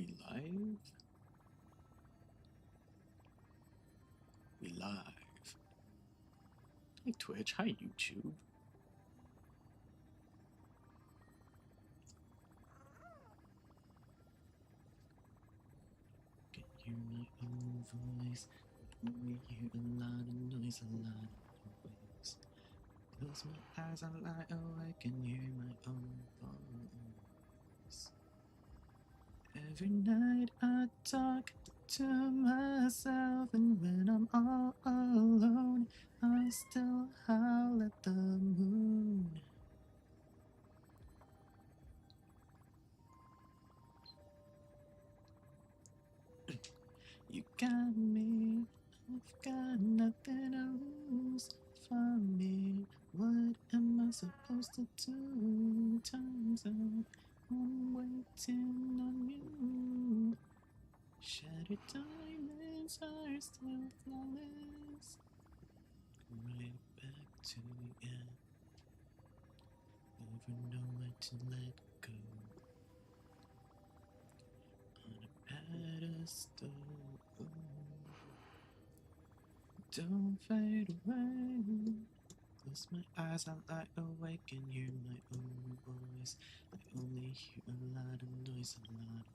We live? We live. Hi Twitch, hi YouTube. Can hear my own voice. We hear a lot of noise, a lot of noise. Close my eyes, I lie awake and hear my own voice. Every night I talk to myself, and when I'm all alone, I still howl at the moon. You got me, I've got nothing to lose. Find me, what am I supposed to do? Time's up, I'm waiting on you. Shattered diamonds are still flawless. Right back to the end. Never know when to let go. On a pedestal. Don't fade away. Close my eyes, I lie awake and hear my own voice. I only hear a lot of noise, a lot of noise.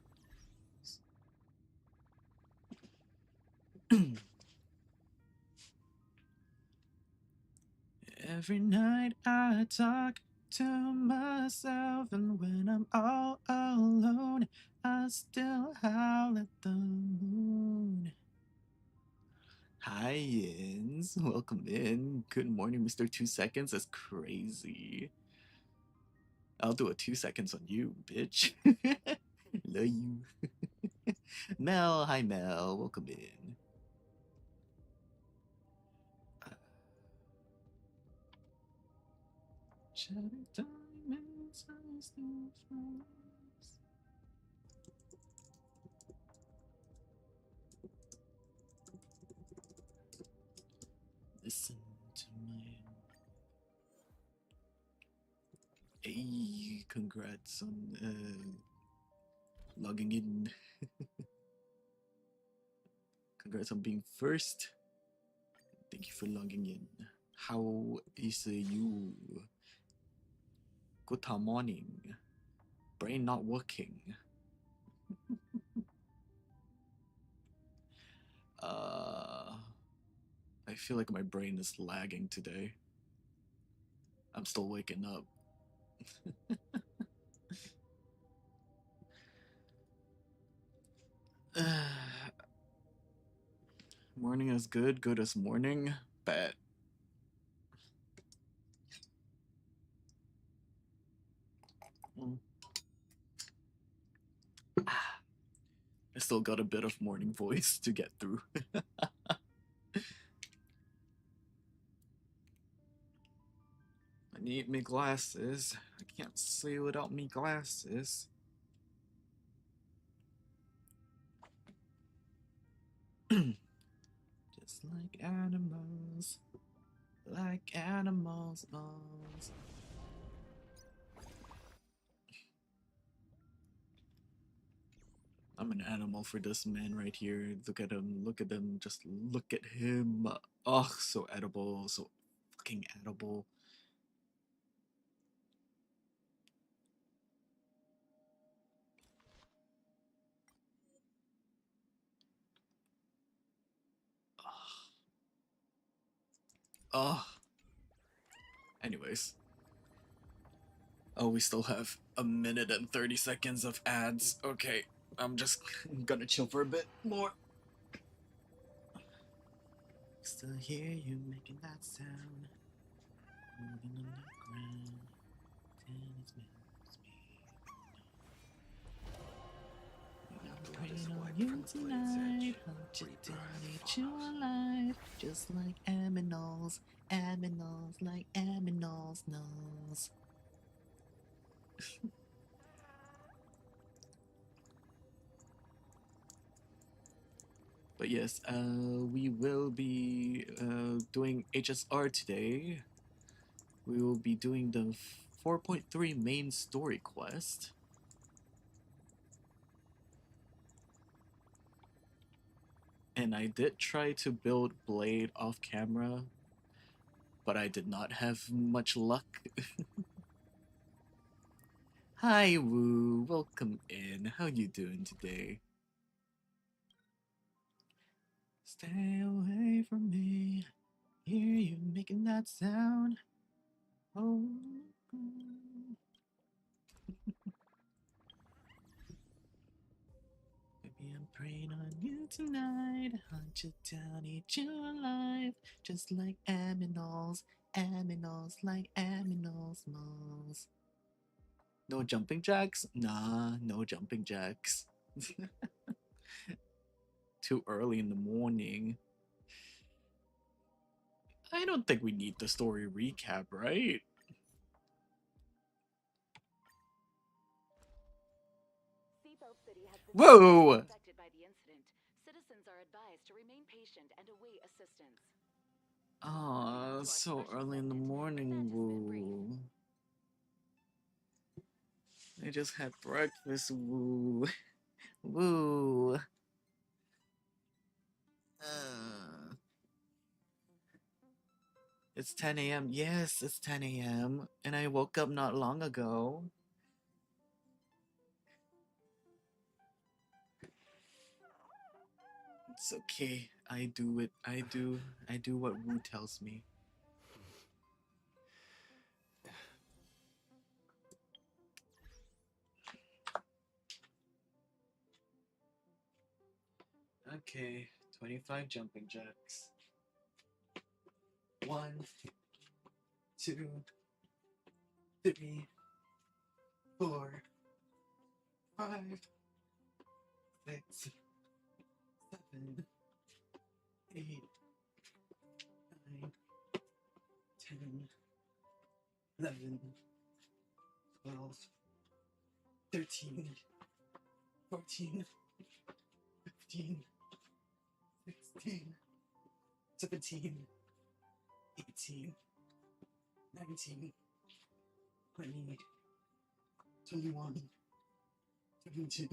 Every night I talk to myself, and when I'm all alone, I still howl at the moon. Hi, Yins. Welcome in. Good morning, Mr. 2 Seconds. That's crazy. I'll do a 2 seconds on you, bitch. Love you. Mel, hi Mel. Welcome in. Shattered diamonds, I still froze. Listen to my... Hey, congrats on logging in. Congrats on being first. Thank you for logging in. How is you? Good morning. Brain not working. I feel like my brain is lagging today. I'm still waking up. Morning is good, good as morning, bad. I still got a bit of morning voice to get through. I need me glasses. I can't see without me glasses. Just like animals. Like animals. I'm an animal for this man right here. Look at him. Look at him. Just look at him. Oh, so edible. So fucking edible. Anyways. Oh, we still have a minute and 30 seconds of ads. Okay, I'm just gonna chill for a bit more. Still hear you making that sound. Moving on the ground. Then it's me. I'm praying on you tonight. I'm just to need you alive. Just like aminals. Aminals like aminals knows. But yes, we will be doing HSR today. We will be doing the 4.3 main story quest. And I did try to build Blade off camera, but I did not have much luck. Hi Woo, welcome in. How you doing today? Stay away from me. Hear you making that sound. Oh. Baby, I'm praying on you tonight. Hunt you down, eat you alive. Just like aminals, aminals like aminals, moles. No jumping jacks? Nah, no jumping jacks. Too early in the morning. I don't think we need the story recap, right? Whoa! Aw, so early in the morning, Woo. I just had breakfast, Woo. Woo. It's 10 a.m. Yes, it's 10 a.m. And I woke up not long ago. It's okay. I do it. I do what Woo tells me. Okay, 25 jumping jacks. 1, 2, 3, 4, 5, 6, 7, 8, 9, 10, 11, 12, 13, 14, 15, 16, 17, 18, 19, 20, 21, 22,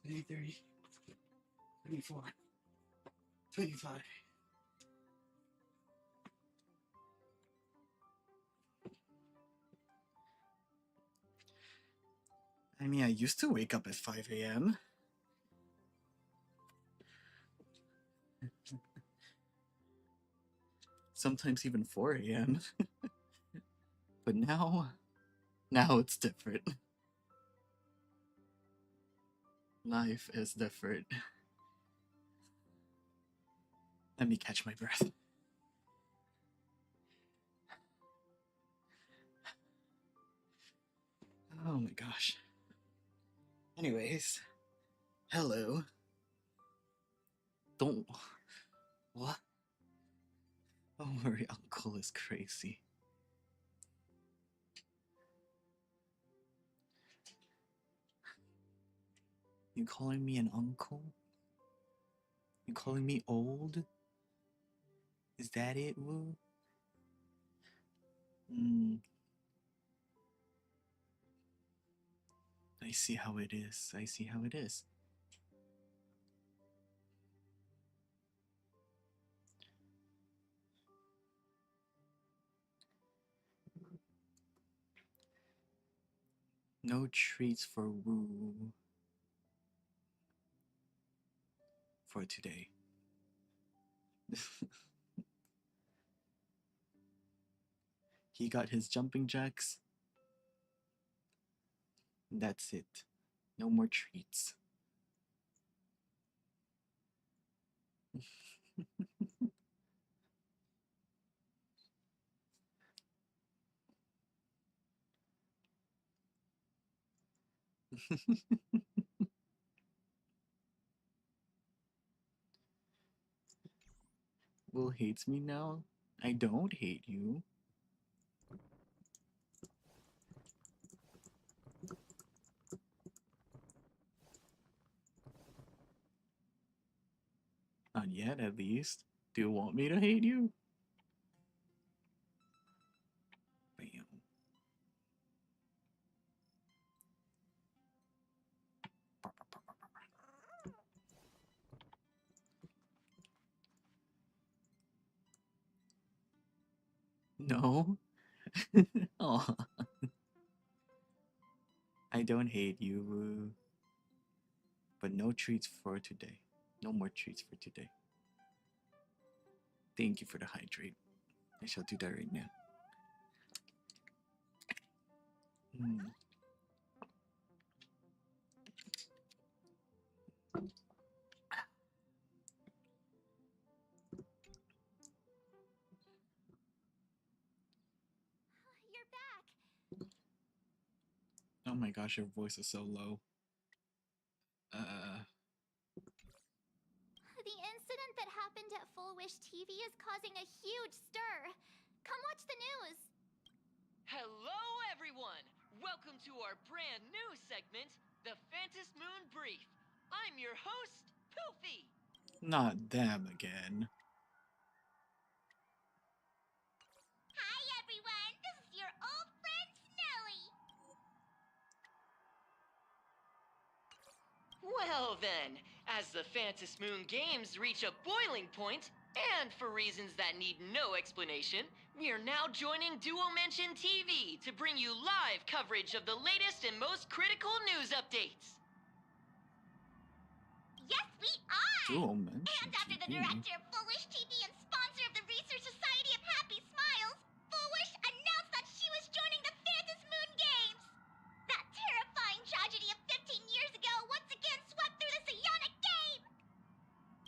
23, 24, 25. I mean, I used to wake up at 5 a.m. Sometimes even 4 a.m. But now it's different. Life is different. Let me catch my breath. Oh my gosh. Anyways, hello. Don't. What? Don't worry, Uncle is crazy. You calling me an uncle? You calling me old? Is that it, Woo? I see how it is. I see how it is. No treats for Woo for today. He got his jumping jacks. That's it. No more treats. Will hates me now? I don't hate you. Not yet, at least. Do you want me to hate you? Bam. No. Oh, I don't hate you, but no treats for today. No more treats for today. Thank you for the hydrate. I shall do that right now. Mm. You're back. Oh my gosh, your voice is so low. The incident that happened at Full Wish TV is causing a huge stir. Come watch the news. Hello, everyone! Welcome to our brand new segment, the Phantom Moon Brief. I'm your host, Poofy. Not them again. Hi, everyone. This is your old friend, Snowy. Well then, as the Phantom Moon Games reach a boiling point, and for reasons that need no explanation, we are now joining Duo Mention TV to bring you live coverage of the latest and most critical news updates. Yes, we are. Dual Mention And after the TV. director of Full Wish TV and sponsor of the Research Society of Happy Smiles, Full Wish announced that she was joining the Phantom Moon Games. That terrifying tragedy of 15 years ago once again swept through the psionic game.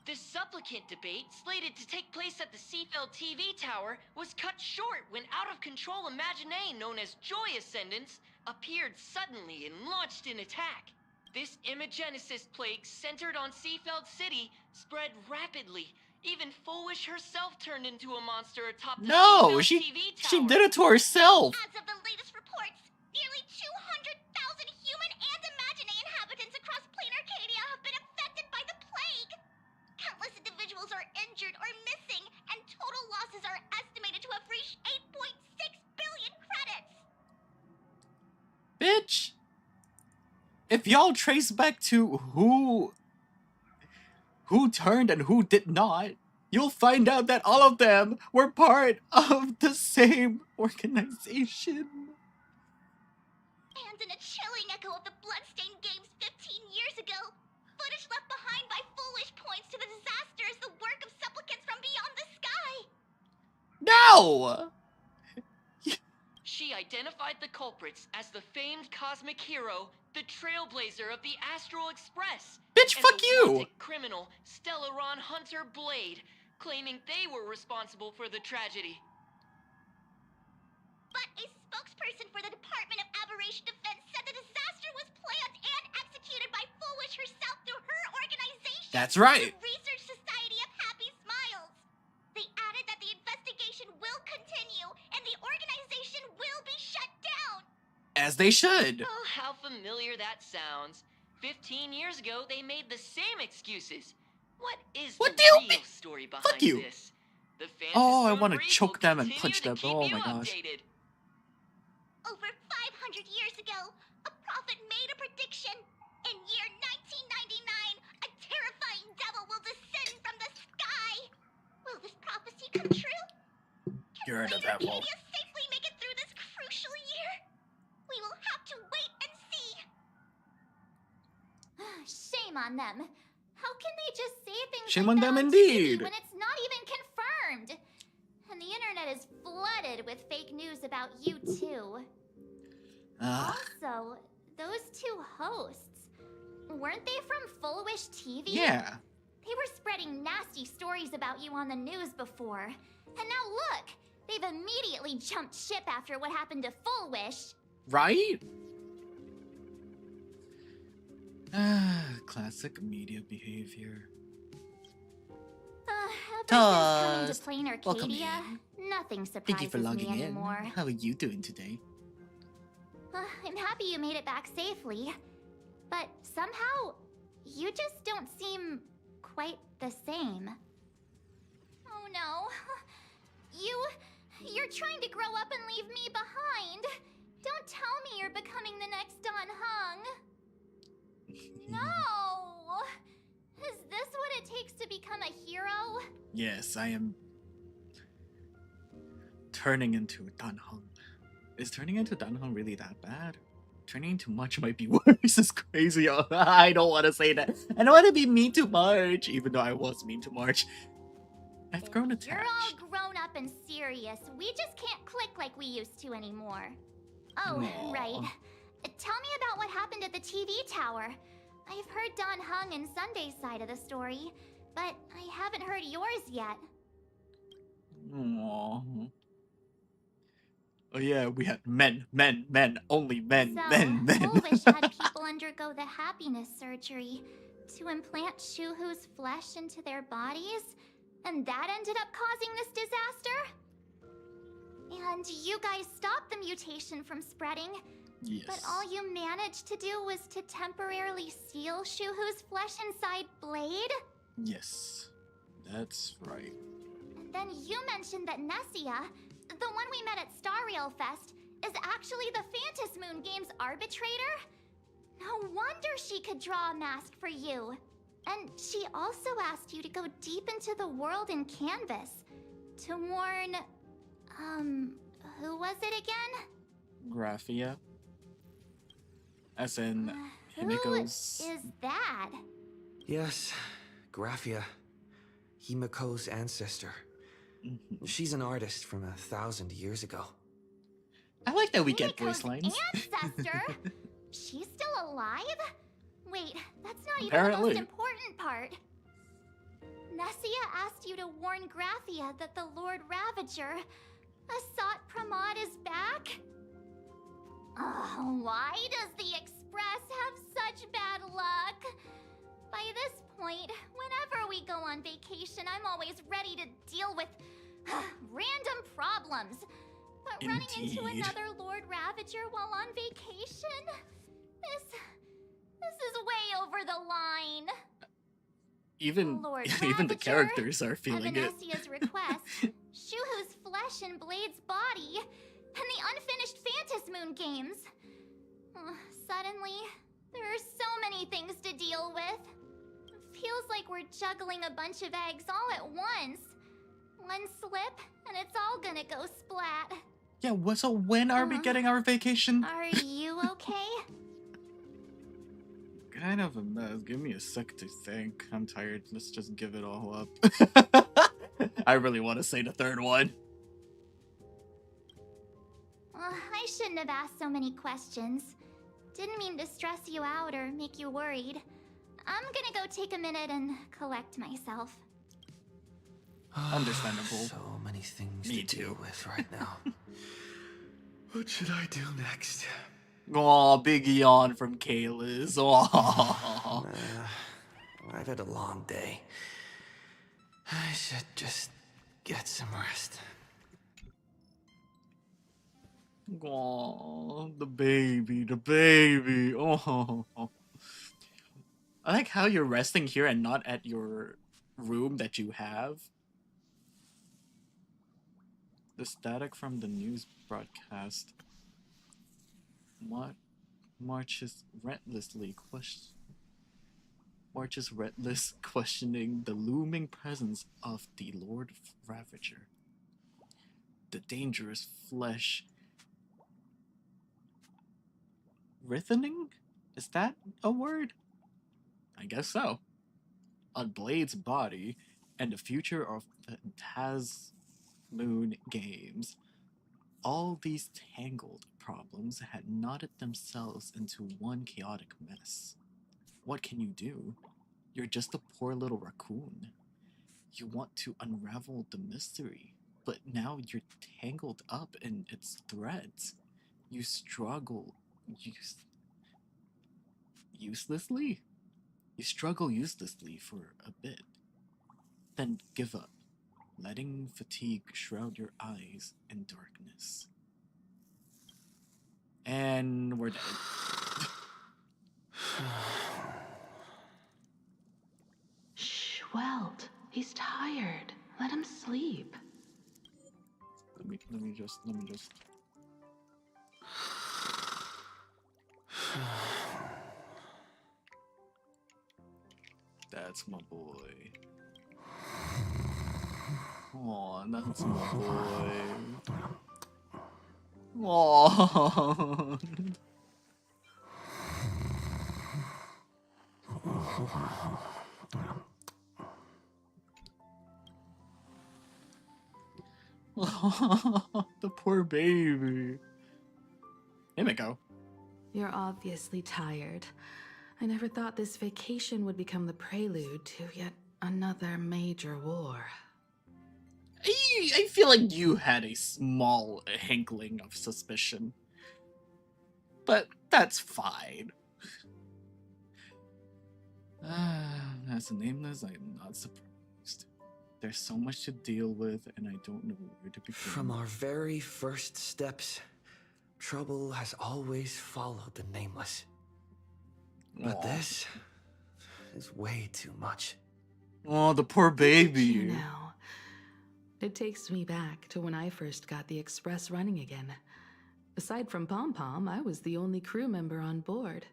The supplicant debate, slated to take place at the Seafeld TV tower, was cut short when out-of-control Imaginee known as Joy Ascendants appeared suddenly and launched an attack. This Imagenesis plague centered on Seafeld City spread rapidly. Even Full Wish herself turned into a monster atop the No, Seafeld TV tower. she did it to herself. As of the latest reports, nearly 200,000 human and Imaginee inhabitants across plain Arcadia have been affected by the plague. Countless individuals are injured or missing, and total losses are estimated to have reached 8.6 billion credits. Bitch. If y'all trace back to who turned and who did not, you'll find out that all of them were part of the same organization. And in a chilling echo of the Bloodstained Games 15 years ago, footage left behind by Full Wish points to the disaster as the work of supplicants from beyond the sky. No! She identified the culprits as the famed cosmic hero, the trailblazer of the Astral Express. Bitch, and fuck the you! wanted criminal, Stellaron Hunter Blade, claiming they were responsible for the tragedy. But a spokesperson for the Department of Aberration Defense said the disaster was planned and executed by Full Wish herself through her organization. That's right. The Research Society of Happy Smiles. They added that the investigation will continue and the organization will be shut down. As they should. Oh, how familiar that sounds. 15 years ago, they made the same excuses. What is the real story behind this? The Oh, I want to choke them and punch them. Oh my gosh. Updated. Over 500 years ago, a prophet made a prediction. In year 1999, a terrifying devil will descend from the sky. Will this prophecy come true? You're the Can devil. Arcadia safely make it through this crucial year? We will have to wait and see. Shame on them. How can they just say things Shame like on that them on indeed. TV when it's not even confirmed? And the internet is flooded with fake news about you too. Also, those two hosts, weren't they from Full Wish TV? Yeah. They were spreading nasty stories about you on the news before. And now look, they've immediately jumped ship after what happened to Full Wish. Right? Classic media behavior. Ever since coming to plain Welcome Arcadia, in. nothing Thank you surprises for logging me in. anymore. How are you doing today? I'm happy you made it back safely. But somehow, you just don't seem quite the same. Oh no. You're trying to grow up and leave me behind. Don't tell me you're becoming the next Don Hung. No! Is this what it takes to become a hero? Yes, I am turning into Danheng. Is turning into Danheng really that bad? Turning into March might be worse. It's crazy. I don't want to say that. I don't want to be mean to March, even though I was mean to March. I've grown attached. You're all grown up and serious. We just can't click like we used to anymore. Oh, Aww. right. Tell me about what happened at the TV tower. I've heard Don Hung and Sunday's side of the story, but I haven't heard yours yet. Aww. Oh yeah, we had men, only men, So, men. Wolvish had people undergo the happiness surgery to implant Shuhu's flesh into their bodies, and that ended up causing this disaster? And you guys stopped the mutation from spreading, Yes. but all you managed to do was to temporarily seal Shuhu's flesh inside Blade? Yes, that's right. And then you mentioned that Nessia, the one we met at Star Rail Fest, is actually the Phantas Moon Games arbitrator? No wonder she could draw a mask for you. And she also asked you to go deep into the world in Canvas to warn... who was it again? Graphia. As in, Who Himiko's... is that? Yes, Graphia. Himiko's ancestor. She's an artist from 1,000 years ago. I like that we get Himiko's voice lines. ancestor? She's still alive? Wait, that's not even the Apparently. most important part. Nessia asked you to warn Graphia that the Lord Ravager, Asat Pramod, is back? Oh, why does the Express have such bad luck? By this point, whenever we go on vacation, I'm always ready to deal with random problems. But running into Indeed. another Lord Ravager while on vacation? This is way over the line. Even Lord even the Ravager, characters are At feeling it. Venesia's request, Shuhu's flesh and Blade's body, and the unfinished Phantas Moon games. Suddenly, there are so many things to deal with. Feels like we're juggling a bunch of eggs all at once. One slip, and it's all gonna go splat. Yeah, so when are we getting our vacation? Are you okay? Kind of a mess. Give me a sec to think. I'm tired. Let's just give it all up. I really want to say the third one. I shouldn't have asked so many questions. Didn't mean to stress you out or make you worried. I'm gonna go take a minute and collect myself. Understandable. So many things Me to deal too. with right now. What should I do next? Aw, big yawn from Kalis. Aw. I've had a long day. I should just get some rest. Aw, the baby. Oh. I like how you're resting here and not at your room that you have. The static from the news broadcast. What? Marches relentless questioning the looming presence of the Lord Ravager. The dangerous flesh. Writhtening? Is that a word? I guess so. On Blade's body and the future of the Moon games. All these tangled problems had knotted themselves into one chaotic mess. What can you do? You're just a poor little raccoon. You want to unravel the mystery, but now you're tangled up in its threads. You struggle uselessly? You struggle uselessly for a bit, then give up, letting fatigue shroud your eyes in darkness. And we're dead. Shh, Welt. He's tired. Let him sleep. Let me just. That's my boy. Aw, that's my boy. Oh. The poor baby. Himiko. You're obviously tired. I never thought this vacation would become the prelude to yet another major war. I feel like you had a small hankling of suspicion. But that's fine. As a nameless, I am not surprised. There's so much to deal with, and I don't know where to begin. From our very first steps, trouble has always followed the nameless. But this is way too much. Oh, the poor baby. You know, it takes me back to when I first got the Express running again. Aside from Pom Pom, I was the only crew member on board,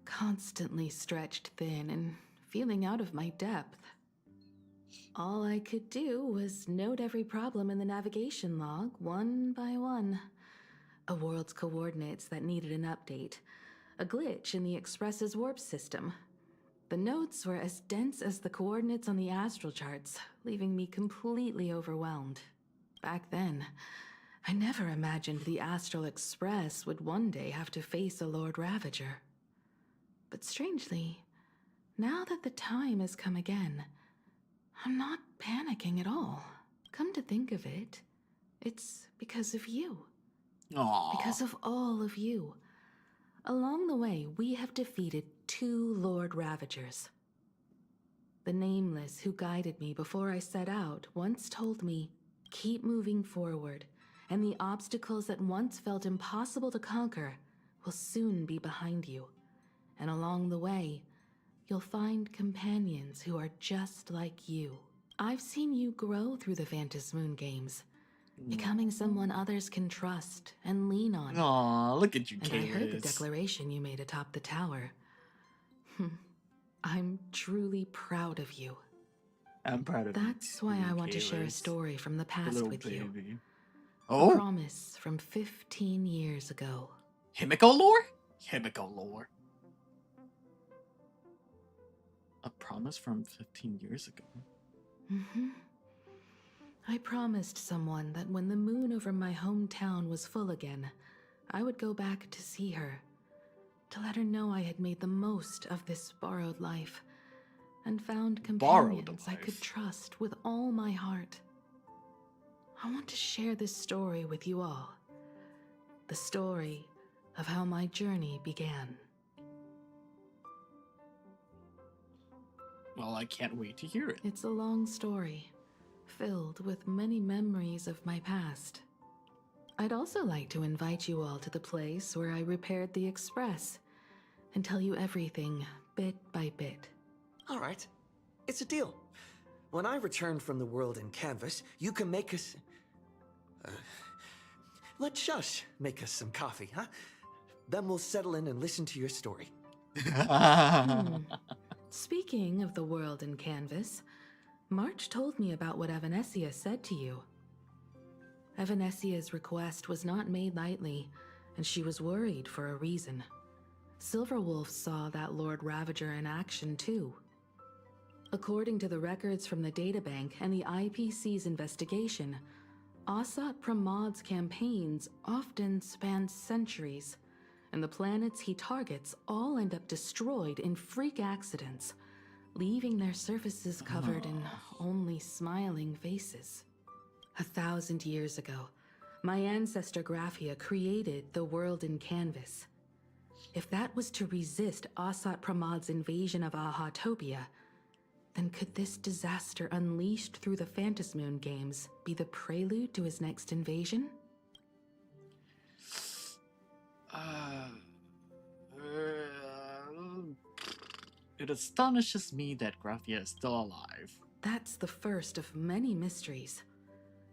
constantly stretched thin and feeling out of my depth. All I could do was note every problem in the navigation log, one by one. A world's coordinates that needed an update. A glitch in the Express's warp system. The notes were as dense as the coordinates on the astral charts, leaving me completely overwhelmed. Back then, I never imagined the Astral Express would one day have to face a Lord Ravager. But strangely, now that the time has come again, I'm not panicking at all. Come to think of it, it's because of you. Aww. Because of all of you. Along the way, we have defeated 2 Lord Ravagers. The Nameless who guided me before I set out once told me, keep moving forward, and the obstacles that once felt impossible to conquer will soon be behind you. And along the way, you'll find companions who are just like you. I've seen you grow through the Phantasmoon games, becoming someone others can trust and lean on. Aw, look at you, And I heard the Kalis. declaration you made atop the tower. I'm truly proud of you. I'm proud of That's you why too, I want to share a Kalis. story from the The past little with you. baby. A Oh, promise from 15 years ago. Himiko lore? Himiko lore. A promise from 15 years ago. I promised someone that when the moon over my hometown was full again, I would go back to see her, to let her know I had made the most of this borrowed life and found companions I could life. trust with all my heart. I want to share this story with you all. The story of how my journey began. Well, I can't wait to hear it. It's a long story, filled with many memories of my past. I'd also like to invite you all to the place where I repaired the Express and tell you everything bit by bit. All right, it's a deal. When I return from the world in canvas, you can make us... let Shush make us some coffee, huh? Then we'll settle in and listen to your story. Speaking of the world in canvas, March told me about what Evanessia said to you. Evanessia's request was not made lightly, and she was worried for a reason. Silverwolf saw that Lord Ravager in action too. According to the records from the databank and the IPC's investigation, Asat Pramod's campaigns often span centuries, and the planets he targets all end up destroyed in freak accidents, leaving their surfaces covered in only smiling faces. 1,000 years ago, my ancestor Graphia created the world in canvas. If that was to resist Asat Pramod's invasion of Ahatopia, then could this disaster unleashed through the Phantasmoon games be the prelude to his next invasion? It astonishes me that Graphia is still alive. That's the first of many mysteries.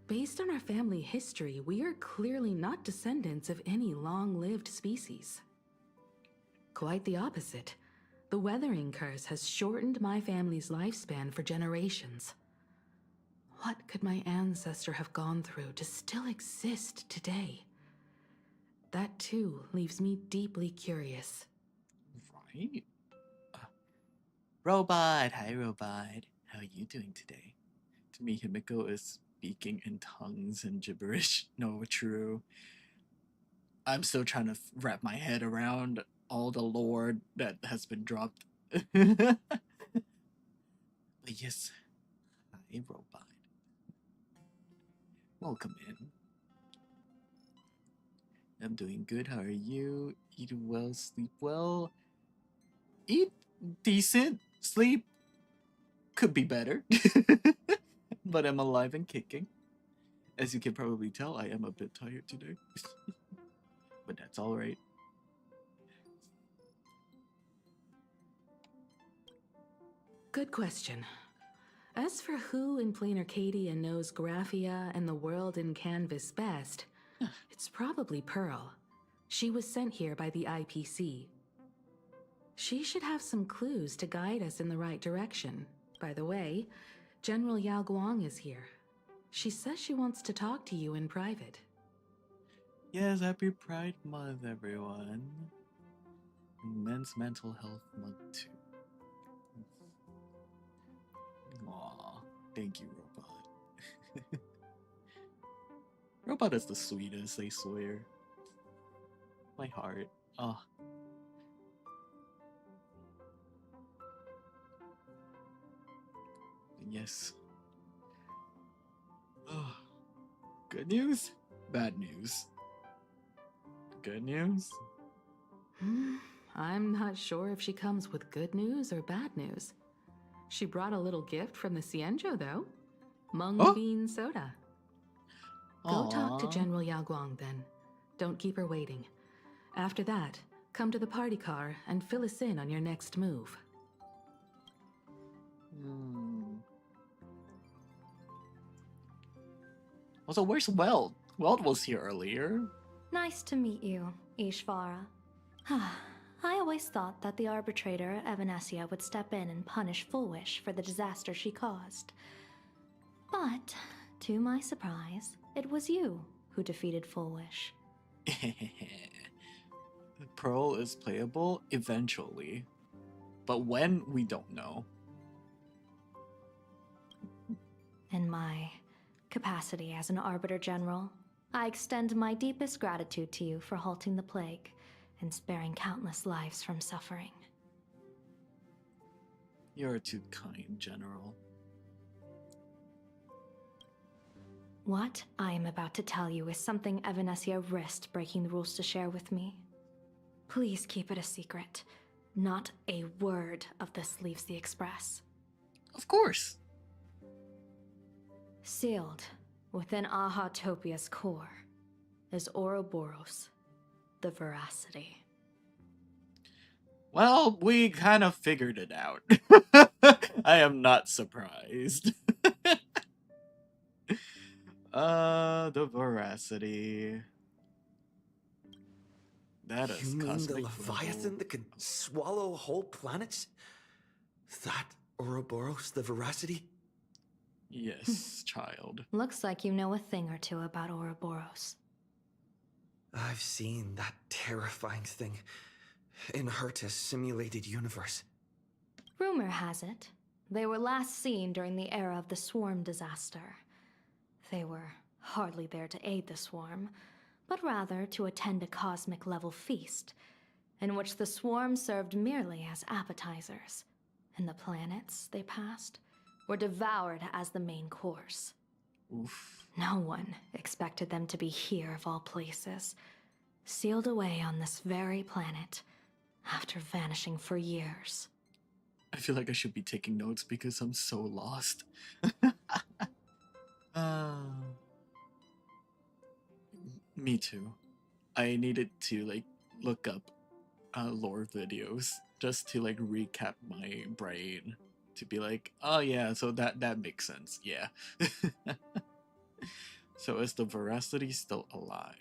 Based on our family history, we are clearly not descendants of any long-lived species. Quite the opposite. The weathering curse has shortened my family's lifespan for generations. What could my ancestor have gone through to still exist today? That too leaves me deeply curious. Right? Robot! Hi, Robot. How are you doing today? To me, Himiko is speaking in tongues and gibberish. No, true. I'm still trying to wrap my head around all the lore that has been dropped. But yes, hi, Robot. Welcome in. I'm doing good. How are you? Eat well, sleep well. Eat decent. Sleep could be better. But I'm alive and kicking. As you can probably tell, I am a bit tired today. But that's alright. Good question. As for who in Plain Arcadia knows Graphia and the world in Canvas best, it's probably Pearl. She was sent here by the IPC. She should have some clues to guide us in the right direction. By the way, General Yao Guang is here. She says she wants to talk to you in private. Yes, happy Pride Month, everyone. And Men's Mental Health Month, too. Aw, thank you, Robot. Robot is the sweetest, I swear. My heart. Ah. Yes. Oh. Good news? Bad news. Good news? I'm not sure if she comes with good news or bad news. She brought a little gift from the Cienjo, though. Mung Oh? bean soda. Go talk to Aw. General Yao Guang, then. Don't keep her waiting. After that, come to the party car and fill us in on your next move. Also, where's Weld? Weld was here earlier. Nice to meet you, Ishvara. I always thought that the arbitrator, Evanesia, would step in and punish Full Wish for the disaster she caused. But, to my surprise, it was you who defeated Full Wish. Pearl is playable eventually. But when, we don't know. In my capacity as an Arbiter General, I extend my deepest gratitude to you for halting the plague and sparing countless lives from suffering. You're too kind, General. What I am about to tell you is something Evanesia risked breaking the rules to share with me. Please keep it a secret. Not a word of this leaves the Express. Of course. Sealed within Ahatopia's core is Ouroboros, the Veracity. Well, we kind of figured it out. I am not surprised. The Veracity. That is You mean the cosmic Leviathan level. that can swallow whole planets? That Ouroboros, the Veracity? Yes, child. Looks like you know a thing or two about Ouroboros. I've seen that terrifying thing in Herta's simulated universe. Rumor has it, they were last seen during the era of the Swarm disaster. They were hardly there to aid the Swarm, but rather to attend a cosmic-level feast, in which the Swarm served merely as appetizers, and the planets they passed were devoured as the main course. Oof. No one expected them to be here of all places, sealed away on this very planet, after vanishing for years. I feel like I should be taking notes because I'm so lost. Me too. I needed to like look up lore videos just to like recap my brain to be like, oh yeah, so that makes sense. Yeah. So is the Veracity still alive?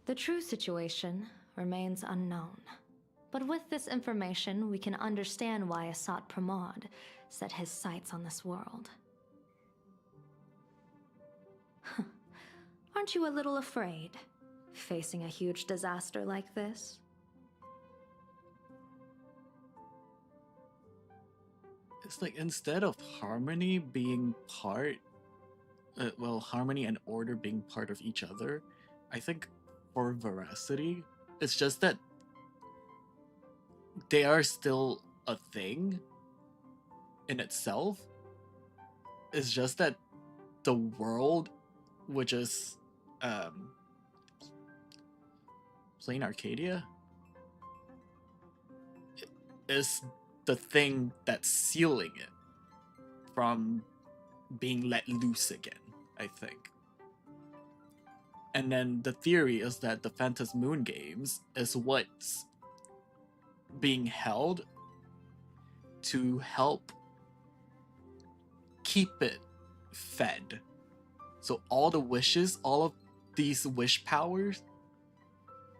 The true situation remains unknown. But with this information, we can understand why Asat Pramod set his sights on this world. Aren't you a little afraid? facing a huge disaster like this? It's like instead of harmony being part, well, harmony and order being part of each other, I think for veracity, it's just that they are still a thing in itself. It's just that the world, which is plain Arcadia, is the thing that's sealing it from being let loose again, I think. And then the theory is that the Phantom Moon games is what's being held to help keep it fed. So all the wishes, all of these wish powers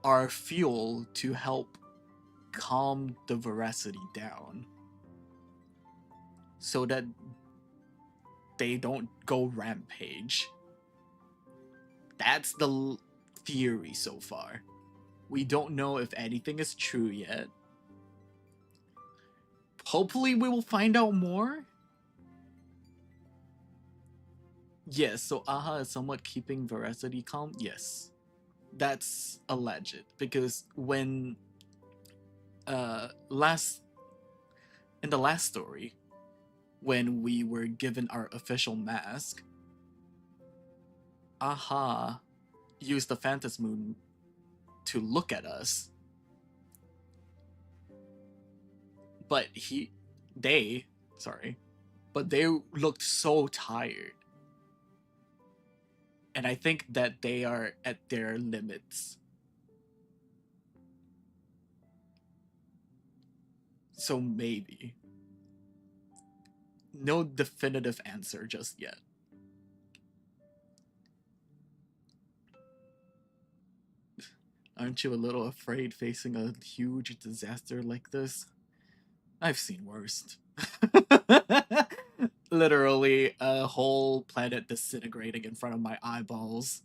are fuel to help calm the veracity down so that they don't go rampage. That's the theory so far. We don't know if anything is true yet. Hopefully we will find out more. Yes, so Aha is somewhat keeping veracity calm. Yes, that's alleged because when in the last story, when we were given our official mask, Aha used the Phantom Moon to look at us, but they looked so tired. And I think that they are at their limits. So maybe. No definitive answer just yet. Aren't you a little afraid facing a huge disaster like this? I've seen worse. Literally a whole planet disintegrating in front of my eyeballs.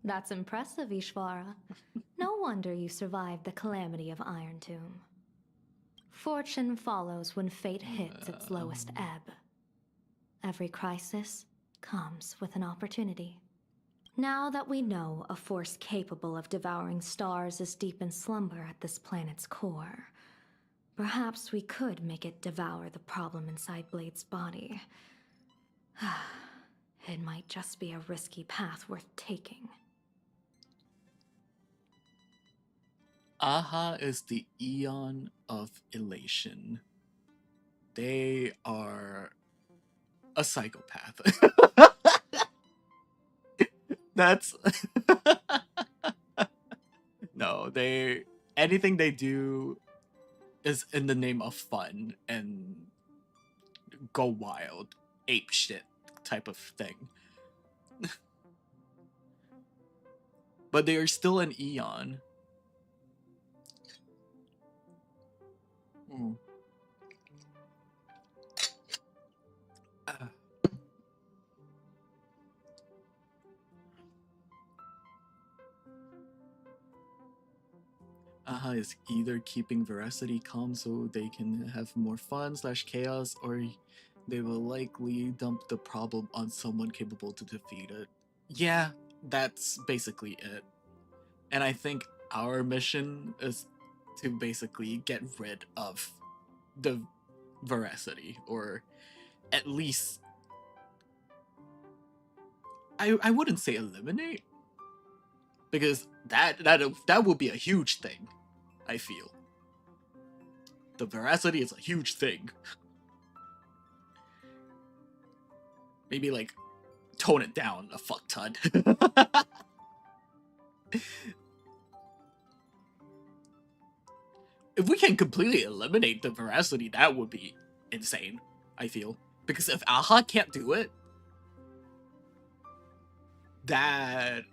That's impressive, Ishvara. No wonder you survived the calamity of Iron Tomb. Fortune follows when fate hits its lowest ebb. Every crisis comes with an opportunity. Now that we know a force capable of devouring stars is deep in slumber at this planet's core, perhaps we could make it devour the problem inside Blade's body. It might just be a risky path worth taking. Aha is the Eon of Elation. They are a psychopath. That's no, anything they do is in the name of fun and go wild, ape shit type of thing. But they are still an Eon. Aha is either keeping veracity calm so they can have more fun / chaos, or they will likely dump the problem on someone capable to defeat it. Yeah, that's basically it. And I think our mission is to basically get rid of the veracity, or at least I wouldn't say eliminate, because that would be a huge thing. I feel the veracity is a huge thing. Maybe like tone it down a fuck ton. If we can completely eliminate the veracity, that would be insane, I feel. Because if Aha can't do it, that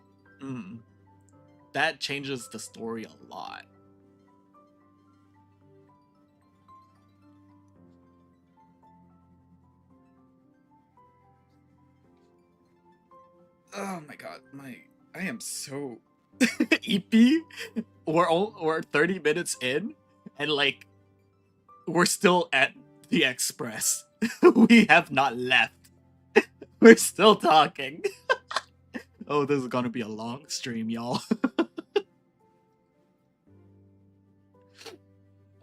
changes the story a lot. Oh my god, I am so EP. We're 30 minutes in, and like we're still at the express. We have not left. We're still talking. Oh, this is gonna be a long stream, y'all.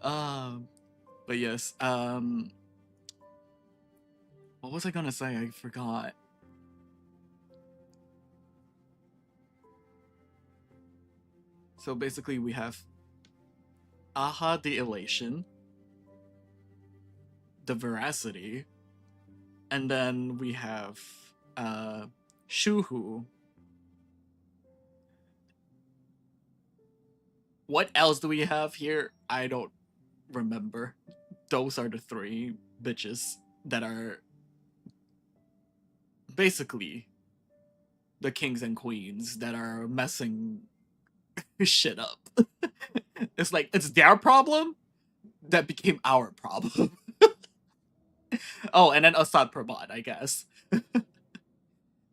But yes, what was I gonna say? I forgot. So basically we have Aha the Elation, the Veracity, and then we have Shuhu. What else do we have here? I don't remember. Those are the three bitches that are basically the kings and queens that are messing shit up. It's like it's their problem that became our problem. Oh, and then Assad Prabhat, I guess.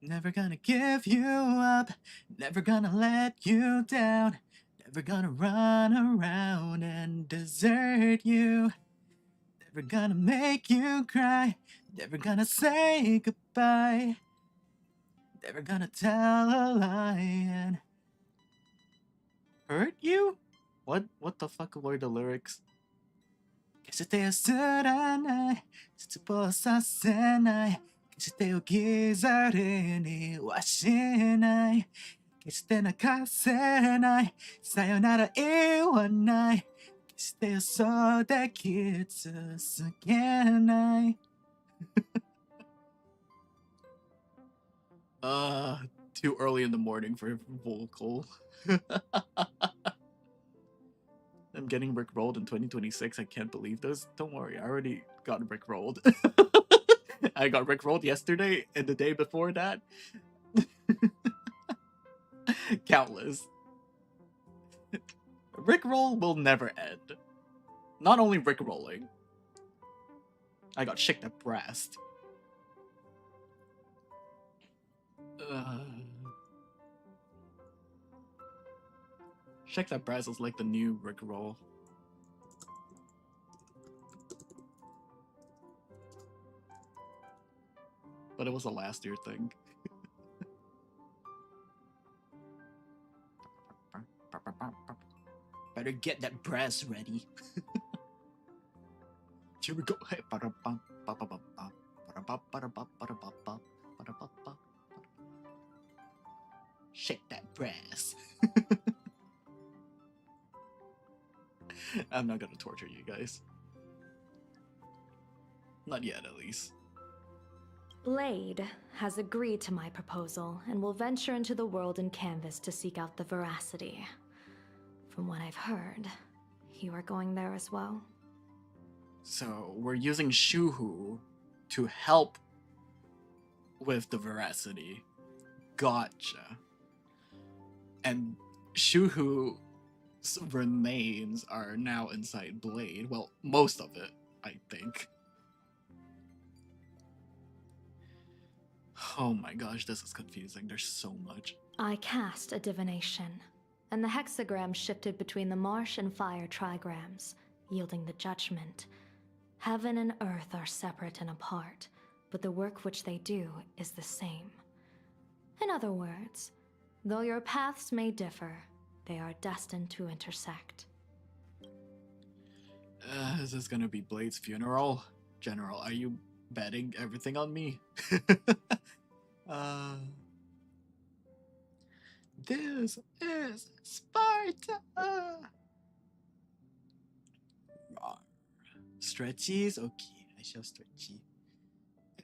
Never gonna give you up, never gonna let you down, never gonna run around and desert you, never gonna make you cry, never gonna say goodbye, never gonna tell a lie and hurt you? What the fuck were the lyrics? 決して安らない絶望させない決して置き去りにはしない決して泣かせないさよなら言わない決して予想でき続けない too early in the morning for vocal. I'm getting rickrolled in 2026. I can't believe this. Don't worry, I already got rickrolled. I got rickrolled yesterday and the day before that. Countless. Rickroll will never end. Not only rickrolling, I got shicked at breast. Shicked at breast is like the new rickroll. But it was a last year thing. Better get that brass ready. Here we go. Shake that brass. I'm not gonna torture you guys. Not yet, at least. Blade has agreed to my proposal and will venture into the world in canvas to seek out the Veracity. From what I've heard, you are going there as well? So, we're using Shuhu to help with the Veracity. Gotcha. And Shuhu's remains are now inside Blade. Well, most of it, I think. Oh my gosh, this is confusing. There's so much. I cast a divination, and the hexagram shifted between the marsh and fire trigrams, yielding the judgment. Heaven and earth are separate and apart, but the work which they do is the same. In other words, though your paths may differ, they are destined to intersect. Is this gonna be Blade's funeral? General, are you betting everything on me? This is Sparta! Stretchies? Okay, I shall stretchy.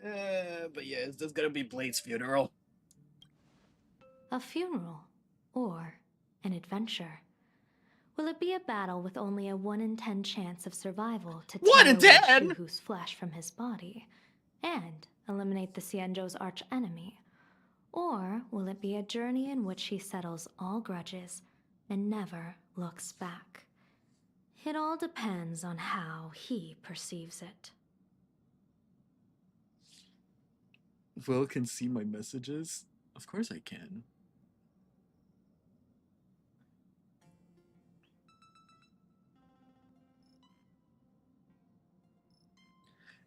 But yeah, is this gonna be Blade's funeral? A funeral, or an adventure. Will it be a battle with only a 1 in 10 chance of survival to One tear in 10? away Shuhu's flesh from his body and eliminate the Xianzhou's arch enemy? Or will it be a journey in which he settles all grudges and never looks back? It all depends on how he perceives it. Will can see my messages? Of course I can.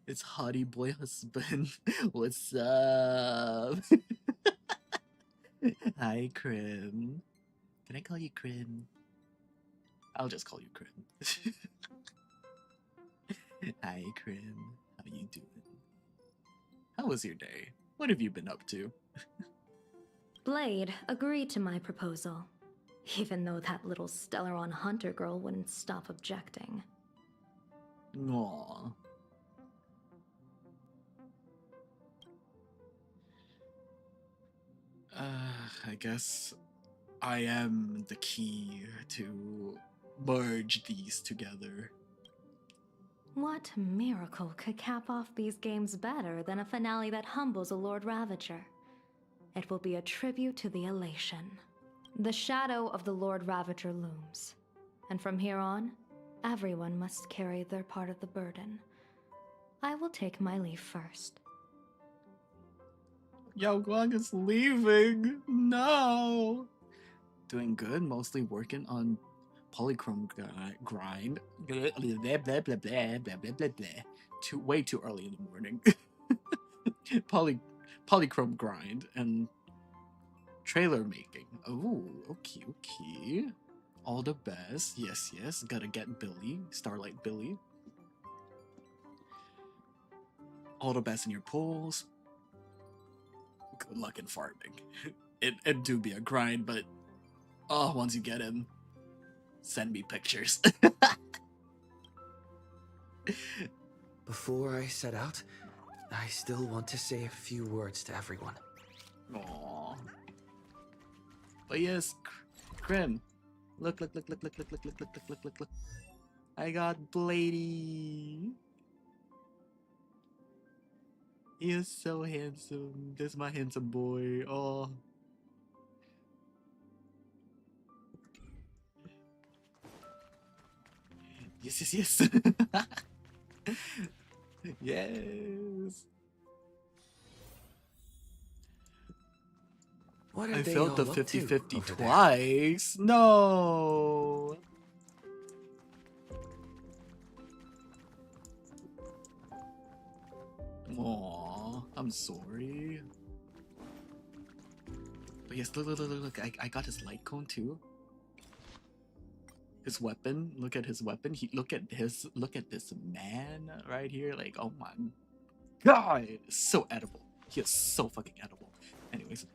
It's Hottie Boy Husband. What's up? Hi, Krim. Can I call you Krim? I'll just call you Krim. Hi, Krim. How you doing? How was your day? What have you been up to? Blade agreed to my proposal, even though that little Stellaron hunter girl wouldn't stop objecting. Aww. I guess I am the key to merge these together. What miracle could cap off these games better than a finale that humbles a Lord Ravager? It will be a tribute to the elation. The shadow of the Lord Ravager looms, and from here on, everyone must carry their part of the burden. I will take my leave first. Yao Guang is leaving. No. Doing good. Mostly working on polychrome grind. Blah, blah, blah, blah, blah, blah, blah, blah, blah. Way too early in the morning. Polychrome grind and trailer making. Oh, okay, okay. All the best. Yes, yes. Gotta get Billy, Starlight Billy. All the best in your polls. Good luck in farming. It do be a grind, but once you get him, send me pictures. Before I set out, I still want to say a few words to everyone. Aww. But yes, Krim. Look. I got Blady. He is so handsome. This is my handsome boy. Oh. Yes. Yes. What are I they failed the all up to 50-50 over there? twice. No. Aw, I'm sorry. But yes, look. I got his light cone too. His weapon. Look at his weapon. Look at this man right here. Like, oh my god, so edible. He is so fucking edible. Anyways,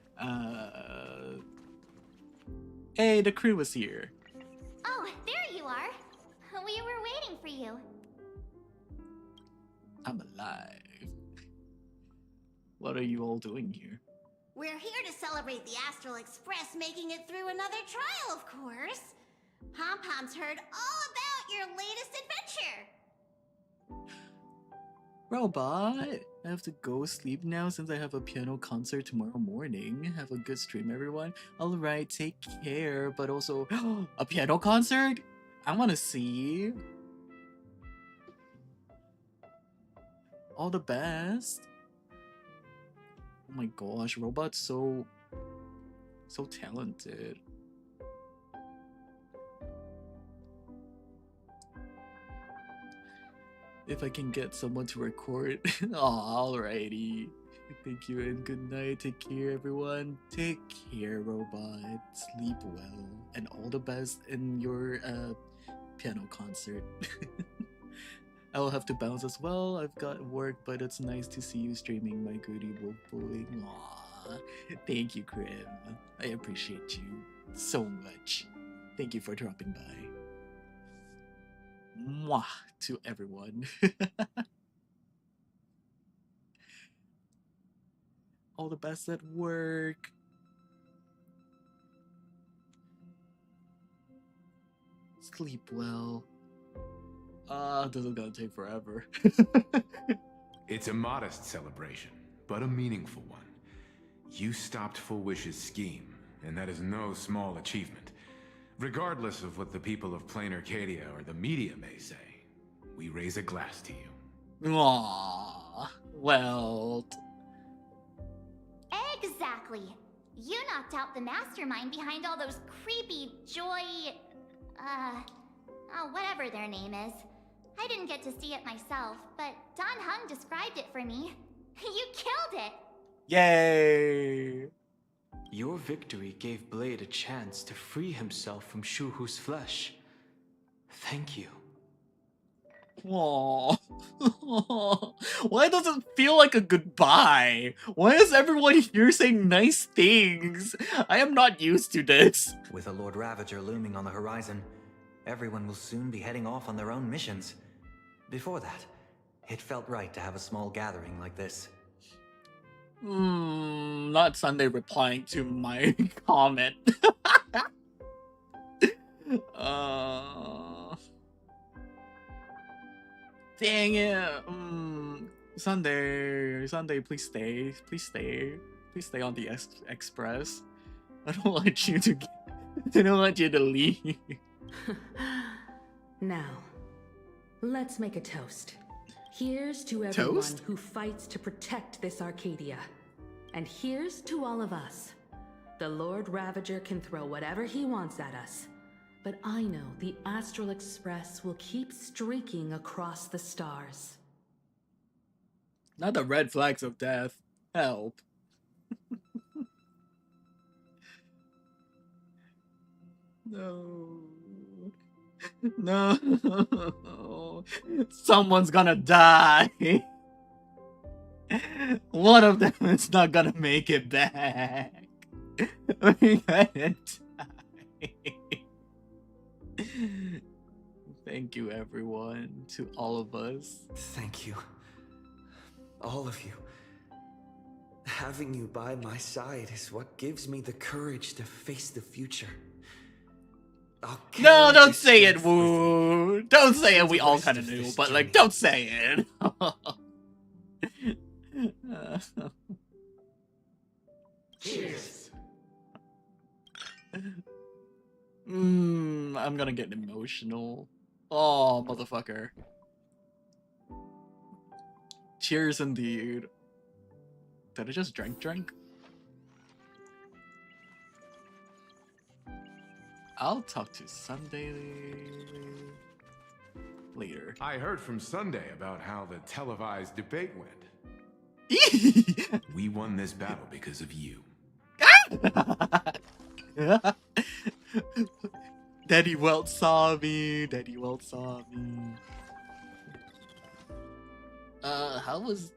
hey, the crew is here. Oh, there you are. We were waiting for you. I'm alive. What are you all doing here? We're here to celebrate the Astral Express making it through another trial, of course. Pom-Pom's heard all about your latest adventure. Robot, I have to go sleep now since I have a piano concert tomorrow morning. Have a good stream, everyone. Alright, take care. But also, a piano concert? I want to see. All the best. Oh my gosh, Robot's so talented. If I can get someone to record. Alrighty. Thank you and good night. Take care, everyone. Take care, Robot. Sleep well. And all the best in your piano concert. I will have to bounce as well. I've got work, but it's nice to see you streaming, my goody wolf boy. Aww. Thank you, Krim. I appreciate you so much. Thank you for dropping by. Mwah to everyone. All the best at work. Sleep well. This is gonna take forever. It's a modest celebration, but a meaningful one. You stopped Full Wish's scheme, and that is no small achievement. Regardless of what the people of Plain Arcadia or the media may say, we raise a glass to you. Aww. Well. Exactly. You knocked out the mastermind behind all those creepy whatever their name is. I didn't get to see it myself, but Don Hung described it for me. You killed it! Yay! Your victory gave Blade a chance to free himself from Shuhu's flesh. Thank you. Aww. Why does it feel like a goodbye? Why is everyone here saying nice things? I am not used to this. With a Lord Ravager looming on the horizon, everyone will soon be heading off on their own missions. Before that, it felt right to have a small gathering like this. Not Sunday replying to my comment. Dang it. Sunday, please stay. Please stay. Please stay on the express. I don't want you to leave. Now, let's make a toast. Here's to everyone Toast? who fights to protect this Arcadia. And here's to all of us. The Lord Ravager can throw whatever he wants at us. But I know the Astral Express will keep streaking across the stars. Not the red flags of death. Help. No. No. Someone's gonna die. One of them is not gonna make it back. We're gonna die. Thank you, everyone. To all of us. Thank you. All of you. Having you by my side is what gives me the courage to face the future. No, don't say it, Woo. Don't say it. We all kind of knew, but like, don't say it. Cheers. I'm gonna get emotional. Oh, motherfucker. Cheers indeed. Did I just drink? I'll talk to Sunday later. I heard from Sunday about how the televised debate went. We won this battle because of you. Daddy Welt saw me. Daddy Welt saw me. How was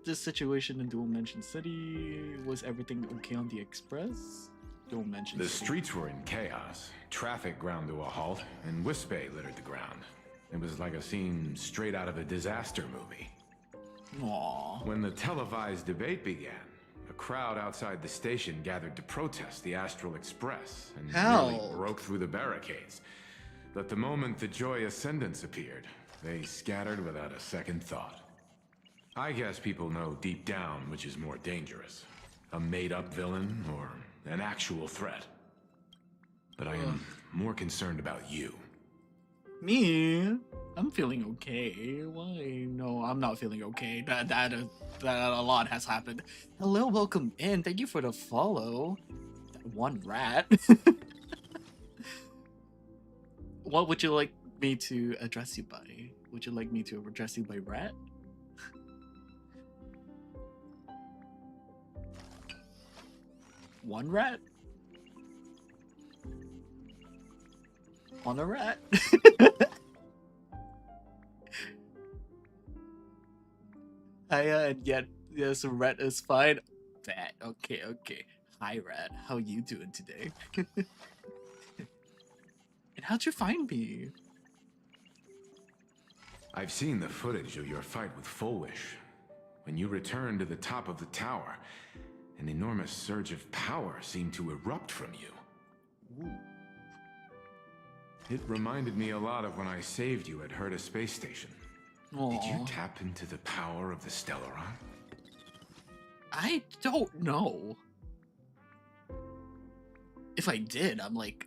this situation in Dual Mansion City? Was everything okay on the Express? Dual Mansion The City. streets were in chaos. Traffic ground to a halt, and Wispay littered the ground. It was like a scene straight out of a disaster movie. Aww. When the televised debate began, a crowd outside the station gathered to protest the Astral Express and nearly Help. broke through the barricades. But the moment the Joy Ascendants appeared, they scattered without a second thought. I guess people know deep down which is more dangerous, a made-up villain or an actual threat. But I am more concerned about you. Me? I'm feeling okay. Why? No, I'm not feeling okay. That a lot has happened. Hello, welcome in. Thank you for the follow. That one rat. What would you like me to address you by? Would you like me to address you by rat? One rat? On a rat? And yet, yes, rat is fine. That, okay. Hi, rat. How you doing today? And how'd you find me? I've seen the footage of your fight with Fullwish. When you returned to the top of the tower, an enormous surge of power seemed to erupt from you. Ooh. It reminded me a lot of when I saved you at Herta Space Station. Did you Aw. tap into the power of the Stellaron? I don't know. If I did, I'm like,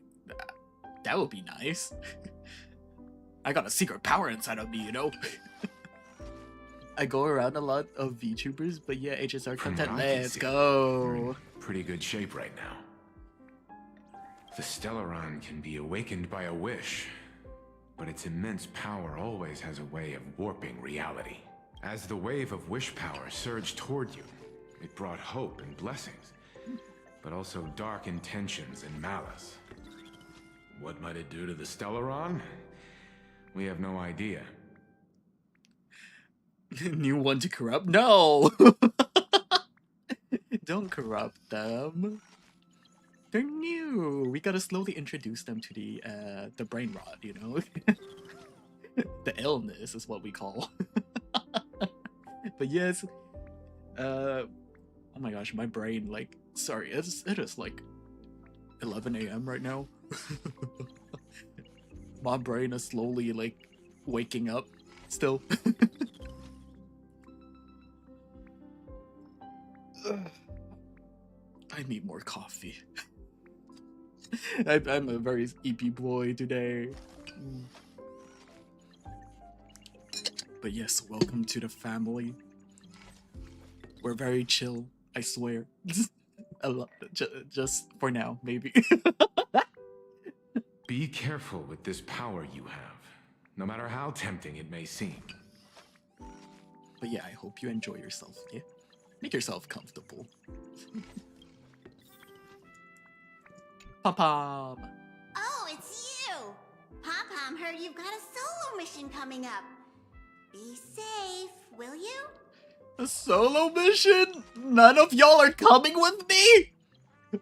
that would be nice. I got a secret power inside of me, you know? I go around a lot of VTubers, but yeah, HSR From content, what I can let's see, go. you're in pretty good shape right now. The Stellaron can be awakened by a wish, but its immense power always has a way of warping reality. As the wave of wish power surged toward you, it brought hope and blessings, but also dark intentions and malice. What might it do to the Stellaron? We have no idea. New one to corrupt? No! Don't corrupt them. They're new. We gotta slowly introduce them to the brain rot, you know? The illness is what we call. But yes, oh my gosh, my brain, like, sorry, it is like 11 a.m. right now. My brain is slowly, like, waking up still. I need more coffee. I'm a very EP boy today. But yes, welcome to the family. We're very chill, I swear. Just for now, maybe. Be careful with this power you have, no matter how tempting it may seem. But yeah, I hope you enjoy yourself, yeah? Make yourself comfortable. Pom-pom! Oh, it's you! Pom-Pom heard you've got a solo mission coming up. Be safe, will you? A solo mission? None of y'all are coming with me?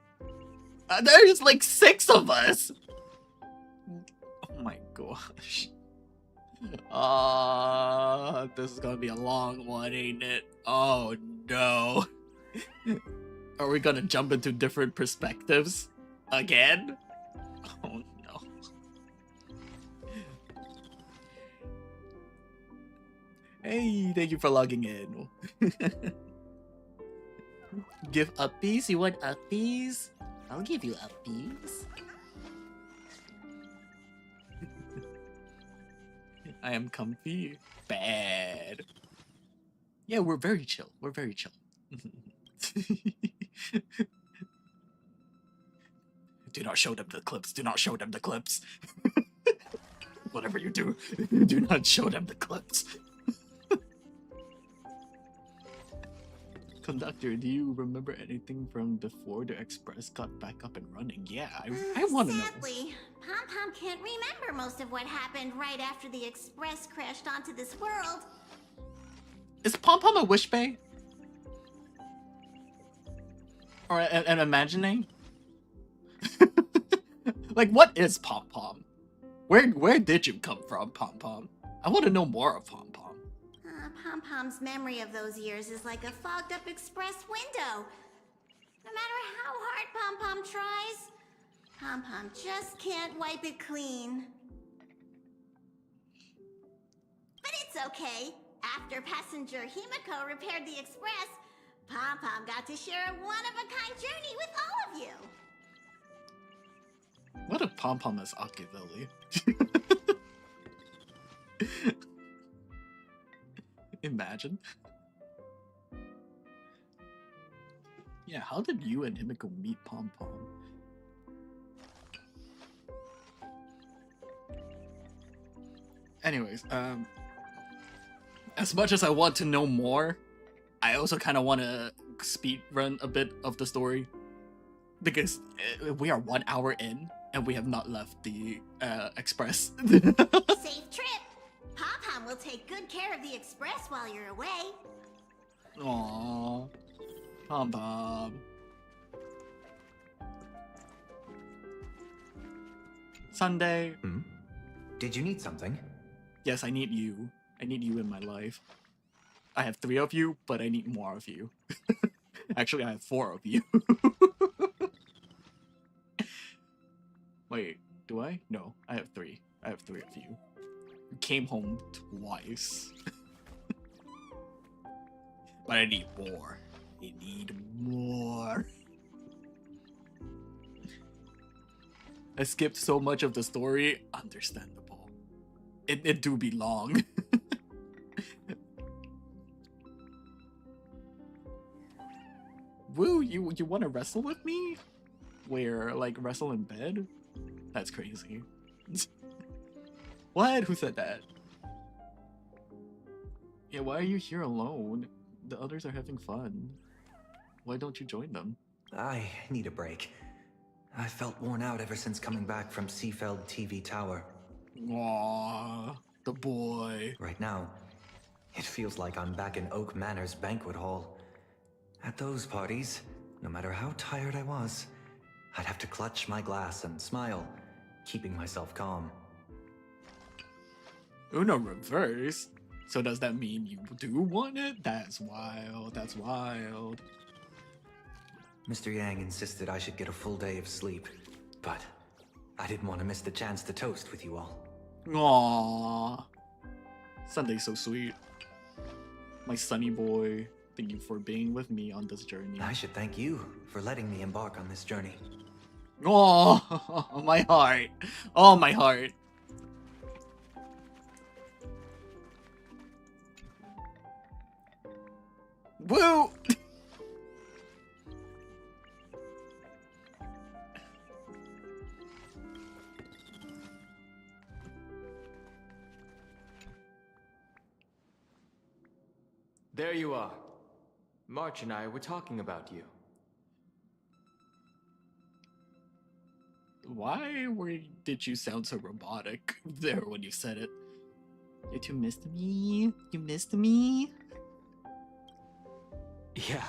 There's like 6 of us! Oh my gosh. This is gonna be a long one, ain't it? Oh no. Are we gonna jump into different perspectives? Again? Oh no. Hey, thank you for logging in. Give uppies? You want uppies? I'll give you uppies. I am comfy. Bad. Yeah, we're very chill. We're very chill. Do not show them the clips. Do not show them the clips. Whatever you do, do not show them the clips. Conductor, do you remember anything from before the Express got back up and running? Yeah, I want to know. Sadly, Pom-Pom can't remember most of what happened right after the Express crashed onto this world. Is Pom-Pom a wish bay? Or an imagining? Like, what is Pom-Pom? Where did you come from, Pom-Pom? I want to know more of Pom-Pom. Pom-Pom's memory of those years is like a fogged-up express window. No matter how hard Pom-Pom tries, Pom-Pom just can't wipe it clean. But it's okay. After passenger Himiko repaired the express, Pom-Pom got to share a one-of-a-kind journey with all of you. What if Pom-Pom is Akivelli? Imagine. Yeah, how did you and Himiko meet Pom-Pom? Anyways, as much as I want to know more, I also kind of want to speed run a bit of the story. Because we are 1 hour in, and we have not left the Express. Safe trip! Pom-Pom will take good care of the Express while you're away. Aww. Pom-Pom. Sunday. Hmm? Did you need something? Yes, I need you. I need you in my life. I have 3 of you, but I need more of you. Actually, I have 4 of you. Wait, do I? No, I have 3. I have 3 of you. You came home twice. But I need more. I need more. I skipped so much of the story. Understandable. It do be long. Woo, you want to wrestle with me? Where, like, wrestle in bed? That's crazy. What? Who said that? Yeah, why are you here alone? The others are having fun. Why don't you join them? I need a break. I felt worn out ever since coming back from Seafeld TV Tower. Aww, the boy. Right now, it feels like I'm back in Oak Manor's banquet hall. At those parties, no matter how tired I was, I'd have to clutch my glass and smile, keeping myself calm. Uno reverse? So does that mean you do want it? That's wild, that's wild. Mr. Yang insisted I should get a full day of sleep, but I didn't want to miss the chance to toast with you all. Aww. Sunday's so sweet. My sunny boy, thank you for being with me on this journey. I should thank you for letting me embark on this journey. Oh, my heart. Oh, my heart. Woo! There you are. March and I were talking about you. Why did you sound so robotic there when you said it? You two missed me? You missed me? Yeah,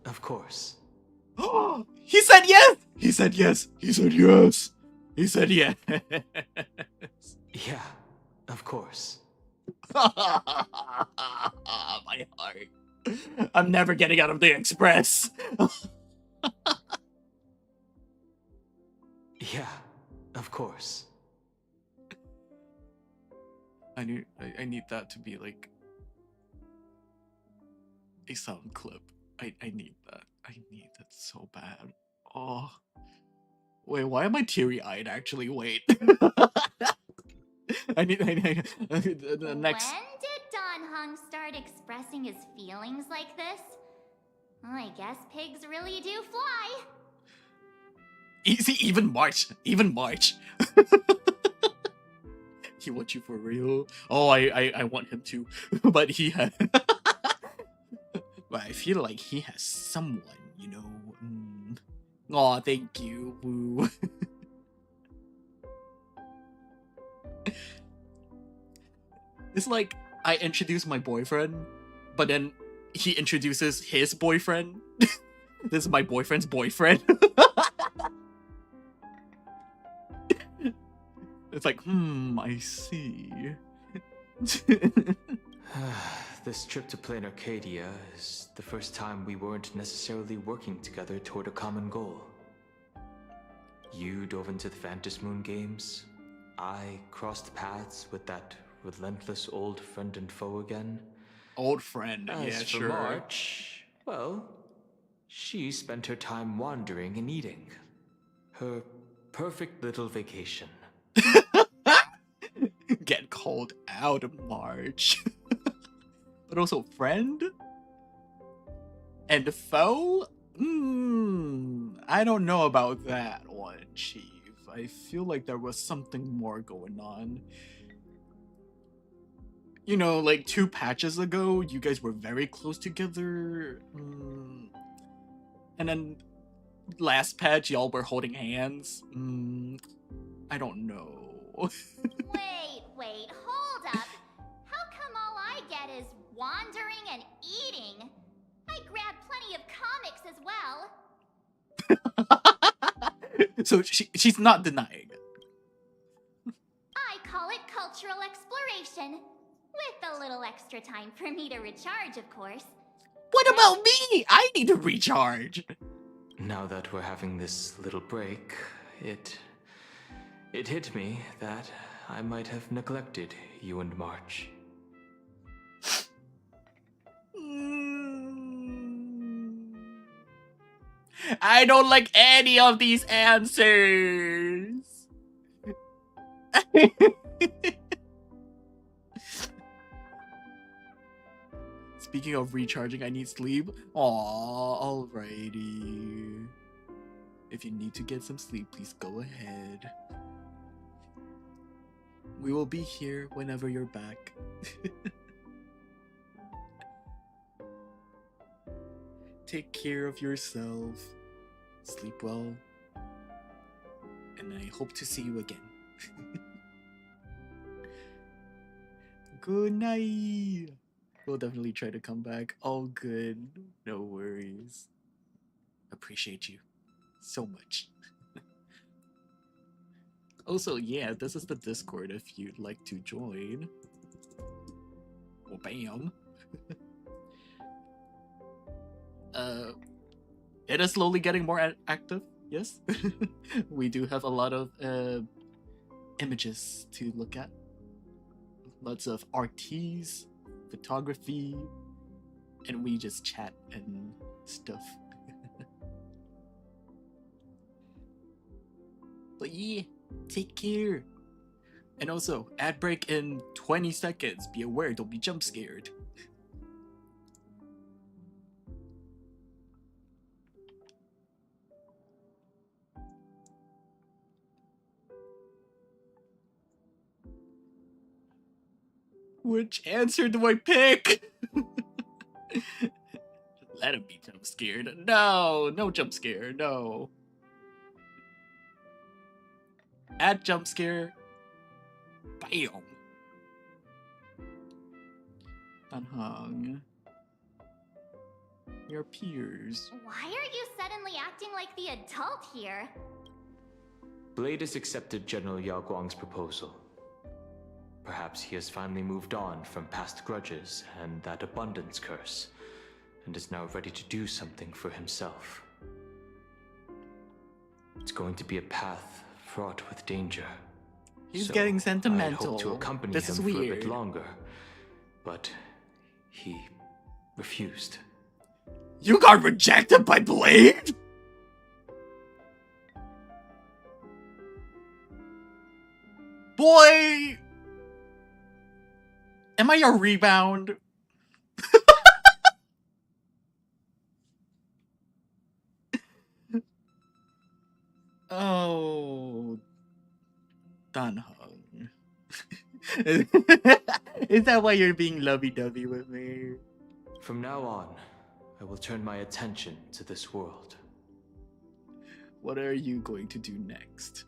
of course. Oh, he said yes! He said yes! He said yes! He said yes! Yeah, of course. My heart. I'm never getting out of the express. Yeah, of course. I need that to be like a sound clip. I need that. I need that so bad. Oh. Wait, why am I teary-eyed actually? Wait. I need the next. When did Don Hung start expressing his feelings like this? Well, I guess pigs really do fly. Easy, even March. Even March. He wants you for real. Oh, I want him to. But he had but I feel like he has someone, you know. Aw, thank you. Woo. It's like I introduce my boyfriend, but then he introduces his boyfriend. This is my boyfriend's boyfriend. It's like, I see. This trip to Plain Arcadia is the first time we weren't necessarily working together toward a common goal. You dove into the Phantom Moon games. I crossed paths with that relentless old friend and foe again. Old friend, As yeah, for sure. March, well, she spent her time wandering and eating. Her perfect little vacation. Get called out, March. But also friend? And foe? I don't know about that one, Chief. I feel like there was something more going on. You know, like 2 patches ago, you guys were very close together. And then last patch, y'all were holding hands. I don't know. Wait, hold up. How come all I get is wandering and eating? I grabbed plenty of comics as well. So she's not denying it. I call it cultural exploration. With a little extra time for me to recharge, of course. What about me? I need to recharge. Now that we're having this little break, it hit me that I might have neglected you and March. I don't like any of these answers. Speaking of recharging, I need sleep. Aw, alrighty. If you need to get some sleep, please go ahead. We will be here whenever you're back. Take care of yourself. Sleep well. And I hope to see you again. Good night. We'll definitely try to come back. All good. No worries. Appreciate you so much. Also, yeah, this is the Discord if you'd like to join. Well, bam. It is slowly getting more active, yes. We do have a lot of images to look at. Lots of RTs, photography, and we just chat and stuff. But yeah, take care. And also, ad break in 20 seconds. Be aware, don't be jump scared. Which answer do I pick? Let him be jump scared. No, no jump scare, no. Add jump scare. Bam. Unhung. Your peers. Why are you suddenly acting like the adult here? Blade has accepted General Yao Guang's proposal. Perhaps he has finally moved on from past grudges and that abundance curse, and is now ready to do something for himself. It's going to be a path fraught with danger. He's getting sentimental. I hope to accompany this him is for weird. a bit longer, but he refused. You got rejected by Blade? Boy! Am I a rebound? Oh, Danhung. Is that why you're being lovey-dovey with me? From now on, I will turn my attention to this world. What are you going to do next?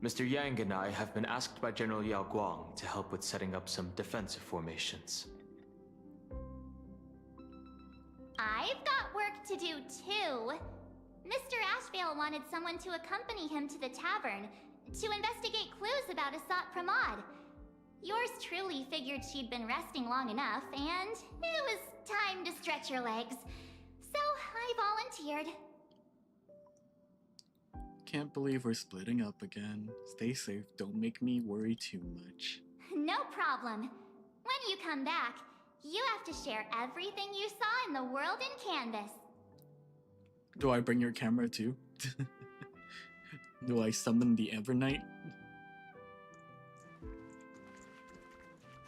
Mr. Yang and I have been asked by General Yao Guang to help with setting up some defensive formations. I've got work to do too. Mr. Ashvale wanted someone to accompany him to the tavern to investigate clues about Asat Pramod. Yours truly figured she'd been resting long enough, and it was time to stretch her legs. So I volunteered. Can't believe we're splitting up again. Stay safe, don't make me worry too much. No problem. When you come back, you have to share everything you saw in the world in Canvas. Do I bring your camera too? Do I summon the Evernight?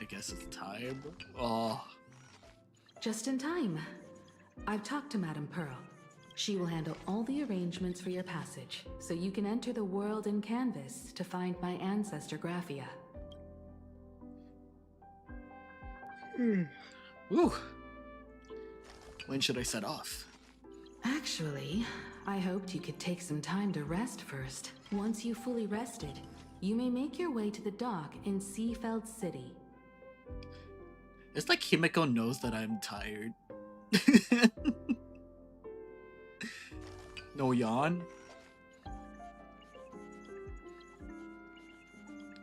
I guess it's time. Oh. Just in time. I've talked to Madame Pearl. She will handle all the arrangements for your passage, so you can enter the world in Canvas to find my ancestor Graphia. Ooh. When should I set off? Actually, I hoped you could take some time to rest first. Once you've fully rested, you may make your way to the dock in Seafeld City. It's like Himiko knows that I'm tired. No yawn?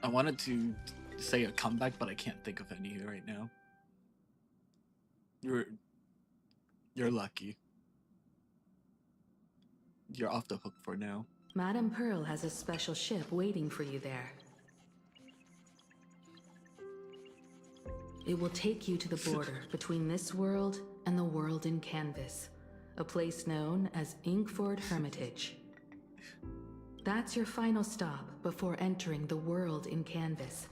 I wanted to say a comeback, but I can't think of any right now. You're lucky. You're off the hook for now. Madame Pearl has a special ship waiting for you there. It will take you to the border between this world and the world in Canvas, a place known as Inkford Hermitage. That's your final stop before entering the world in Canvas.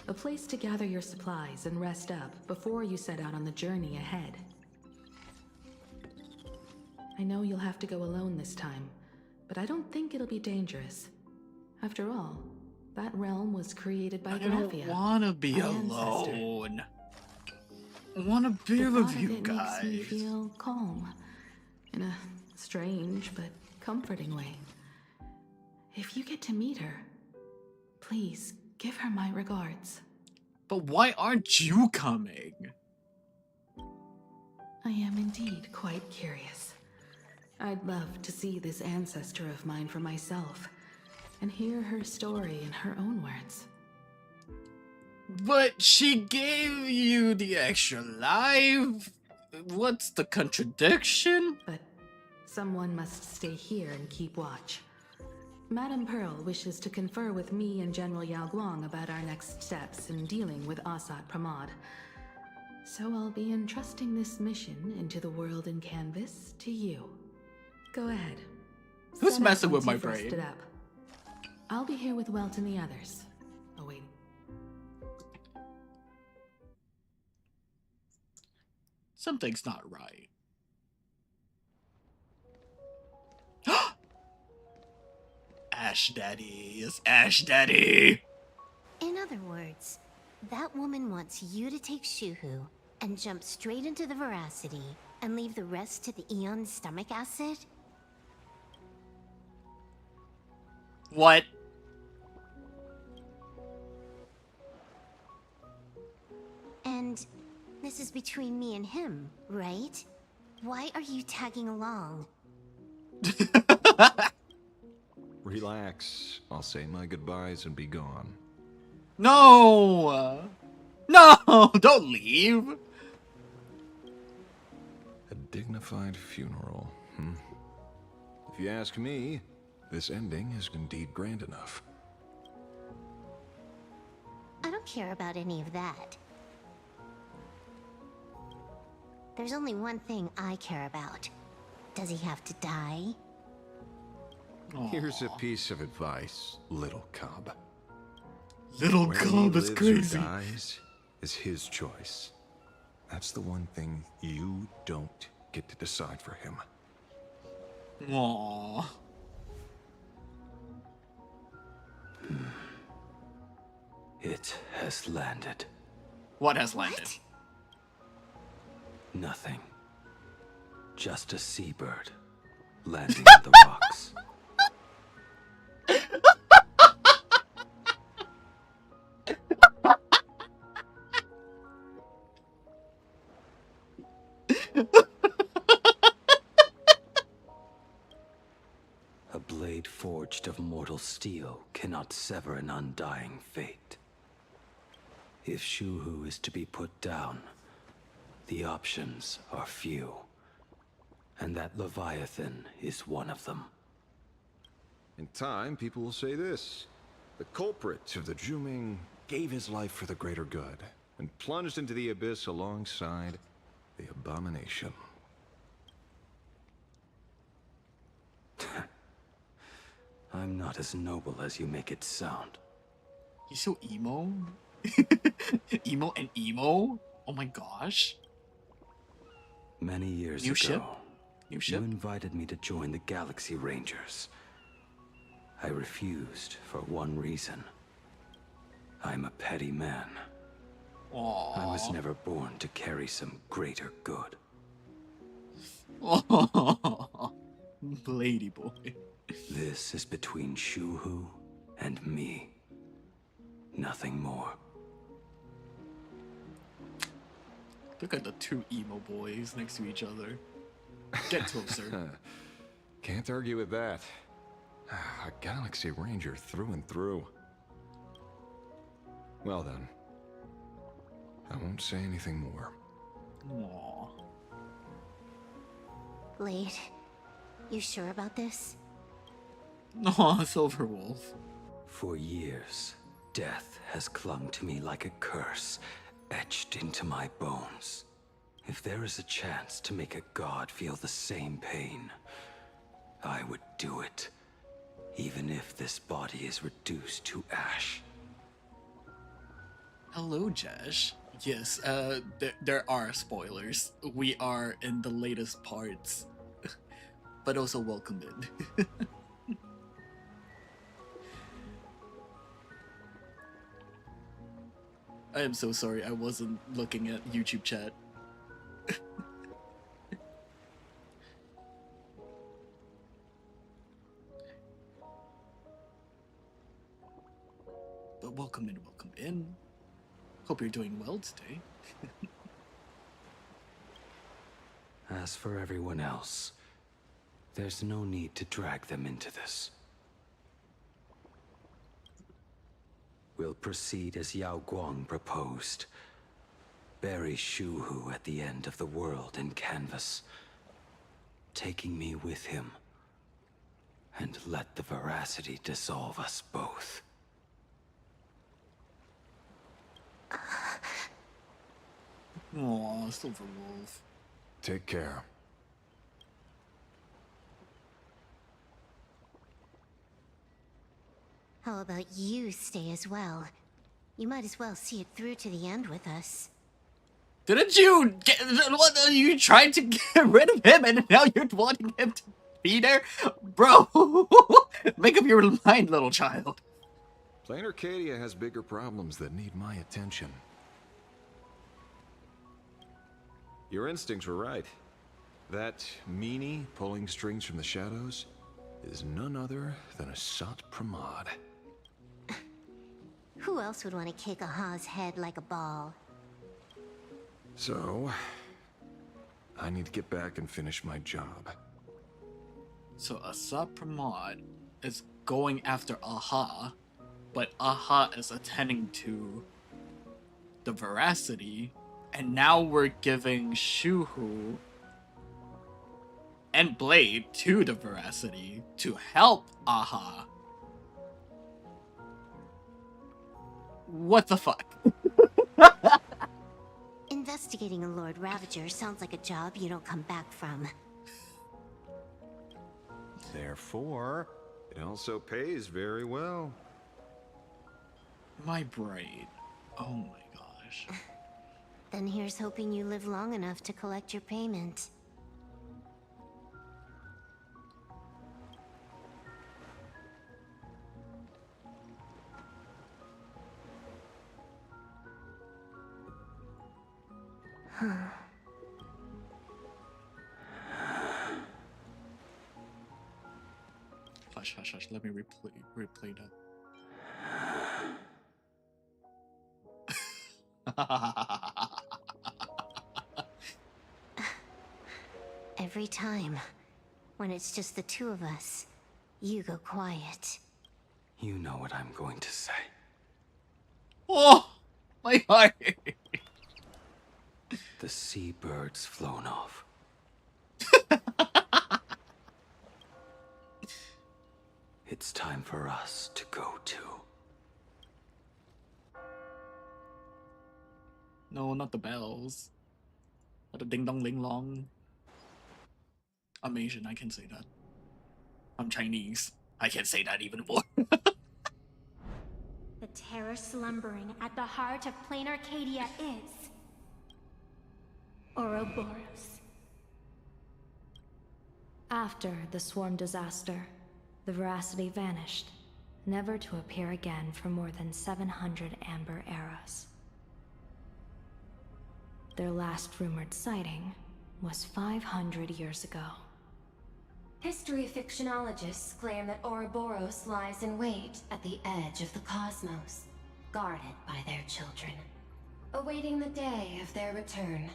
A place to gather your supplies and rest up before you set out on the journey ahead. I know you'll have to go alone this time, but I don't think it'll be dangerous. After all, that realm was created by I don't Graphia, wanna be our ancestor. alone. I wanna be The with thought of you it makes me guys. feel calm, in a strange but comforting way. If you get to meet her, please give her my regards. But why aren't you coming? I am indeed quite curious. I'd love to see this ancestor of mine for myself, and hear her story in her own words. But she gave you the extra life. What's the contradiction? But someone must stay here and keep watch. Madame Pearl wishes to confer with me and General Yao Guang about our next steps in dealing with Asat Pramod. So I'll be entrusting this mission into the world in canvas to you. Go ahead. Who's Set out messing with once my you've rested brain? up. I'll be here with Welt and the others. Oh wait. Something's not right. Ash Daddy is Ash Daddy. In other words, that woman wants you to take Shuhu and jump straight into the veracity and leave the rest to the Eon's stomach acid? What? And this is between me and him, right? Why are you tagging along? Relax. I'll say my goodbyes and be gone. No! No! Don't leave! A dignified funeral, If you ask me, this ending is indeed grand enough. I don't care about any of that. There's only one thing I care about. Does he have to die? Here's a piece of advice, little cub. Little Whether he cub is lives or crazy. dies is his choice. That's the one thing you don't get to decide for him. Aww. It has landed. What has landed? What? Nothing. Just a seabird landing on the rocks. A blade forged of mortal steel cannot sever an undying fate. If Shuhu is to be put down, the options are few, and that Leviathan is one of them. In time, people will say this. The culprit of the Juming gave his life for the greater good, and plunged into the abyss alongside the abomination. I'm not as noble as you make it sound. He's so emo. Emo and emo? Oh my gosh. Many years New ago, ship? New you ship? invited me to join the Galaxy Rangers. I refused for one reason. I'm a petty man. Aww. I was never born to carry some greater good. Blady boy. This is between Shuhu and me. Nothing more. Look at the two emo boys next to each other. Get closer. Can't argue with that. A Galaxy Ranger through and through. Well then, I won't say anything more. Aww. Blade, you sure about this? Aw, Silver Wolf. For years, death has clung to me like a curse, etched into my bones. If there is a chance to make a god feel the same pain, I would do it, even if this body is reduced to ash. Hello, Josh. Yes, there are spoilers. We are in the latest parts, but also welcome in. I am so sorry, I wasn't looking at YouTube chat. But welcome in, welcome in. Hope you're doing well today. As for everyone else, there's no need to drag them into this. We'll proceed as Yao Guang proposed. Bury Shu Hu at the end of the world in canvas, taking me with him, and let the veracity dissolve us both. Aw, Silver Wolf. Take care. How about you stay as well? You might as well see it through to the end with us. Didn't you get what? You tried to get rid of him, and now you're wanting him to be there, bro? Make up your mind, little child. Plain Arcadia has bigger problems that need my attention. Your instincts were right. That meanie pulling strings from the shadows is none other than a Sat Pramod. Who else would want to kick a Ha's head like a ball? So, I need to get back and finish my job. So Sat Pramod is going after Aha, but Aha is attending to the veracity, and now we're giving Shu Hu and Blade to the veracity to help Aha. What the fuck? Investigating a Lord Ravager sounds like a job you don't come back from. Therefore, it also pays very well. My brain. Oh my gosh. Then here's hoping you live long enough to collect your payment. Hush, hush, hush. Let me replay that. Every time, when it's just the two of us, you go quiet. You know what I'm going to say. Oh, my heart. The seabird's flown off. It's time for us to go too. No, not the bells. Not the ding dong ling long. I'm Asian, I can say that. I'm Chinese. I can say that even more. The terror slumbering at the heart of Plain Arcadia is Ouroboros. After the swarm disaster, the veracity vanished, never to appear again for more than 700 Amber eras. Their last rumored sighting was 500 years ago. History fictionologists claim that Ouroboros lies in wait at the edge of the cosmos, guarded by their children, awaiting the day of their return.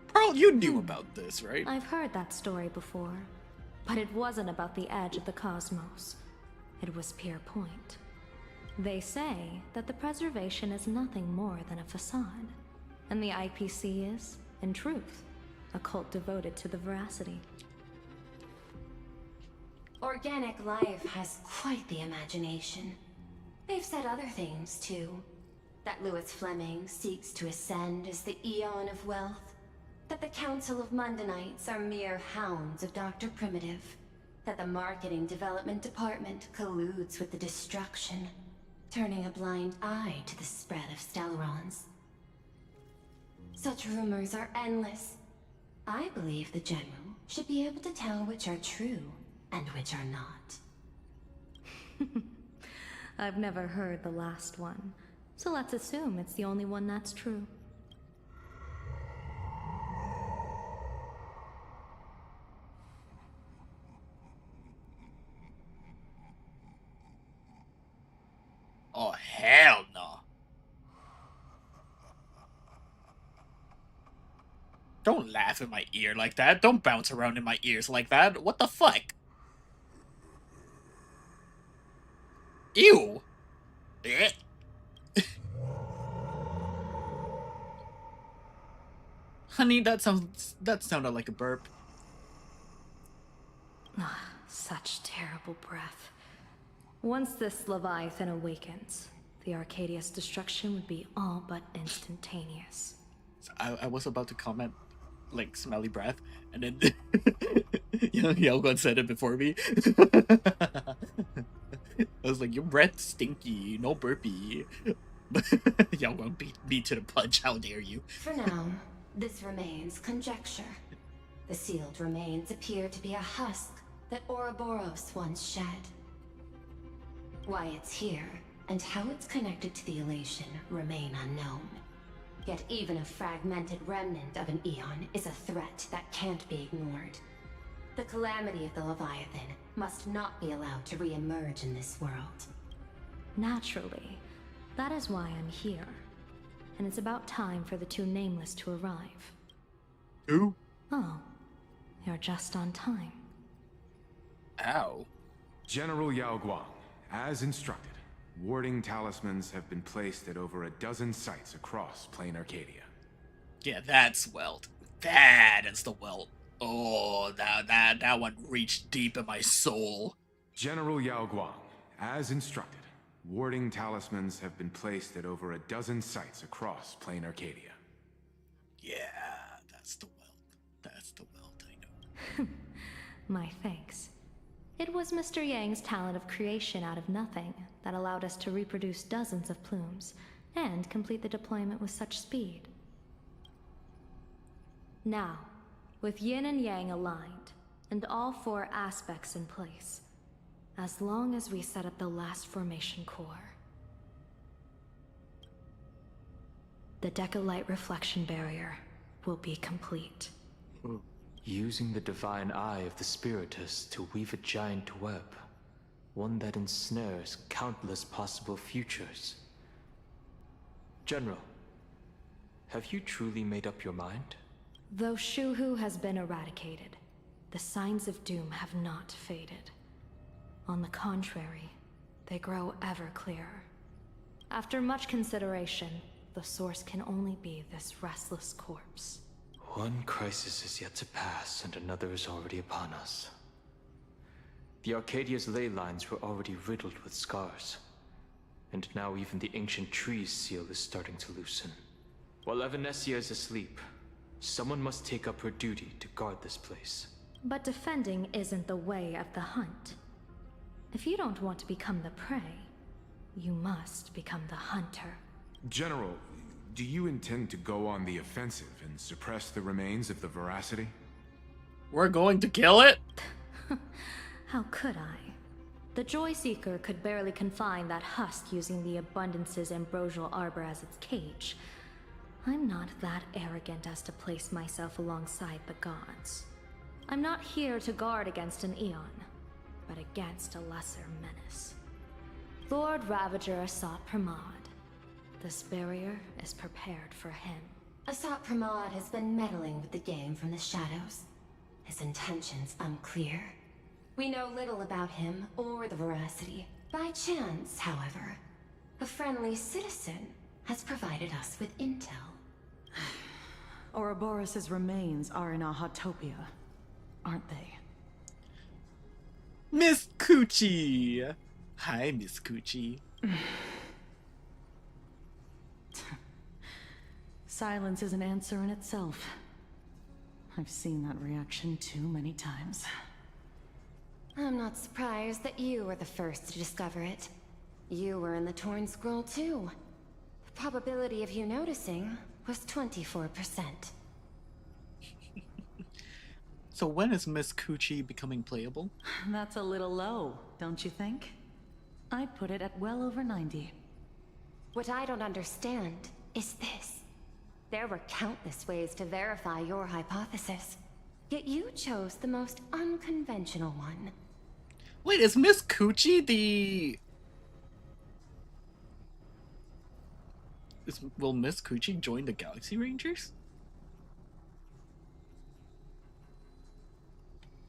Pearl, you knew about this, right? I've heard that story before, but it wasn't about the edge of the cosmos. It was Pier Point. They say that the preservation is nothing more than a facade, and the IPC is, in truth, a cult devoted to the veracity. Organic life has quite the imagination. They've said other things, too. That Louis Fleming seeks to ascend as the Eon of Wealth. That the Council of Mundanites are mere hounds of Dr. Primitive. That the Marketing Development Department colludes with the destruction. turning a blind eye to the spread of Stellarons. Such rumors are endless. I believe the General should be able to tell which are true and which are not. I've never heard the last one, so let's assume it's the only one that's true. Oh, hell no. Don't laugh in my ear like that. Don't bounce around in my ears like that. What the fuck? Ew. Blech. Honey, that sounded like a burp. Such terrible breath. Once this Leviathan awakens, the Arcadia's destruction would be all but instantaneous. I was about to comment, like, smelly breath, and then Yelgon said it before me. I was like, your breath stinky, no burpee. Yelgon beat me to the punch, how dare you. For now, this remains conjecture. The sealed remains appear to be a husk that Ouroboros once shed. Why it's here, and how it's connected to the elation, remain unknown. Yet even a fragmented remnant of an Eon is a threat that can't be ignored. The calamity of the Leviathan must not be allowed to re-emerge in this world. Naturally. That is why I'm here. And it's about time for the two Nameless to arrive. Who? Oh, you're just on time. Ow. General Yao Guang, as instructed, warding talismans have been placed at over a dozen sites across Plain Arcadia. Yeah, that's Welt. That is the Welt. Oh, that one reached deep in my soul. General Yao Guang, as instructed, warding talismans have been placed at over a dozen sites across Plain Arcadia. Yeah, that's the Welt. That's the Welt, I know. My thanks. It was Mr. Yang's talent of creation out of nothing that allowed us to reproduce dozens of plumes and complete the deployment with such speed. Now, with yin and yang aligned, and all four aspects in place, as long as we set up the last formation core, the Decalight reflection barrier will be complete. Using the divine eye of the Spiritus to weave a giant web, one that ensnares countless possible futures. General, have you truly made up your mind? Though Shuhu has been eradicated, the signs of doom have not faded. On the contrary, they grow ever clearer. After much consideration, the source can only be this restless corpse. One crisis is yet to pass, and another is already upon us. The Arcadia's ley lines were already riddled with scars. And now even the ancient tree's seal is starting to loosen. While Evanesia is asleep, someone must take up her duty to guard this place. But defending isn't the way of the hunt. If you don't want to become the prey, you must become the hunter. General, do you intend to go on the offensive and suppress the remains of the Veracity? We're going to kill it? How could I? The Joy Seeker could barely confine that husk using the Abundance's ambrosial arbor as its cage. I'm not that arrogant as to place myself alongside the gods. I'm not here to guard against an Eon, but against a lesser menace. Lord Ravager Asat Pramod. This barrier is prepared for him. Asat Pramod has been meddling with the game from the shadows. His intentions unclear. We know little about him or the Veracity. By chance, however, a friendly citizen has provided us with intel. Ouroboros' remains are in Ahatopia, aren't they? Miss Coochie! Hi, Miss Coochie. Silence is an answer in itself. I've seen that reaction too many times. I'm not surprised that you were the first to discover it. You were in the torn scroll too. The probability of you noticing was 24%. So when is Miss Coochie becoming playable? That's a little low, don't you think? I'd put it at well over 90. What I don't understand is this. There were countless ways to verify your hypothesis, yet you chose the most unconventional one. Wait, is Miss Coochie the... Will Miss Coochie join the Galaxy Rangers?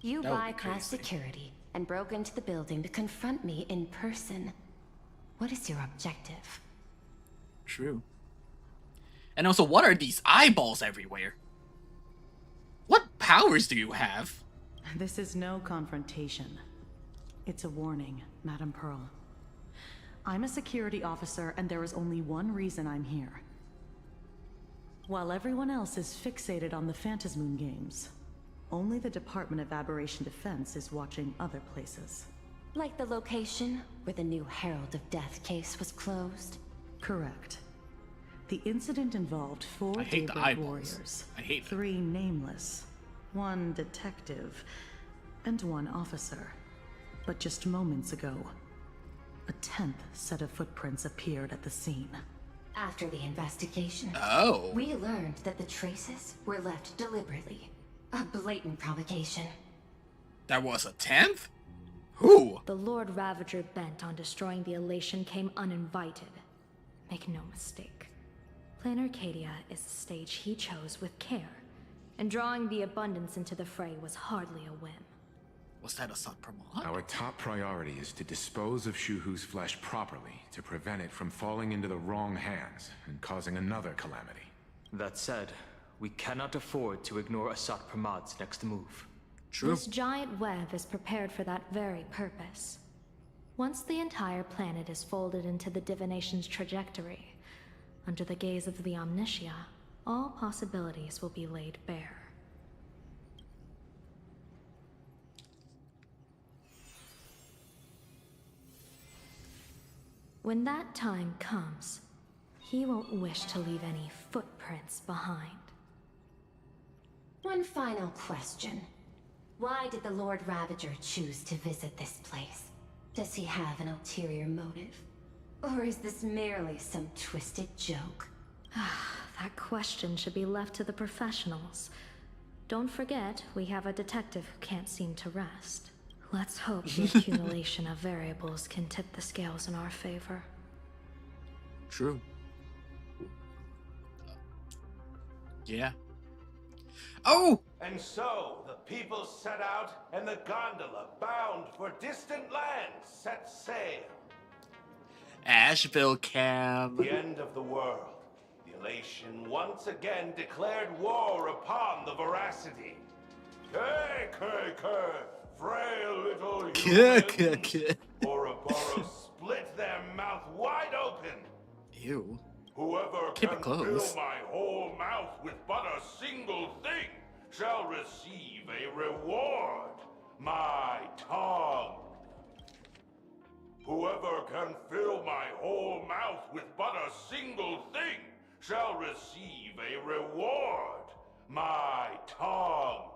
You bypassed security and broke into the building to confront me in person. What is your objective? True. And also, what are these eyeballs everywhere? What powers do you have? This is no confrontation. It's a warning, Madame Pearl. I'm a security officer, and there is only one reason I'm here. While everyone else is fixated on the Phantasmoon games, only the Department of Aberration Defense is watching other places. Like the location where the new Herald of Death case was closed? Correct. The incident involved 4 Daybreak warriors. I hate 3 nameless, 1 detective, and 1 officer. But just moments ago, a 10th set of footprints appeared at the scene. After the investigation, we learned that the traces were left deliberately. A blatant provocation. There was a 10th? Who? The Lord Ravager bent on destroying the Elation came uninvited. Make no mistake. Plan Arcadia is the stage he chose with care, and drawing the Abundance into the fray was hardly a whim. Was that a Sat-Pramod? Our top priority is to dispose of Shuhu's flesh properly to prevent it from falling into the wrong hands and causing another calamity. That said, we cannot afford to ignore Asat Pramad's next move. True. This giant web is prepared for that very purpose. Once the entire planet is folded into the divination's trajectory, under the gaze of the Omnitia, all possibilities will be laid bare. When that time comes, he won't wish to leave any footprints behind. One final question. Why did the Lord Ravager choose to visit this place? Does he have an ulterior motive? Or is this merely some twisted joke? That question should be left to the professionals. Don't forget, we have a detective who can't seem to rest. Let's hope the accumulation of variables can tip the scales in our favor. True. Yeah. Oh! And so, the people set out, and the gondola, bound for distant lands, set sail. Asheville Cam. The end of the world. The Elation once again declared war upon the Veracity. Frail little humans. Ouroboros split their mouth wide open. Ew. Whoever Keep can it close. fill my whole mouth with but a single thing shall receive a reward. My tongue. Whoever can fill my whole mouth with but a single thing shall receive a reward. My tongue.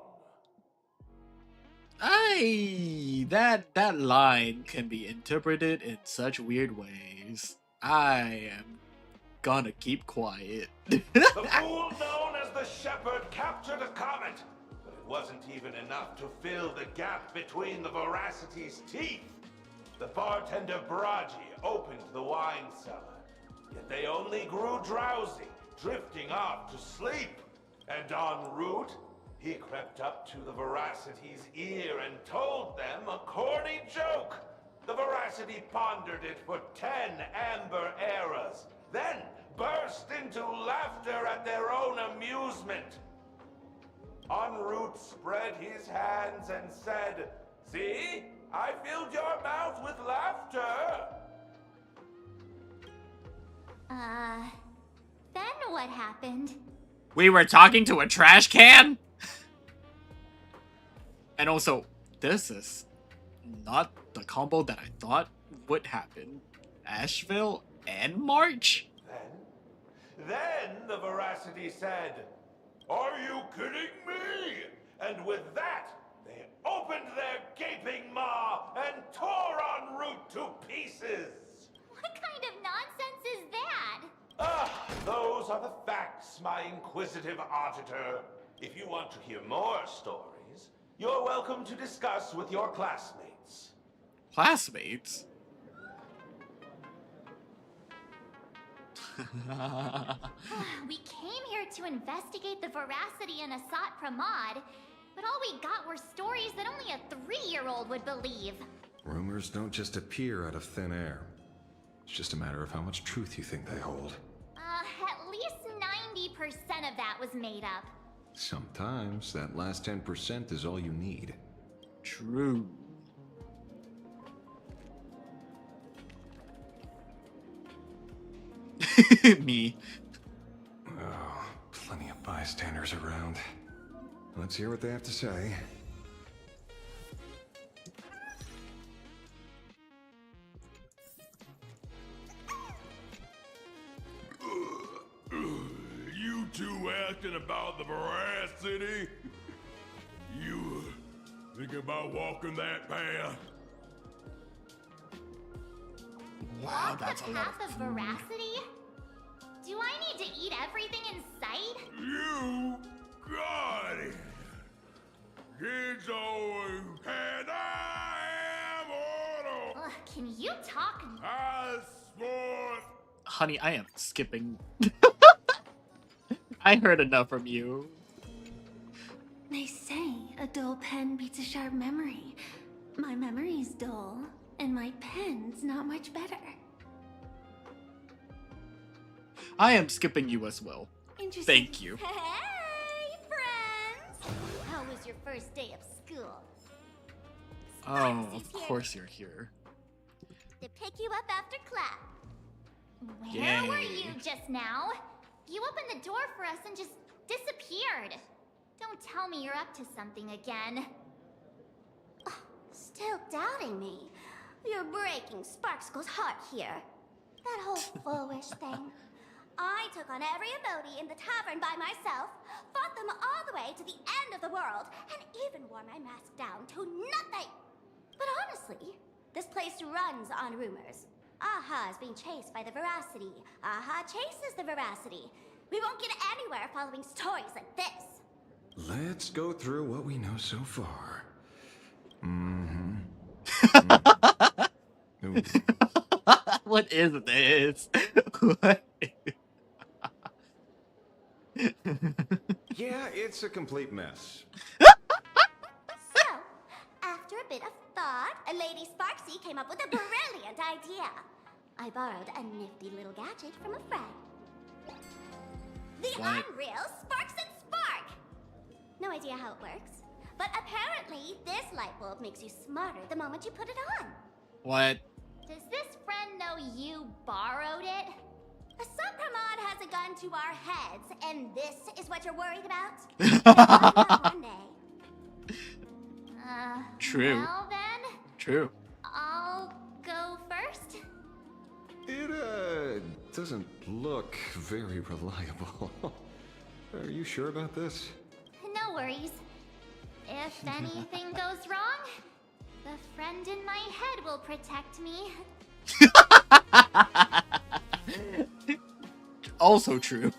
That line can be interpreted in such weird ways. I am gonna keep quiet. The fool known as the Shepherd captured a comet, but it wasn't even enough to fill the gap between the Veracity's teeth. The bartender Braji opened the wine cellar, yet they only grew drowsy, drifting off to sleep. And en route, he crept up to the Veracity's ear and told them a corny joke. The Veracity pondered it for 10 amber eras, then burst into laughter at their own amusement. En route spread his hands and said, "See? I filled your mouth with laughter." Then what happened? We were talking to a trash can? And also, this is not the combo that I thought would happen Asheville and March? Then the Veracity said, "Are you kidding me?" And with that, they opened their gaping maw and tore en route to pieces. What kind of nonsense is that? Those are the facts, my inquisitive auditor. If you want to hear more stories, you're welcome to discuss with your classmates. Classmates? We came here to investigate the Veracity and Asat Pramod, but all we got were stories that only a 3-year-old would believe. Rumors don't just appear out of thin air. It's just a matter of how much truth you think they hold. At least 90% of that was made up. Sometimes that last 10% is all you need. True. Me. Oh, plenty of bystanders around. Let's hear what they have to say. You two asking about the Veracity? You thinking about walking that path? Wow, Walk that's the a lot path of Veracity? Do I need to eat everything in sight? You got it. Kids always and I am Otto. Ugh, can you talk? I swore. Honey, I am skipping. I heard enough from you. They say a dull pen beats a sharp memory. My memory's dull, and my pen's not much better. I am skipping you as well. Interesting. Thank you. Hey, friends! How was your first day of school? Oh, of course you're here. To pick you up after class. Where Yay. were you just now? You opened the door for us and just disappeared. Don't tell me you're up to something again. Still doubting me? You're breaking Sparkskull's heart here. That whole foolish thing. I took on every emoji in the tavern by myself, fought them all the way to the end of the world, and even wore my mask down to nothing. But honestly, this place runs on rumors. Aha is being chased by the Veracity. Aha chases the Veracity. We won't get anywhere following stories like this. Let's go through what we know so far. Ooh. What is this? What? Yeah, it's a complete mess. So, after a bit of thought, Lady Sparksy came up with a brilliant idea. I borrowed a nifty little gadget from a friend. The What? unreal Sparks and Spark! No idea how it works, but apparently this light bulb makes you smarter the moment you put it on. What? Does this friend know you borrowed it? A Supramod has a gun to our heads, and this is what you're worried about? One day. True. Well then, True. I'll go first. It, doesn't look very reliable. Are you sure about this? No worries. If anything goes wrong, the friend in my head will protect me. Also true.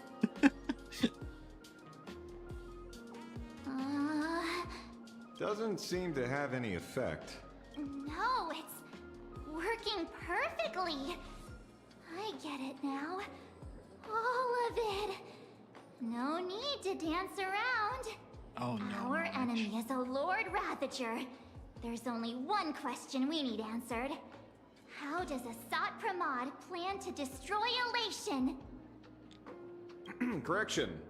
Doesn't seem to have any effect. No, it's working perfectly. I get it now. All of it. No need to dance around. Oh no. Our enemy is a Lord Ravager. There's only one question we need answered. How does Asat Pramod plan to destroy Elation? Correction.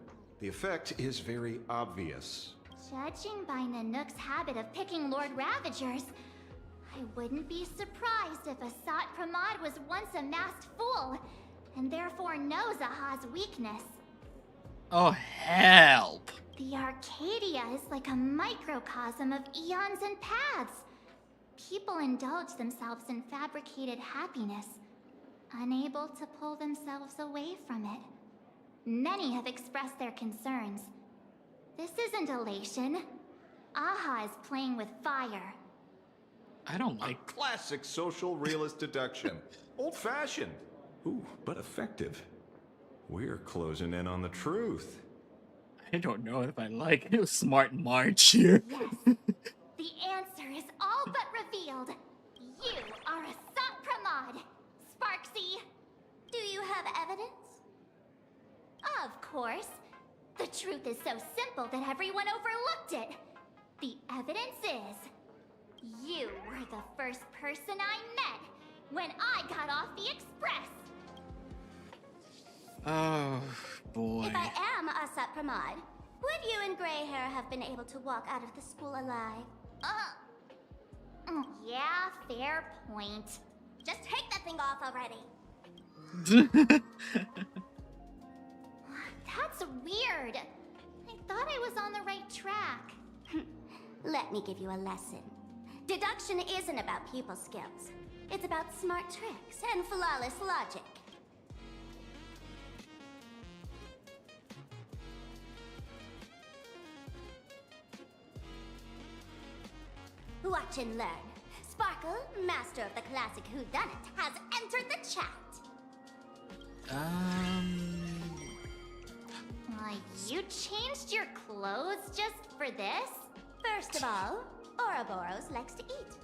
The effect is very obvious. Judging by Nanook's habit of picking Lord Ravagers, I wouldn't be surprised if Asat Pramod was once a masked fool, and therefore knows Aha's weakness. Oh, help. The Arcadia is like a microcosm of eons and paths. People indulge themselves in fabricated happiness, unable to pull themselves away from it. Many have expressed their concerns. This isn't elation. Aha is playing with fire. I don't like. Classic social realist deduction. Old-fashioned. Ooh, but effective. We're closing in on the truth. I don't know if I like it. Smart March here. Yes. The answer is all but revealed. You are a Sopramod. Sparksy, do you have evidence? Of course. The truth is so simple that everyone overlooked it. The evidence is... you were the first person I met when I got off the express. Oh, boy. If I am a Sopramod, would you and Grey Hair have been able to walk out of the school alive? Yeah, fair point. Just take that thing off already. That's weird. I thought I was on the right track. Let me give you a lesson. Deduction isn't about pupil skills. It's about smart tricks and flawless logic. Watch and learn. Sparkle, master of the classic whodunit, has entered the chat. You changed your clothes just for this? First of all, Ouroboros likes to eat.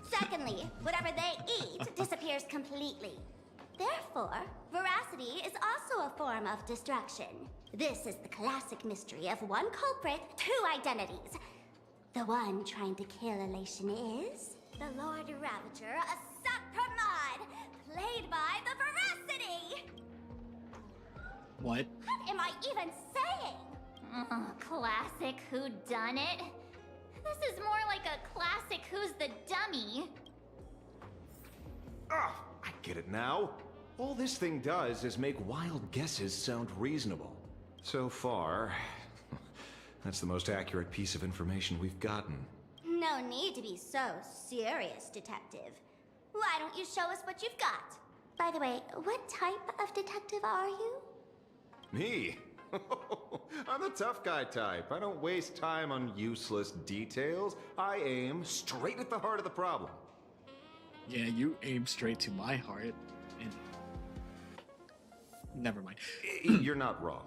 Secondly, whatever they eat disappears completely. Therefore, veracity is also a form of destruction. This is the classic mystery of one culprit, two identities. The one trying to kill Elation is the Lord Ravager, a Sopramod, played by the Veracity. What? What am I even saying? Classic whodunit. This is more like a classic Who's the Dummy. Ah, I get it now. All this thing does is make wild guesses sound reasonable. So far, that's the most accurate piece of information we've gotten. No need to be so serious, detective. Why don't you show us what you've got? By the way, what type of detective are you? Me? I'm the tough guy type. I don't waste time on useless details. I aim straight at the heart of the problem. Yeah, you aim straight to my heart. And... never mind. You're not wrong.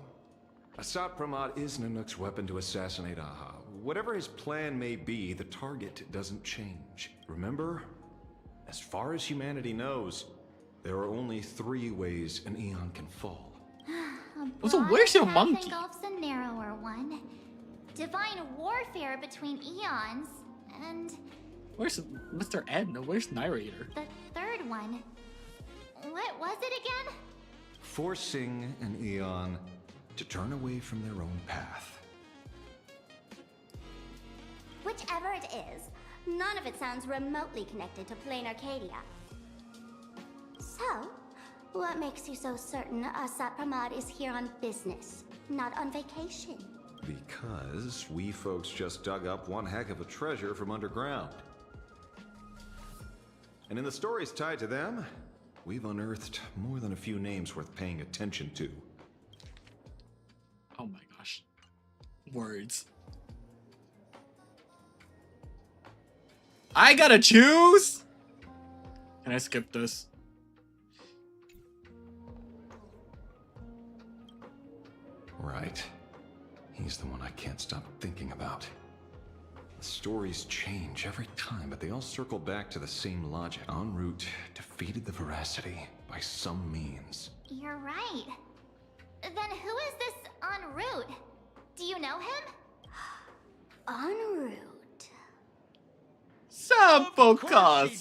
Asat Pramod is Nanook's weapon to assassinate Aha. Whatever his plan may be, the target doesn't change. Remember? As far as humanity knows, there are only 3 ways an Eon can fall. So where's your path monkey? Engulfs a narrower one. Divine warfare between eons, and Where's Mr. Edna? Where's narrator? the third one. What was it again? Forcing an Eon to turn away from their own path. Whichever it is, none of it sounds remotely connected to Plain Arcadia. So, what makes you so certain Asat Pramod is here on business, not on vacation? Because we folks just dug up one heck of a treasure from underground. And in the stories tied to them, we've unearthed more than a few names worth paying attention to. Oh my gosh. Words. I gotta choose? Can I skip this? Right. He's the one I can't stop thinking about. The stories change every time, but they all circle back to the same logic. En route, defeated the Veracity by some means. You're right. Then who is this en route? Do you know him? En route. Sabokoski.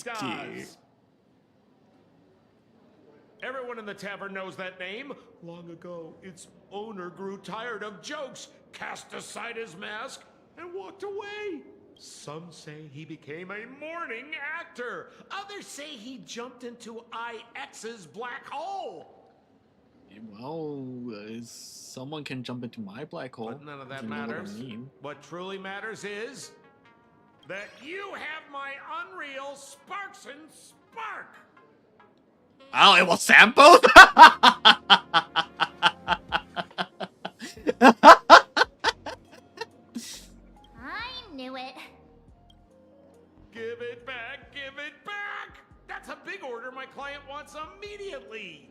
Everyone in the tavern knows that name. Long ago, its owner grew tired of jokes, cast aside his mask, and walked away. Some say he became a mourning actor. Others say he jumped into IX's black hole. Well, someone can jump into my black hole. But none of that You know what I matters. mean. What truly matters is that you have my unreal Sparks and Spark. Oh, it was Sampo? I knew it. Give it back! Give it back! That's a big order my client wants immediately!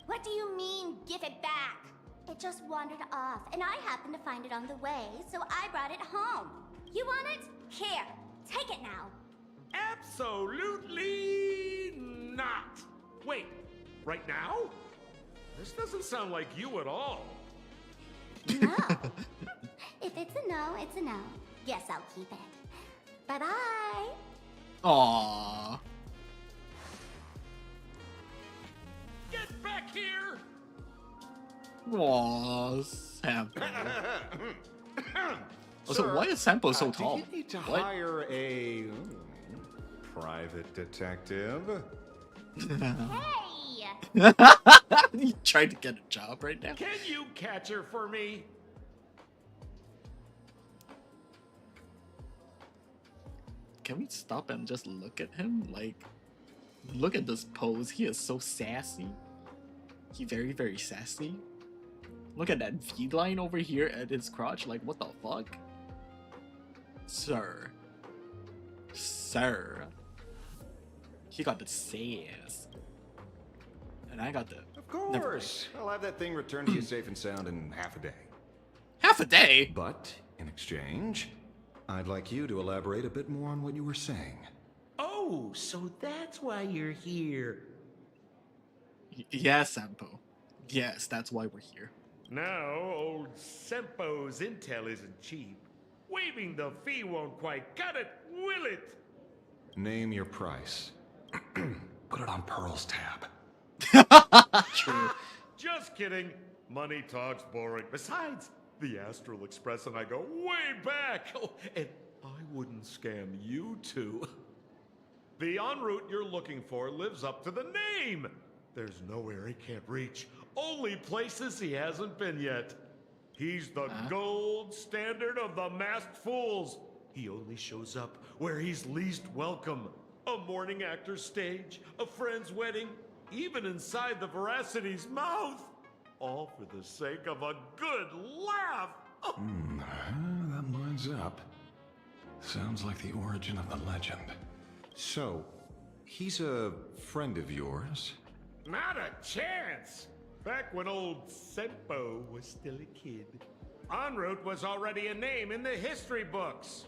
What do you mean, give it back? It just wandered off, and I happened to find it on the way, so I brought it home. You want it? Here, take it now. Absolutely not! Wait, right now? This doesn't sound like you at all. No. If it's a no, it's a no. Guess I'll keep it. Bye-bye. Aww. Get back here! Aww, Sampo. Also, Sir, why is Sampo so tall? Do you need to What? hire a private detective? Hey! You trying to get a job right now? Can you catch her for me? Can we stop and just look at him? Like, look at this pose. He is so sassy. He very, very sassy. Look at that V-line over here at his crotch. Like, what the fuck? Sir. Sir. He got the sass. And I got the... Of course. I'll have that thing returned to you safe and sound in half a day. Half a day? But, in exchange, I'd like you to elaborate a bit more on what you were saying. Oh, so that's why you're here. Yes, Sampo. Yes, that's why we're here. Now, old Sempo's intel isn't cheap. Waiving the fee won't quite cut it, will it? Name your price. Put it on Pearl's tab. True. Just kidding. Money talks boring. Besides, the Astral Express and I go way back. Oh, and I wouldn't scam you two. The en route you're looking for lives up to the name. There's nowhere he can't reach. Only places he hasn't been yet. He's the gold standard of the masked fools. He only shows up where he's least welcome. A morning actor's stage, a friend's wedding, even inside the Veracity's mouth. All for the sake of a good laugh. Oh. That lines up. Sounds like the origin of the legend. So, he's a friend of yours? Not a chance! Back when old Sempo was still a kid, en route was already a name in the history books.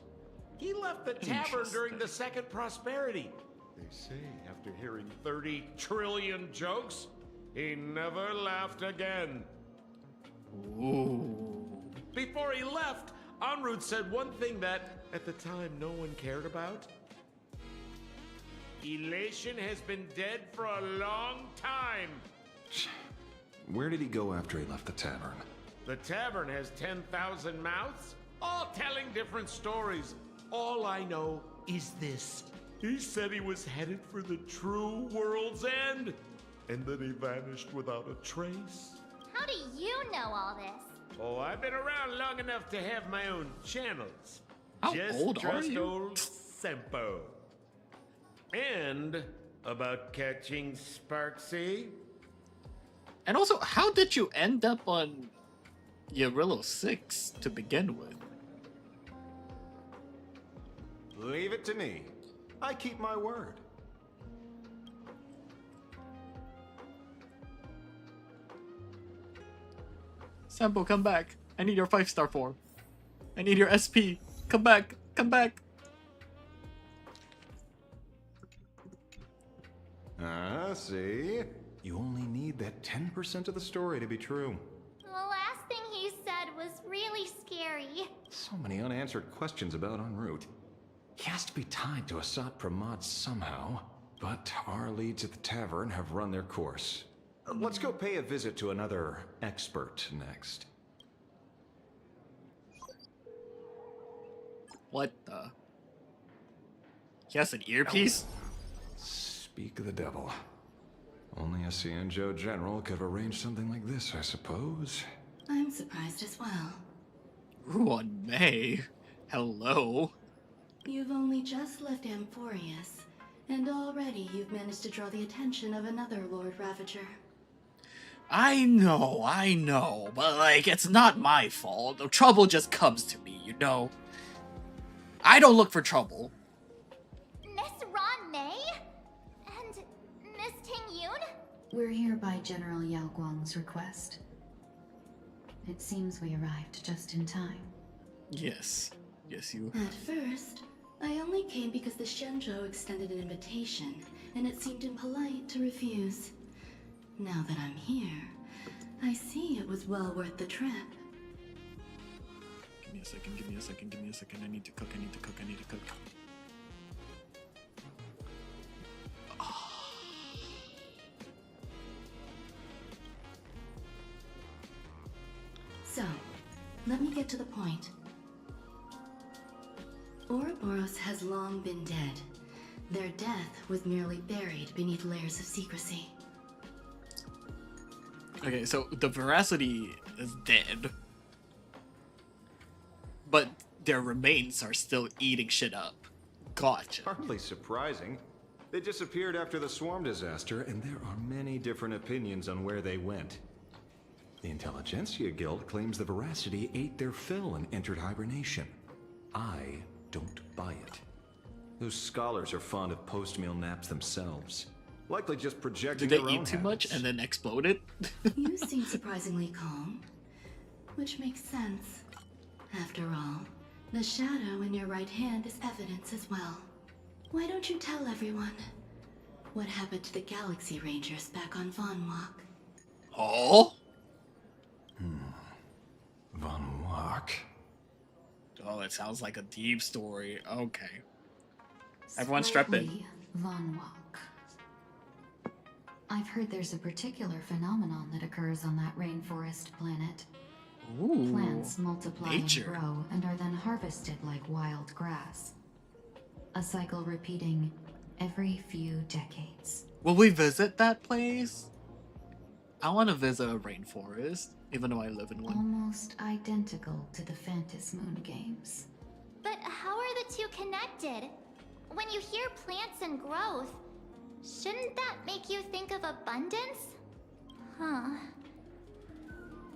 He left the tavern during the Second Prosperity. They say after hearing 30 trillion jokes, he never laughed again. Ooh. Before he left, en route said one thing that, at the time, no one cared about. Elation has been dead for a long time. Where did he go after he left the tavern? The tavern has 10,000 mouths, all telling different stories. All I know is this. He said he was headed for the true world's end, and then he vanished without a trace. How do you know all this? Oh, I've been around long enough to have my own channels. How Just old are trust you? old Sempo. And about catching Sparksy. And also, how did you end up on Yarillo 6 to begin with? Leave it to me. I keep my word. Sampo, come back. I need your 5-star form. I need your SP. Come back. Come back. See? You only need that 10% of the story to be true. The last thing he said was really scary. So many unanswered questions about en route. He has to be tied to Asat Pramod somehow. But our leads at the tavern have run their course. Let's go pay a visit to another expert next. What the? He has an earpiece? Speak of the devil. Only a Cienjo general could have arranged something like this, I suppose. I'm surprised as well. Ruan Mei. Hello. You've only just left Amphorius, And already you've managed to draw the attention of another Lord Ravager. I know, but like, it's not my fault. The trouble just comes to me, you know? I don't look for trouble. Miss Ron May? And Miss Ting Yoon? We're here by General Yao Guang's request. It seems we arrived just in time. Yes. Yes, you. At first, I only came because the Shenzhou extended an invitation, and it seemed impolite to refuse. Now that I'm here, I see it was well worth the trip. Give me a second, give me a second, give me a second. I need to cook, I need to cook, I need to cook. So, let me get to the point. Ouroboros has long been dead. Their death was merely buried beneath layers of secrecy. Okay, so the Veracity is dead. But their remains are still eating shit up. Gotcha. Hardly surprising. They disappeared after the swarm disaster, and there are many different opinions on where they went. The Intelligentsia Guild claims the Veracity ate their fill and entered hibernation. I don't buy it. Those scholars are fond of post-meal naps themselves. Likely just projecting Did they their eat own too habits. much and then exploded? You seem surprisingly calm, which makes sense. After all, the shadow in your right hand is evidence as well. Why don't you tell everyone what happened to the Galaxy Rangers back on Von Walk? Oh? Von Walk. Oh, it sounds like a deep story. Okay. Everyone strap in. Slightly Von Walk. I've heard there's a particular phenomenon that occurs on that rainforest planet. Ooh, Plants multiply nature. and grow and are then harvested like wild grass. A cycle repeating every few decades. Will we visit that place? I want to visit a rainforest, even though I live in one. Almost identical to the Phantom Moon games. But how are the two connected? When you hear plants and growth, shouldn't that make you think of abundance? Huh.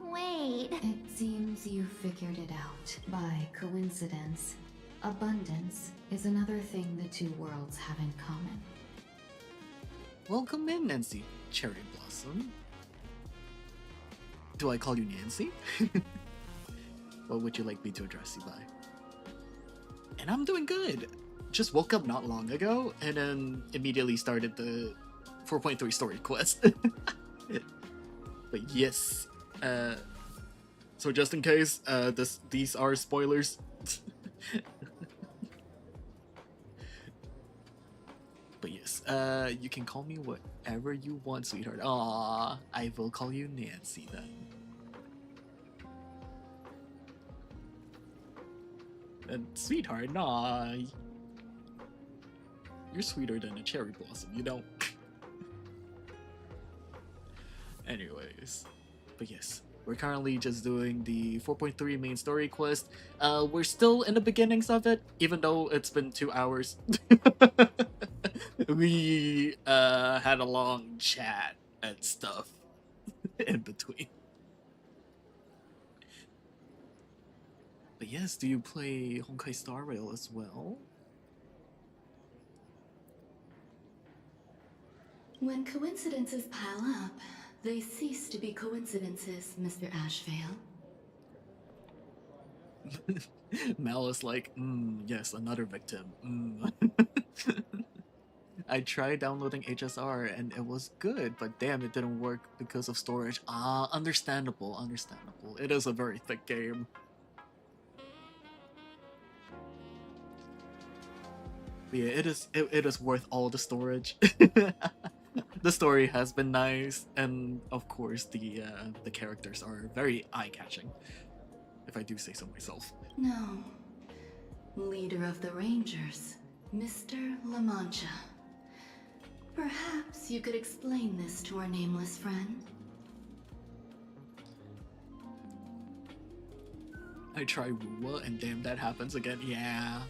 Wait. It seems you figured it out. By coincidence, abundance is another thing the two worlds have in common. Welcome in, Nancy Cherry Blossom. Do I call you Nancy? What would you like me to address you by? And I'm doing good. Just woke up not long ago and then immediately started the 4.3 story quest. But yes, so just in case, these are spoilers. But yes, you can call me whatever you want, sweetheart. Aww, I will call you Nancy then. And sweetheart, nah. You're sweeter than a cherry blossom, you know? Anyways, but yes, we're currently just doing the 4.3 main story quest. We're still in the beginnings of it, even though it's been 2 hours. We had a long chat and stuff in between. But yes, do you play Honkai Star Rail as well? When coincidences pile up, they cease to be coincidences, Mr. Ashvale. Mal is like, yes, another victim. I tried downloading HSR and it was good, but damn, it didn't work because of storage. Ah, understandable, understandable. It is a very thick game. But yeah, it is worth all the storage. The story has been nice, and of course the characters are very eye-catching, if I do say so myself. No. Leader of the Rangers, Mr. La Mancha. Perhaps you could explain this to our nameless friend. I try Ruwa, and damn, that happens again. Yeah.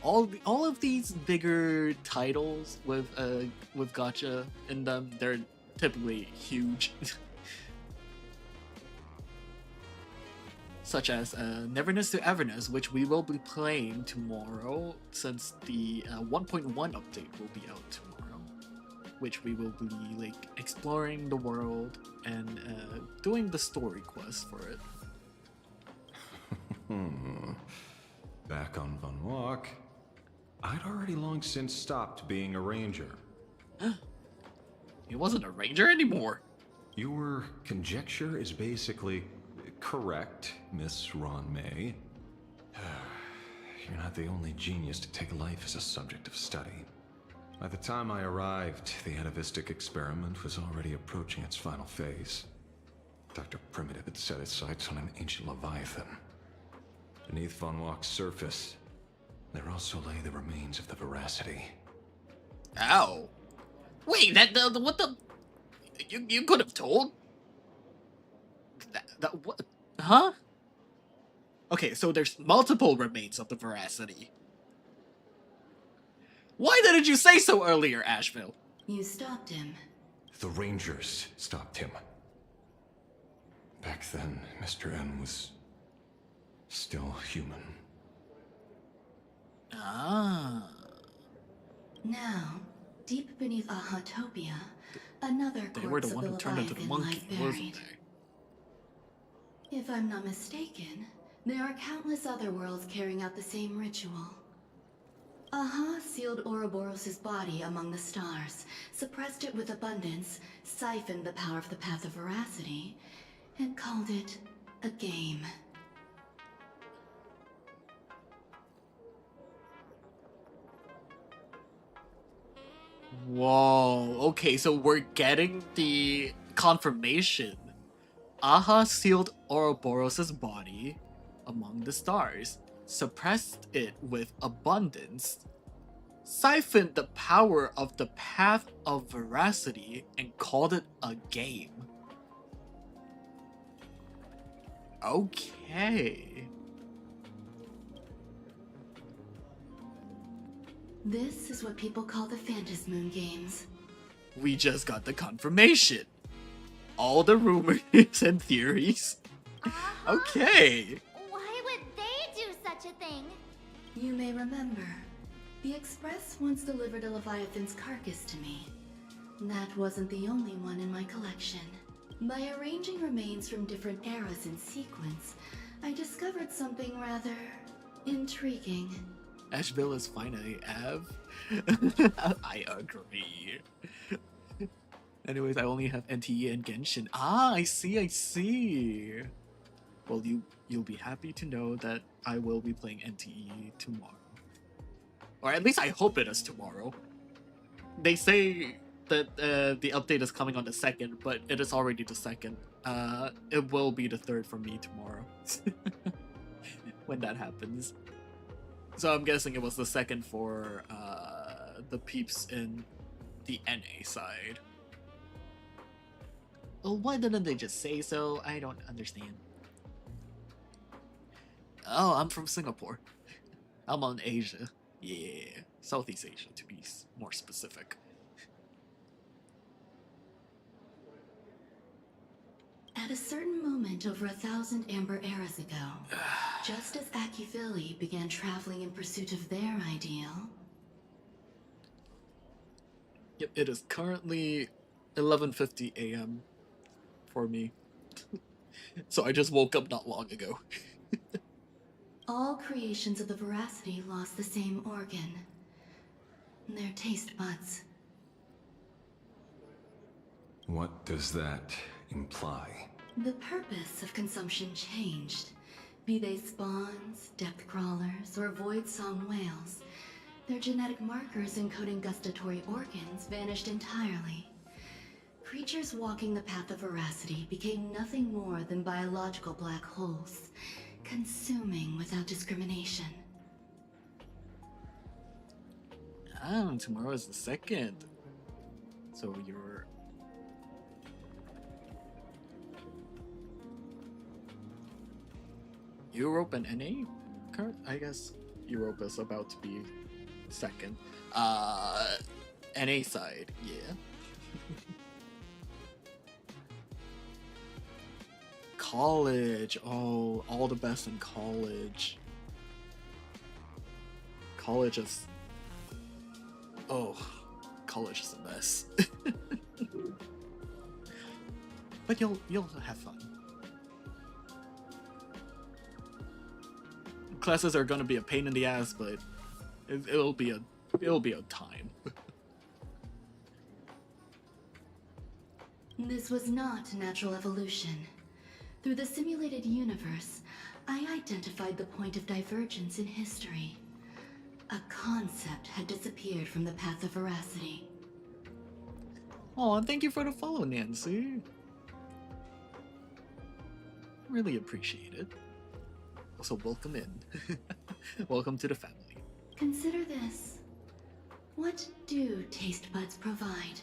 all of these bigger titles with gacha in them, they're typically huge. Such as Neverness to Everness, which we will be playing tomorrow, since the 1.1 update will be out tomorrow, which we will be like exploring the world and doing the story quest for it. Back on Von Walk, I'd already long since stopped being a ranger. He wasn't a ranger anymore. Your conjecture is basically correct, Miss Ron May. You're not the only genius to take life as a subject of study. By the time I arrived, the atavistic experiment was already approaching its final phase. Dr. Primitive had set his sights on an ancient leviathan. Beneath Von Walk's surface, there also lay the remains of the Veracity. Ow. Wait, what the... You could have told? That what? Huh? Okay, so there's multiple remains of the Veracity. Why didn't you say so earlier, Asheville? You stopped him. The Rangers stopped him. Back then, Mr. N was still human. Ah. Now, deep beneath Ahatopia, another They were the corpse one of who the turned into the Leviathan monkey, lies wasn't buried. they? If I'm not mistaken, there are countless other worlds carrying out the same ritual. Aha sealed Ouroboros' body among the stars, suppressed it with abundance, siphoned the power of the Path of Veracity, and called it a game. Whoa, okay, so we're getting the confirmation. Aha sealed Ouroboros' body among the stars, suppressed it with abundance, siphoned the power of the Path of Veracity, and called it a game. Okay. This is what people call the Phantasmoon games. We just got the confirmation. All the rumors and theories. Okay. Why would they do such a thing? You may remember, the Express once delivered a Leviathan's carcass to me. That wasn't the only one in my collection. By arranging remains from different eras in sequence, I discovered something rather intriguing. Asheville is finally Av. I agree. Anyways, I only have NTE and Genshin. Ah, I see. Well, you'll be happy to know that I will be playing NTE tomorrow. Or at least I hope it is tomorrow. They say that the update is coming on the 2nd, but it is already the 2nd. It will be the 3rd for me tomorrow. When that happens. So I'm guessing it was the 2nd for the peeps in the NA side. Well, why didn't they just say so? I don't understand. Oh, I'm from Singapore. I'm on Asia. Yeah, Southeast Asia to be more specific. At a certain moment over 1,000 Amber eras ago, just as Akifili began traveling in pursuit of their ideal... Yep, it is currently 11:50 a.m. for me. So I just woke up not long ago. all creations of the Veracity lost the same organ. Their taste buds. What does that imply? The purpose of consumption changed. Be they spawns, depth crawlers, or void song whales, their genetic markers encoding gustatory organs vanished entirely. Creatures walking the path of Veracity became nothing more than biological black holes, consuming without discrimination. Ah, tomorrow is the 2nd. So you're... Europe and NA? I guess. Europa's about to be second. NA side, yeah. College, oh, all the best in college. College is, oh, college is a mess. But you'll have fun. Classes are gonna be a pain in the ass, but it'll be a time. This was not natural evolution. Through the simulated universe, I identified the point of divergence in history. A concept had disappeared from the path of veracity. Oh, and thank you for the follow, Nancy. Really appreciate it. Also, welcome in. Welcome to the family. Consider this. What do taste buds provide?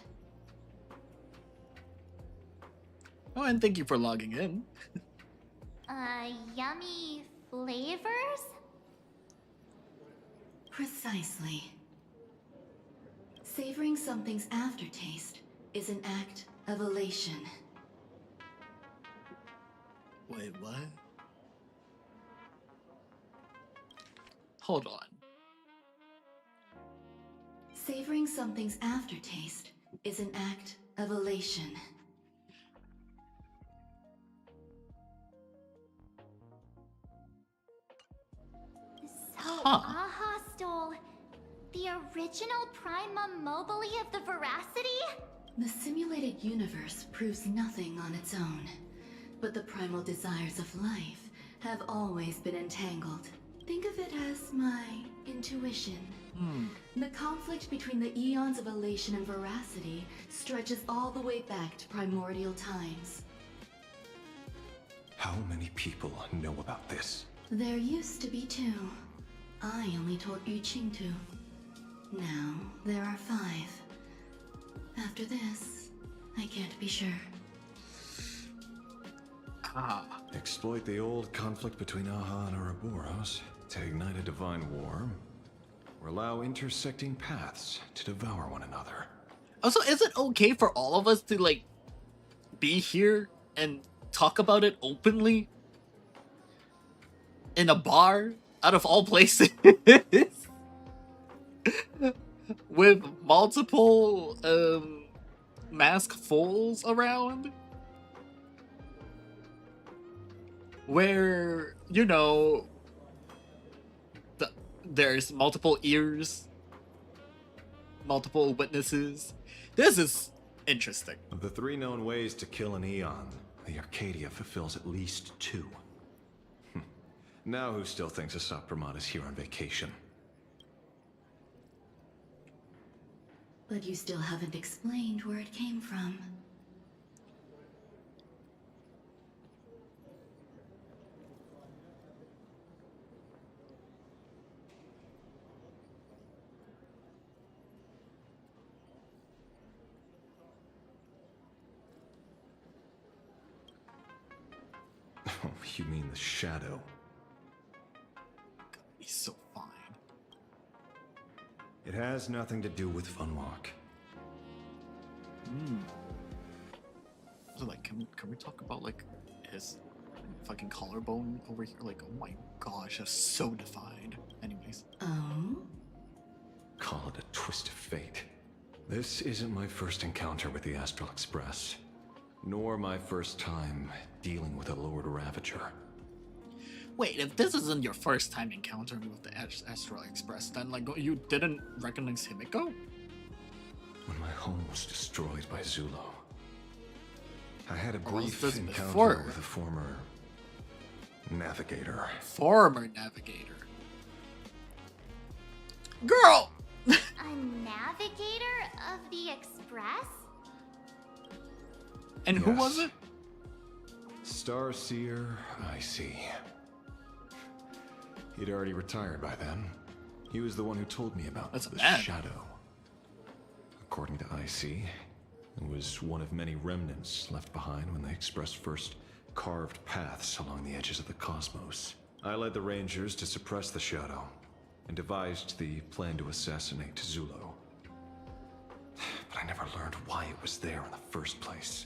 Oh, and thank you for logging in. Yummy flavors? Precisely. Savoring something's aftertaste is an act of elation. Wait, what? Hold on. Savoring something's aftertaste is an act of elation. So Aha stole the original Prima Mobile of the Veracity? The simulated universe proves nothing on its own, but the primal desires of life have always been entangled. Think of it as my intuition. The conflict between the eons of elation and veracity stretches all the way back to primordial times. How many people know about this? There used to be 2. I only told Yu Qing to. Now, there are 5. After this, I can't be sure. Exploit the old conflict between Aha and Ouroboros to ignite a divine war, or allow intersecting paths to devour one another. Also, is it okay for all of us to, like, be here and talk about it openly? In a bar? Out of all places? With multiple, mask fools around? Where, you know, there's multiple ears, multiple witnesses. This is interesting. Of the 3 known ways to kill an Eon, the Arcadia fulfills at least 2. Now who still thinks Asap Pramod is here on vacation? But you still haven't explained where it came from. Oh, you mean the shadow? He's so fine. It has nothing to do with Funwalk. So, like, can we talk about, like, his fucking collarbone over here? Like, oh my gosh, that's so defined. Anyways. Oh? Call it a twist of fate. This isn't my first encounter with the Astral Express, nor my first time dealing with a Lord Ravager. Wait, if this isn't your first time encountering with the Astral Express, then, like, you didn't recognize Himiko? When my home was destroyed by Zulo, I had a Or was brief this encounter before? with a former navigator. Former navigator. Girl! A navigator of the Express? And who was it? Starseer, I see. He'd already retired by then. He was the one who told me about the shadow. According to IC, it was one of many remnants left behind when the Express first carved paths along the edges of the cosmos. I led the Rangers to suppress the shadow, and devised the plan to assassinate Zulo. But I never learned why it was there in the first place.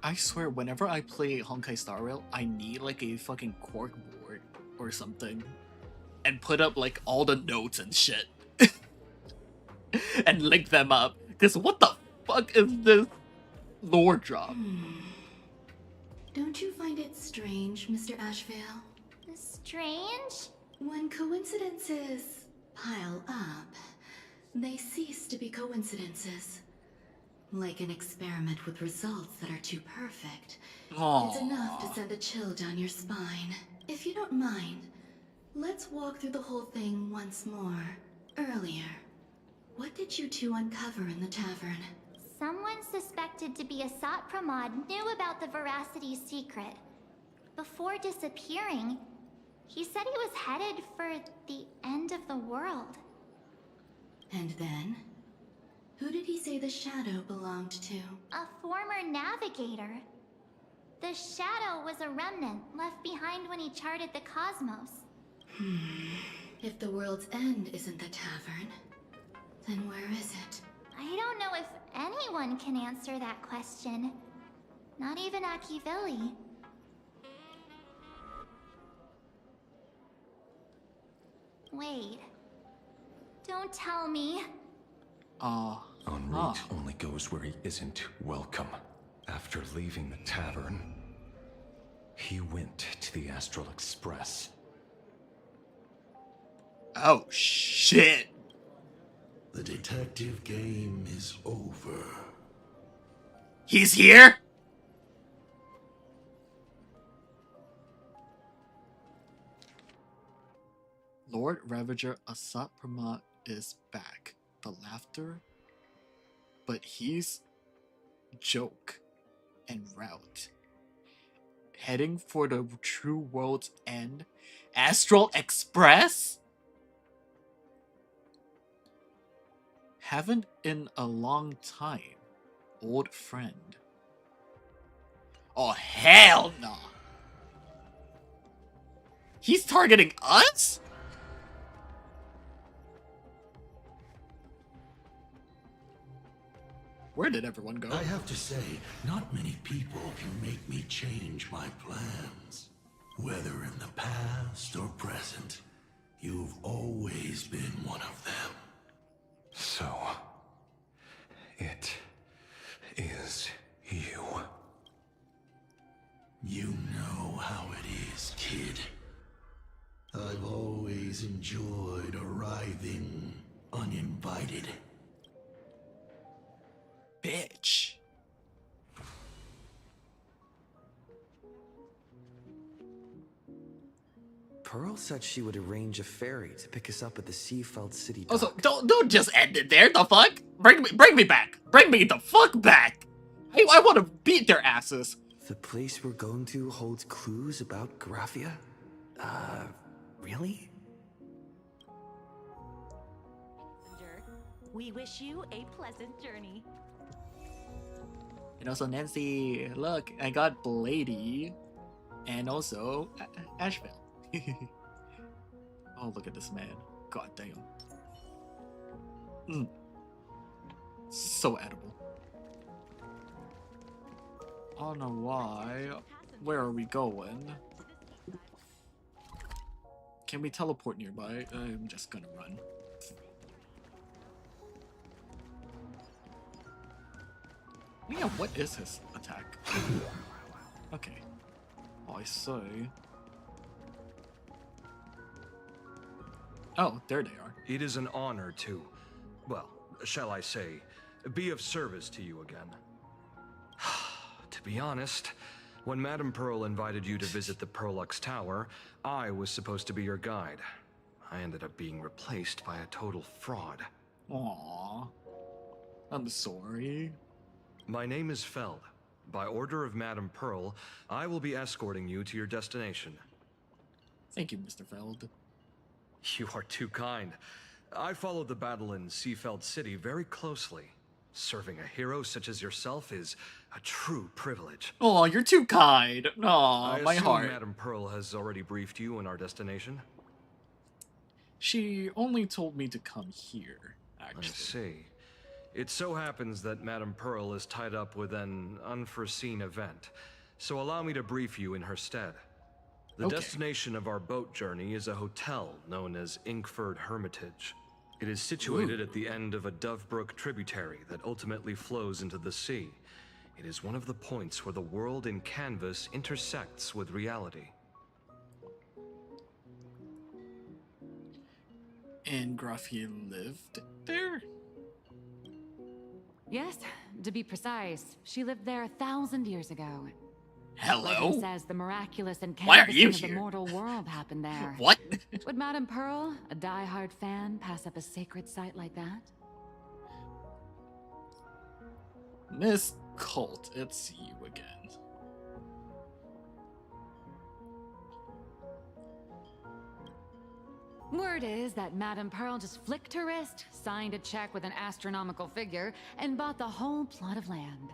I swear, whenever I play Honkai Star Rail, I need like a fucking cork board or something, and put up like all the notes and shit, and link them up. Cause what the fuck is this lore drop? Don't you find it strange, Mr. Ashvale? Strange? When coincidences pile up, they cease to be coincidences. Like an experiment with results that are too perfect. Aww. It's enough to send a chill down your spine. If you don't mind, let's walk through the whole thing once more. Earlier, what did you two uncover in the tavern? Someone suspected to be a Sat Pramod knew about the Veracity's secret. Before disappearing, he said he was headed for the end of the world. And then? Who did he say the shadow belonged to? A former navigator. The shadow was a remnant left behind when he charted the cosmos. If the world's end isn't the tavern, then where is it? I don't know if anyone can answer that question. Not even Akivili. Wait. Don't tell me. En route only goes where he isn't welcome. After leaving the tavern, he went to the Astral Express. Oh shit. The detective game is over. He's here? Lord Ravager Asat Pramod is back. The laughter, but he's joke and route. Heading for the true world's end? Astral Express? Haven't in a long time. Old friend. Oh, hell no. He's targeting us? Where did everyone go? I have to say, not many people can make me change my plans. Whether in the past or present, you've always been one of them. So, it is you. You know how it is, kid. I've always enjoyed arriving uninvited. Bitch. Pearl said she would arrange a ferry to pick us up at the Seafeld City dock. Also, don't just end it there. The fuck? Bring me back. Bring me the fuck back. I want to beat their asses. The place we're going to holds clues about Graphia? Really? We wish you a pleasant journey. And also, Nancy, look, I got Blady. And also, Asheville. Oh, look at this man. God damn. So edible. I don't know why. Where are we going? Can we teleport nearby? I'm just gonna run. Yeah, what is his attack? Okay. Oh, I see. Oh, there they are. It is an honor to, well, shall I say, be of service to you again. To be honest, when Madame Pearl invited you to visit the Perlux Tower, I was supposed to be your guide. I ended up being replaced by a total fraud. Aww. I'm sorry. My name is Feld. By order of Madame Pearl, I will be escorting you to your destination. Thank you, Mr. Feld. You are too kind. I followed the battle in Seafeld City very closely. Serving a hero such as yourself is a true privilege. Oh, you're too kind. Aw, I my assume heart. Madame Pearl has already briefed you on our destination? She only told me to come here, actually. I see. It so happens that Madame Pearl is tied up with an unforeseen event, so allow me to brief you in her stead. The destination of our boat journey is a hotel known as Inkford Hermitage. It is situated at the end of a Dovebrook tributary that ultimately flows into the sea. It is one of the points where the world in canvas intersects with reality. And Graffy lived there? Yes, to be precise, she lived there 1,000 years ago. Hello? Legend says the miraculous and Why are you canvassing of the here? mortal world happened there. What? Would Madame Pearl, a die-hard fan, pass up a sacred site like that? Miss Colt, it's you again. Word is that Madame Pearl just flicked her wrist, signed a check with an astronomical figure, and bought the whole plot of land.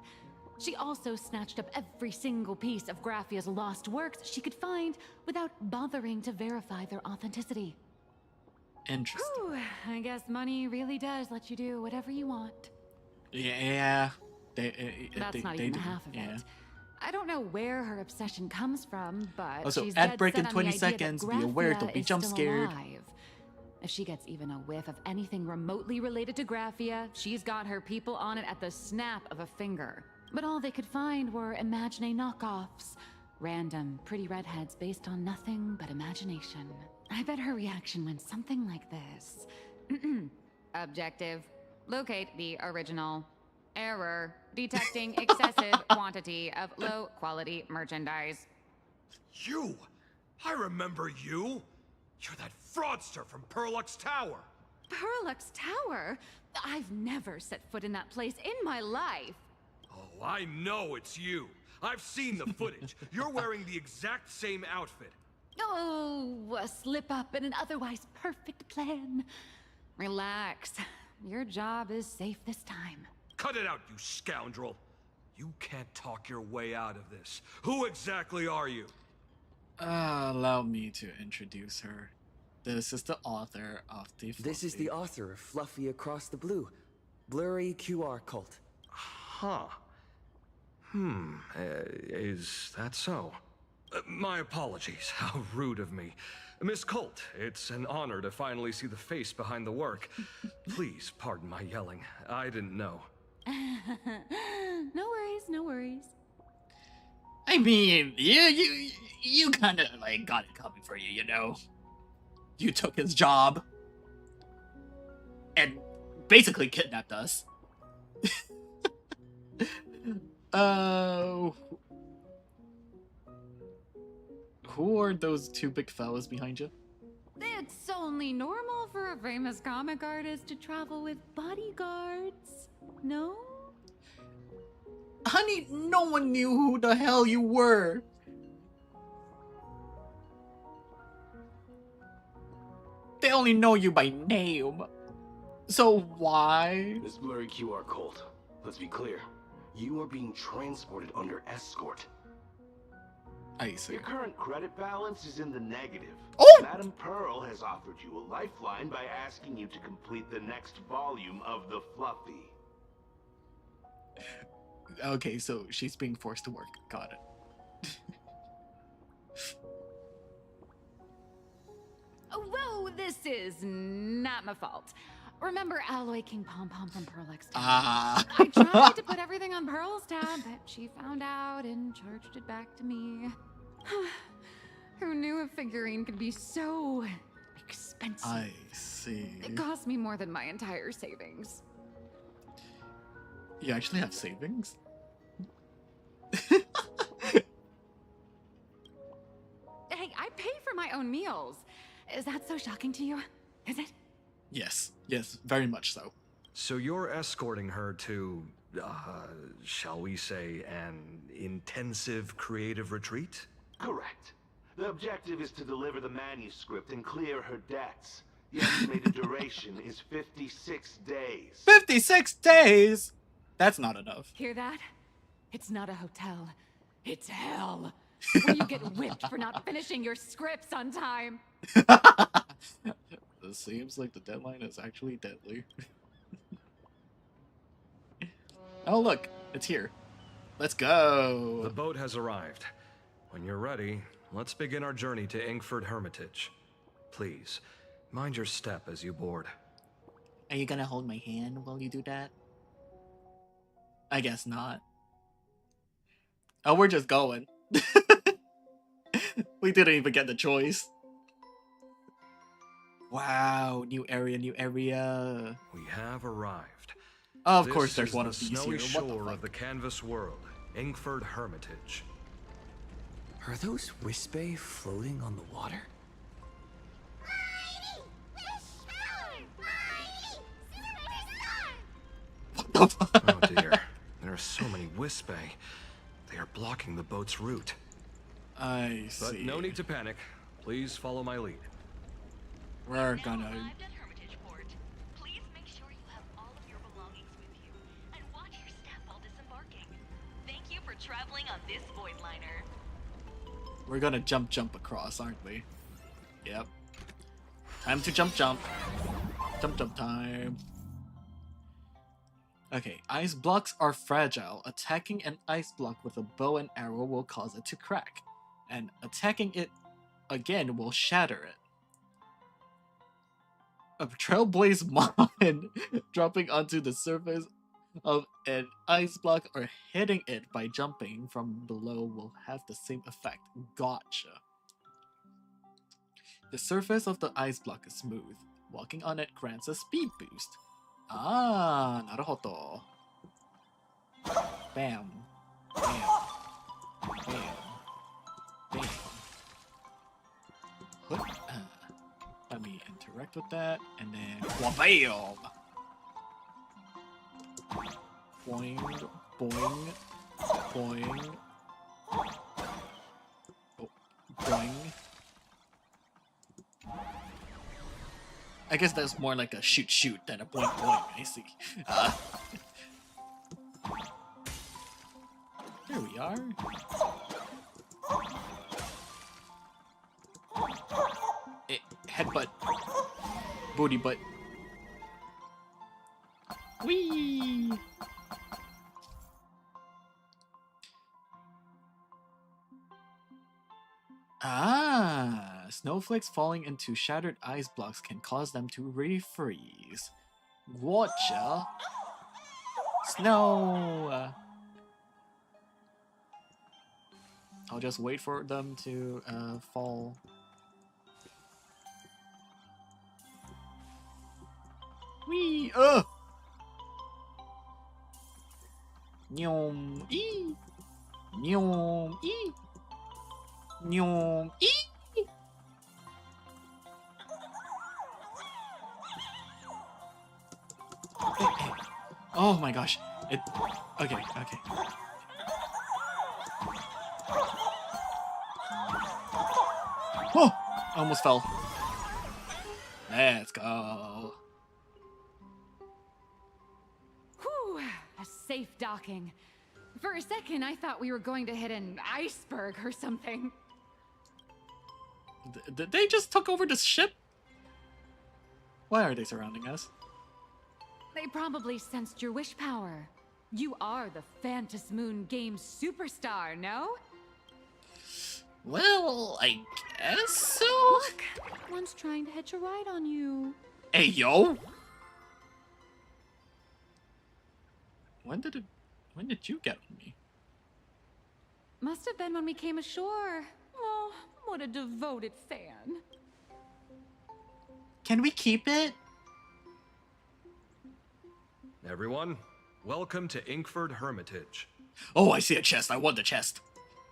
She also snatched up every single piece of Graffia's lost works she could find without bothering to verify their authenticity. Interesting. Whew, I guess money really does let you do whatever you want. Yeah. That's not even half of it. I don't know where her obsession comes from, but Also, she's ad dead break set in on 20 the idea that seconds. Be aware, don't be Graffia is jump still scared. alive. If she gets even a whiff of anything remotely related to Graffia, she's got her people on it at the snap of a finger. But all they could find were Imagine knockoffs. Random, pretty redheads based on nothing but imagination. I bet her reaction went something like this. Objective. Locate the original. Error. Detecting excessive quantity of low-quality merchandise. You! I remember you! You're that fraudster from Perlux Tower! Perlux Tower? I've never set foot in that place in my life. Oh, I know it's you! I've seen the footage. You're wearing the exact same outfit. Oh, a slip-up in an otherwise perfect plan. Relax. Your job is safe this time. Cut it out, you scoundrel! You can't talk your way out of this. Who exactly are you? Allow me to introduce her. This is the author of the Fluffy. This is the author of Fluffy Across the Blue, Blurry QR Cult. Huh. Is that so? My apologies. How rude of me. Miss Colt, it's an honor to finally see the face behind the work. Please pardon my yelling. I didn't know. No worries, no worries. I mean, you kind of like got it coming for you, you know. You took his job and basically kidnapped us. Who are those two big fellas behind you? It's only normal for a famous comic artist to travel with bodyguards, no? Honey, no one knew who the hell you were. They only know you by name. So why? Miss Blurry QR Colt, let's be clear. You are being transported under escort. I see. Your current credit balance is in the negative. Oh! Madame Pearl has offered you a lifeline by asking you to complete the next volume of the Fluffy. Okay, so she's being forced to work. Got it. Whoa, this is not my fault. Remember Alloy King Pom Pom from Perlux Tower? Ah. I tried to put everything on Pearl's tab, but she found out and charged it back to me. Who knew a figurine could be so expensive? I see. It cost me more than my entire savings. You actually have savings? Hey, I pay for my own meals. Is that so shocking to you? Is it? Yes, very much so. So you're escorting her to, shall we say, an intensive creative retreat? Correct. The objective is to deliver the manuscript and clear her debts. The estimated duration is 56 days. 56 days? That's not enough. Hear that? It's not a hotel. It's hell. Where you get whipped for not finishing your scripts on time. seems like the deadline is actually deadly. Oh look, it's here. Let's go. The boat has arrived. When you're ready, let's begin our journey to Inkford Hermitage. Please, mind your step as you board. Are you gonna hold my hand while you do that? I guess not. Oh, we're just going. We didn't even get the choice. Wow, new area, new area. We have arrived. Of This course, there's is one the of these snowy here. What the shore fuck? of the canvas world, Inkford Hermitage. Are those Wispay floating on the water? What the fuck? Oh dear, there are so many Wispay. They are blocking the boat's route. I see. But no need to panic. Please follow my lead. We're gonna. Please make sure you have all of your belongings with you and watch your step while disembarking. Thank you for traveling on this void liner. We're gonna jump across, aren't we? Yep. Time to jump. Jump time. Okay, ice blocks are fragile. Attacking an ice block with a bow and arrow will cause it to crack. And attacking it again will shatter it. A trailblaze mon dropping onto the surface of an ice block or hitting it by jumping from below will have the same effect. Gotcha. The surface of the ice block is smooth. Walking on it grants a speed boost. Ah, naruhodo. Bam. Bam. Bam. Bam. Hook. Let me interact with that, and then wabam! Boing, boing, boing. Oh, boing. I guess that's more like a shoot than a boing boing, I see. Here we are. Headbutt. Booty butt. Whee! Ah, snowflakes falling into shattered ice blocks can cause them to refreeze. Gotcha. Snow. I'll just wait for them to fall. Wee! Nyom ee! Nyom ee! Nyom ee! Oh my gosh. Okay. Oh! I almost fell. Let's go. Whew, a safe docking. For a second, I thought we were going to hit an iceberg or something. They just took over the ship? Why are they surrounding us? They probably sensed your wish power. You are the Phantom Moon Games superstar, no? Well, I guess so? Look, one's trying to hitch a ride on you. Hey, yo! When did you get on me? Must have been when we came ashore. Oh, what a devoted fan. Can we keep it? Everyone, welcome to Inkford Hermitage. Oh, I see a chest. I want the chest.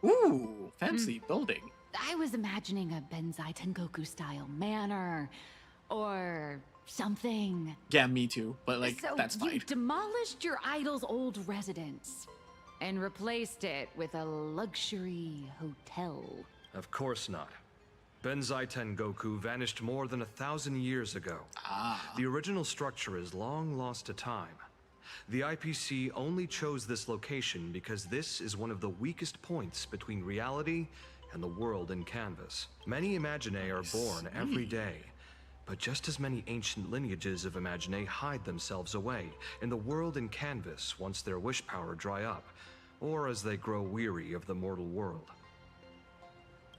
Ooh, fancy building. I was imagining a Benzai Tengoku style manor or something. Yeah, me too. But like, So that's fine. you demolished your idol's old residence and replaced it with a luxury hotel. Of course not. Benzai Tengoku vanished more than 1,000 years ago. The original structure is long lost to time. The IPC only chose this location because this is one of the weakest points between reality and the world in canvas. Many Imaginae are born every day, But just as many ancient lineages of Imagine hide themselves away in the world in canvas once their wish power dry up, or as they grow weary of the mortal world.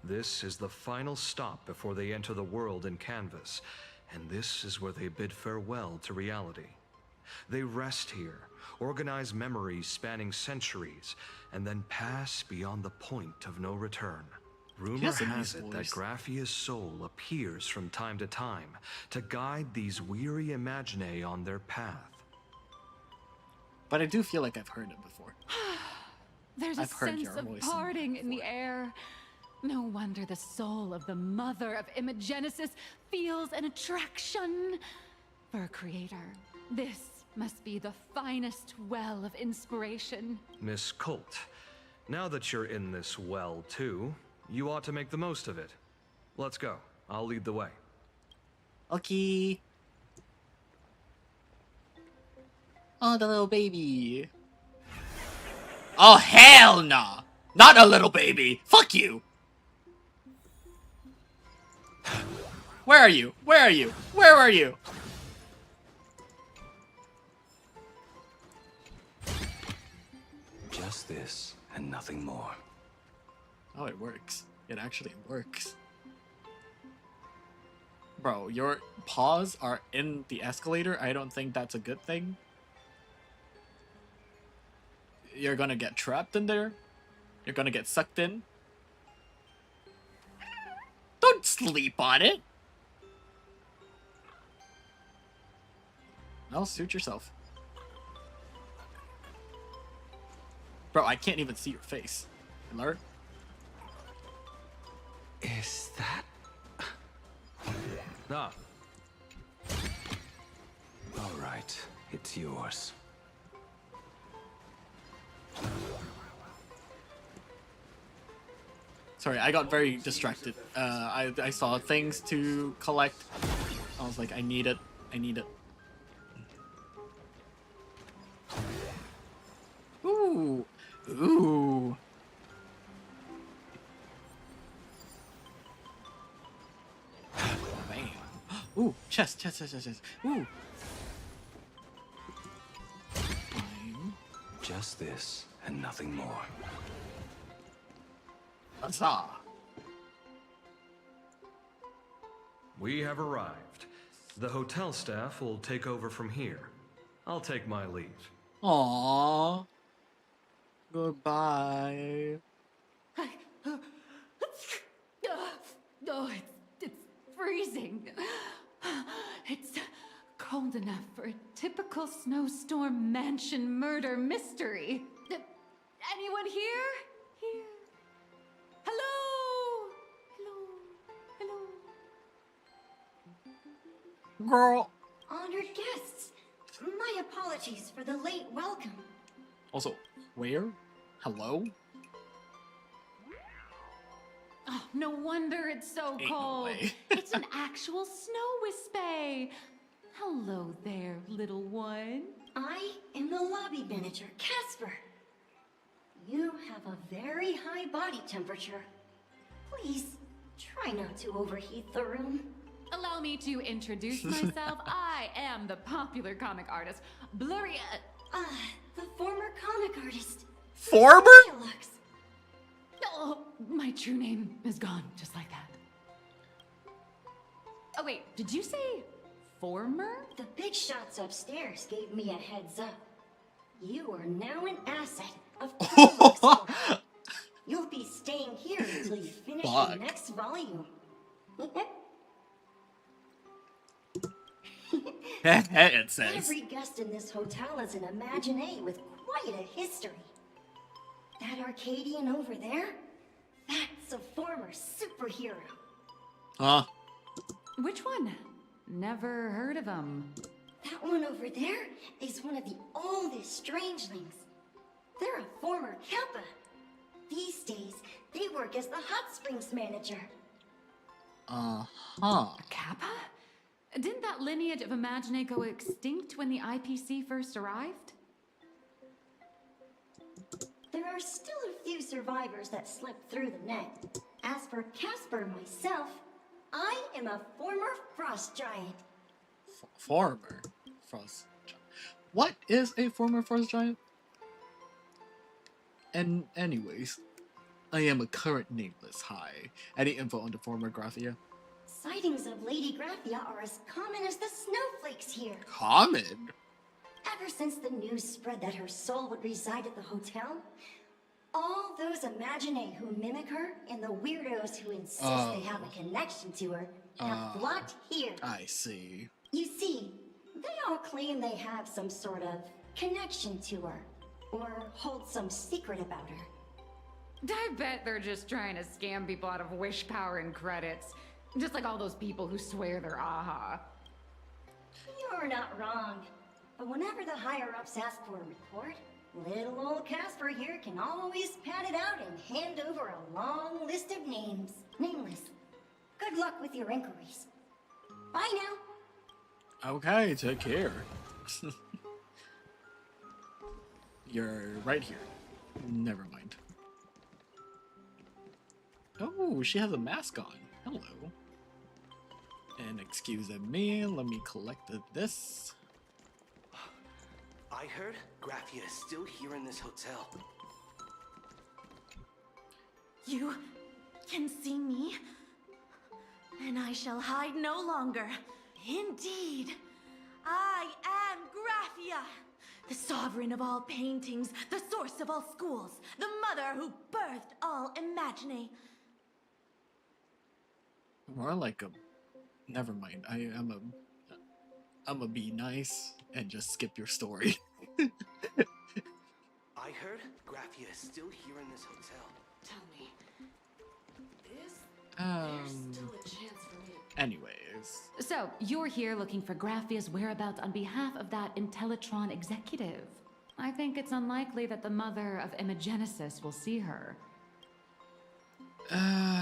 This is the final stop before they enter the world in canvas, and this is where they bid farewell to reality. They rest here, organize memories spanning centuries, and then pass beyond the point of no return. Rumor has it that Graphia's soul appears from time to time to guide these weary Imagine on their path. But I do feel like I've heard it before. There's a sense of parting in the air. No wonder the soul of the mother of Imagenesis feels an attraction for a creator. This must be the finest well of inspiration. Miss Colt, now that you're in this well too, you ought to make the most of it. Let's go. I'll lead the way. Okay. Oh, the little baby. Oh, hell nah. Not a little baby. Fuck you. Where are you? Where are you? Where are you? Just this and nothing more. Oh, it works. It actually works. Bro, your paws are in the escalator. I don't think that's a good thing. You're gonna get trapped in there. You're gonna get sucked in. Don't sleep on it. No, suit yourself. Bro, I can't even see your face. Alert. Is that... Ah. All right, it's yours. Sorry, I got very distracted. I saw things to collect. I was like, I need it. I need it. Ooh. Ooh. Man. Ooh, chest. Ooh. Just this and nothing more. Huzzah. We have arrived. The hotel staff will take over from here. I'll take my leave. Aww. Goodbye. Oh, it's freezing. It's cold enough for a typical snowstorm mansion murder mystery. Anyone here? Here. Hello? Hello? Girl. Honored guests, my apologies for the late welcome. Also, where? Hello? Oh, no wonder it's so Ain't no cold. way. It's an actual snow wispy. Hello there, little one. I am the lobby manager, Casper. You have a very high body temperature. Please, try not to overheat the room. Allow me to introduce myself. I am the popular comic artist, Blurry... the former comic artist. Former? Lux. Oh, my true name is gone, just like that. Oh wait, did you say former? The big shots upstairs gave me a heads up. You are now an asset of Prologue. You'll be staying here until you finish the next volume. It says. Every guest in this hotel is an Imagine with quite a history. That Arcadian over there? That's a former superhero. Huh? Which one? Never heard of him. That one over there is one of the oldest strangelings. They're a former Kappa. These days, they work as the hot springs manager. Uh-huh. Kappa? Didn't that lineage of Imagine go extinct when the IPC first arrived? There are still a few survivors that slipped through the net. As for Casper myself, I am a former frost giant. Former frost giant. What is a former frost giant? And anyways, I am a current nameless. Hi. Any info on the former Graphia? Sightings of Lady Graphia are as common as the snowflakes here. Common? Ever since the news spread that her soul would reside at the hotel, all those Imaginee who mimic her and the weirdos who insist they have a connection to her have flocked here. I see. You see, they all claim they have some sort of connection to her, or hold some secret about her. I bet they're just trying to scam people out of wish power and credits. Just like all those people who swear they're AHA. You're not wrong. But whenever the higher-ups ask for a report, little old Casper here can always pad it out and hand over a long list of names. Nameless. Good luck with your inquiries. Bye now. Okay, take care. You're right here. Never mind. Oh, she has a mask on. Hello. And excuse me, let me collect this. I heard Graphia is still here in this hotel. You can see me, and I shall hide no longer. Indeed, I am Graphia, the sovereign of all paintings, the source of all schools, the mother who birthed all Imaginee. More like a... Never mind. I'm a be nice and just skip your story. I heard Graphia is still here in this hotel. Tell me, is there still a chance for me to... Anyways. So, you're here looking for Graphia's whereabouts on behalf of that Intellitron executive. I think it's unlikely that the mother of Imagenesis will see her.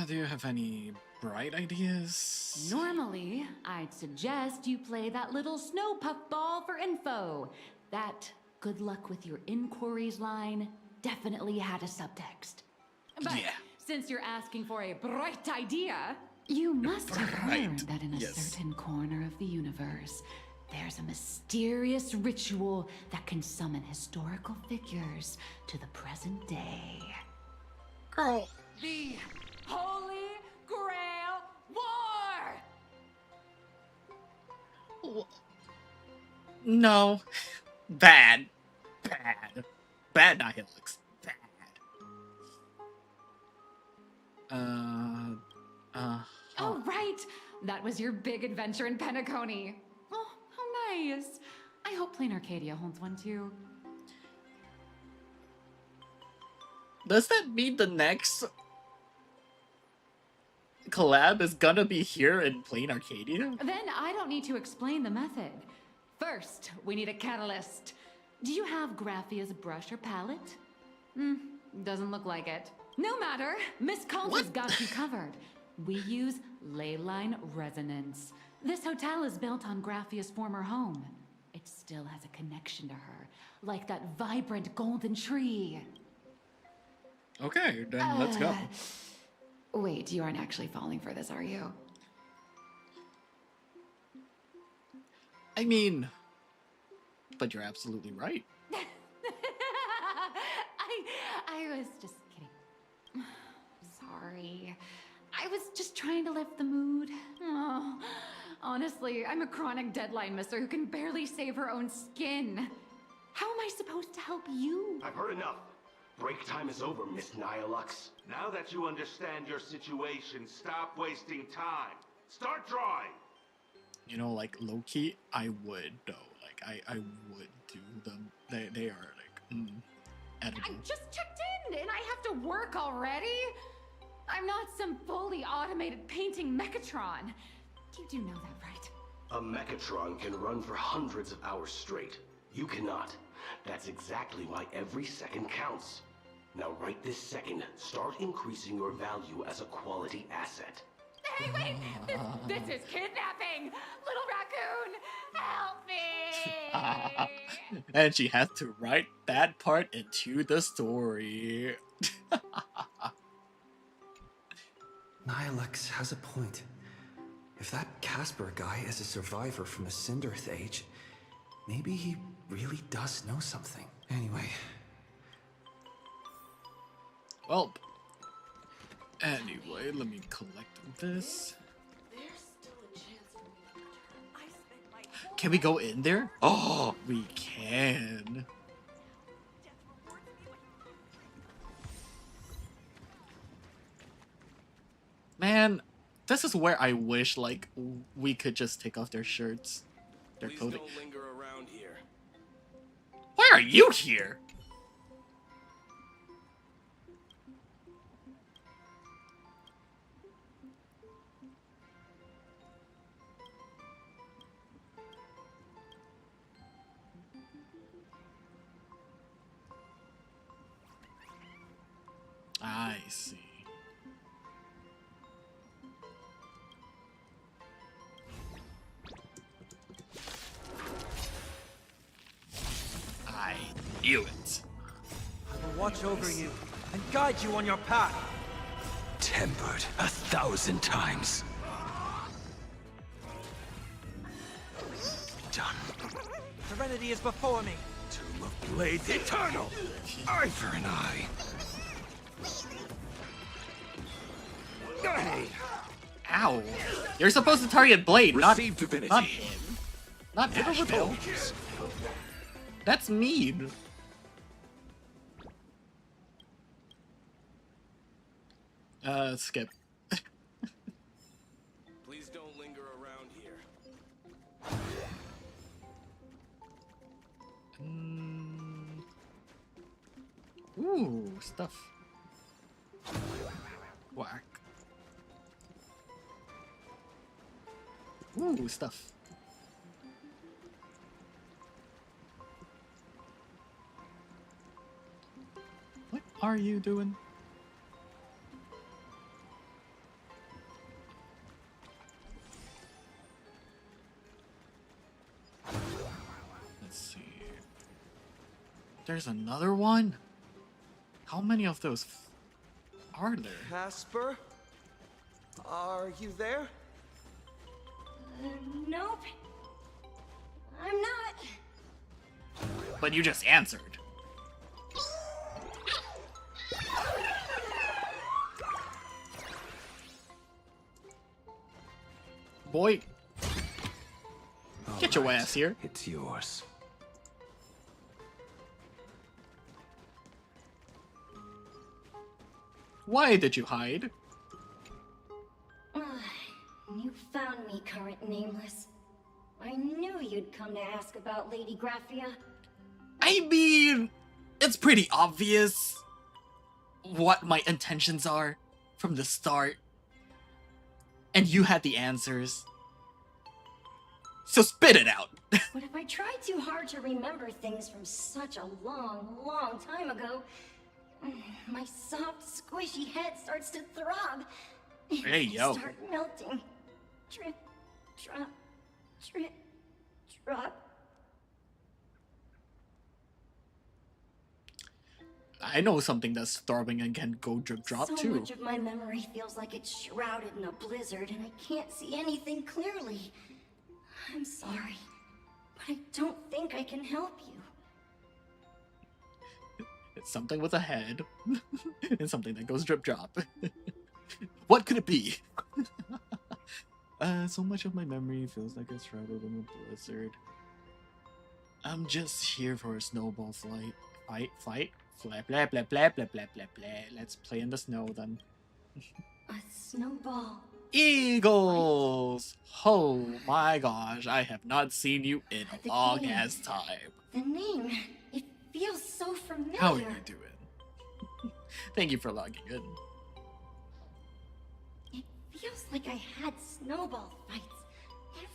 Do you have any bright ideas? Normally, I'd suggest you play that little snow puff ball for info. That good luck with your inquiries line definitely had a subtext. But since you're asking for a bright idea, you must have heard that in a certain corner of the universe, there's a mysterious ritual that can summon historical figures to the present day. Girl. The Holy Grail War! No. Bad. Bad. Bad Nihilix. Bad. Oh, right! That was your big adventure in Penacony. Oh, how nice. I hope Plain Arcadia holds one too. Does that mean the next collab is gonna be here in Plain Arcadia? Then I don't need to explain the method. First, we need a catalyst. Do you have Graphia's brush or palette? Doesn't look like it. No matter, Miss Calder's got you covered. We use ley line resonance. This hotel is built on Graphia's former home. It still has a connection to her, like that vibrant golden tree. Okay, then let's go. Wait, you aren't actually falling for this, are you? I mean, but you're absolutely right. I was just kidding. Sorry. I was just trying to lift the mood. Oh, honestly, I'm a chronic deadline misser who can barely save her own skin. How am I supposed to help you? I've heard enough. Break time is over, Miss Nihilux. Now that you understand your situation, stop wasting time. Start drawing. You know, like low-key, I would though. Like I would do them. They are like edible. I just checked in and I have to work already? I'm not some fully automated painting Mechatron. You do know that, right? A Mechatron can run for hundreds of hours straight. You cannot. That's exactly why every second counts. Now right this second, start increasing your value as a quality asset. Hey, wait! This is kidnapping! Little raccoon! Help me! And she has to write that part into the story. Nihilux has a point. If that Casper guy is a survivor from the Cinderth age, maybe he really does know something. Anyway. Well, anyway, let me collect this. Can we go in there? Oh, we can. Man, this is where I wish, like, we could just take off their shirts, their clothing. Please don't linger around here. Why are you here? I see. I knew it. I will watch over you and guide you on your path. Tempered 1,000 times. Done. Serenity is before me. Tomb of Blades Eternal. Eye for an eye. Ow. You're supposed to target Blade, not him. Not Asheville. That's mean. Skip. Please don't linger around here. Ooh, stuff. Whack. Ooh, stuff. What are you doing? Let's see. There's another one? How many of those are there? Casper? Are you there? Nope. I'm not. But you just answered. Boy, get your ass here. It's yours. Why did you hide? You found me, current nameless. I knew you'd come to ask about Lady Graphia. I mean, it's pretty obvious what my intentions are from the start. And you had the answers. So spit it out. But if I tried too hard to remember things from such a long, long time ago, my soft, squishy head starts to throb. Hey, yo. Start melting. Drip, drop, drip, drop. I know something that's throbbing and can go drip drop So too. much of my memory feels like it's shrouded in a blizzard and I can't see anything clearly. I'm sorry, but I don't think I can help you. It's something with a head and something that goes drip drop. What could it be? So much of my memory feels like it's shrouded in a blizzard. I'm just here for a snowball fight. Blah blah blah blah blah blah blah blah. Let's play in the snow then. A snowball. Eagles! Oh my gosh, I have not seen you in a long ass time. The name, it feels so familiar. How are you doing? Thank you for logging in. It feels like I had snowball fights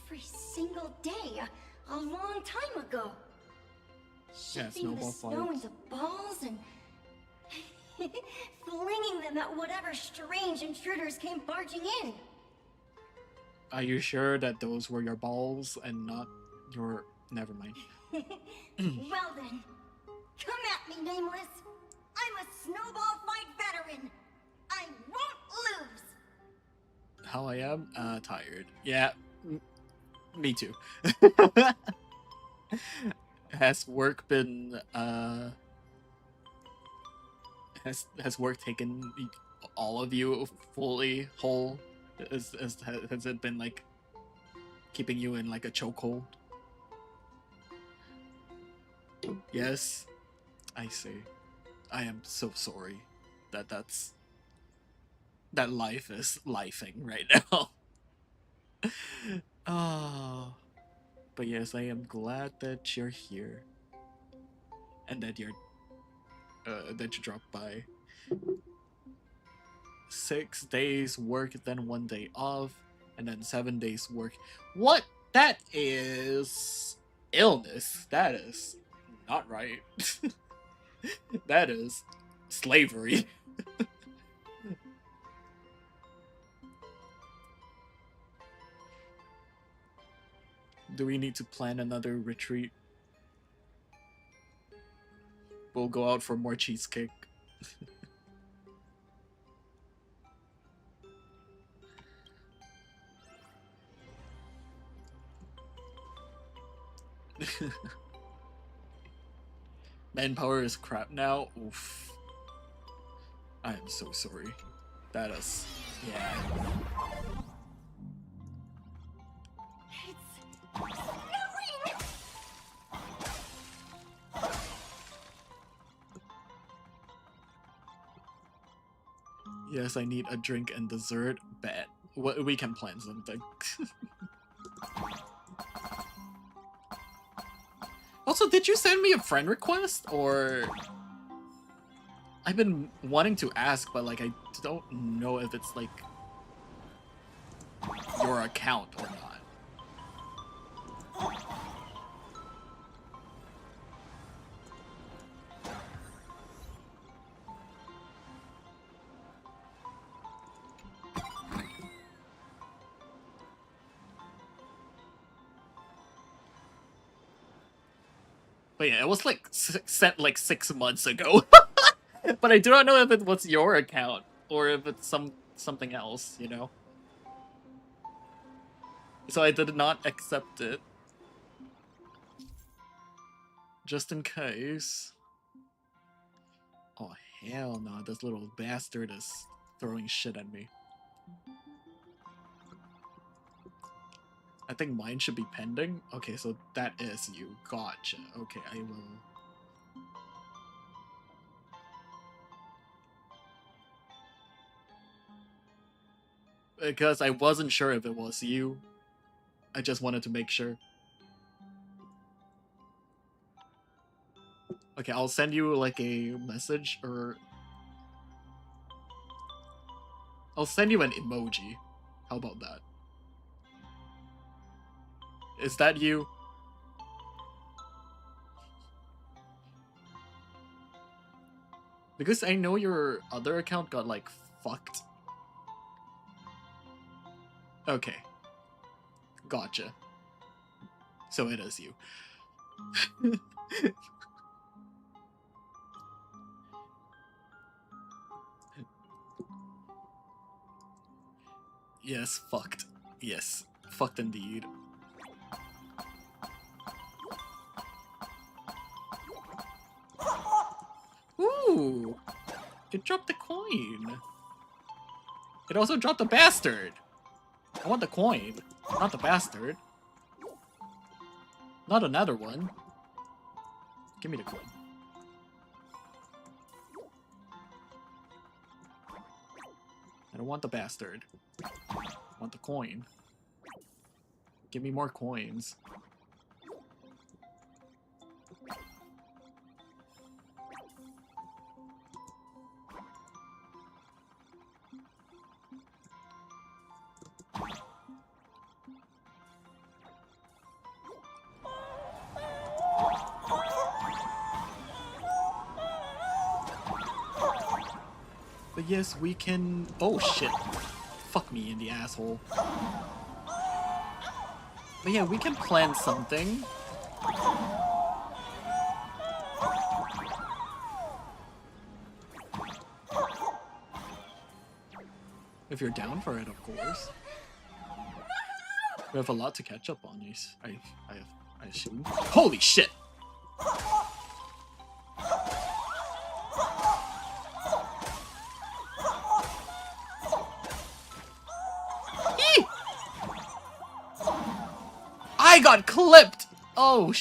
every single day a long time ago. Yeah, Shifting the snowball snow fights. into balls and flinging them at whatever strange intruders came barging in. Are you sure that those were your balls and not your... Never mind. Well then, come at me, Nameless. I'm a snowball fight veteran. I won't lose. how I am? Tired. Yeah, me too. Has work been has work taken all of you fully whole? Has it been like keeping you in like a chokehold? Yes, I see. I am so sorry that that life is lifing right now. Oh, but yes, I am glad that you're here and that that you dropped by. 6 days work, then 1 day off, and then 7 days work. What? That is illness. That is not right. That is slavery. Do we need to plan another retreat? We'll go out for more cheesecake. Manpower is crap now. Oof. I am so sorry. That is, yeah. Yes, I need a drink and dessert. Bet. We can plan something. Also, did you send me a friend request? Or... I've been wanting to ask, but like I don't know if it's like your account or not. But yeah, it was like sent like 6 months ago. But I do not know if it was your account or if it's something else, you know? So I did not accept it. Just in case. Oh, hell no. This little bastard is throwing shit at me. I think mine should be pending. Okay, so that is you. Gotcha. Okay, I will... Because I wasn't sure if it was you. I just wanted to make sure. Okay, I'll send you like a message or... I'll send you an emoji. How about that? Is that you? Because I know your other account got like fucked. Okay. Gotcha. So it is you. Yes, fucked. Yes, fucked indeed. Ooh! It dropped the coin. It also dropped the bastard. I want the coin, not the bastard. Not another one. Give me the coin. I don't want the bastard. I want the coin. Give me more coins. But yes, we can... Oh shit. Fuck me in the asshole. But yeah, we can plan something. If you're down for it, of course. We have a lot to catch up on, I assume. Holy shit! I got clipped! Oh,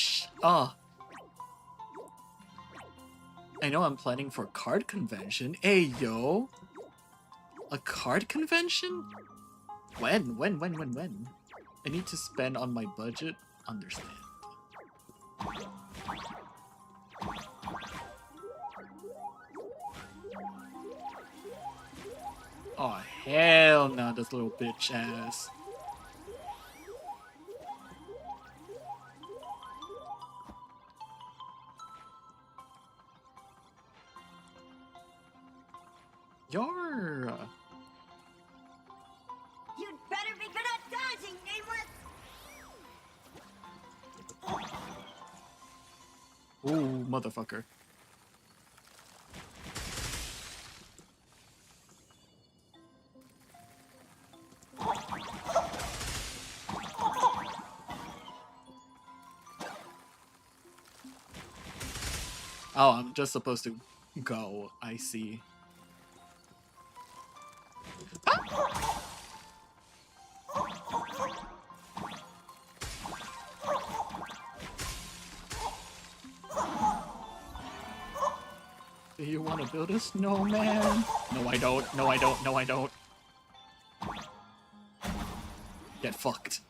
I know I'm planning for card convention. Hey, yo! A card convention? When? I need to spend on my budget. Understand. Oh, hell no, this little bitch ass. You're... You'd better be good at dodging, Nameless! Ooh, motherfucker. Oh, I'm just supposed to go. I see. Do you want to build a snowman? No, I don't. No, I don't. No, I don't. Get fucked.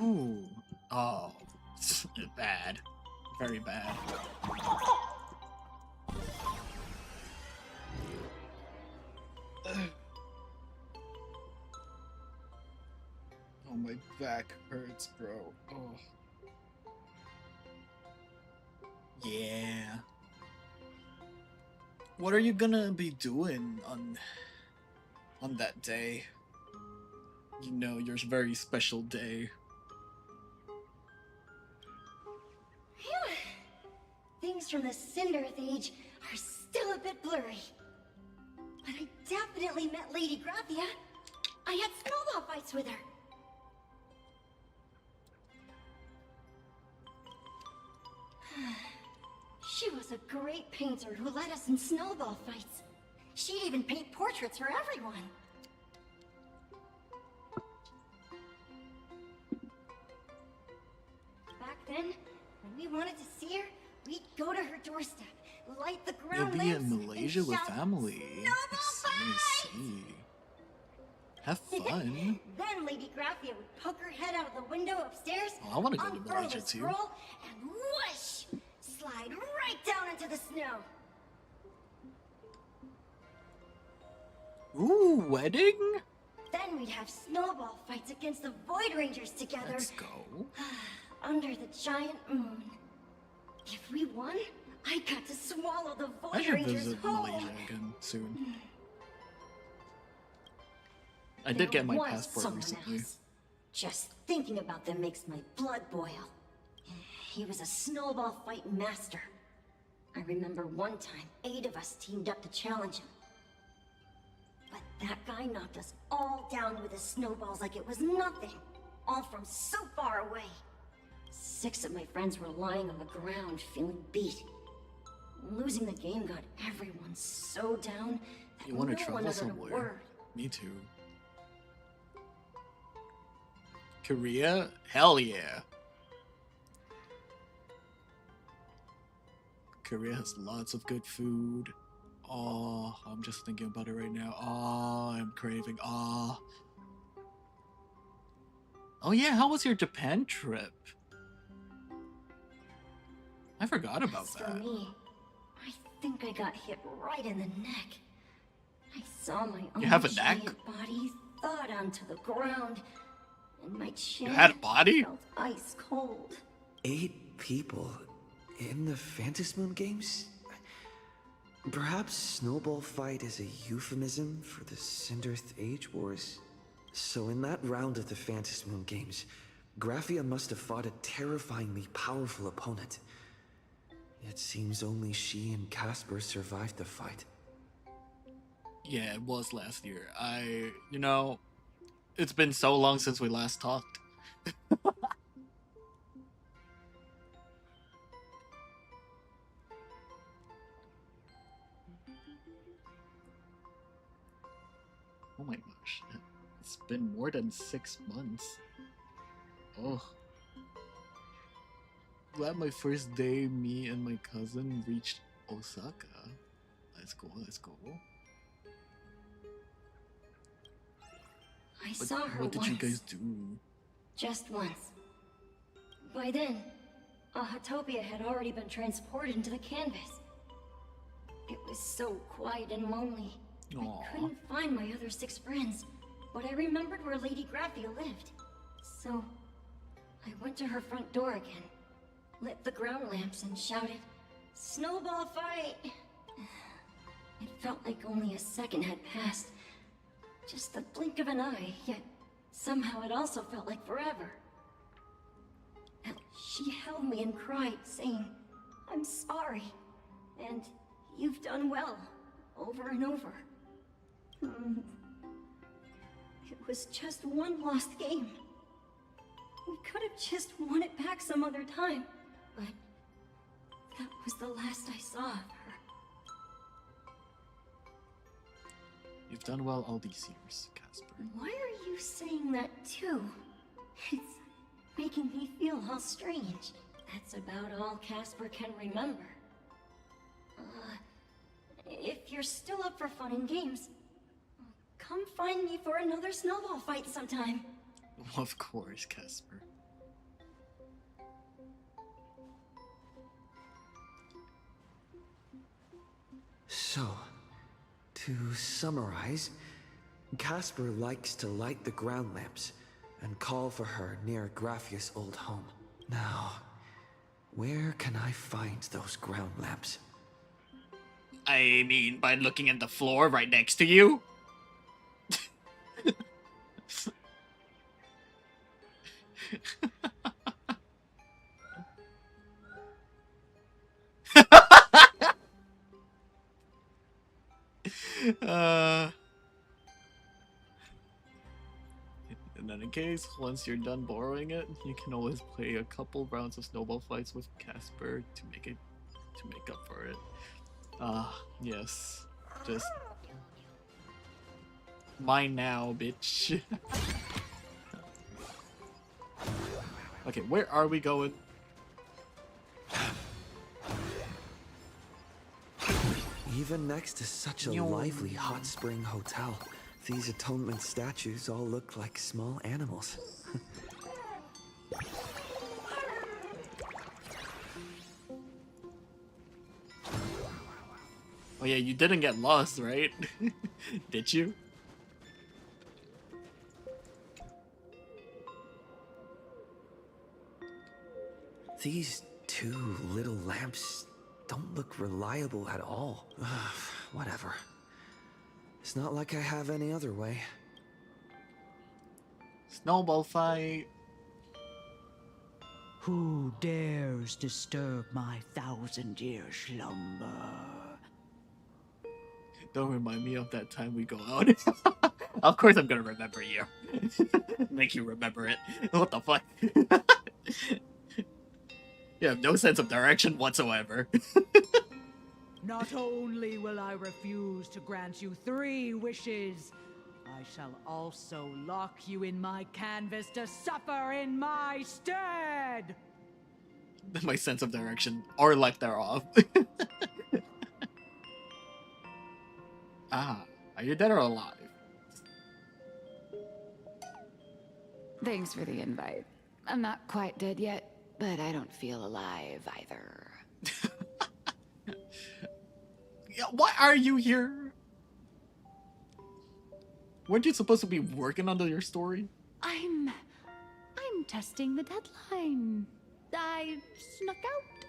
Ooh. Oh. Bad. Very bad. Oh, my back hurts, bro. Oh. Yeah. What are you gonna be doing on that day? You know, your very special day. Phew. Things from the Cinderth Age are still a bit blurry. But I definitely met Lady Grathia. I had snowball fights with her. She was a great painter who led us in snowball fights. She'd even paint portraits for everyone. Back then, when we wanted to see her, we'd go to her doorstep, light the You'll ground be lamps, in Malaysia and with shout, family. I see. Have fun. Then Lady Grathia would poke her head out of the window upstairs, Oh, I want to go to unfurl Malaysia the too. scroll, and whoosh! Slide right down into the snow. Ooh, wedding? Then we'd have snowball fights against the Void Rangers together. Let's go. Under the giant moon. If we won, I got to swallow the I Void should Rangers visit whole. Malaysia again soon. I did get my There was passport someone recently. else. Just thinking about them makes my blood boil. He was a snowball fight master. I remember one time, 8 of us teamed up to challenge him. But that guy knocked us all down with his snowballs like it was nothing. All from so far away. 6 of my friends were lying on the ground, feeling beat. Losing the game got everyone so down that You want to no one travel uttered a somewhere? word. Me too. Korea? Hell yeah. Korea has lots of good food. Oh, I'm just thinking about it right now. Oh, I'm craving. Oh. Oh yeah, how was your Japan trip? I forgot about As that. for me, I think I got hit right in the neck. I saw my own have a giant neck? body thud onto the ground, and my chin You had a body? felt ice cold. 8 people in the Phantasmoon games? Perhaps Snowball Fight is a euphemism for the Cinderth Age Wars? So in that round of the Phantasmoon games, Graphia must have fought a terrifyingly powerful opponent. It seems only she and Casper survived the fight. Yeah, it was last year. You know, it's been so long since we last talked. Oh my gosh, it's been more than 6 months. Oh. Glad my first day, me and my cousin reached Osaka. Let's go, let's go. I saw her What did once. you guys do? Just once. By then, Ahatopia had already been transported into the canvas. It was so quiet and lonely. Aww. I couldn't find my other 6 friends, but I remembered where Lady Graphia lived. So, I went to her front door again, lit the ground lamps and shouted, "Snowball fight!" It felt like only a second had passed. Just the blink of an eye, yet somehow it also felt like forever. She held me and cried, saying, "I'm sorry, and you've done well," over and over. It was just one lost game. We could have just won it back some other time, but that was the last I saw of her. You've done well all these years, Casper. Why are you saying that too? It's making me feel all strange. That's about all Casper can remember. If you're still up for fun and games, come find me for another snowball fight sometime. Of course, Casper. So, to summarize, Casper likes to light the ground lamps and call for her near Graphia's old home. Now, where can I find those ground lamps? I mean, by looking at the floor right next to you? In any case, once you're done borrowing it, you can always play a couple rounds of snowball fights with Casper to make up for it. Yes. Just mine now, bitch. Okay, where are we going? Even next to such a lively hot spring hotel, these atonement statues all look like small animals. Oh yeah, you didn't get lost, right? Did you? These two little lamps don't look reliable at all. Whatever. It's not like I have any other way. Snowball fight. Who dares disturb my 1,000-year slumber? Don't remind me of that time we go out. Of course I'm gonna remember you. Make you remember it. What the fuck? You have no sense of direction whatsoever. Not only will I refuse to grant you 3 wishes, I shall also lock you in my canvas to suffer in my stead! My sense of direction, or lack thereof. Are you dead or alive? Thanks for the invite. I'm not quite dead yet, but I don't feel alive either. Yeah, why are you here? Weren't you supposed to be working on your story? I'm testing the deadline. I snuck out.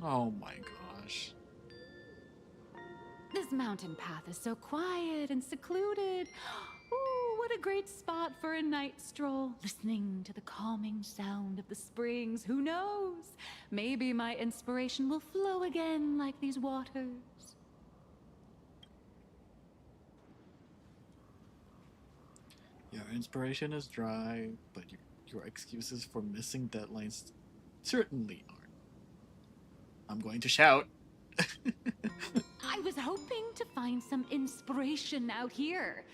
Oh my gosh. This mountain path is so quiet and secluded. Ooh, what a great spot for a night stroll, listening to the calming sound of the springs. Who knows? Maybe my inspiration will flow again like these waters. Your inspiration is dry, but your excuses for missing deadlines certainly aren't. I'm going to shout. I was hoping to find some inspiration out here.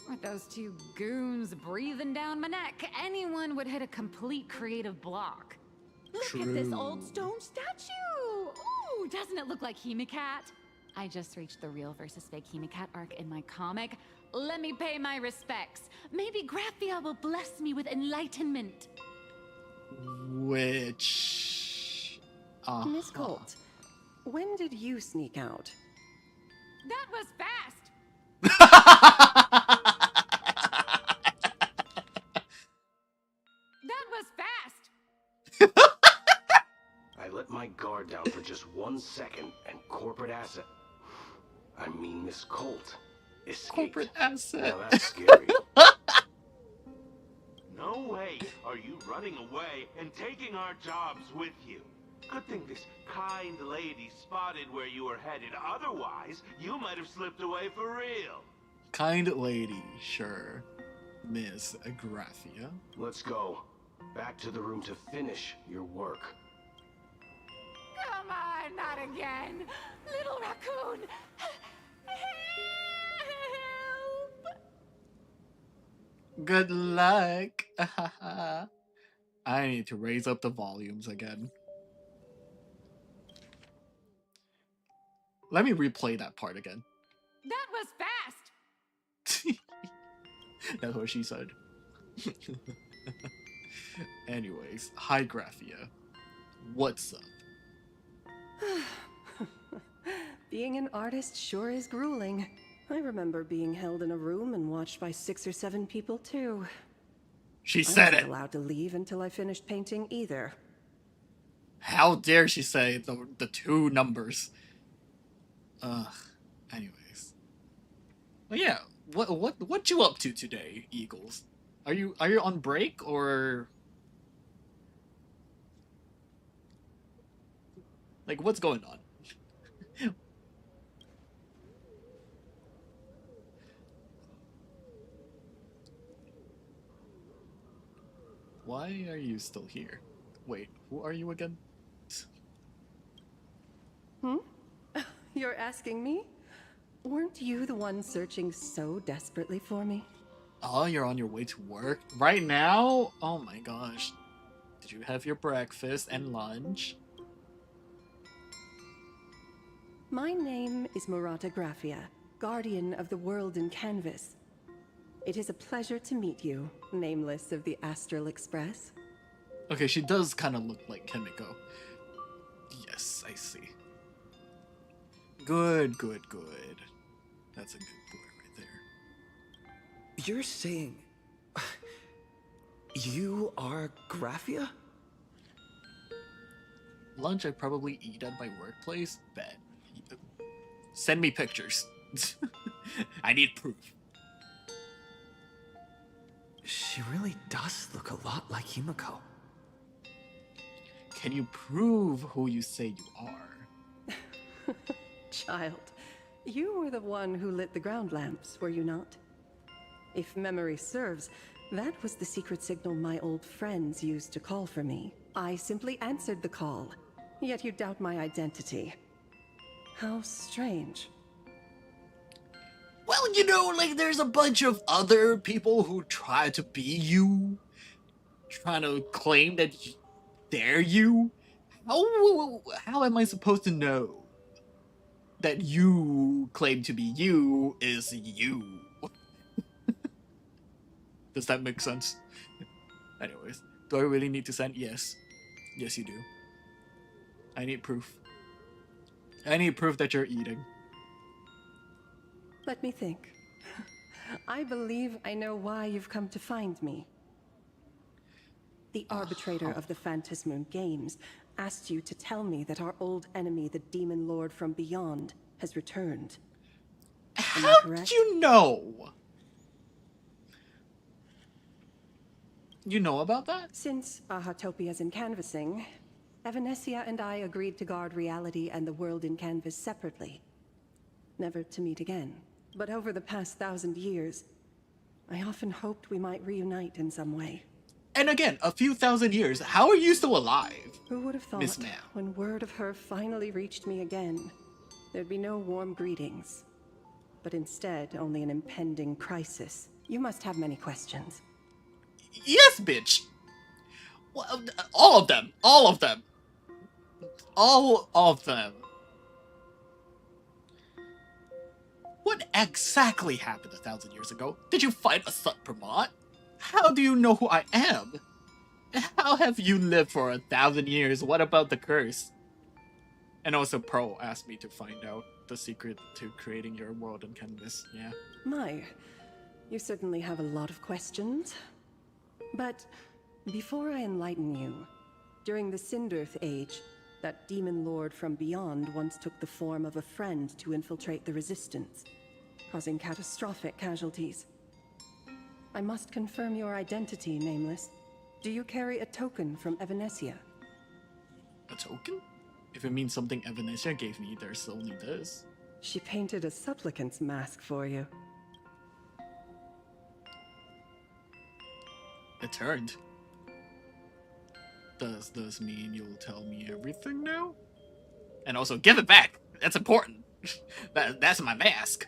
With those two goons breathing down my neck, anyone would hit a complete creative block. Look at this old stone statue! Ooh, doesn't it look like Hemicat? I just reached the real versus fake Hemicat arc in my comic. Let me pay my respects. Maybe Graphia will bless me with enlightenment. Which... Miss Colt, when did you sneak out? That was fast! That was fast! I let my guard down for just 1 second, and corporate asset... I mean Miss Colt escaped. Corporate asset. Now that's scary. No way are you running away and taking our jobs with you. Good thing this kind lady spotted where you were headed. Otherwise, you might have slipped away for real. Kind lady, sure. Miss Graphia. Let's go. Back to the room to finish your work. Come on, not again! Little raccoon! Help! Good luck. I need to raise up the volumes again. Let me replay that part again. That was fast! That's what she said. Anyways, hi Graphia. What's up? Being an artist sure is grueling. I remember being held in a room and watched by 6 or 7 people too. She said I it. wasn't allowed to leave until I finished painting either. How dare she say the 2 numbers? Anyways. Well, yeah. What you up to today, Eagles? Are you on break or like what's going on? Why are you still here? Wait, who are you again? You're asking me? Weren't you the one searching so desperately for me? Oh, you're on your way to work? Right now? Oh my gosh. Did you have your breakfast and lunch? My name is Murata Graphia, guardian of the world in canvas. It is a pleasure to meet you, nameless of the Astral Express. Okay, she does kind of look like Kimiko. Yes, I see. Good. That's a good boy right there. You're saying... you are Graphia? Lunch I probably eat at my workplace? Bet. Send me pictures. I need proof. She really does look a lot like Himiko. Can you prove who you say you are? Child, you were the one who lit the ground lamps, were you not? If memory serves, that was the secret signal my old friends used to call for me. I simply answered the call, yet you doubt my identity. How strange. Well, you know, like, there's a bunch of other people who try to be you. Trying to claim that they're you. How am I supposed to know that you claim to be you is you? Does that make sense? Anyways, do I really need to send? Yes. Yes, you do. I need proof. I need proof that you're eating. Let me think. I believe I know why you've come to find me. The arbitrator of the Phantasmoon Games asked you to tell me that our old enemy, the Demon Lord from Beyond, has returned. How did you know? You know about that? Since Ahatopia's in canvassing, Evanesia and I agreed to guard reality and the world in canvas separately. Never to meet again. But over the past 1,000 years, I often hoped we might reunite in some way. And again, a few thousand years. How are you still alive? Who would have thought, Miss Man. when word of her finally reached me again, there'd be no warm greetings, but instead only an impending crisis. You must have many questions. Yes, bitch. Well, all of them. All of them. All of them. What exactly happened 1,000 years ago? Did you fight a Sut-Pramot? How do you know who I am? How have you lived for 1,000 years? What about the curse? And also Pearl asked me to find out the secret to creating your world in canvas. Yeah. My, you certainly have a lot of questions. But before I enlighten you, during the Sindirth Age, that demon lord from beyond once took the form of a friend to infiltrate the Resistance, causing catastrophic casualties. I must confirm your identity, Nameless. Do you carry a token from Evanesia? A token? If it means something Evanesia gave me, there's only this. She painted a supplicant's mask for you. It turned. Does this mean you'll tell me everything now? And also, give it back! That's important! That's my mask!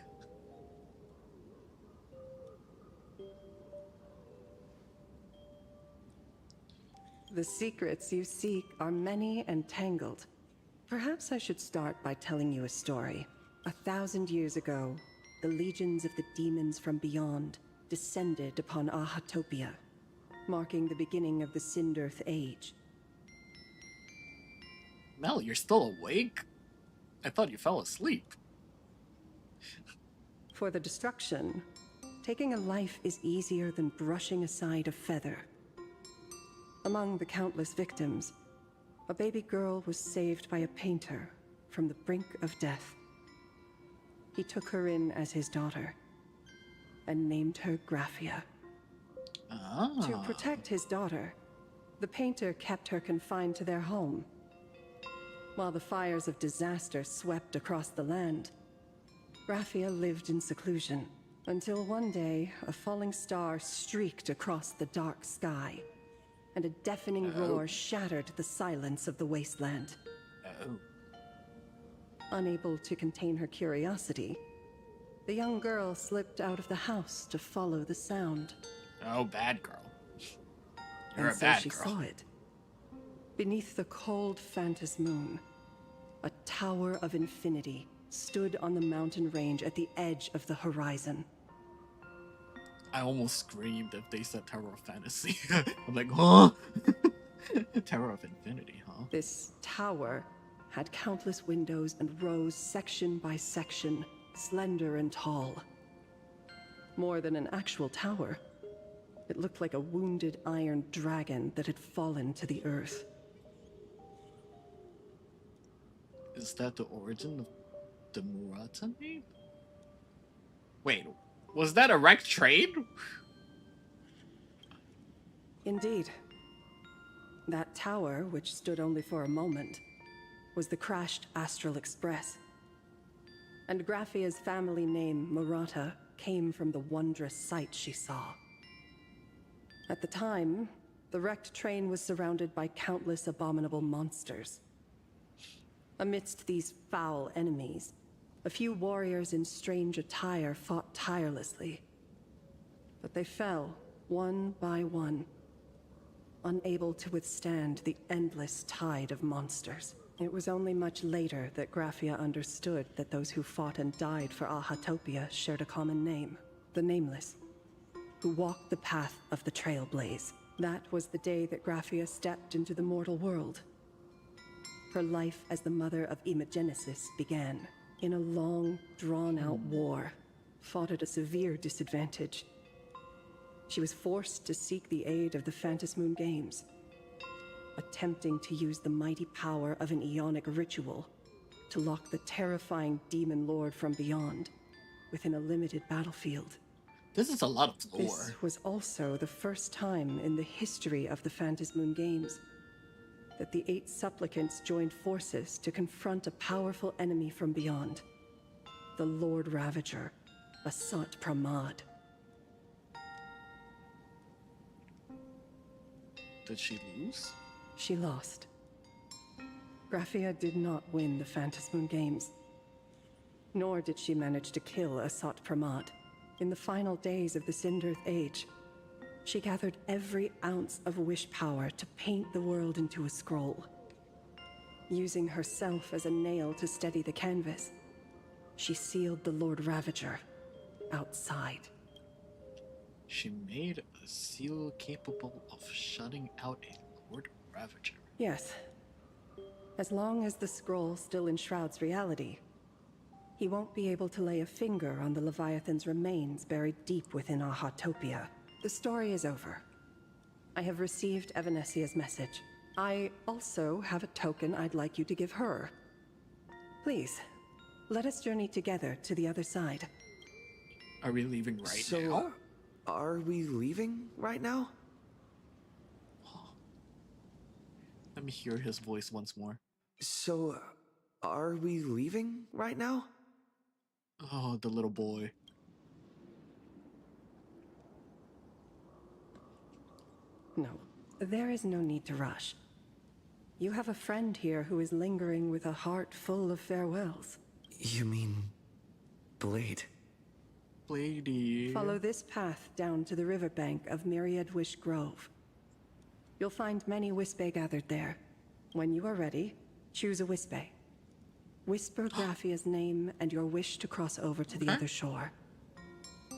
The secrets you seek are many and tangled. Perhaps I should start by telling you a story. 1,000 years ago, the legions of the demons from beyond descended upon Ahatopia, marking the beginning of the Sindirth Age. Mel, you're still awake? I thought you fell asleep. For the destruction, taking a life is easier than brushing aside a feather. Among the countless victims, a baby girl was saved by a painter from the brink of death. He took her in as his daughter and named her Graphia. To protect his daughter, the painter kept her confined to their home. While the fires of disaster swept across the land, Graphia lived in seclusion until one day a falling star streaked across the dark sky, and a deafening roar shattered the silence of the wasteland. Unable to contain her curiosity, the young girl slipped out of the house to follow the sound. Oh, bad girl. You're And a so bad she girl. saw it. Beneath the cold Phantas moon, a tower of infinity stood on the mountain range at the edge of the horizon. I almost screamed if they said Tower of Fantasy. I'm like, huh? Tower of Infinity, huh? This tower had countless windows and rose section by section, slender and tall. More than an actual tower, it looked like a wounded iron dragon that had fallen to the earth. Is that the origin of the Murata name? Wait, was that a wrecked train? Indeed. That tower, which stood only for a moment, was the crashed Astral Express. And Graphia's family name, Murata, came from the wondrous sight she saw. At the time, the wrecked train was surrounded by countless abominable monsters. Amidst these foul enemies, a few warriors in strange attire fought tirelessly. But they fell, one by one, unable to withstand the endless tide of monsters. It was only much later that Graphia understood that those who fought and died for Ahatopia shared a common name, the Nameless, who walked the path of the Trailblaze. That was the day that Graphia stepped into the mortal world. Her life as the mother of Imogenesis began. In a long, drawn-out war, fought at a severe disadvantage. She was forced to seek the aid of the Phantas Moon Games, attempting to use the mighty power of an Ionic ritual to lock the terrifying demon lord from beyond within a limited battlefield. This is a lot of lore. This was also the first time in the history of the Phantasmoon Games that the 8 supplicants joined forces to confront a powerful enemy from beyond. The Lord Ravager, Basant Pramad. Did she lose? She lost. Graphia did not win the Phantasmoon Games. Nor did she manage to kill Asat Pramad. In the final days of the Sindirth Age, she gathered every ounce of wish power to paint the world into a scroll. Using herself as a nail to steady the canvas, she sealed the Lord Ravager outside. She made a seal capable of shutting out a Lord Ravager. Yes. As long as the scroll still enshrouds reality, he won't be able to lay a finger on the Leviathan's remains buried deep within Ahatopia. The story is over. I have received Evanesia's message. I also have a token I'd like you to give her. Please, let us journey together to the other side. Are we leaving right now? Are we leaving right now? Let me hear his voice once more. So, are we leaving right now? Oh, the little boy. No, there is no need to rush. You have a friend here who is lingering with a heart full of farewells. You mean... Blade? Bladey. Follow this path down to the riverbank of Myriad Wish Grove. You'll find many Wispe gathered there. When you are ready, choose a Wispe. Whisper Graphia's name and your wish to cross over to the other shore.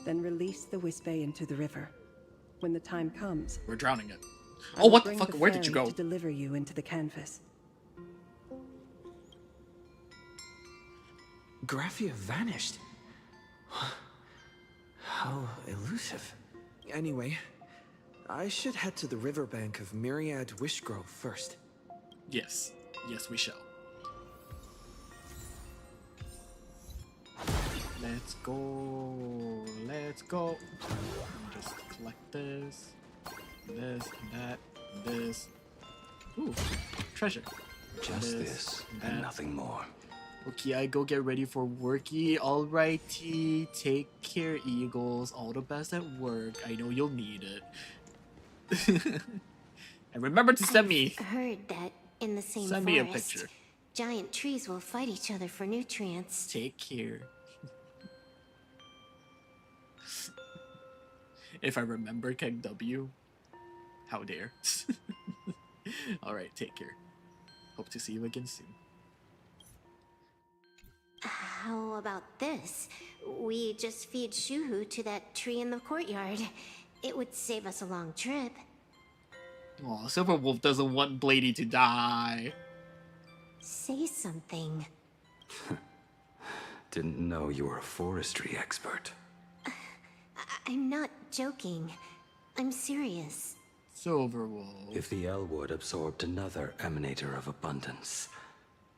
Then release the Wispe into the river. When the time comes, we're drowning it. I Oh, will what the bring fuck? Where did you ferry go? To deliver you into the canvas. Graphia vanished. How elusive. Anyway, I should head to the riverbank of Myriad Wishgrove first. Yes. Yes, we shall. Let's go. Let's go. Just collect this, and that, and this. Ooh, treasure. Just this and nothing more. Okay, I go get ready for worky. Alrighty, take care, Eagles. All the best at work. I know you'll need it. And remember to send me. I've heard that in the same Send forest, me a picture. giant trees will fight each other for nutrients. Take care. If I remember Keg W, how dare. Alright, take care. Hope to see you again soon. How about this? We just feed Shuhu to that tree in the courtyard. It would save us a long trip. Aw, Silverwolf doesn't want Bladey to die. Say something. Didn't know you were a forestry expert. I'm not joking. I'm serious. Silverwolf. If the Elwood absorbed another emanator of abundance,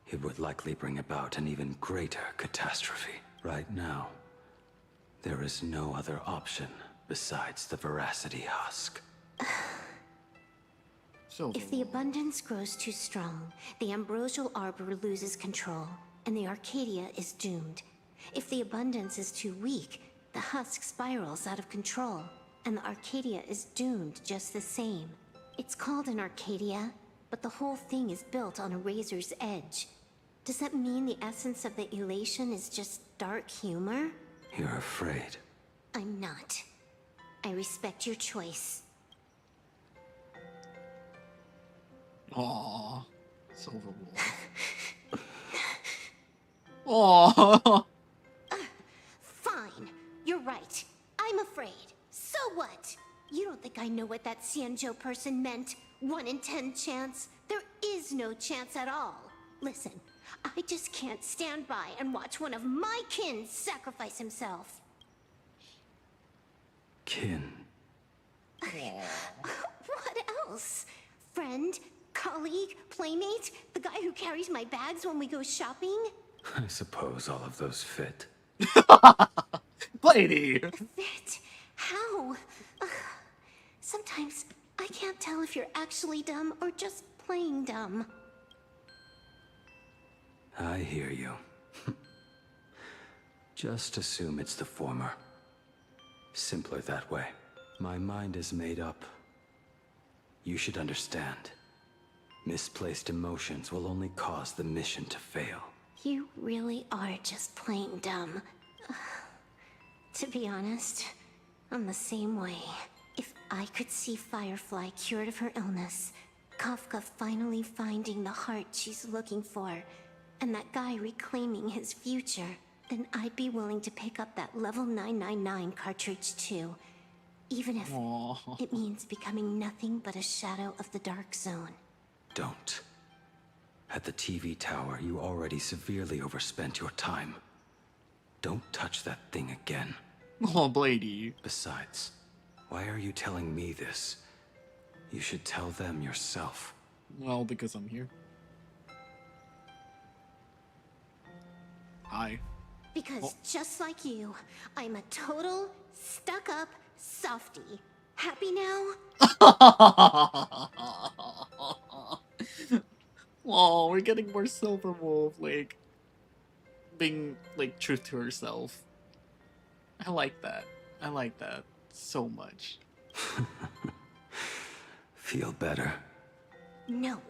it would likely bring about an even greater catastrophe. Right now, there is no other option besides the Veracity Husk. If the abundance grows too strong, the Ambrosial Arbor loses control, and the Arcadia is doomed. If the abundance is too weak, the husk spirals out of control, and the Arcadia is doomed just the same. It's called an Arcadia, but the whole thing is built on a razor's edge. Does that mean the essence of the elation is just dark humor? You're afraid. I'm not. I respect your choice. Aww. Silverwolf. Aww. Fine. You're right. I'm afraid. So what? You don't think I know what that Xianzhou person meant? 1 in 10 chance? There is no chance at all. Listen, I just can't stand by and watch one of my kin sacrifice himself. Kin. What else? Friend? Colleague? Playmate? The guy who carries my bags when we go shopping? I suppose all of those fit. Lady! Fit? How? Ugh. Sometimes I can't tell if you're actually dumb or just plain dumb. I hear you. Just assume it's the former. Simpler that way. My mind is made up. You should understand. Misplaced emotions will only cause the mission to fail. You really are just plain dumb. Ugh. To be honest, I'm the same way. If I could see Firefly cured of her illness, Kafka finally finding the heart she's looking for, and that guy reclaiming his future, then I'd be willing to pick up that level 999 cartridge too. Even if it means becoming nothing but a shadow of the Dark Zone. Don't. At the TV tower, you already severely overspent your time. Don't touch that thing again. Oh, Blady. Besides, why are you telling me this? You should tell them yourself. Well, because I'm here. Hi. Because just like you, I'm a total, stuck-up softie. Happy now? Oh, we're getting more Silver Wolf, like, being, like, truth to herself. I like that. I like that so much. Feel better? No.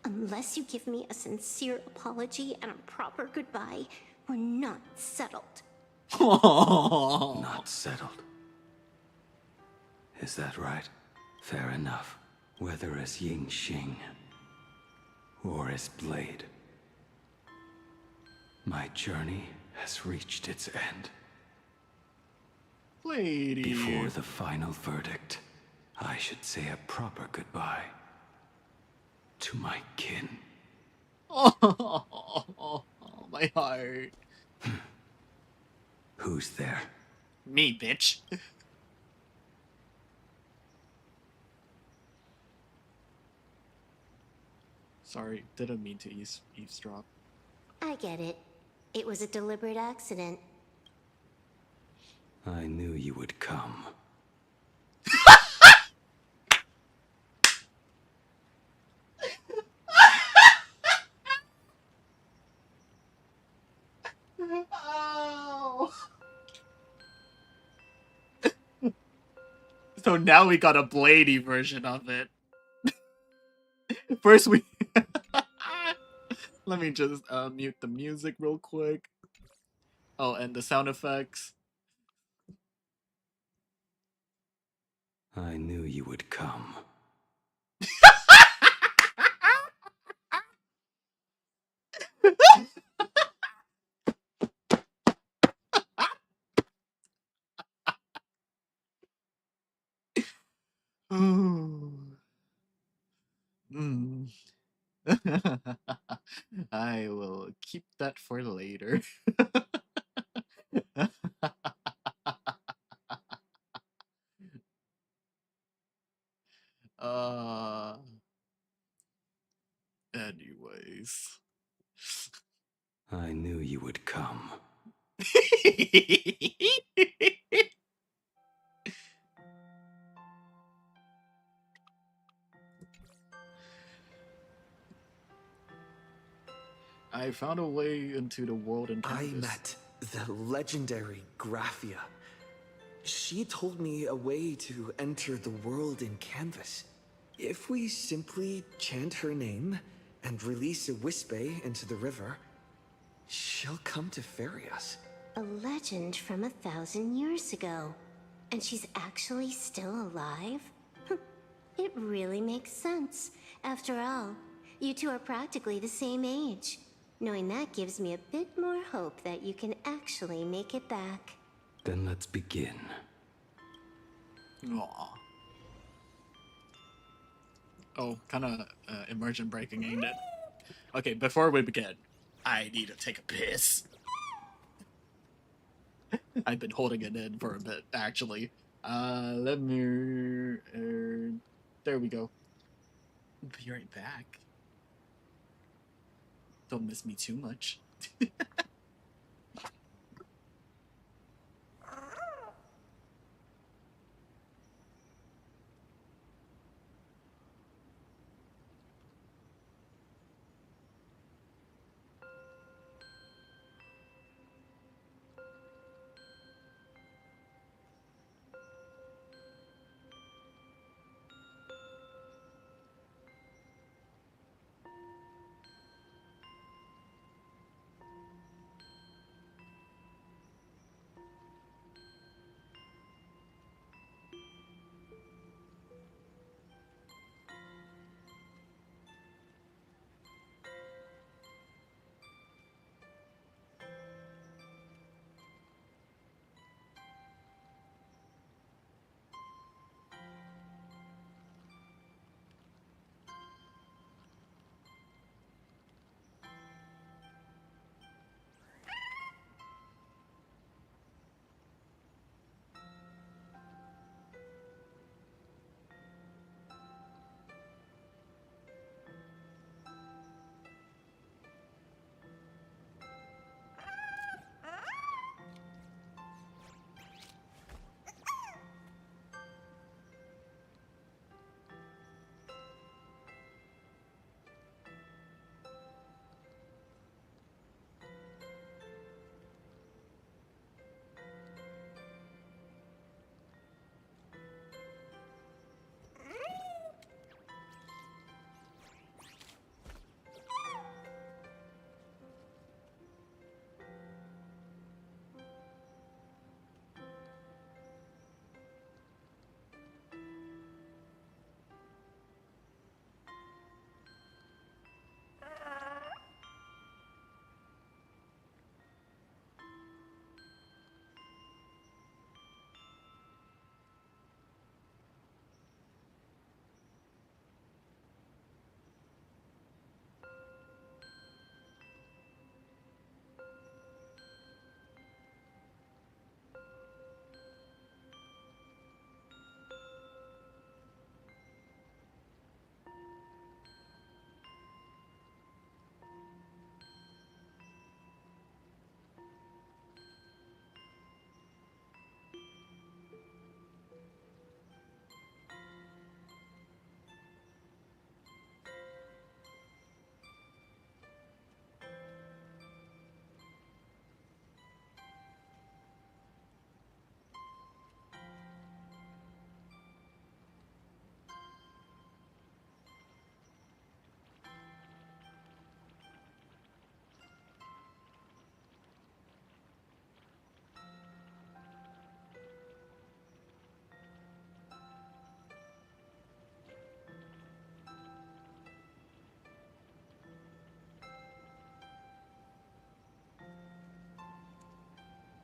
Unless you give me a sincere apology and a proper goodbye, we're not settled. Not settled. Is that right? Fair enough. Whether as Ying Xing or as Blade, my journey has reached its end. Blade. Before the final verdict, I should say a proper goodbye to my kin. Oh, my heart. Who's there? Me, bitch. Sorry, didn't mean to eavesdrop. I get it. It was a deliberate accident. I knew you would come. Oh. So now we got a Blady version of it. First we... Let me just mute the music real quick. Oh, and the sound effects. I knew you would come. Mm. I will keep that for later. Anyways. I knew you would come. I found a way into the world in I Canvas. met the legendary Graphia. She told me a way to enter the world in Canvas. If we simply chant her name and release a Wispe into the river, she'll come to ferry us. A legend from 1,000 years ago. And she's actually still alive? It really makes sense. After all, you two are practically the same age. Knowing that gives me a bit more hope that you can actually make it back. Then let's begin. Aww. Oh, kind of immersion breaking, ain't it? Okay, before we begin, I need to take a piss. I've been holding it in for a bit, actually. Let me... there we go. Be right back. Don't miss me too much.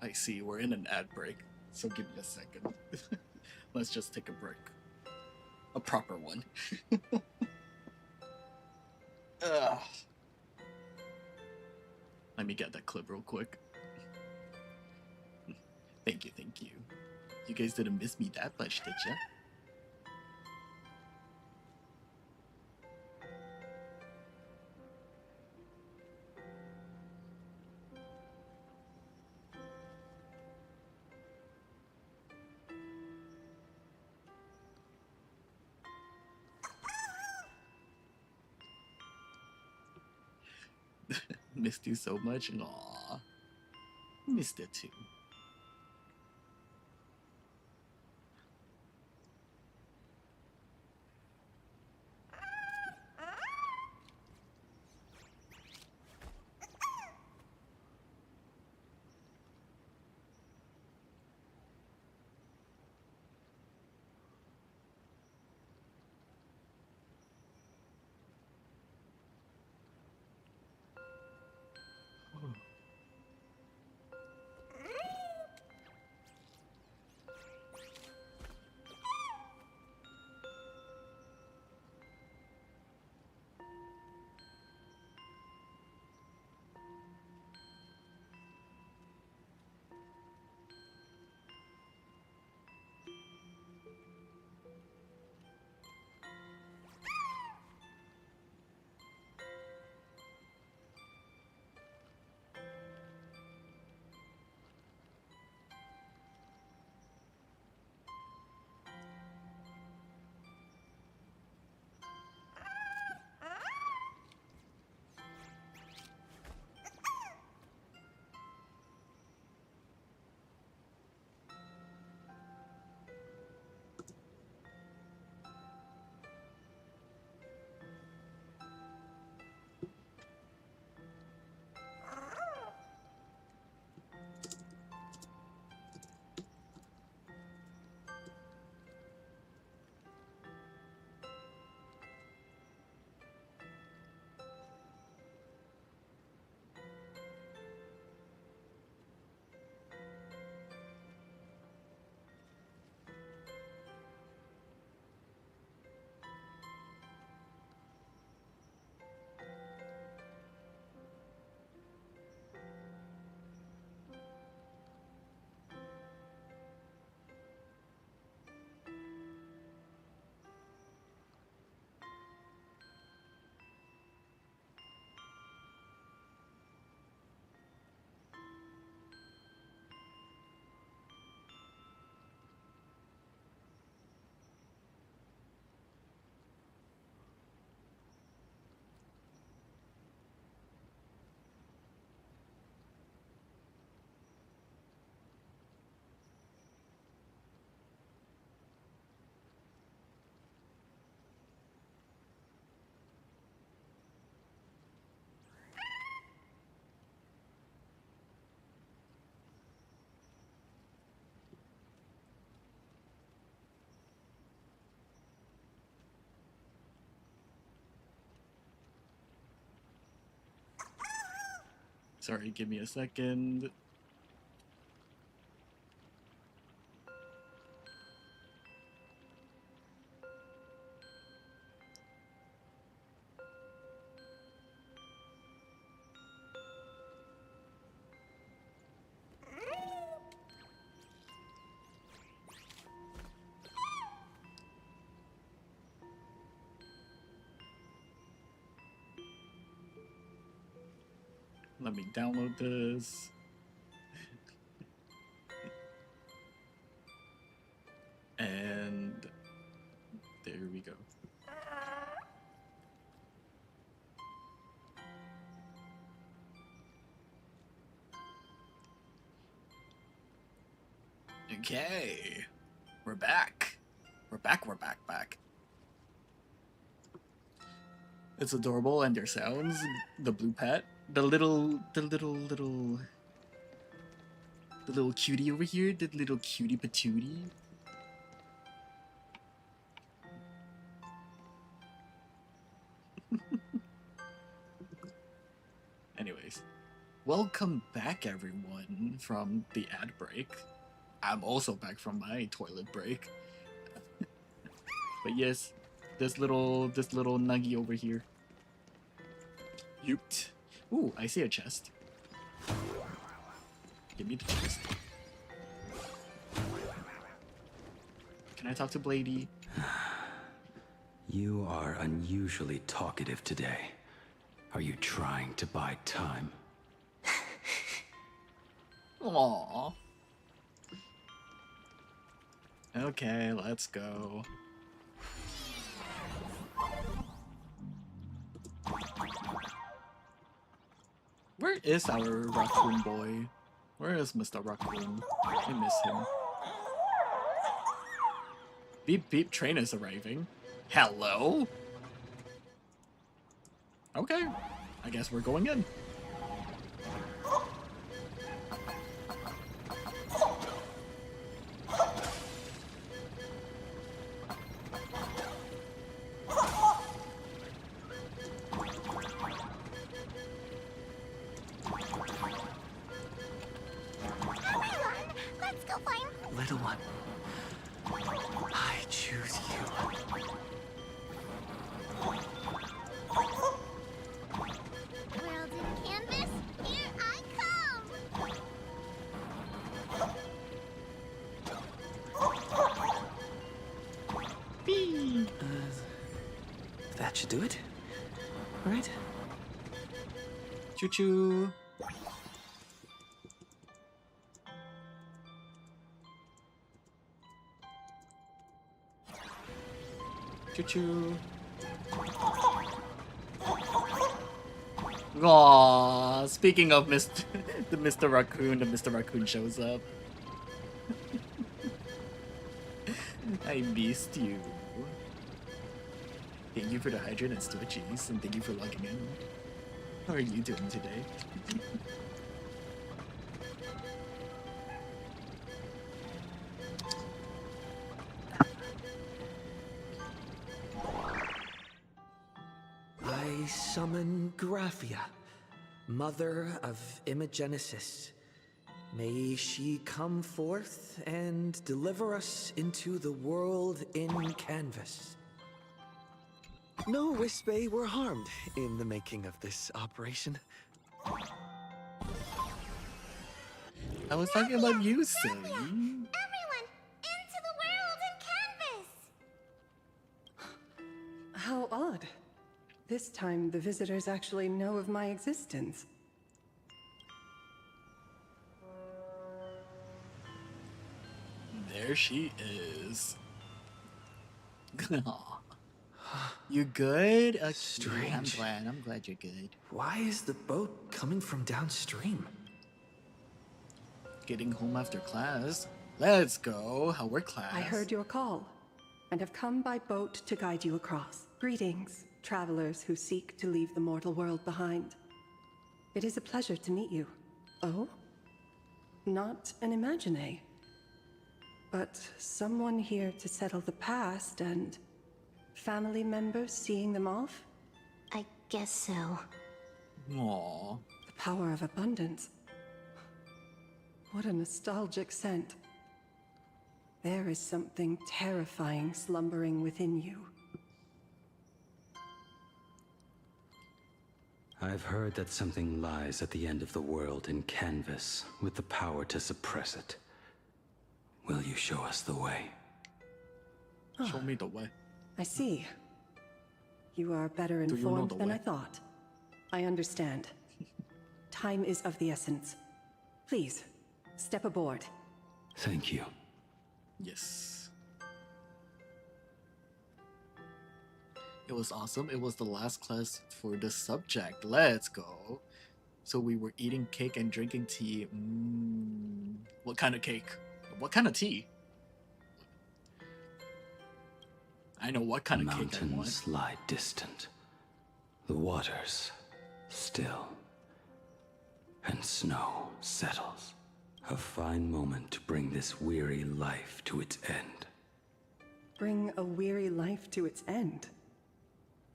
I see, we're in an ad break, so give me a second. Let's just take a break. A proper one. Ugh. Let me get that clip real quick. Thank you, thank you. You guys didn't miss me that much, did ya? Missed you so much. Aww. Missed it too. Sorry, give me a second. Let me download this. And there we go. Okay. We're back. We're back. It's adorable, and their sounds, the blue pet, the little cutie over here, the little cutie patootie. Anyways, Welcome back, everyone, from the ad break. I'm also back from my toilet break. But yes, this little nuggy over here. Yooped. Ooh, I see a chest. Give me the chest. Can I talk to Bladey? You are unusually talkative today. Are you trying to buy time? Aww. Okay, let's go. Where is our raccoon boy? Where is Mr. Raccoon? I miss him. Beep beep, train is arriving. Hello? Okay, I guess we're going in. Little one, I choose you. World in canvas, here I come! That should do it, right? Choo choo. Choo choo. Aww, speaking of Mr. Raccoon, the Mr. Raccoon shows up. I missed you. Thank you for the hydrant and Twitchies, and thank you for logging in. How are you doing today? I summon Graphia, mother of Imogenesis. May she come forth and deliver us into the world in canvas. No Wispe were harmed in the making of this operation. I was talking about you, silly. Everyone, into the world in canvas! How odd. This time, the visitors actually know of my existence. There she is. Aw. You good? Okay, Strange. I'm glad you're good. Why is the boat coming from downstream? Getting home after class. Let's go. How were class? I heard your call, and have come by boat to guide you across. Greetings, travelers who seek to leave the mortal world behind. It is a pleasure to meet you. Oh? Not an Imagine, but someone here to settle the past and family members seeing them off? I guess so. Aww. The power of abundance. What a nostalgic scent. There is something terrifying slumbering within you. I've heard that something lies at the end of the world in canvas with the power to suppress it. Will you show us the way? Show me the way. I see. You are better Do you know informed the than way? I thought. I understand. Time is of the essence. Please, step aboard. Thank you. Yes. It was awesome. It was the last class for the subject. Let's go. So we were eating cake and drinking tea. What kind of cake? What kind of tea? I know what kind of cake I want. Mountains lie distant. The waters still. And snow settles. A fine moment to bring this weary life to its end. Bring a weary life to its end.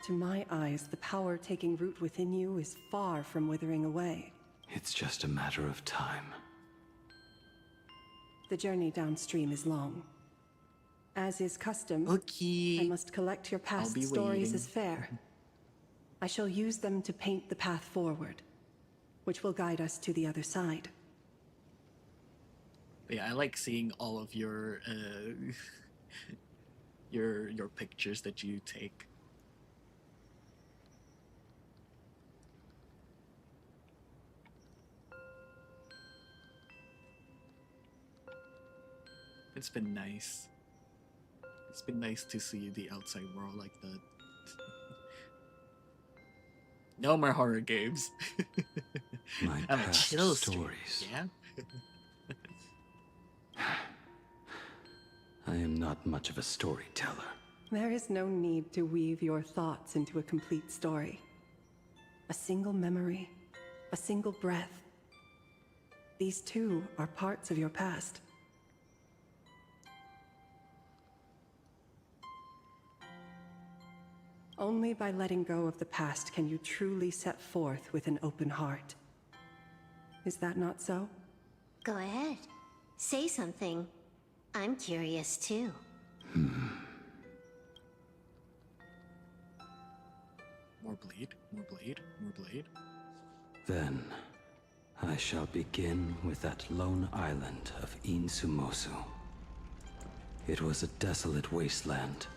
To my eyes, the power taking root within you is far from withering away. It's just a matter of time. The journey downstream is long. As is custom, I must collect your past be stories waiting. as fare. I shall use them to paint the path forward, which will guide us to the other side. Yeah, I like seeing all of your your pictures that you take. It's been nice. It's been nice to see the outside world like that. No more horror games. My I'm a past chill stream, stories. yeah? I am not much of a storyteller. There is no need to weave your thoughts into a complete story. A single memory, a single breath. These too are parts of your past. Only by letting go of the past can you truly set forth with an open heart. Is that not so? Go ahead. Say something. I'm curious too. More blade, more blade, more blade. Then, I shall begin with that lone island of Insumosu. It was a desolate wasteland,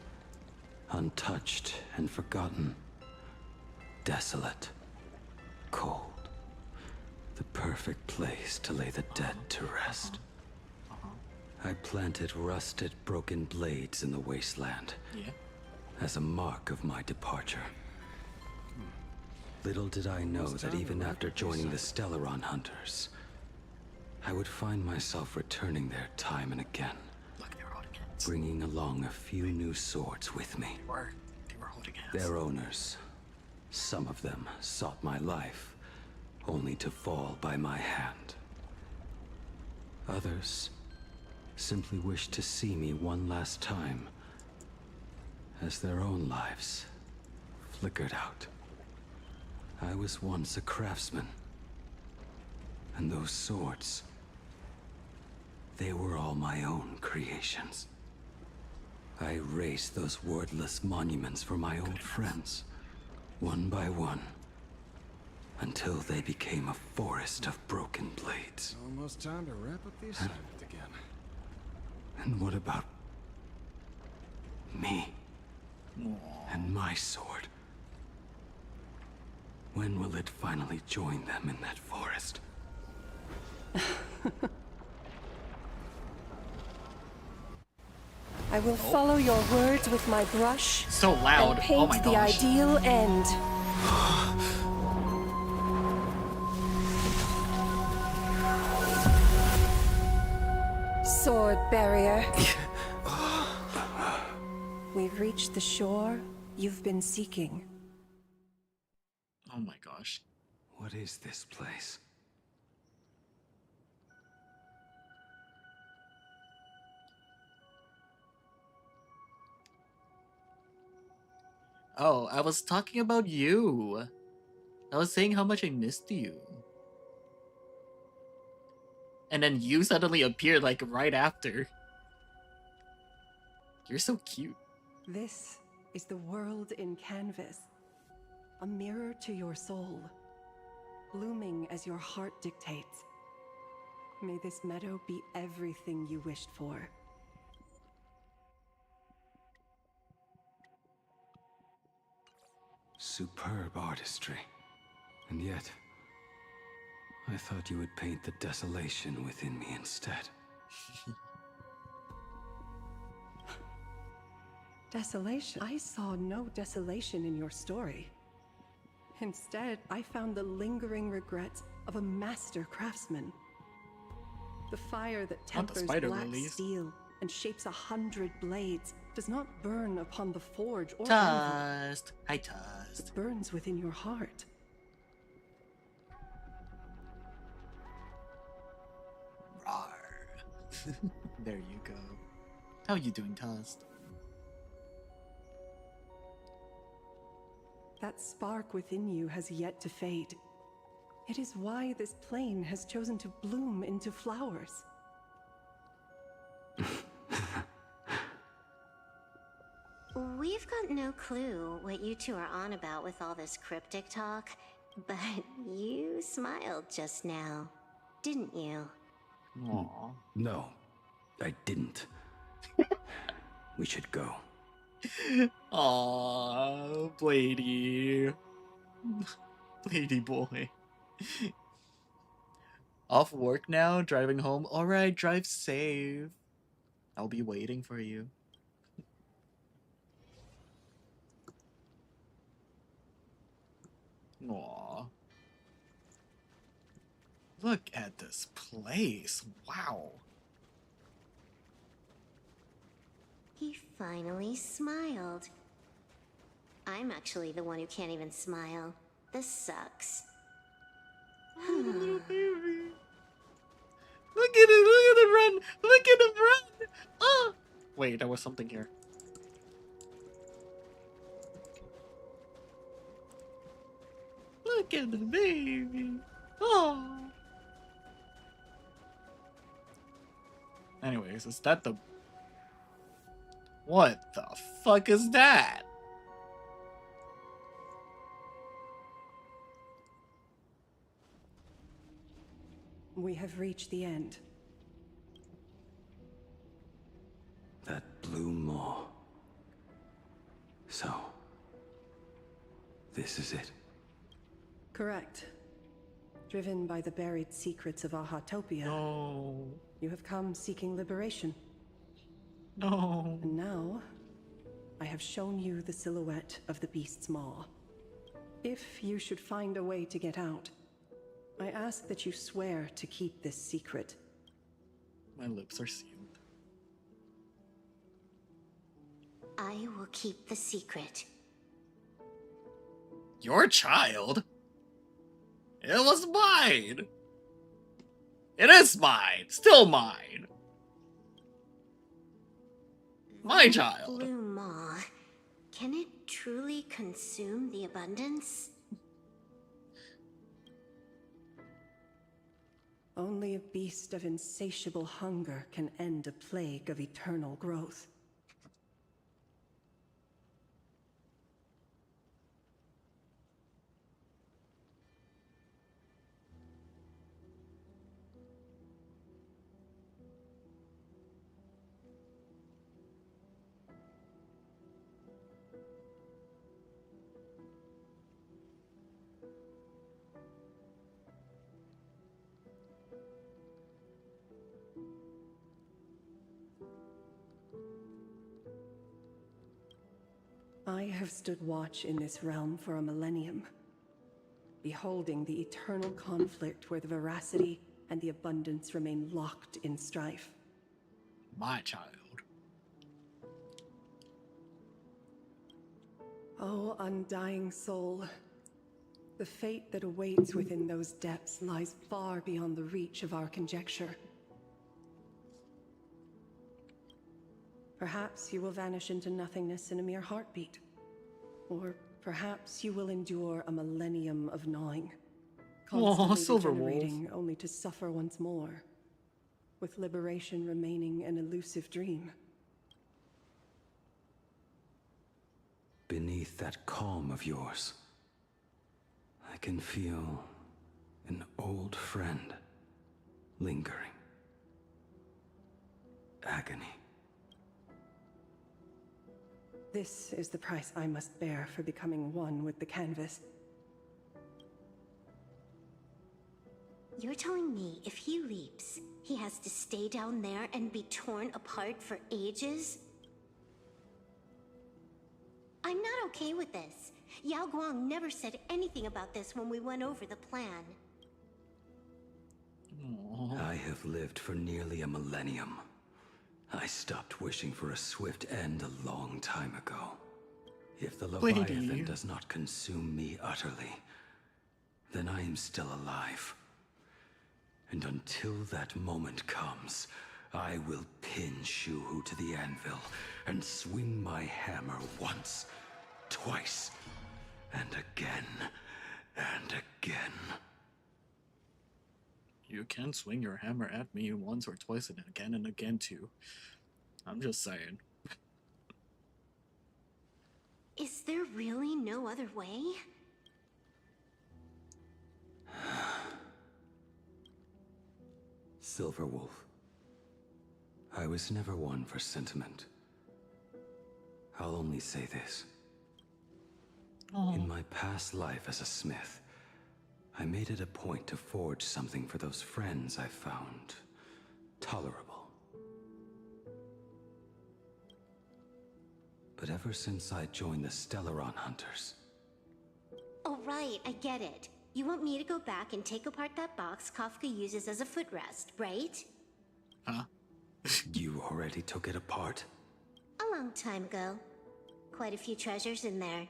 untouched and forgotten. Desolate, cold, the perfect place to lay the dead to rest. I planted rusted, broken blades in the wasteland as a mark of my departure. Little did I know that even after joining the Stellaron Hunters, I would find myself returning there time and again, bringing along a few new swords with me. They were holding hands. Their owners, some of them sought my life, only to fall by my hand. Others simply wished to see me one last time, as their own lives flickered out. I was once a craftsman, and those swords, they were all my own creations. I raised those wordless monuments for my old friends, one by one, until they became a forest of broken blades. Almost time to wrap up the assignment again. And what about me and my sword? When will it finally join them in that forest? I will follow your words with my brush. So loud. And paint Oh my the gosh. ideal end. Sword barrier. We've reached the shore you've been seeking. Oh my gosh. What is this place? Oh, I was talking about you. I was saying how much I missed you. And then you suddenly appeared like right after. You're so cute. This is the world in canvas. A mirror to your soul. Blooming as your heart dictates. May this meadow be everything you wished for. Superb artistry. And yet, I thought you would paint the desolation within me instead. Desolation? I saw no desolation in your story. Instead, I found the lingering regrets of a master craftsman. The fire that tempers black steel and shapes 100 blades does not burn upon the forge or anvil. Toast. Hi, Toast. It burns within your heart. Rawr. There you go. How you doing, Toast? That spark within you has yet to fade. It is why this plane has chosen to bloom into flowers. We've got no clue what you two are on about with all this cryptic talk, but you smiled just now, didn't you? Aww. No, I didn't. We should go. Aww, Blady. Blady boy. Off work now, driving home. Alright, drive safe. I'll be waiting for you. Aww. Look at this place. Wow. He finally smiled. I'm actually the one who can't even smile. This sucks. Little baby. Look at it run! Look at him run! Oh! Wait, there was something here. Look at the baby! Oh! Anyways, is that the... What the fuck is that? We have reached the end. That blue maw. So, this is it. Correct. Driven by the buried secrets of Ahatopia. No. You have come seeking liberation. No. And now, I have shown you the silhouette of the beast's maw. If you should find a way to get out, I ask that you swear to keep this secret. My lips are sealed. I will keep the secret. Your child? It was mine! It is mine! Still mine! My child! Blue maw. Can it truly consume the abundance? Only a beast of insatiable hunger can end a plague of eternal growth. I have stood watch in this realm for a millennium, beholding the eternal conflict where the veracity and the abundance remain locked in strife. My child. Oh, undying soul, the fate that awaits within those depths lies far beyond the reach of our conjecture. Perhaps you will vanish into nothingness in a mere heartbeat. Or perhaps you will endure a millennium of gnawing, constantly Silver regenerating only to suffer once more, with liberation remaining an elusive dream. Beneath that calm of yours, I can feel an old friend lingering. Agony. This is the price I must bear for becoming one with the canvas. You're telling me if he leaps, he has to stay down there and be torn apart for ages? I'm not okay with this. Yao Guang never said anything about this when we went over the plan. I have lived for nearly a millennium. I stopped wishing for a swift end a long time ago. If the Leviathan does not consume me utterly, then I am still alive. And until that moment comes, I will pin Shuhu to the anvil and swing my hammer once, twice, and again, and again. You can swing your hammer at me once or twice and again too. I'm just saying. Is there really no other way? Silverwolf, I was never one for sentiment. I'll only say this. In my past life as a smith, I made it a point to forge something for those friends I found tolerable. But ever since I joined the Stellaron Hunters... Oh right, I get it. You want me to go back and take apart that box Kafka uses as a footrest, right? Huh? You already took it apart? A long time ago. Quite a few treasures in there.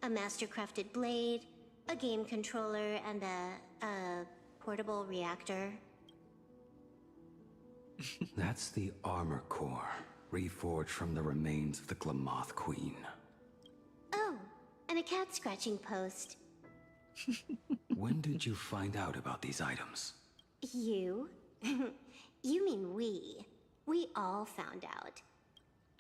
A master-crafted blade, a game controller, and a portable reactor. That's the armor core, reforged from the remains of the Glamoth Queen. Oh, and a cat scratching post. When did you find out about these items? You? You mean we. We all found out.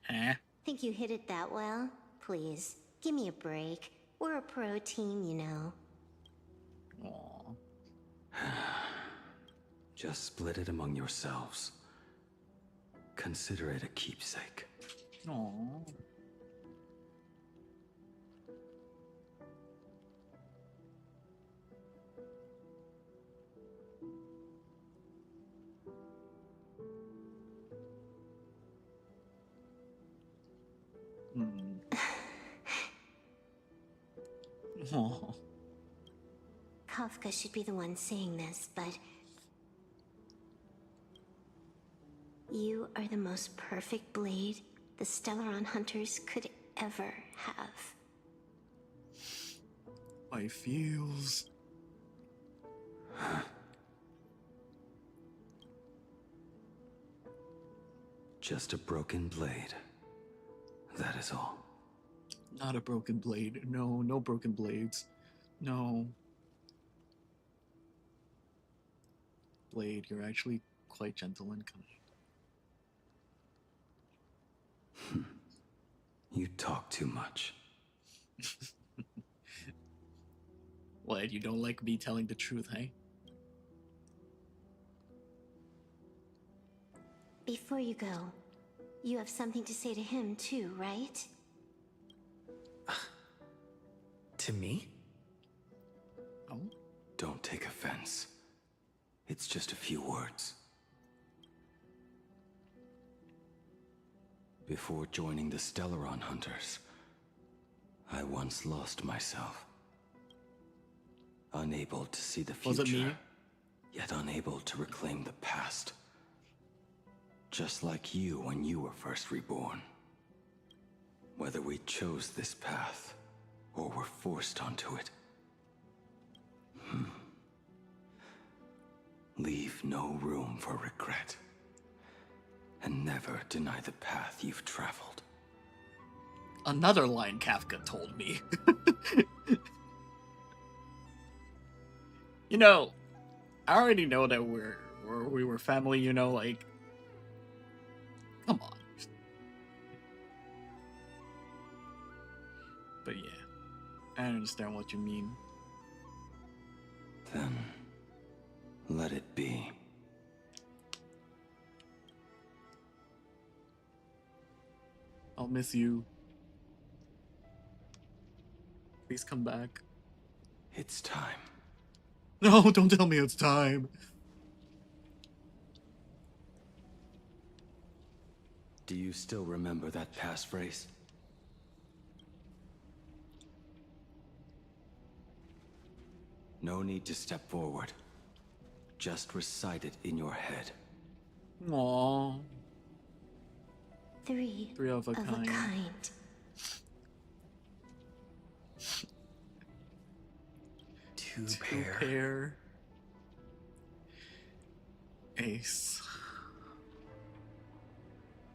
Huh? Think you hid it that well? Please, give me a break. We're a pro team, you know. Aww. Just split it among yourselves. Consider it a keepsake. Aww. Oh. Kafka should be the one saying this, but... You are the most perfect blade the Stellaron Hunters could ever have. My feels. Just a broken blade. That is all. Not a broken blade. No, no broken blades. No. Blade, you're actually quite gentle and kind. You talk too much. What, you don't like me telling the truth, hey? Before you go, you have something to say to him too, right? To me? Oh? Don't take offense. It's just a few words. Before joining the Stellaron Hunters, I once lost myself. Unable to see the future. Was it me? Yet unable to reclaim the past. Just like you when you were first reborn. Whether we chose this path, or were forced onto it. Leave no room for regret. And never deny the path you've traveled. Another line Kafka told me. You know, I already know that we were family, you know, like, come on. But yeah, I understand what you mean. Then, let it be. I'll miss you. Please come back. It's time. No, don't tell me it's time. Do you still remember that passphrase? No need to step forward. Just recite it in your head. Aww. Three of a kind. Two pair. Ace.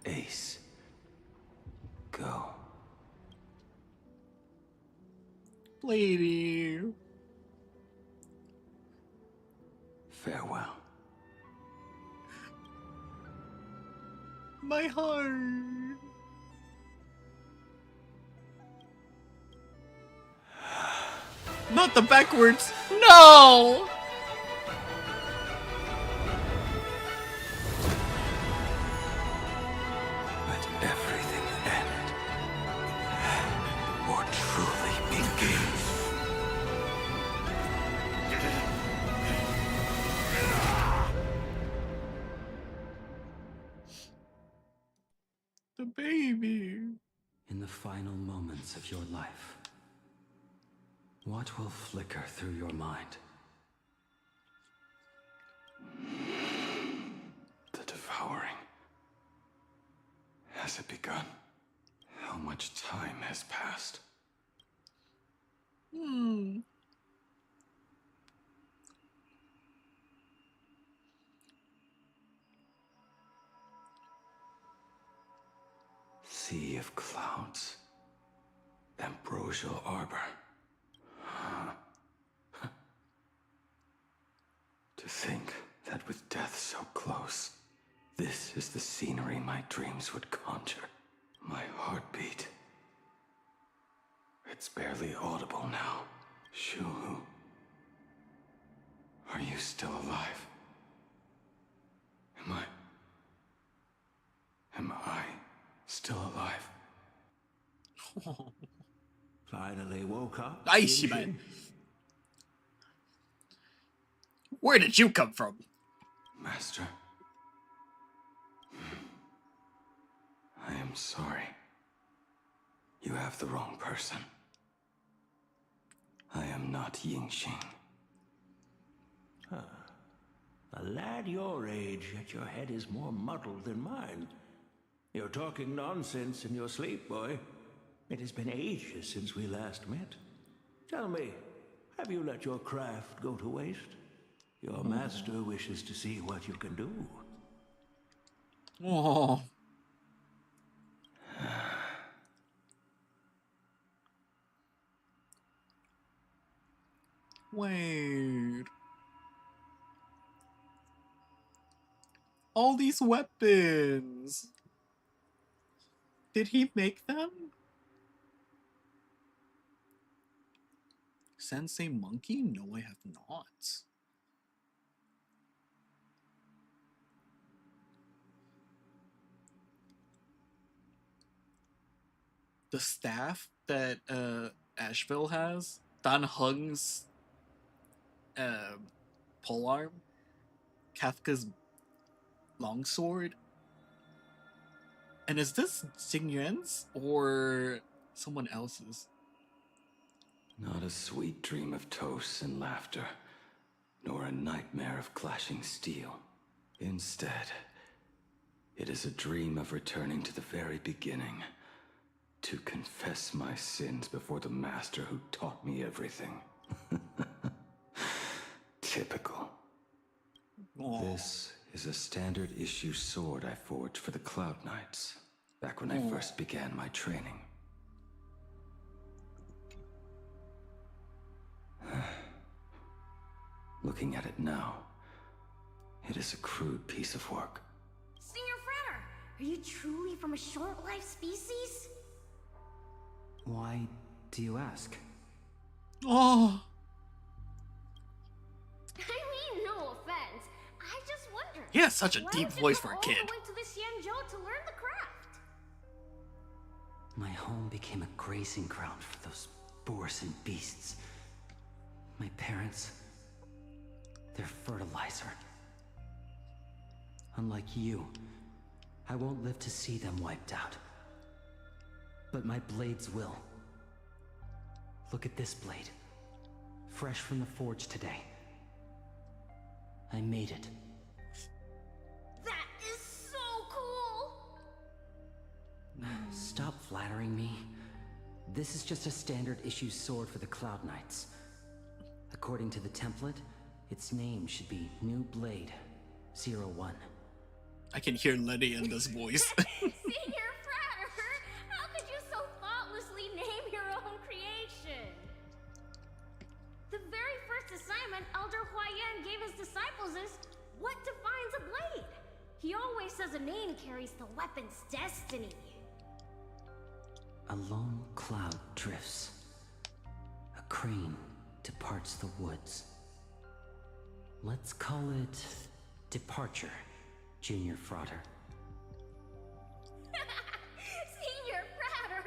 Ace. Go. Lady. Farewell. My heart. Not the backwards. No! Let everything end. Or truly begin. The baby. In the final moments of your life, what will flicker through your mind? The devouring. Has it begun? How much time has passed? Sea of clouds. Ambrosial arbor. To think that with death so close, this is the scenery my dreams would conjure. My heartbeat. It's barely audible now. Shuhu. Are you still alive? Am I still alive? Finally woke up. Nice, man. Where did you come from? Master. I am sorry. You have the wrong person. I am not Yingxing. A lad your age, yet your head is more muddled than mine. You're talking nonsense in your sleep, boy. It has been ages since we last met. Tell me, have you let your craft go to waste? Your master wishes to see what you can do. Oh. Wait. All these weapons. Did he make them? Sensei Monkey? No, I have not. The staff that Asheville has, Dan Hung's polearm, Kafka's longsword. And is this Xingyuan's or someone else's? Not a sweet dream of toasts and laughter, nor a nightmare of clashing steel. Instead, it is a dream of returning to the very beginning, to confess my sins before the master who taught me everything. Typical. Aww. This is a standard issue sword I forged for the Cloud Knights, back when I first began my training. Looking at it now, it is a crude piece of work. Senior Frater, are you truly from a short-lived species? Why do you ask? Oh. I mean, no offense. I just wondered. He has such a deep voice for a kid. Why went to this Yanzhou to learn the craft? My home became a grazing ground for those boars and beasts. My parents, they're fertilizer. Unlike you, I won't live to see them wiped out. But my blades will. Look at this blade. Fresh from the forge today. I made it. That is so cool! Stop flattering me. This is just a standard issue sword for the Cloud Knights. According to the template, its name should be New Blade 01. I can hear Letty in this voice. Senior Frater, how could you so thoughtlessly name your own creation? The very first assignment Elder Huayan gave his disciples is, what defines a blade? He always says 2008 carries the weapon's destiny. A lone cloud drifts. A crane departs the woods. Let's call it Departure, Junior Frater. Senior Frater!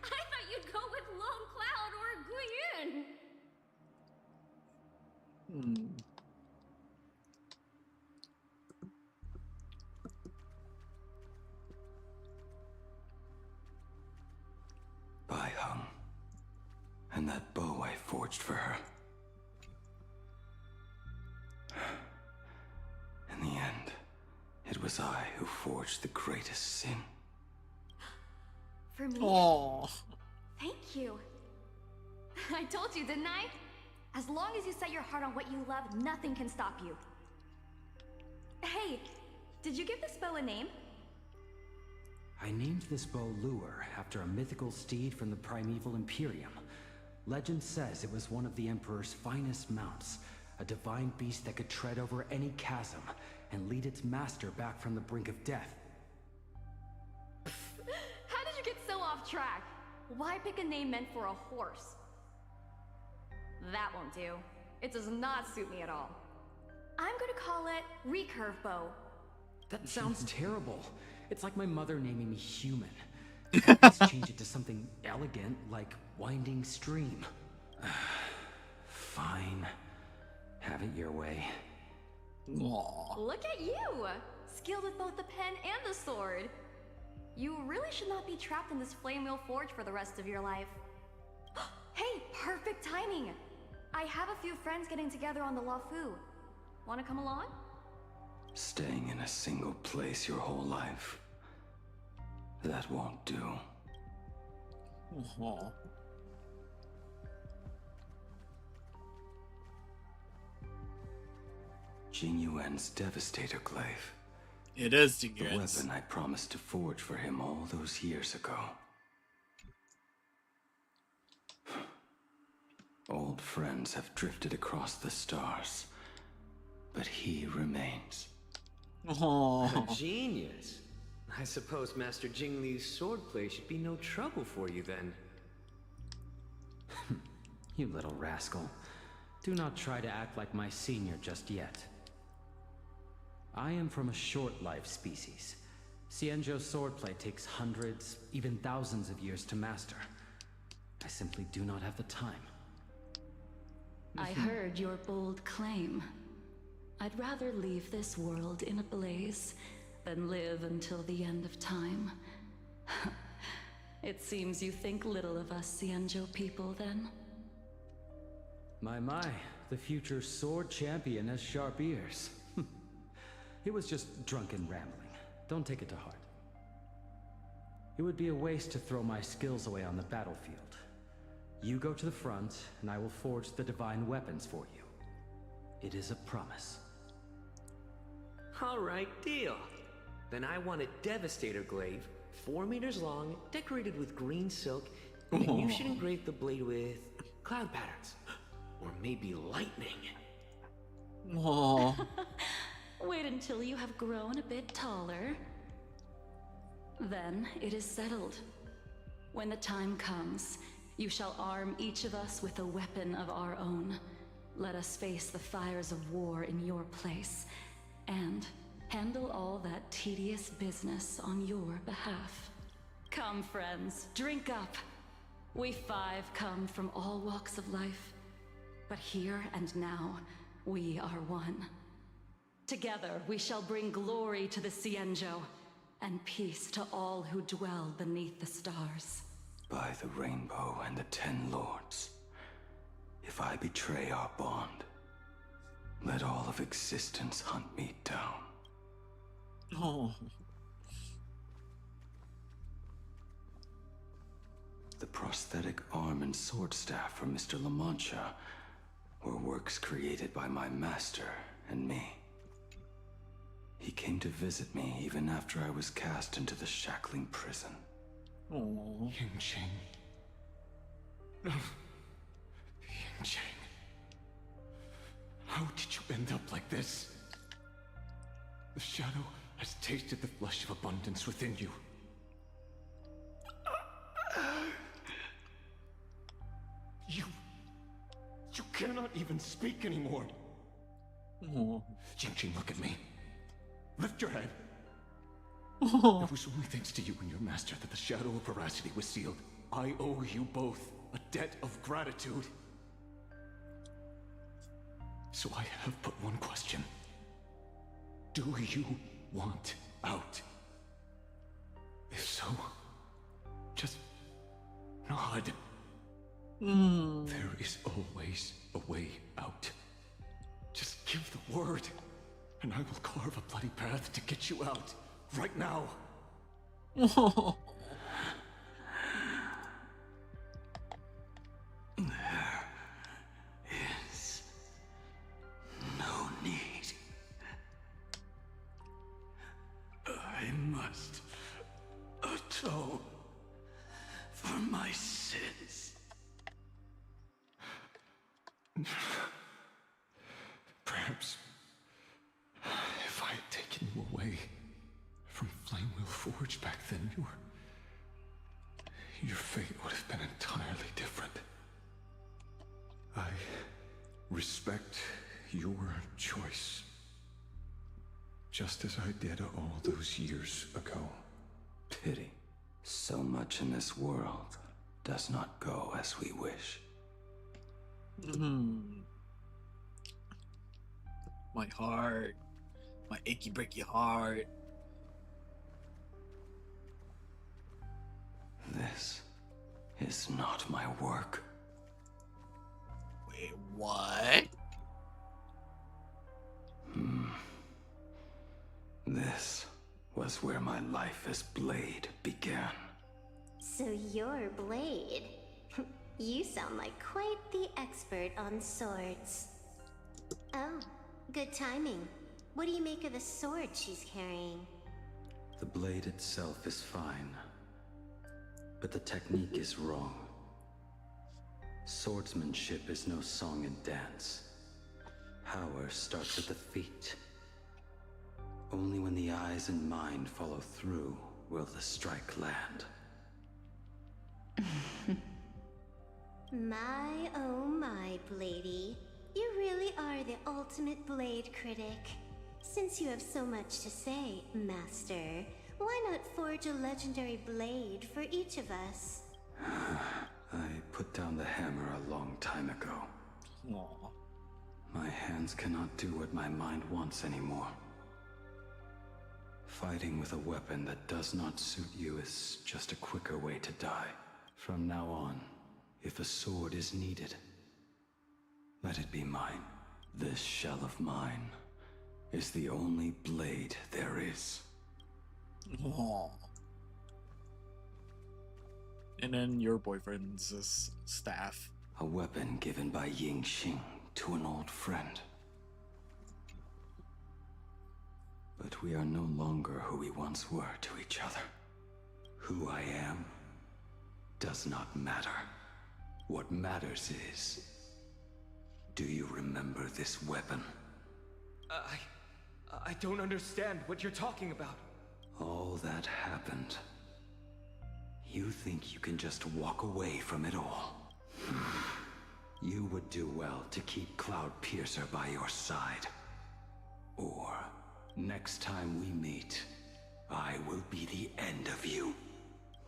I thought you'd go with Lone Cloud or Guiyun. Bai Hung. And that bow I forged for her. In the end, it was I who forged the greatest sin. For me? Oh. Thank you. I told you, didn't I? As long as you set your heart on what you love, nothing can stop you. Hey, did you give this bow a name? I named this bow Lure after a mythical steed from the primeval Imperium. Legend says it was one of the Emperor's finest mounts, a divine beast that could tread over any chasm and lead its master back from the brink of death. How did you get so off track? Why pick a name meant for a horse? That won't do. It does not suit me at all. I'm gonna call it Recurve Bow. That sounds terrible. It's like my mother naming me Human. Let's change it to something elegant, like Winding Stream. Fine. Have it your way. Aww. Look at you! Skilled with both the pen and the sword. You really should not be trapped in this flame wheel forge for the rest of your life. Hey, perfect timing! I have a few friends getting together on the Luofu. Wanna come along? Staying in a single place your whole life. That won't do. Aww. Jing Yuan's Devastator Glaive. It is the weapon I promised to forge for him all those years ago. Old friends have drifted across the stars, but he remains. Oh, genius. I suppose Master Jing Li's swordplay should be no trouble for you then. You little rascal. Do not try to act like my senior just yet. I am from a short-life species. Xianzhou's swordplay takes hundreds, even thousands of years to master. I simply do not have the time. I heard your bold claim. I'd rather leave this world in a blaze than live until the end of time. It seems you think little of us Xianzhou people, then? My, the future sword champion has sharp ears. It was just drunken rambling. Don't take it to heart. It would be a waste to throw my skills away on the battlefield. You go to the front, and I will forge the divine weapons for you. It is a promise. All right, deal. Then I want a Devastator glaive, 4 meters long, decorated with green silk, and you should engrave the blade with cloud patterns. Or maybe lightning. Aww. Wait until you have grown a bit taller. Then it is settled. When the time comes, you shall arm each of us with a weapon of our own. Let us face the fires of war in your place, and handle all that tedious business on your behalf. Come, friends, drink up. We 5 come from all walks of life, but here and now, we are one. Together, we shall bring glory to the Xianzhou, and peace to all who dwell beneath the stars. By the rainbow and the 10 lords, if I betray our bond, let all of existence hunt me down. Oh. The prosthetic arm and sword staff from Mr. La Mancha were works created by my master and me. He came to visit me even after I was cast into the shackling prison. Oh. Yingqing. Yingqing. How did you end up like this? The shadow has tasted the flesh of abundance within you. You cannot even speak anymore. Jingjing, look at me. Lift your head. It was only thanks to you and your master that the Shadow of Veracity was sealed. I owe you both a debt of gratitude. So I have but one question. Do you want out? If so, just nod. There is always a way out. Just give the word, and I will carve a bloody path to get you out, right now. There is no need. I must atone for my sins. Perhaps if I had taken you away from Flamewheel Forge back then, your fate would have been entirely different. I respect your choice, just as I did all those years ago. Pity. So much in this world does not go as we wish. My heart. My achy breaky heart. This is not my work. Wait, what? This was where my life as Blade began. So you're Blade. You sound like quite the expert on swords. Oh, good timing. What do you make of the sword she's carrying? The blade itself is fine, but the technique is wrong. Swordsmanship is no song and dance. Power starts at the feet. Only when the eyes and mind follow through will the strike land. My oh my, Bladey. You really are the ultimate blade critic. Since you have so much to say, Master, why not forge a legendary blade for each of us? I put down the hammer a long time ago. Aww. My hands cannot do what my mind wants anymore. Fighting with a weapon that does not suit you is just a quicker way to die. From now on, if a sword is needed, let it be mine. This shell of mine is the only blade there is. Aww. And then your boyfriend's staff. A weapon given by Ying Xing to an old friend. But we are no longer who we once were to each other. Who I am does not matter. What matters is, do you remember this weapon? I don't understand what you're talking about. All that happened. You think you can just walk away from it all? You would do well to keep Cloud Piercer by your side. Or, next time we meet, I will be the end of you.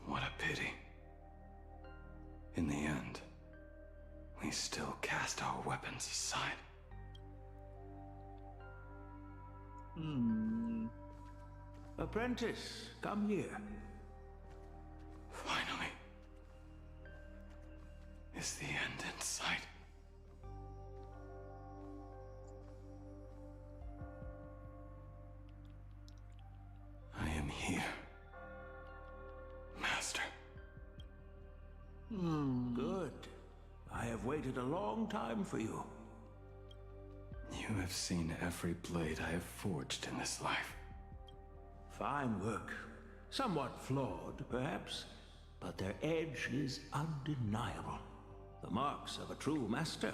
What a pity. In the end, we still cast our weapons aside. Apprentice, come here. Finally. Is the end in sight? I am here, Master. Good. I have waited a long time for you. You have seen every blade I have forged in this life. Fine work. Somewhat flawed, perhaps, but their edge is undeniable. The marks of a true master.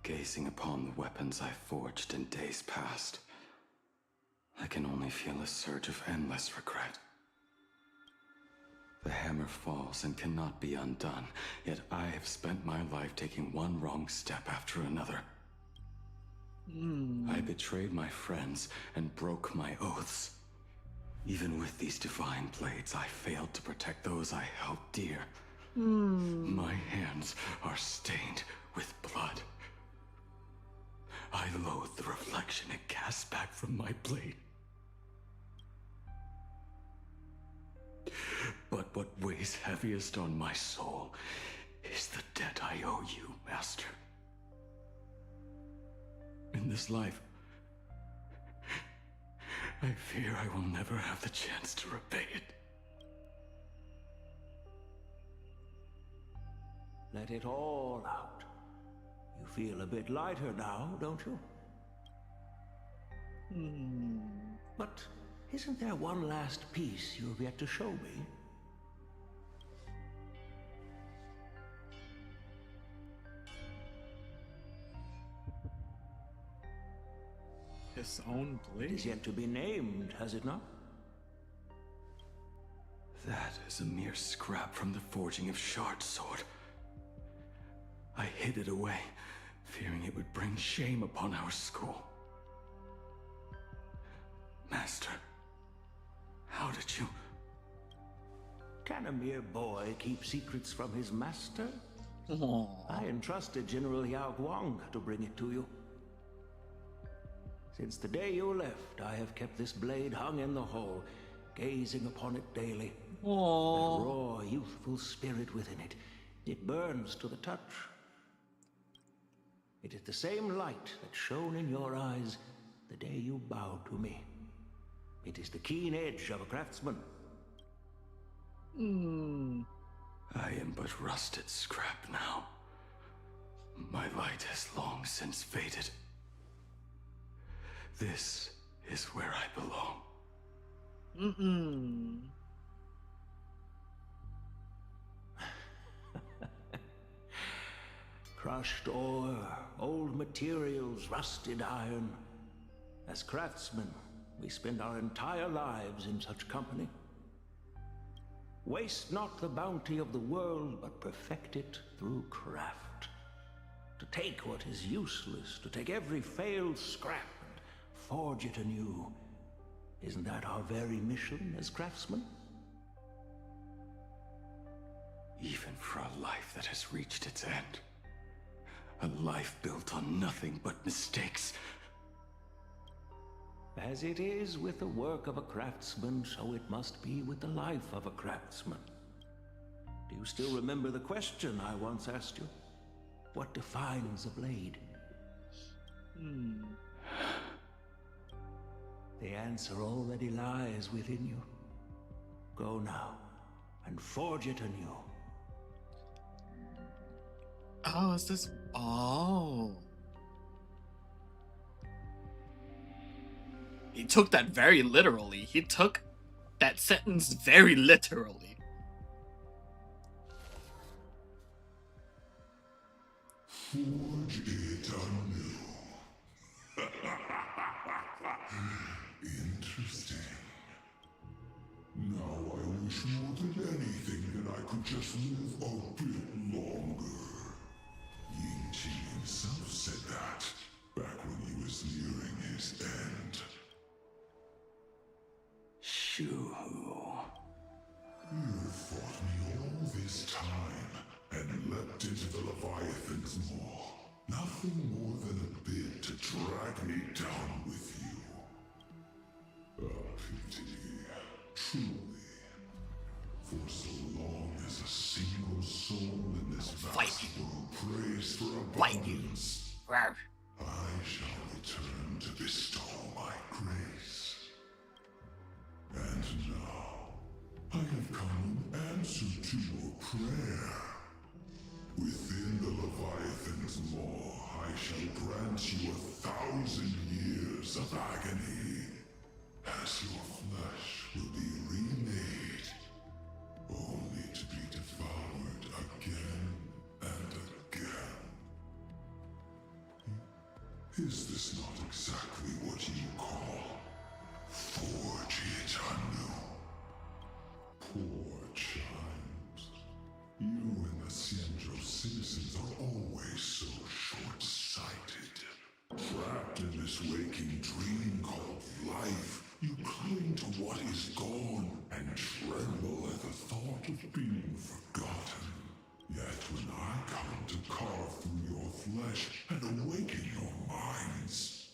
Gazing upon the weapons I forged in days past, I can only feel a surge of endless regret. The hammer falls and cannot be undone, yet I have spent my life taking one wrong step after another. I betrayed my friends and broke my oaths. Even with these divine blades, I failed to protect those I held dear. My hands are stained with blood. I loathe the reflection it casts back from my blade. But what weighs heaviest on my soul is the debt I owe you, Master. In this life, I fear I will never have the chance to repay it. Let it all out. You feel a bit lighter now, don't you? But isn't there one last piece you've yet to show me? His own blade? It is yet to be named, has it not? That is a mere scrap from the forging of Shard Sword. I hid it away, fearing it would bring shame upon our school. Master, how did you... Can a mere boy keep secrets from his master? Aww. I entrusted General Yao Guang to bring it to you. Since the day you left, I have kept this blade hung in the hall, gazing upon it daily. Aww. The raw, youthful spirit within it. It burns to the touch. It is the same light that shone in your eyes the day you bowed to me. It is the keen edge of a craftsman. I am but rusted scrap now. My light has long since faded. This is where I belong. Crushed ore, old materials, rusted iron. As craftsmen, we spend our entire lives in such company. Waste not the bounty of the world, but perfect it through craft. To take what is useless, to take every failed scrap and forge it anew. Isn't that our very mission as craftsmen? Even for a life that has reached its end. A life built on nothing but mistakes. As it is with the work of a craftsman, so it must be with the life of a craftsman. Do you still remember the question I once asked you? What defines a blade? The answer already lies within you. Go now, and forge it anew. Oh, is this... Oh. He took that very literally. He took that sentence very literally. Forge it anew. Interesting. Now I wish more than anything that I could just live a bit longer. Ying Qi himself said that back when he was nearing his end. Shu-Hu. You fought me all this time and leapt into the Leviathan's maw. Nothing more than a bid to drag me down with you. A pity, truly. For so long as a single soul in this vast world prays for abundance, I shall return to bestow my grace. And now, I have come in answer to your prayer. Within the Leviathan's maw, I shall grant you 1,000 years of agony, as your flesh will be remade, only to be devoured again and again. Is this not exactly what you call it anew. Poor child. You and the Cienjo citizens are always so short-sighted. Trapped in this waking dream called life, you cling to what is gone and tremble at the thought of being forgotten. Yet when I come to carve through your flesh and awaken your minds,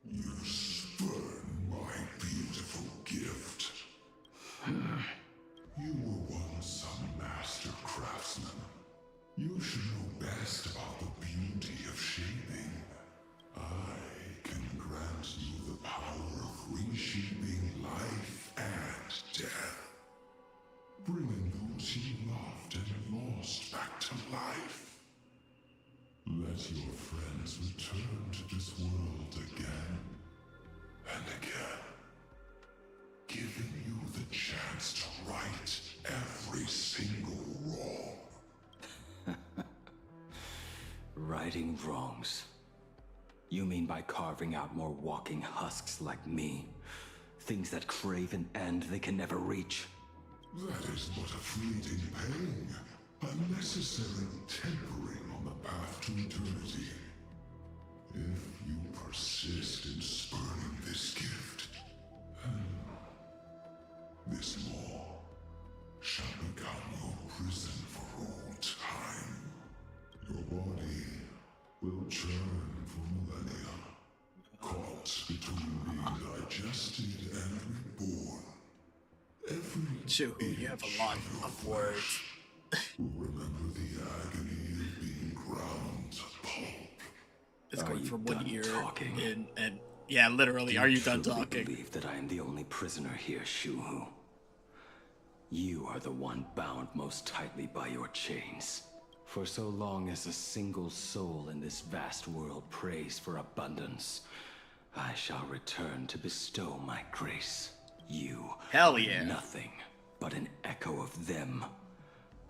you spurn my beautiful gift. You were once a master craftsman. You should know best about the beauty of shaping. I can grant you the power of reshaping life and death, bringing those you loved and lost back to life. Let your friends return to this world again and again, giving you the chance to right every single wrong. Righting wrongs. You mean by carving out more walking husks like me? Things that crave an end they can never reach? That is but a fleeting pang, a necessary tempering on the path to eternity. If you persist in spurning this gift, this law shall become your prison for all time. Your body will churn for millennia, caught between being digested and reborn. You have a lot of words. Remember the agony of being ground to pulp. It's going from 1 year in, and yeah, literally, are you done talking? Believe that I am the only prisoner here, Shuhu. You are the one bound most tightly by your chains. For so long as a single soul in this vast world prays for abundance, I shall return to bestow my grace. You Hell yeah. are nothing but an echo of them.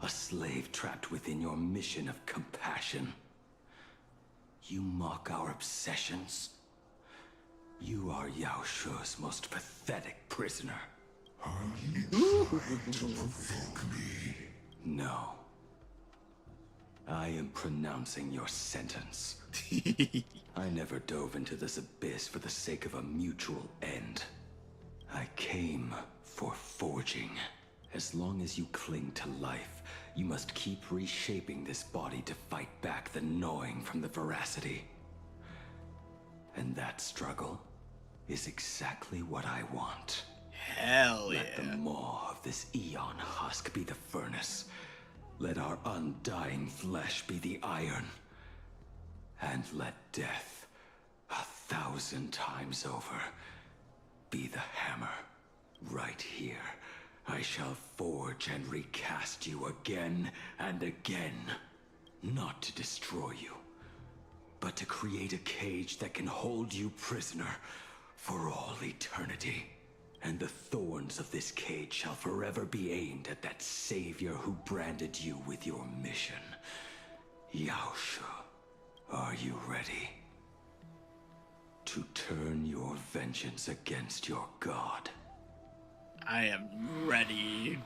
A slave trapped within your mission of compassion. You mock our obsessions. You are Yao Shu's most pathetic prisoner. Are you trying to provoke me? No. I am pronouncing your sentence. I never dove into this abyss for the sake of a mutual end. I came for forging. As long as you cling to life, you must keep reshaping this body to fight back the gnawing from the veracity. And that struggle is exactly what I want. Hell yeah. Let the maw of this Eon husk be the furnace. Let our undying flesh be the iron. And let death, 1,000 times over, be the hammer. Right here, I shall forge and recast you again and again. Not to destroy you, but to create a cage that can hold you prisoner for all eternity. And the thorns of this cage shall forever be aimed at that savior who branded you with your mission. Yao Shu, are you ready? To turn your vengeance against your god. I am ready.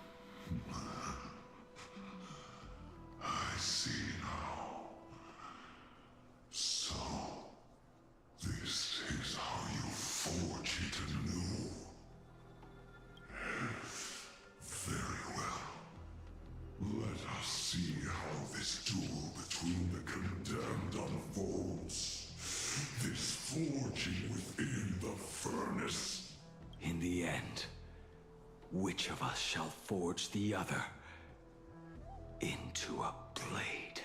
I see now. So, this is how you forge it anew. Very well. Let us see how this duel between the condemned unfolds. This forging within the furnace. In the end, which of us shall forge the other into a blade?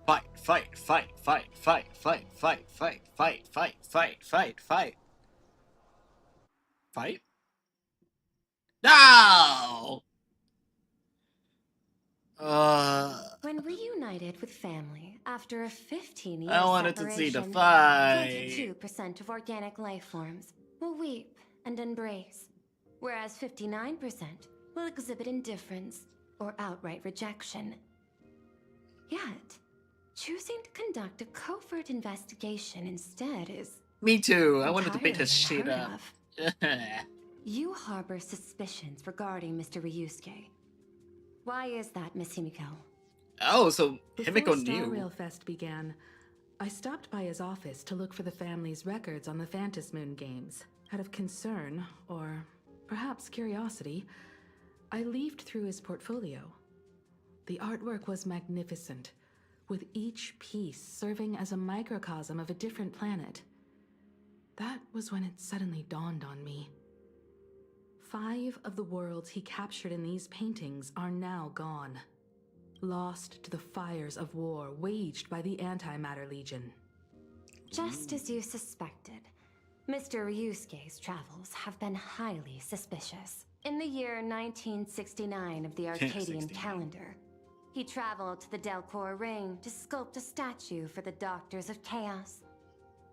Fight, fight, fight, fight, fight, fight, fight, fight, fight, fight, fight, fight, fight. Fight? No! When reunited with family after a 15-year I wanted to see the separation, fight. 22% of organic life forms will weep and embrace, whereas 59% will exhibit indifference or outright rejection. Yet, choosing to conduct a covert investigation instead is... Me too. I wanted to beat his entirely shit unheard up. of. You harbor suspicions regarding Mr. Ryusuke. Why is that, Miss Himiko? Oh, so Before Himiko Star knew. Rail Fest began, I stopped by his office to look for the family's records on the Phantom Moon games. Out of concern, or perhaps curiosity, I leafed through his portfolio. The artwork was magnificent, with each piece serving as a microcosm of a different planet. That was when it suddenly dawned on me. 5 of the worlds he captured in these paintings are now gone, lost to the fires of war waged by the Antimatter Legion. Just as you suspected, Mr. Ryusuke's travels have been highly suspicious. In the year 1969 of the Arcadian calendar, he traveled to the Delcor Ring to sculpt a statue for the Doctors of Chaos.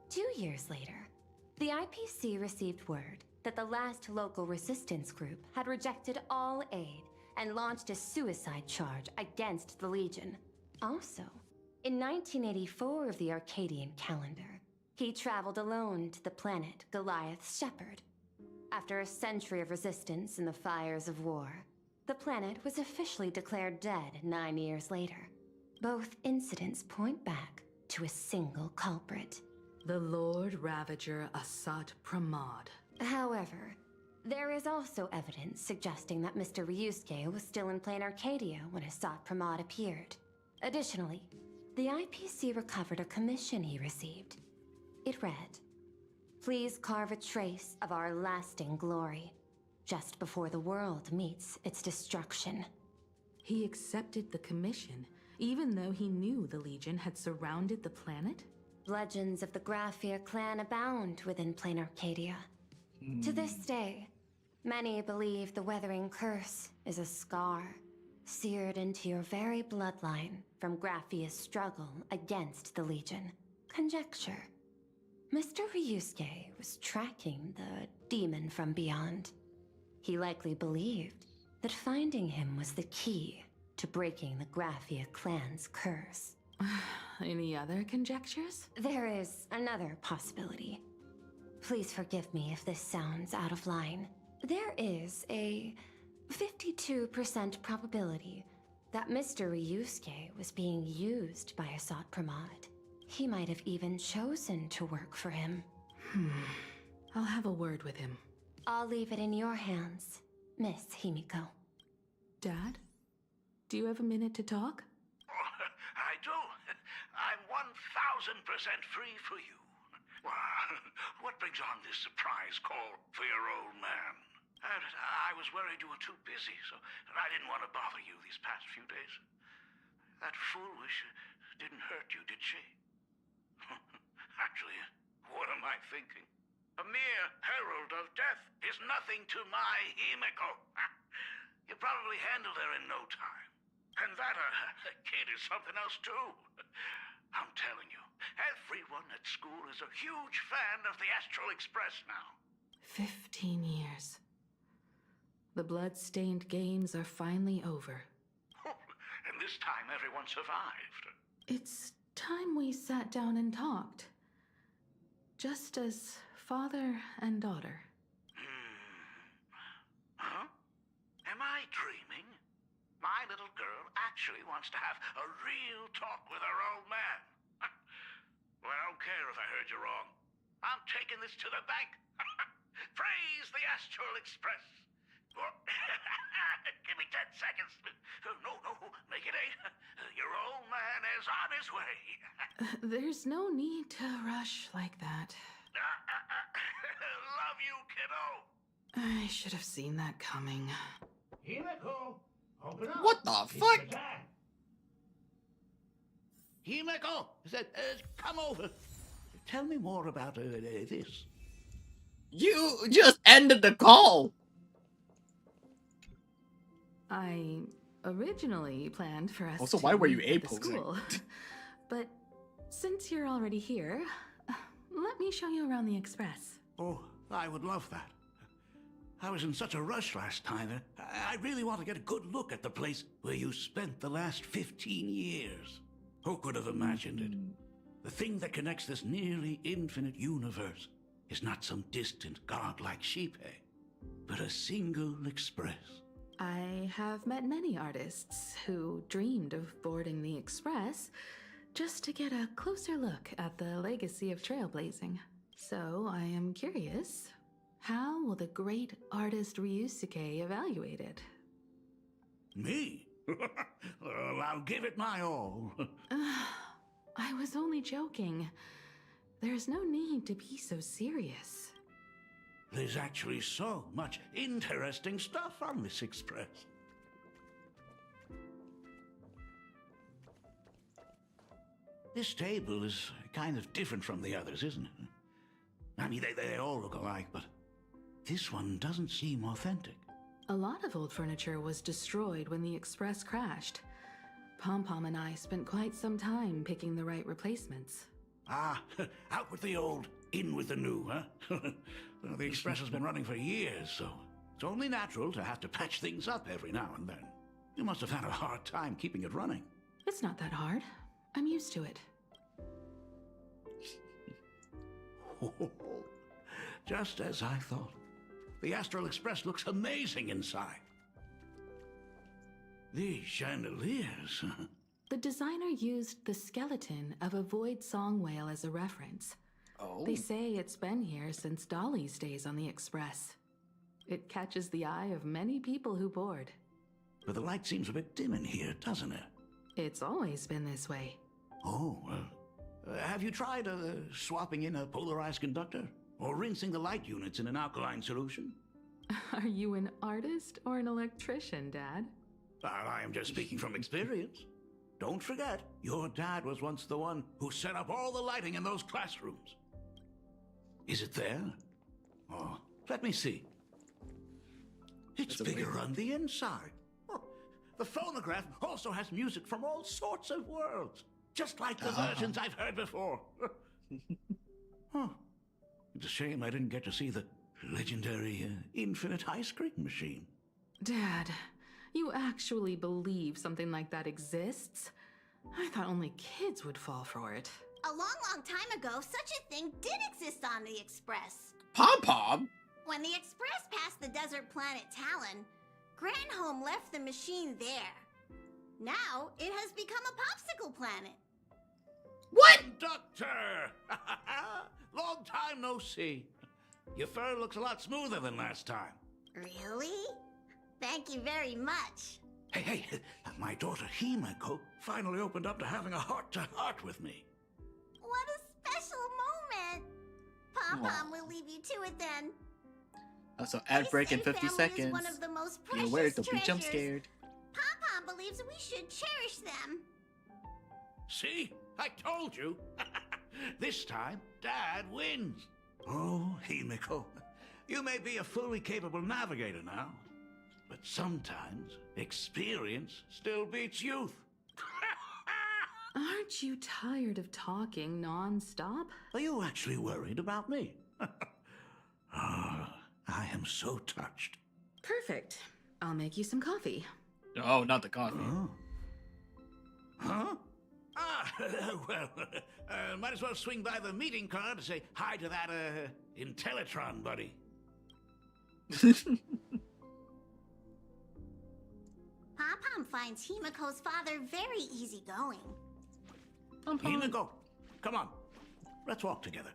2 years later, the IPC received word that the last local resistance group had rejected all aid and launched a suicide charge against the Legion. Also, in 1984 of the Arcadian calendar, he traveled alone to the planet Goliath's Shepherd. After a century of resistance in the fires of war, the planet was officially declared dead 9 years later. Both incidents point back to a single culprit. The Lord Ravager Asat Pramod. However, there is also evidence suggesting that Mr. Ryusuke was still in plain Arcadia when Asat Pramod appeared. Additionally, the IPC recovered a commission he received. It read, "Please carve a trace of our lasting glory, just before the world meets its destruction." He accepted the commission, even though he knew the Legion had surrounded the planet? Legends of the Graphia clan abound within plain Arcadia. To this day, many believe the Weathering Curse is a scar seared into your very bloodline from Graphia's struggle against the Legion. Conjecture. Mr. Ryusuke was tracking the demon from beyond. He likely believed that finding him was the key to breaking the Graphia clan's curse. Any other conjectures? There is another possibility. Please forgive me if this sounds out of line. There is a 52% probability that Mr. Ryusuke was being used by Asat Pramod. He might have even chosen to work for him. I'll have a word with him. I'll leave it in your hands, Miss Himiko. Dad, do you have a minute to talk? I do. I'm 1000% free for you. What brings on this surprise call for your old man? I was worried you were too busy, so I didn't want to bother you these past few days. That foolish didn't hurt you, did she? Actually, what am I thinking? A mere herald of death is nothing to my Himiko. You probably handled her in no time. And that kid is something else too. I'm telling you, everyone at school is a huge fan of the Astral Express now. 15 years. The blood-stained games are finally over. And this time everyone survived. It's time we sat down and talked. Just as father and daughter. Huh? Am I dreaming? My little girl actually wants to have a real talk with her old man. Well, I don't care if I heard you wrong. I'm taking this to the bank. Praise the Astral Express. Give me 10 seconds. No, make it 8. Your old man is on his way. There's no need to rush like that. Love you, kiddo. I should have seen that coming. Himiko, open up. What the fuck? Himiko, come over. Tell me more about this. You just ended the call. I originally planned for us Also, to why were you meet at the A-posing? school. But since you're already here, let me show you around the Express. Oh, I would love that. I was in such a rush last time. I really want to get a good look at the place where you spent the last 15 years. Who could have imagined it? The thing that connects this nearly infinite universe is not some distant godlike sheep, eh? but a single express. I have met many artists who dreamed of boarding the Express just to get a closer look at the legacy of trailblazing. So I am curious, how will the great artist Ryusuke evaluate it? Me? Well, I'll give it my all. I was only joking. There's no need to be so serious. There's actually so much interesting stuff on this express. This table is kind of different from the others, isn't it? I mean, they all look alike, but this one doesn't seem authentic. A lot of old furniture was destroyed when the Express crashed. Pom-Pom and I spent quite some time picking the right replacements. Ah, out with the old, in with the new, huh? Well, the Express has been running for years, so it's only natural to have to patch things up every now and then. You must have had a hard time keeping it running. It's not that hard. I'm used to it. Just as I thought. The Astral Express looks amazing inside. These chandeliers. The designer used the skeleton of a void song whale as a reference. Oh. They say it's been here since Dolly's days on the Express. It catches the eye of many people who board. But the light seems a bit dim in here, doesn't it? It's always been this way. Oh, well. Have you tried swapping in a polarized conductor? Or rinsing the light units in an alkaline solution? Are you an artist or an electrician, Dad? I am just speaking from experience. Don't forget, your dad was once the one who set up all the lighting in those classrooms. Is it there? Oh, let me see. It's bigger on the inside. Oh, the phonograph also has music from all sorts of worlds, just like the versions I've heard before. Huh. It's a shame I didn't get to see the legendary infinite ice cream machine. Dad, you actually believe something like that exists? I thought only kids would fall for it. A long time ago, such a thing did exist on the Express. Pom-Pom? When the Express passed the desert planet Talon, Granholm left the machine there. Now, it has become a popsicle planet. What? Doctor! Long time no see. Your fur looks a lot smoother than last time. Really? Thank you very much. Hey, my daughter Himeko finally opened up to having a heart-to-heart with me. What a special moment. Pom-Pom will leave you to it then. So ad break in 50 seconds. One of the most Be precious aware, don't be treasures. jump scared. Pom-Pom believes we should cherish them. See? I told you. This time, Dad wins. Oh, Himeko, you may be a fully capable navigator now, but sometimes experience still beats youth. Aren't you tired of talking non-stop? Are you actually worried about me? I am so touched. Perfect. I'll make you some coffee. Oh, not the coffee. Oh. Huh? Well, might as well swing by the meeting car to say hi to that, Intellitron buddy. Pom-Pom finds Himeko's father very easygoing. Himeko, come on. Let's walk together.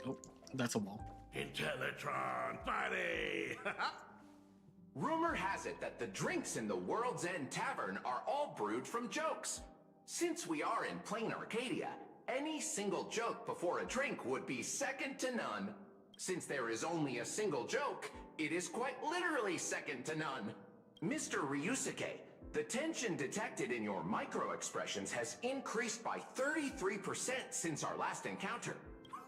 Oh, that's a wall. Intellitron buddy! Rumor has it that the drinks in the World's End Tavern are all brewed from jokes. Since we are in plain Arcadia, any single joke before a drink would be second to none. Since there is only a single joke, it is quite literally second to none. Mr. Ryusuke, the tension detected in your micro-expressions has increased by 33% since our last encounter.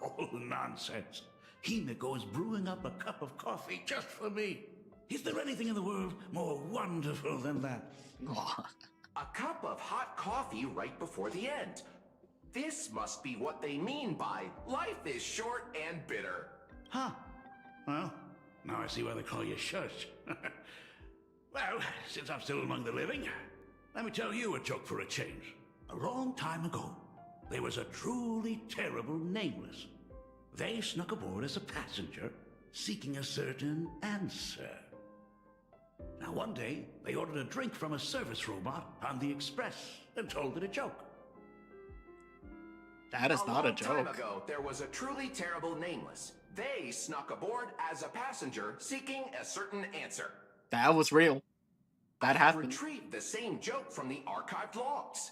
Oh, nonsense. Himeko is brewing up a cup of coffee just for me. Is there anything in the world more wonderful than that? A cup of hot coffee right before the end. This must be what they mean by life is short and bitter. Huh. Well, now I see why they call you Shush. Well, since I'm still among the living, let me tell you a joke for a change. A long time ago, there was a truly terrible nameless. They snuck aboard as a passenger, seeking a certain answer. Now one day, they ordered a drink from a service robot on the express and told it a joke. That is not a joke. A long time ago, there was a truly terrible nameless. They snuck aboard as a passenger, seeking a certain answer. That was real. That happened. Retrieved the same joke from the archived logs.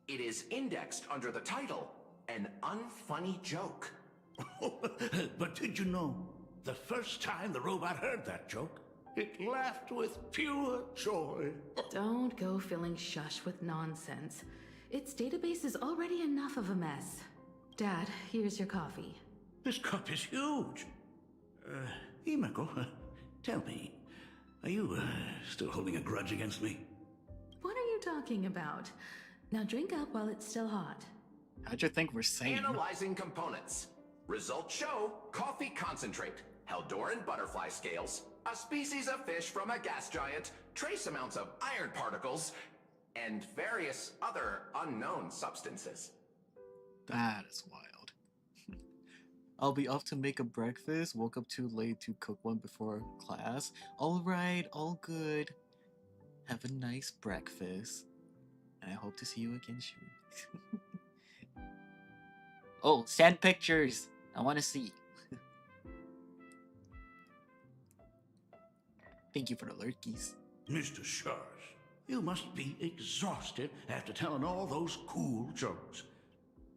It is indexed under the title, An Unfunny Joke. But did you know, the first time the robot heard that joke, it laughed with pure joy. Don't go filling Shush with nonsense. Its database is already enough of a mess. Dad, here's your coffee. This cup is huge. Himeko, tell me, are you still holding a grudge against me? What are you talking about? Now drink up while it's still hot. How'd you think we're saying? Analyzing components. Results show coffee concentrate, Heldoran butterfly scales, a species of fish from a gas giant, trace amounts of iron particles, and various other unknown substances. That is wild. I'll be off to make a breakfast. Woke up too late to cook one before class. All right, all good. Have a nice breakfast. And I hope to see you again soon. Oh, send pictures. I want to see. Thank you for the lurkies. Mr. Shars, you must be exhausted after telling all those cool jokes.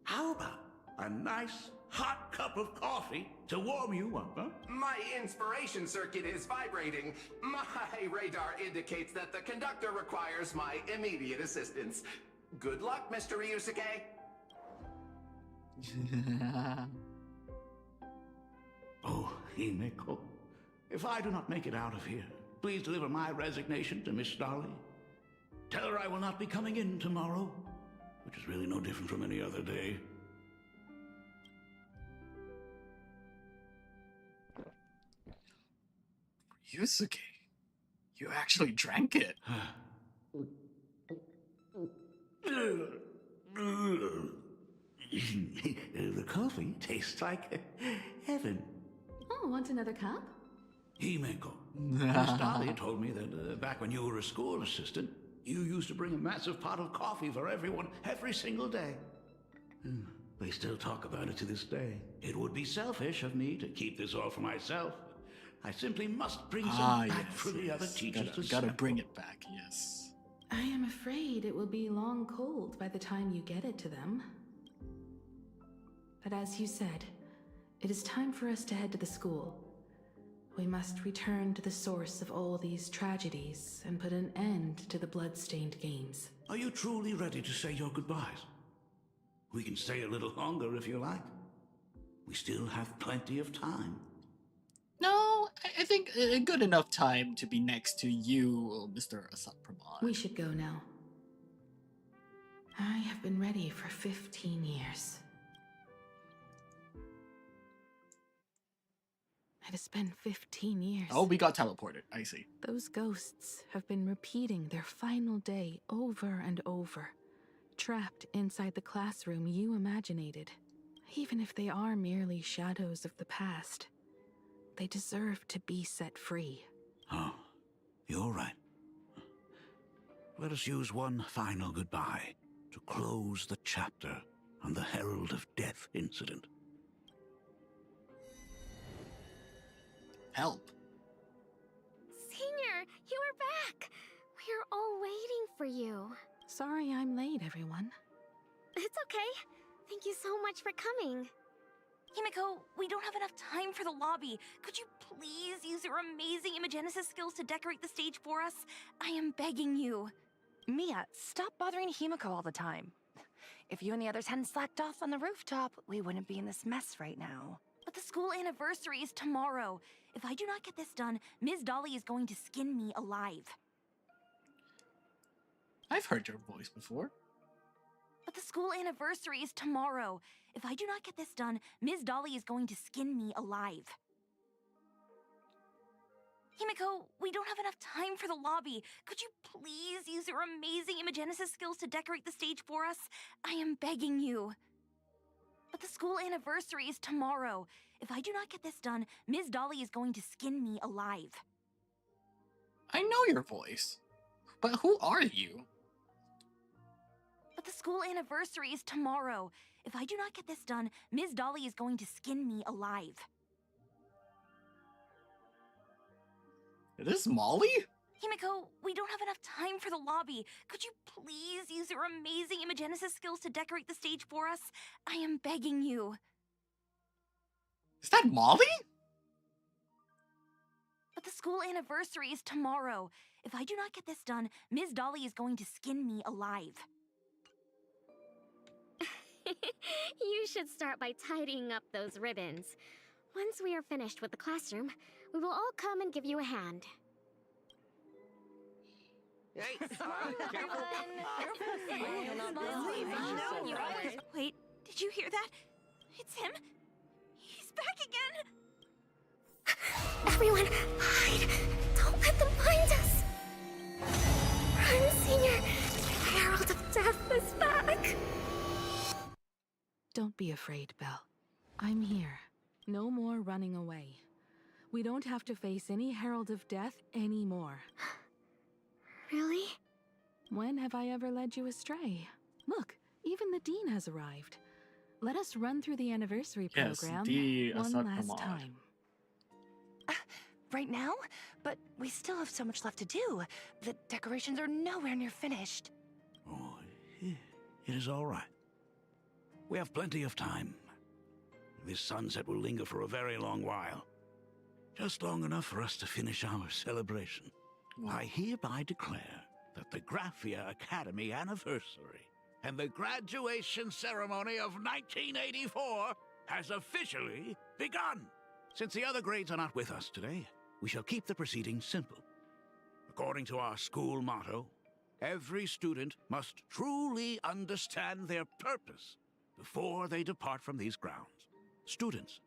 How about a nice hot cup of coffee to warm you up, huh? My inspiration circuit is vibrating. My radar indicates that the conductor requires my immediate assistance. Good luck, Mr. Ryusuke. Oh, Himeko, if I do not make it out of here, please deliver my resignation to Miss Dolly. Tell her I will not be coming in tomorrow, which is really no different from any other day. Yusuke, you actually drank it. The coffee tastes like heaven. Oh, want another cup? Himeko, Miss Dolly told me that back when you were a school assistant, you used to bring a massive pot of coffee for everyone every single day. They still talk about it to this day. It would be selfish of me to keep this all for myself. I simply must bring some back for the other teachers to Gotta bring it back, yes. I am afraid it will be long cold by the time you get it to them. But as you said, it is time for us to head to the school. We must return to the source of all these tragedies and put an end to the blood-stained games. Are you truly ready to say your goodbyes? We can stay a little longer if you like. We still have plenty of time. No, I think a good enough time to be next to you, Mr. Asapraman. We should go now. I have been ready for 15 years. It has been 15 years. Oh, we got teleported. I see. Those ghosts have been repeating their final day over and over, trapped inside the classroom you imaginated. Even if they are merely shadows of the past, they deserve to be set free. Oh, you're right. Let us use one final goodbye to close the chapter on the Herald of Death incident. Help. Senior, you are back! We're all waiting for you. Sorry I'm late, everyone. It's okay. Thank you so much for coming. Himeko, we don't have enough time for the lobby. Could you please use your amazing Imagenesis skills to decorate the stage for us? I am begging you. Mia, stop bothering Himeko all the time. If you and the others hadn't slacked off on the rooftop, we wouldn't be in this mess right now. But the school anniversary is tomorrow. If I do not get this done, Ms. Dolly is going to skin me alive. I've heard your voice before. But the school anniversary is tomorrow. If I do not get this done, Ms. Dolly is going to skin me alive. Himeko, we don't have enough time for the lobby. Could you please use your amazing Imagenesis skills to decorate the stage for us? I am begging you. But the school anniversary is tomorrow. If I do not get this done, Ms. Dolly is going to skin me alive. I know your voice. But who are you? But the school anniversary is tomorrow. If I do not get this done, Ms. Dolly is going to skin me alive. Is this Molly? Himiko, we don't have enough time for the lobby. Could you please use your amazing Imagenesis skills to decorate the stage for us? I am begging you. Is that Molly? But the school anniversary is tomorrow. If I do not get this done, Ms. Dolly is going to skin me alive. You should start by tidying up those ribbons. Once we are finished with the classroom, we will all come and give you a hand. Hey, wait, did you hear that? It's him. He's back again. Everyone, hide! Don't let them find us! Run, Senior! The Herald of Death is back! Don't be afraid, Belle. I'm here. No more running away. We don't have to face any Herald of Death anymore. Really? When have I ever led you astray? Look, even the Dean has arrived. Let us run through the anniversary program one last time. Right now? But we still have so much left to do. The decorations are nowhere near finished. Oh, it is all right. We have plenty of time. This sunset will linger for a very long while. Just long enough for us to finish our celebration. I hereby declare that the Graphia Academy anniversary and the graduation ceremony of 1984 has officially begun. Since the other grades are not with us today, we shall keep the proceedings simple. According to our school motto, every student must truly understand their purpose before they depart from these grounds. Students,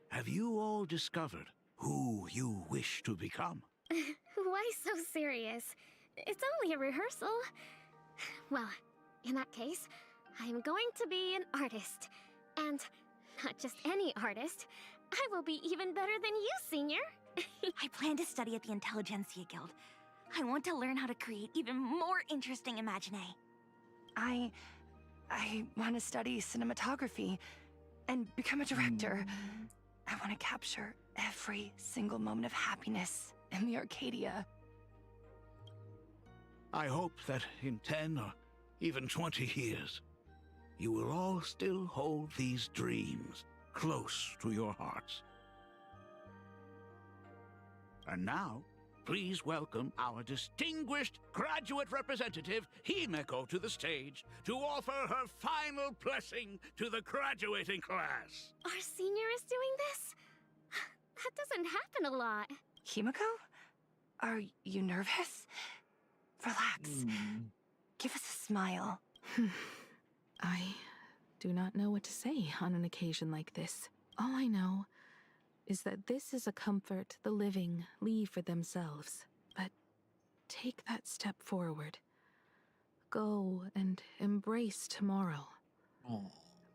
have you all discovered who you wish to become? Why so serious? It's only a rehearsal. Well, in that case, I am going to be an artist. And not just any artist. I will be even better than you, Senior. I plan to study at the Intelligentsia Guild. I want to learn how to create even more interesting Imaginae. I want to study cinematography and become a director. I want to capture every single moment of happiness in the Arcadia. I hope that in 10 or even 20 years, you will all still hold these dreams close to your hearts. And now, please welcome our distinguished graduate representative, Himiko, to the stage to offer her final blessing to the graduating class. Our Senior is doing this? That doesn't happen a lot. Himiko? Are you nervous? Relax. Give us a smile. I do not know what to say on an occasion like this. All I know is that this is a comfort the living leave for themselves. But take that step forward. Go and embrace tomorrow.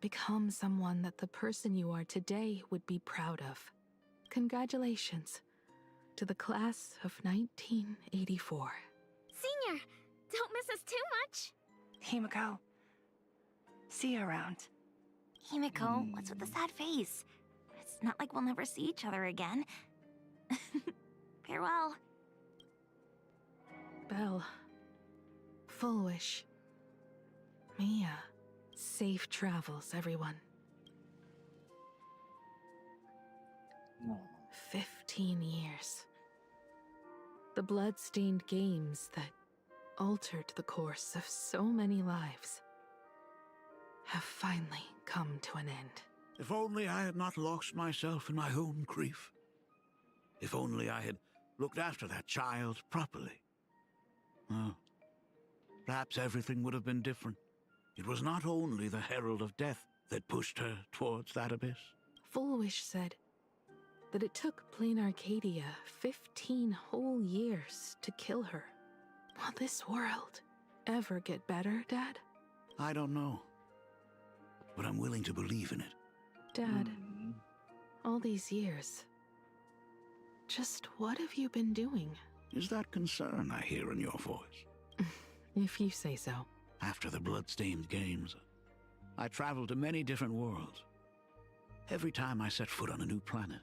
Become someone that the person you are today would be proud of. Congratulations to the class of 1984. Senior, don't miss us too much. Himiko, see you around. Himiko, what's with the sad face? It's not like we'll never see each other again. Farewell. Belle. Full wish. Mia. Safe travels, everyone. 15 years. The blood-stained games that altered the course of so many lives have finally come to an end. If only I had not lost myself in my own grief. If only I had looked after that child properly. Perhaps everything would have been different. It was not only the Herald of Death that pushed her towards that abyss. Full Wish said that it took Plain Arcadia 15 whole years to kill her. Will this world ever get better, Dad? I don't know. but I'm willing to believe in it. Dad, all these years, just what have you been doing? Is that concern I hear in your voice? If you say so. After the blood-stained games, I traveled to many different worlds. Every time I set foot on a new planet,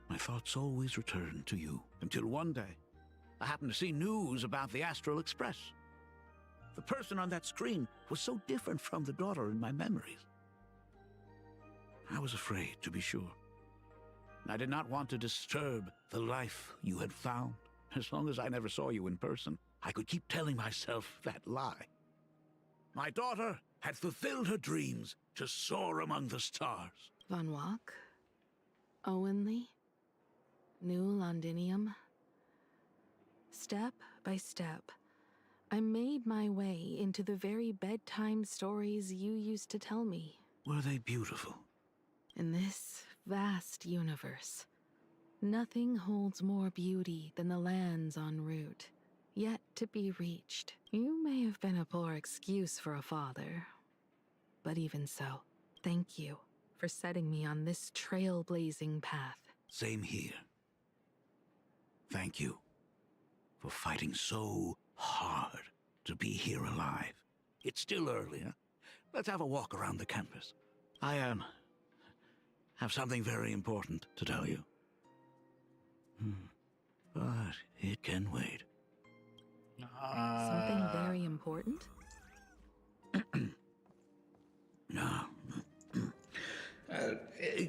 my thoughts always returned to you. Until one day, I happened to see news about the Astral Express. The person on that screen was so different from the daughter in my memories. I was afraid, to be sure. I did not want to disturb the life you had found. As long as I never saw you in person, I could keep telling myself that lie. My daughter had fulfilled her dreams to soar among the stars. Von Walk? Owenly? New Londinium? Step by step, I made my way into the very bedtime stories you used to tell me. Were they beautiful? In this vast universe, nothing holds more beauty than the lands en route, yet to be reached. You may have been a poor excuse for a father, but even so, thank you for setting me on this trailblazing path. Same here. Thank you for fighting so hard to be here alive. It's still early, huh? Let's have a walk around the campus. I have something very important to tell you. But it can wait. Something very important? No.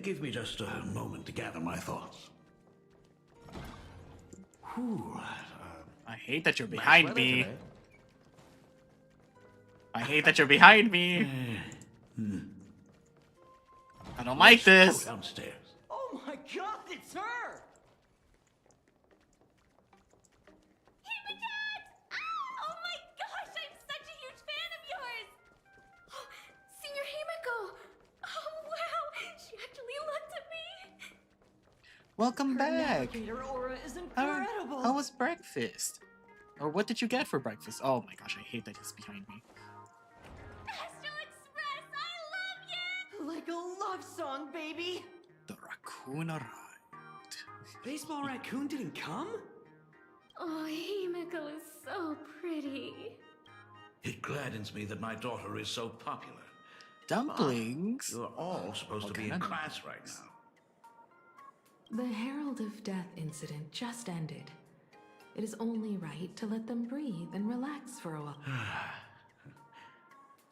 Give me just a moment to gather my thoughts. Whew, I hate that you're behind me. I hate that you're behind me. I don't like this. Go downstairs. Oh my god, it's her! Oh my gosh, I'm such a huge fan of yours! Oh, Senior Himiko! Oh wow, she actually looked at me! Welcome back. Navigator aura is incredible! How was breakfast? Or what did you get for breakfast? Oh my gosh, I hate that he's behind me. Astral Express, I love you! Like a love song, baby! The raccoon arrived. Baseball raccoon didn't come? Oh, Himiko is so pretty. It gladdens me that my daughter is so popular. Dumplings? You're all supposed to be in class right now. The Herald of Death incident just ended. It is only right to let them breathe and relax for a while.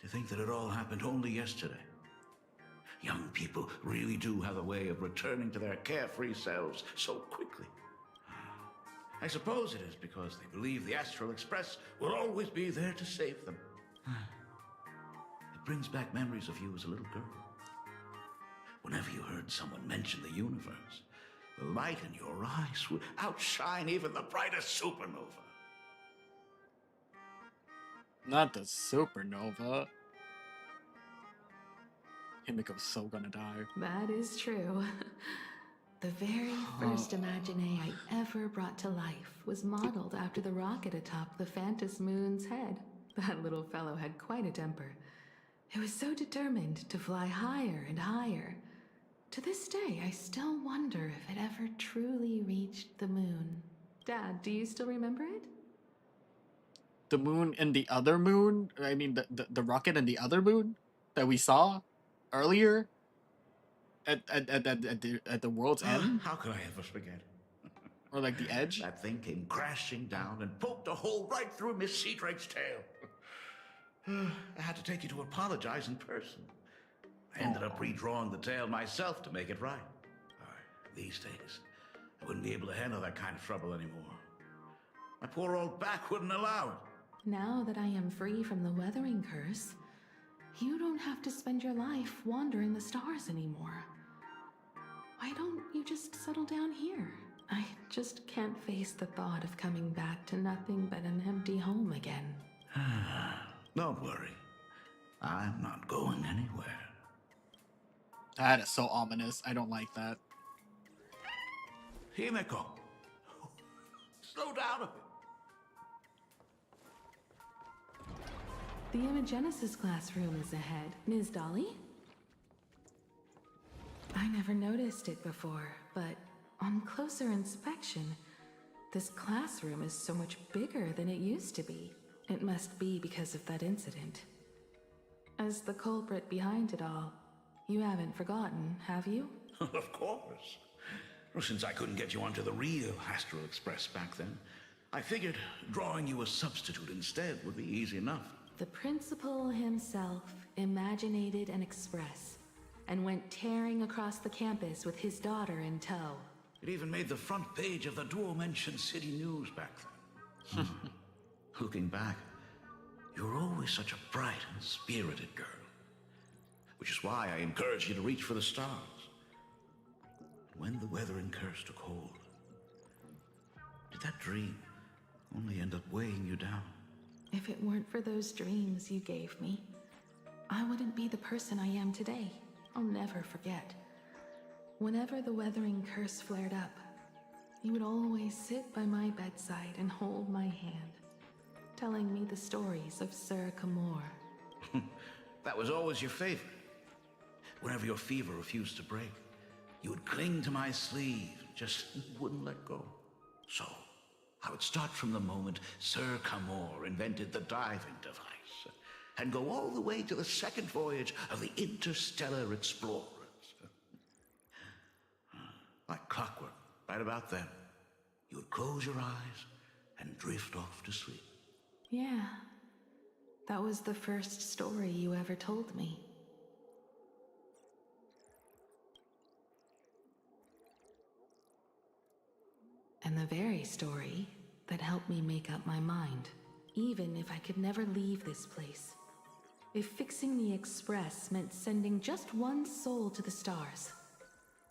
To think that it all happened only yesterday. Young people really do have a way of returning to their carefree selves so quickly. I suppose it is because they believe the Astral Express will always be there to save them. It brings back memories of you as a little girl. Whenever you heard someone mention the universe, the light in your eyes would outshine even the brightest supernova. Not the supernova. Himiko's so gonna die. That is true. The very first Imagine I ever brought to life was modeled after the rocket atop the Phantom Moon's head. That little fellow had quite a temper. It was so determined to fly higher and higher. To this day, I still wonder if it ever truly reached the moon. Dad, do you still remember it? The moon and the other moon? I mean, the rocket and the other moon that we saw earlier at the world's end? How could I ever forget? Or like the edge? That thing came crashing down and poked a hole right through Miss Seadrake's tail. I had to take you to apologize in person. I ended up redrawing the tail myself to make it right. These days, I wouldn't be able to handle that kind of trouble anymore. My poor old back wouldn't allow it. Now that I am free from the weathering curse, you don't have to spend your life wandering the stars anymore. Why don't you just settle down here? I just can't face the thought of coming back to nothing but an empty home again. Don't worry. I'm not going anywhere. That is so ominous. I don't like that. Himiko. Slow down a bit. The Imagenesis classroom is ahead. Ms. Dolly? I never noticed it before, but on closer inspection, this classroom is so much bigger than it used to be. It must be because of that incident. As the culprit behind it all, you haven't forgotten, have you? Of course. Well, since I couldn't get you onto the real Astral Express back then, I figured drawing you a substitute instead would be easy enough. The principal himself imaginated an express and went tearing across the campus with his daughter in tow. It even made the front page of the Dual-Mention City News back then. Looking back, you were always such a bright and spirited girl. Which is why I encourage you to reach for the stars. When the weathering curse took hold, did that dream only end up weighing you down? If it weren't for those dreams you gave me, I wouldn't be the person I am today. I'll never forget. Whenever the weathering curse flared up, you would always sit by my bedside and hold my hand, telling me the stories of Sir Kamor. That was always your favorite. Whenever your fever refused to break, you would cling to my sleeve, just wouldn't let go. So, I would start from the moment Sir Kamor invented the diving device, and go all the way to the second voyage of the Interstellar Explorers. Like clockwork, right about then, you would close your eyes and drift off to sleep. Yeah, that was the first story you ever told me. And the very story that helped me make up my mind, even if I could never leave this place. If fixing the Express meant sending just one soul to the stars,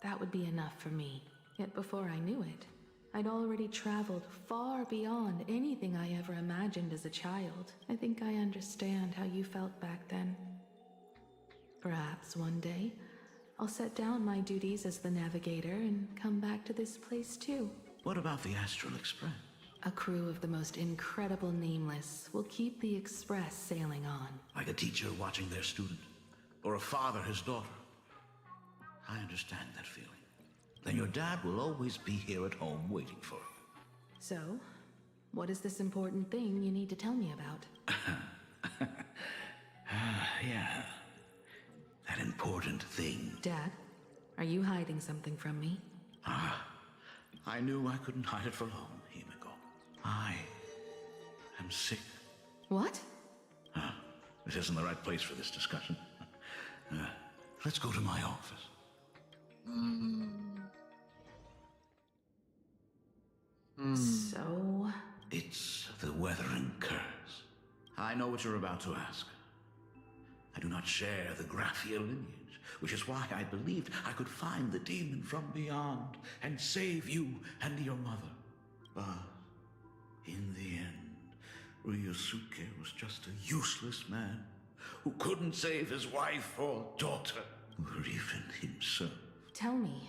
that would be enough for me. Yet before I knew it, I'd already traveled far beyond anything I ever imagined as a child. I think I understand how you felt back then. Perhaps one day, I'll set down my duties as the navigator and come back to this place too. What about the Astral Express? A crew of the most incredible nameless will keep the Express sailing on. Like a teacher watching their student, or a father his daughter. I understand that feeling. Then your dad will always be here at home waiting for you. So, what is this important thing you need to tell me about? Yeah. That important thing. Dad, are you hiding something from me? I knew I couldn't hide it for long, Himiko. I am sick. What? This isn't the right place for this discussion. Let's go to my office. So? It's the weathering curse. I know what you're about to ask. I do not share the Graphia lineage, which is why I believed I could find the demon from beyond and save you and your mother. But in the end, Ryosuke was just a useless man who couldn't save his wife or daughter, or even himself. Tell me,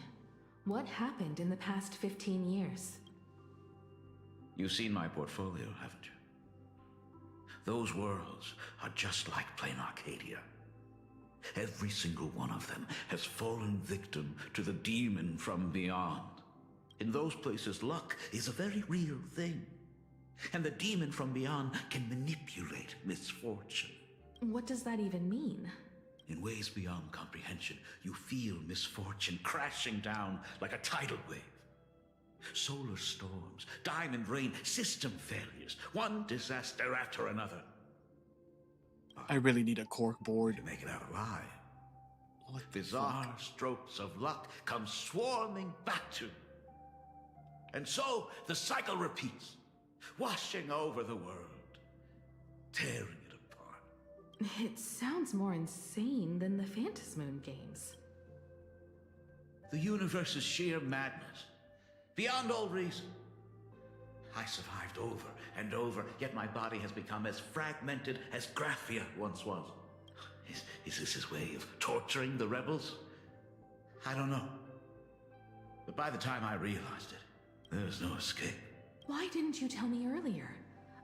what happened in the past 15 years? You've seen my portfolio, haven't you? Those worlds are just like plain Arcadia. Every single one of them has fallen victim to the demon from beyond. In those places, luck is a very real thing. And the demon from beyond can manipulate misfortune. What does that even mean? In ways beyond comprehension, you feel misfortune crashing down like a tidal wave. Solar storms, diamond rain, system failures, one disaster after another. I really need a cork board to make it out alive. Bizarre strokes of luck come swarming back to you. And so the cycle repeats, washing over the world, tearing it apart. It sounds more insane than the Phantasmoon games. The universe is sheer madness, beyond all reason. I survived over and over, yet my body has become as fragmented as Graphia once was. Is this his way of torturing the rebels? I don't know. But by the time I realized it, there was no escape. Why didn't you tell me earlier?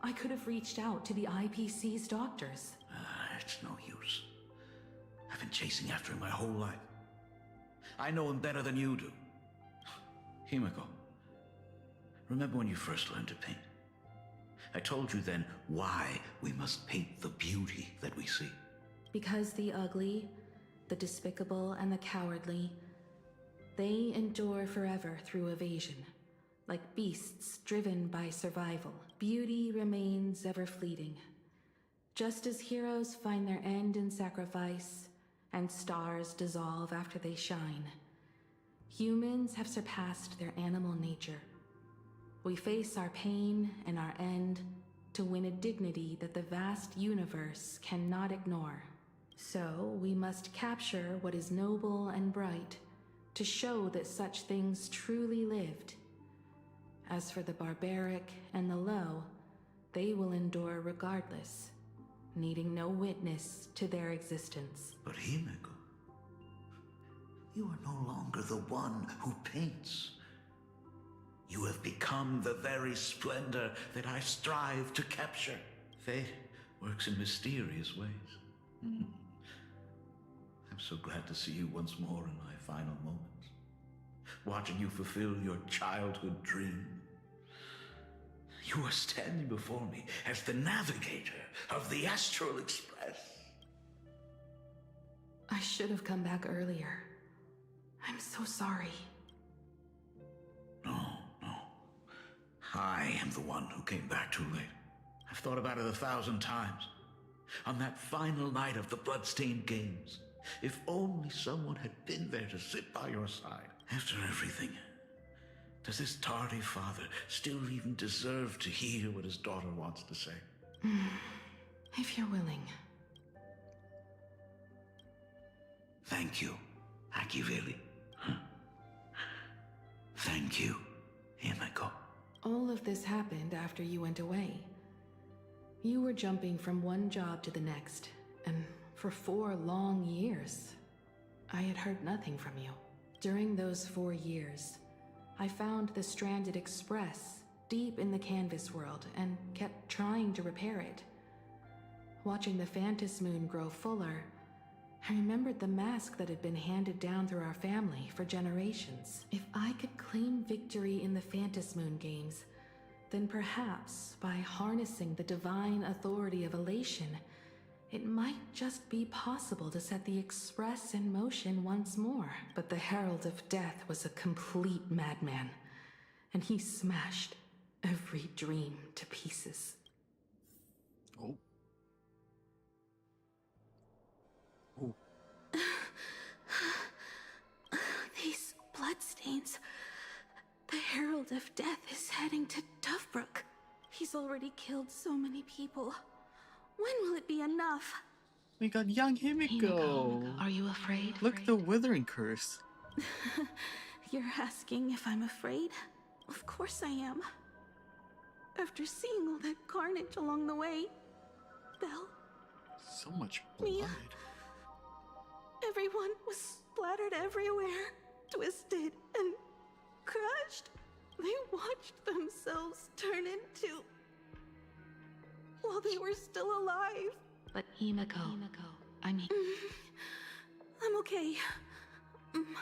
I could have reached out to the IPC's doctors. It's no use. I've been chasing after him my whole life. I know him better than you do. Himiko, remember when you first learned to paint? I told you then why we must paint the beauty that we see. Because the ugly, the despicable, and the cowardly, they endure forever through evasion. Like beasts driven by survival, beauty remains ever fleeting. Just as heroes find their end in sacrifice, and stars dissolve after they shine, humans have surpassed their animal nature. We face our pain and our end to win a dignity that the vast universe cannot ignore. So we must capture what is noble and bright to show that such things truly lived. As for the barbaric and the low, they will endure regardless, needing no witness to their existence. But Himiko, you are no longer the one who paints. You have become the very splendor that I strive to capture. Fate works in mysterious ways. I'm so glad to see you once more in my final moments, watching you fulfill your childhood dream. You are standing before me as the navigator of the Astral Express. I should have come back earlier. I'm so sorry. No. I am the one who came back too late. I've thought about it 1,000 times. On that final night of the Bloodstained Games, if only someone had been there to sit by your side. After everything, does this tardy father still even deserve to hear what his daughter wants to say? If you're willing. Thank you, Akiveli. Thank you, Himiko. All of this happened after you went away. You were jumping from one job to the next, and for 4 long years, I had heard nothing from you. During those 4 years, I found the stranded express deep in the canvas world and kept trying to repair it. Watching the Phantom Moon grow fuller, I remembered the mask that had been handed down through our family for generations. If I could claim victory in the Phantom Moon games, then perhaps by harnessing the divine authority of elation, it might just be possible to set the Express in motion once more. But the Herald of Death was a complete madman, and he smashed every dream to pieces. Oh. These bloodstains. The Herald of Death is heading to Dovebrook. He's already killed so many people. When will it be enough? We got young Himiko. Are you afraid? Look at the Withering Curse. You're asking if I'm afraid? Of course I am. After seeing all that carnage along the way, Belle, So much blood. Mia, everyone was splattered everywhere, twisted and crushed. They watched themselves turn into... while they were still alive. But Himiko, I mean... I'm okay.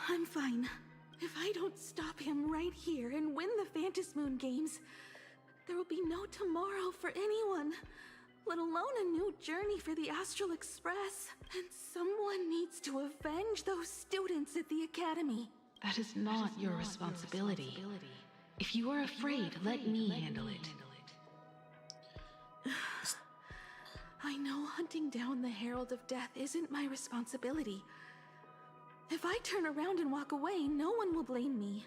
I'm fine. If I don't stop him right here and win the Phantom Moon games, there will be no tomorrow for anyone, let alone a new journey for the Astral Express. And someone needs to avenge those students at the Academy. That is not your responsibility. If you are afraid, let me handle it. I know hunting down the Herald of Death isn't my responsibility. If I turn around and walk away, no one will blame me.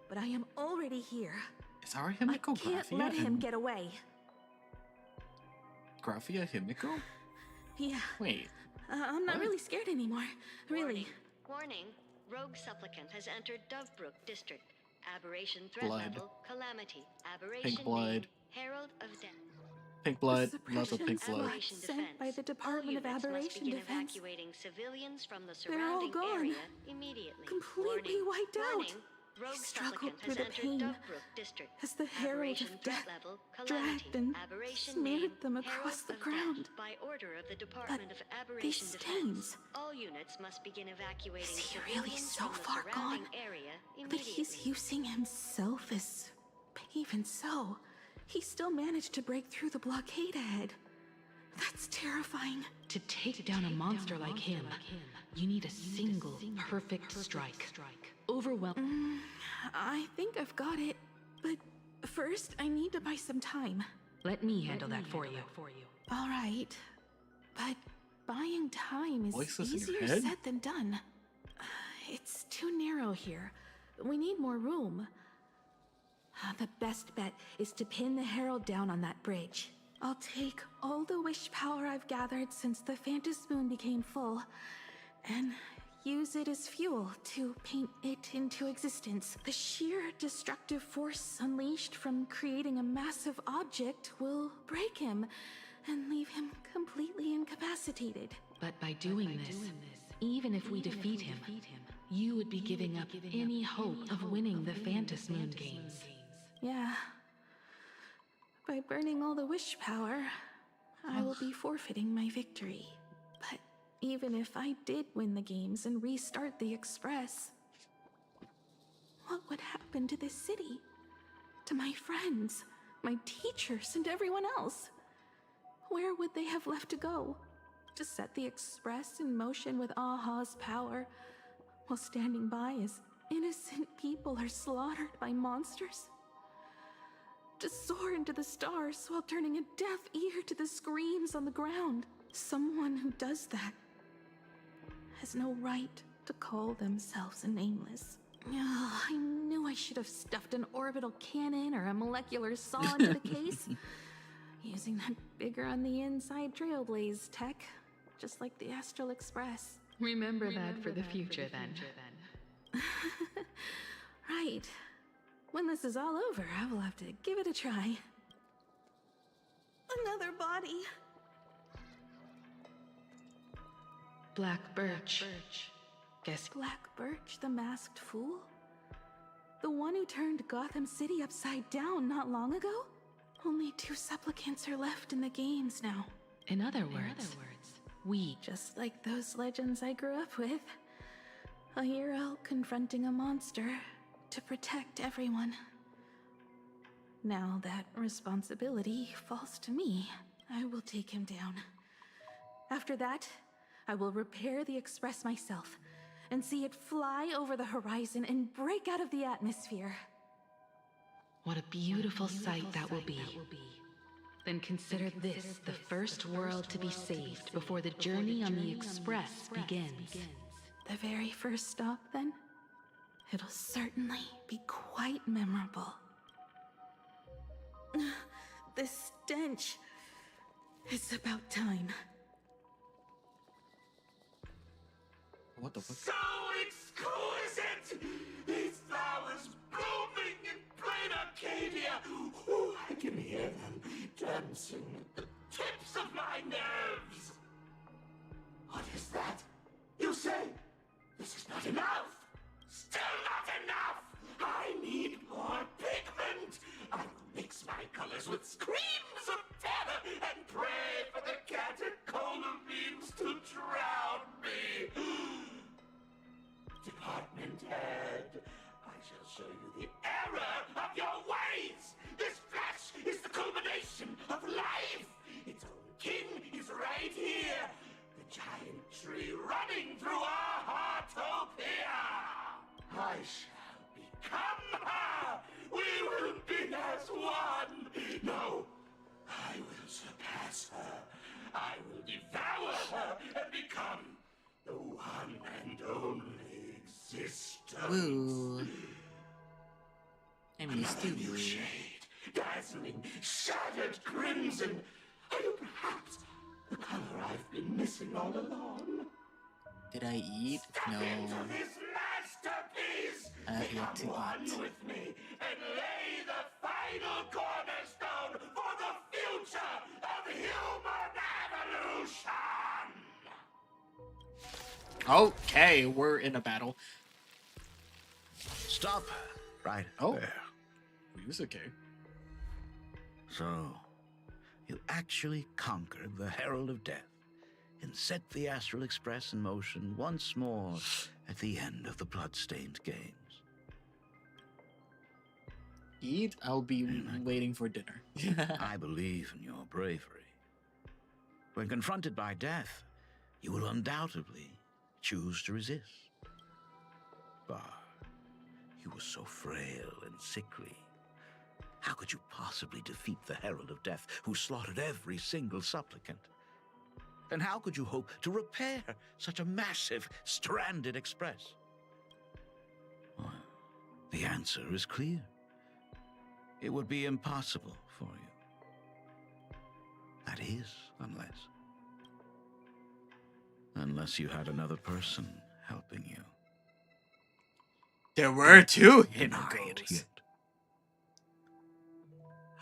But I am already here. Is our Himiko I can't Graphia let him and get away. Graphia Himiko? Yeah. Wait. I'm not really scared anymore. Really. Warning. Rogue supplicant has entered Dovebrook District. Aberration threat Blood. level calamity. Aberration Pink blood. name, Herald of Death. Pink blood. The Lots of pink suppression blood. Aberration sent defense. by the Department of All units must Aberration begin Defense. evacuating civilians from the They're all surrounding gone. area immediately. Completely Warning. wiped out. Warning. Rogue struggled Supplicant through has the entered pain Dovebrook District. as the herald Aberration of threat death level, dragged calamity. and Aberration smeared name, them Herald across the of ground. Death. By order of the Department of These Aberration stains. Defense, all units must begin evacuating Is he civilians really so from the far surrounding gone area that immediately. he's using himself as... But even so, he still managed to break through the blockade ahead. That's terrifying. To take down a monster like him, you need a single perfect strike. Overwhelm. I think I've got it. But first, I need to buy some time. Let me handle that for you. All right. But buying time is Voices in your easier head? said than done. It's too narrow here. We need more room. The best bet is to pin the Herald down on that bridge. I'll take all the wish power I've gathered since the Phantom Moon became full, and use it as fuel to paint it into existence. The sheer destructive force unleashed from creating a massive object will break him and leave him completely incapacitated. But by doing this, even if we defeat him, you would be giving up any hope of winning the Phantom Moon games. Yeah. By burning all the wish power, I will be forfeiting my victory. But even if I did win the games and restart the Express, what would happen to this city? To my friends, my teachers, and everyone else? Where would they have left to go? To set the Express in motion with Aha's power, while standing by as innocent people are slaughtered by monsters? To soar into the stars while turning a deaf ear to the screams on the ground. Someone who does that has no right to call themselves a nameless. I knew I should have stuffed an orbital cannon or a molecular saw into the case. Using that bigger on the inside Trailblaze tech, just like the Astral Express. Remember that for the future, then. Right. When this is all over, I will have to give it a try. Another body. Black Birch. Guess Black Birch, the masked fool? The one who turned Gotham City upside down not long ago? Only 2 supplicants are left in the games now. In other words, we... Just like those legends I grew up with. A hero confronting a monster to protect everyone. Now that responsibility falls to me, I will take him down. After that, I will repair the Express myself and see it fly over the horizon and break out of the atmosphere. What a beautiful sight that will be. Then consider this the first world to be saved before the journey on the Express begins. The very first stop, then? It'll certainly be quite memorable. The stench. It's about time. What the fuck? So exquisite! These flowers blooming in plain Arcadia! Ooh, I can hear them dancing at the tips of my nerves! What is that? You say this is not enough? Still not enough! I need more pigment! I will mix my colors with screams of terror and pray for the catecholamines to drown me! Department head, I shall show you the error of your ways! This flesh is the culmination of life! Its own king is right here! The giant tree running through our heartopia! I shall become her! We will be as one! No, I will surpass her! I will devour her and become the one and only existence! Woo. I mean, Another new shade, dazzling, shattered crimson! Are you perhaps the color I've been missing all along? Did I eat? No. Into this masterpiece! I have yet to One eat. with me and lay the final cornerstone for the future of human evolution! Okay, we're in a battle. Stop right there. It's okay. So, you actually conquered the Herald of Death and set the Astral Express in motion once more at the end of the Bloodstained Games. Eat? I'll be waiting for dinner. I believe in your bravery. When confronted by death, you will undoubtedly choose to resist. But you were so frail and sickly. How could you possibly defeat the Herald of Death, who slaughtered every single supplicant? And how could you hope to repair such a massive, stranded express? Well, the answer is clear. It would be impossible for you. That is, unless you had another person helping you. There were two Deny it Himikos. yet.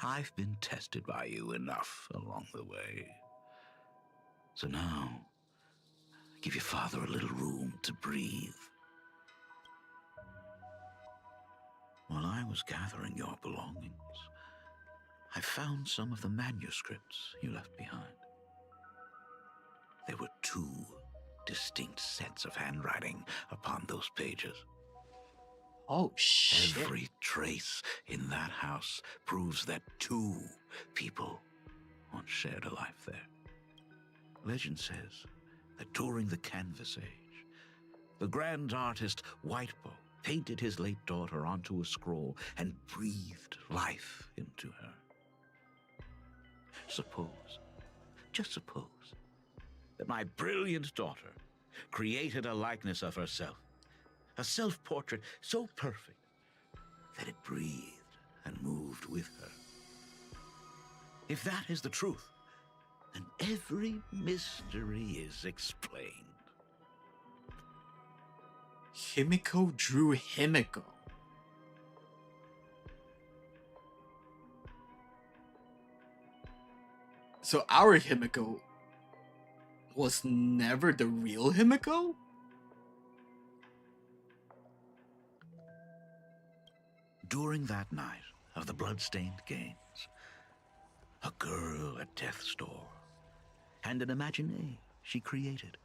I've been tested by you enough along the way. So now, give your father a little room to breathe. While I was gathering your belongings, I found some of the manuscripts you left behind. There were 2 distinct sets of handwriting upon those pages. Oh, shit. Every trace in that house proves that 2 people once shared a life there. Legend says that during the Canvas Age, the grand artist Whitebow painted his late daughter onto a scroll and breathed life into her. Suppose, just suppose, that my brilliant daughter created a likeness of herself, a self-portrait so perfect that it breathed and moved with her. If that is the truth, then every mystery is explained. Himiko drew Himiko. So our Himiko was never the real Himiko? During that night of the Bloodstained Games, a girl at death's door and an imaginée she created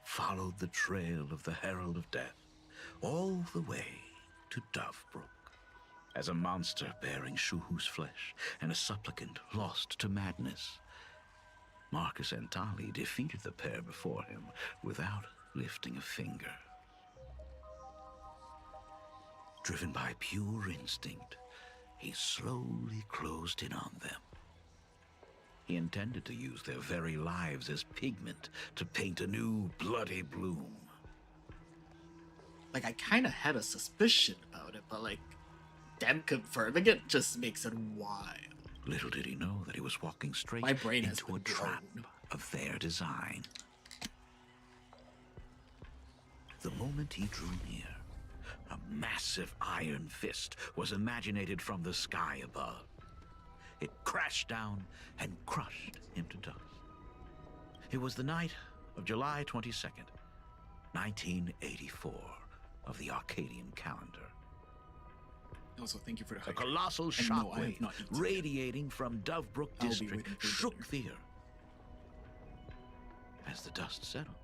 followed the trail of the Herald of Death all the way to Dovebrook. As a monster bearing Shuhu's flesh and a supplicant lost to madness, Marcus Antali defeated the pair before him without lifting a finger. Driven by pure instinct, he slowly closed in on them. He intended to use their very lives as pigment to paint a new bloody bloom. Like, I kind of had a suspicion about it, but like, them confirming it just makes it wild. Little did he know that he was walking straight My brain has into a trap of their design. The moment he drew near, a massive iron fist was imaginated from the sky above. It crashed down and crushed him to dust. It was the night of July 22nd, 1984 of the Arcadian calendar. Also, thank you for the A hype. colossal And no, I have shockwave not eaten radiating from Dovebrook I'll be District waiting for shook the earth. As the dust settled,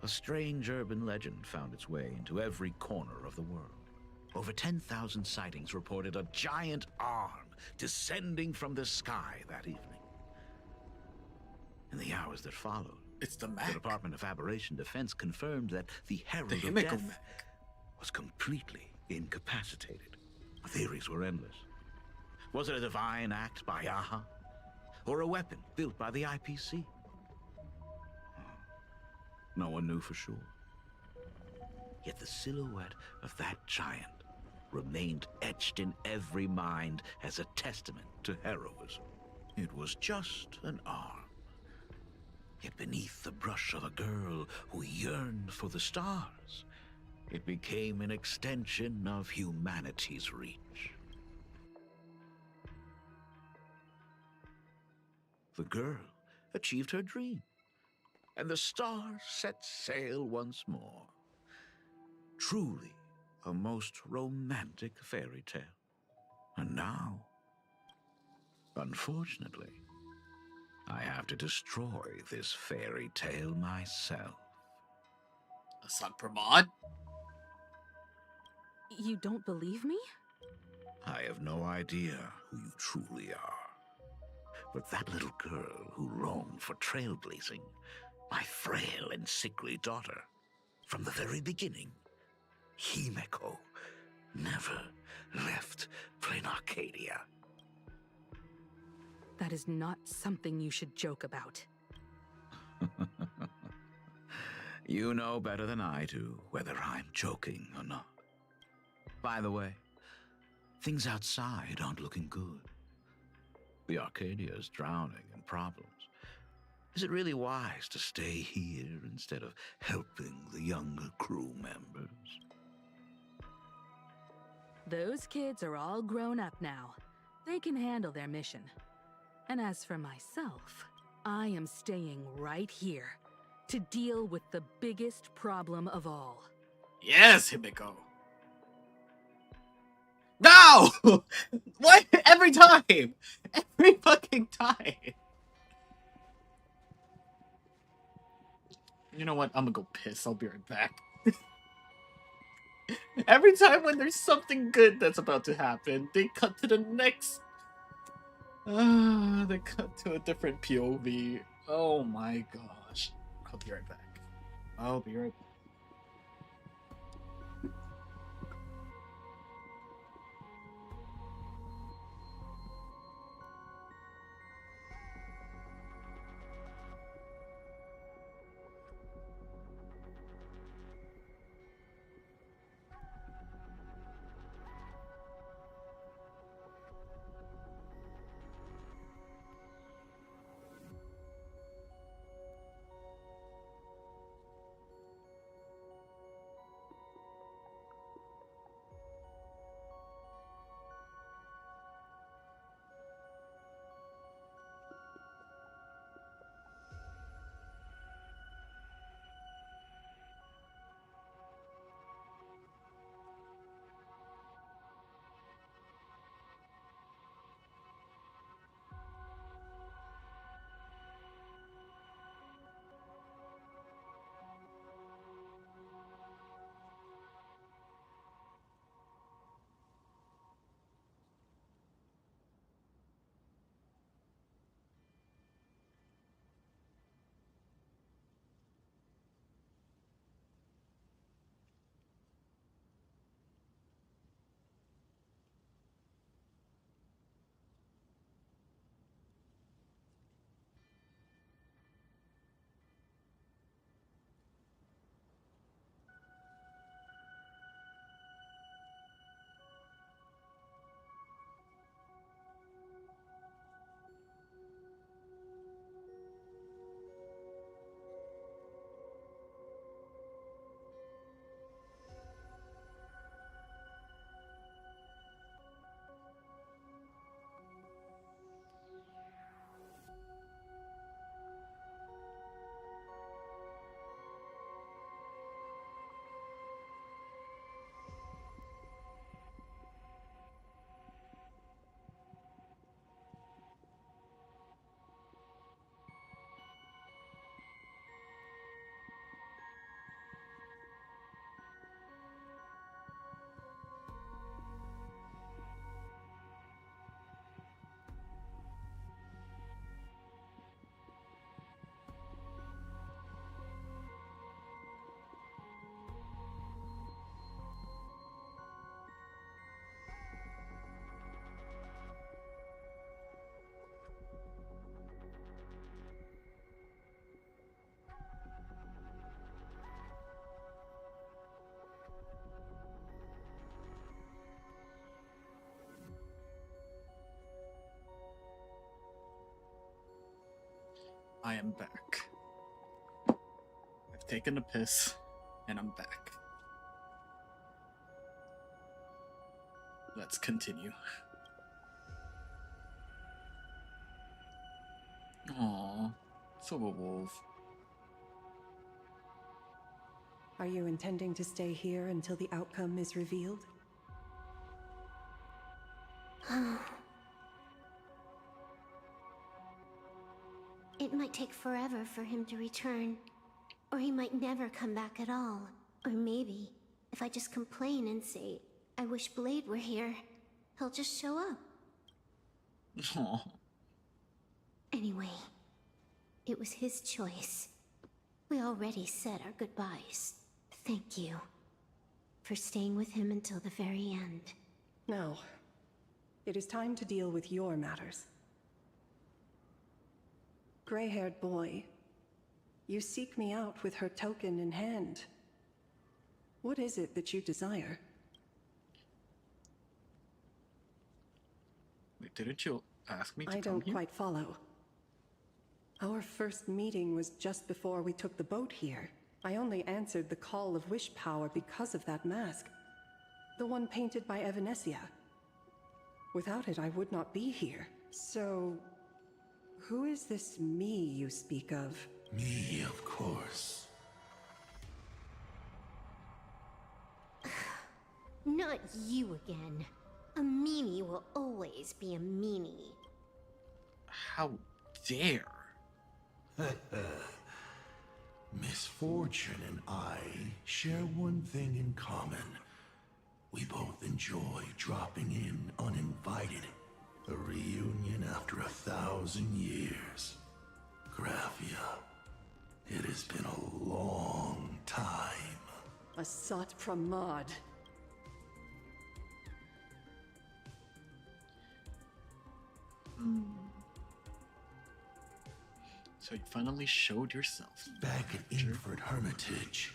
a strange urban legend found its way into every corner of the world. Over 10,000 sightings reported a giant arm descending from the sky that evening. In the hours that followed, it's the Department of Aberration Defense confirmed that the Herald of Himiko Death Mac was completely incapacitated. Theories were endless. Was it a divine act by Aha? Or a weapon built by the IPC? No one knew for sure. Yet the silhouette of that giant remained etched in every mind as a testament to heroism. It was just an arm. Yet beneath the brush of a girl who yearned for the stars, it became an extension of humanity's reach. The girl achieved her dream, and the stars set sail once more. Truly a most romantic fairy tale. And now, unfortunately, I have to destroy this fairy tale myself. Assad Pramod? You don't believe me? I have no idea who you truly are. But that little girl who longed for trailblazing, my frail and sickly daughter, from the very beginning, Himeko, never left Plain Arcadia. That is not something you should joke about. You know better than I do whether I'm joking or not. By the way, things outside aren't looking good. The Arcadia is drowning in problems. Is it really wise to stay here instead of helping the younger crew members? Those kids are all grown up now. They can handle their mission. And as for myself, I am staying right here to deal with the biggest problem of all. Yes, Himeko. No! What? Every time! Every fucking time! You know what? I'm gonna go piss. I'll be right back. Every time when there's something good that's about to happen, they cut to the next... they cut to a different POV. Oh my gosh. I'll be right back. I'll be right back. I am back. I've taken a piss, and I'm back. Let's continue. Aww, so a wolf. Are you intending to stay here until the outcome is revealed? It might take forever for him to return. Or he might never come back at all. Or maybe, if I just complain and say, I wish Blade were here, he'll just show up. Aw. Anyway, it was his choice. We already said our goodbyes. Thank you for staying with him until the very end. Now, it is time to deal with your matters. Gray-haired boy, you seek me out with her token in hand. What is it that you desire? Wait, didn't you ask me to I come don't here? quite follow. Our first meeting was just before we took the boat here. I only answered the call of wish power because of that mask. The one painted by Evanesia. Without it, I would not be here. So, who is this me you speak of? Me, of course. Not you again. A meanie will always be a meanie. How dare? Misfortune and I share one thing in common. We both enjoy dropping in uninvited. A reunion after 1,000 years. Graphia, it has been a long time. A Sat Pramad. So you finally showed yourself. Back at Inford Hermitage,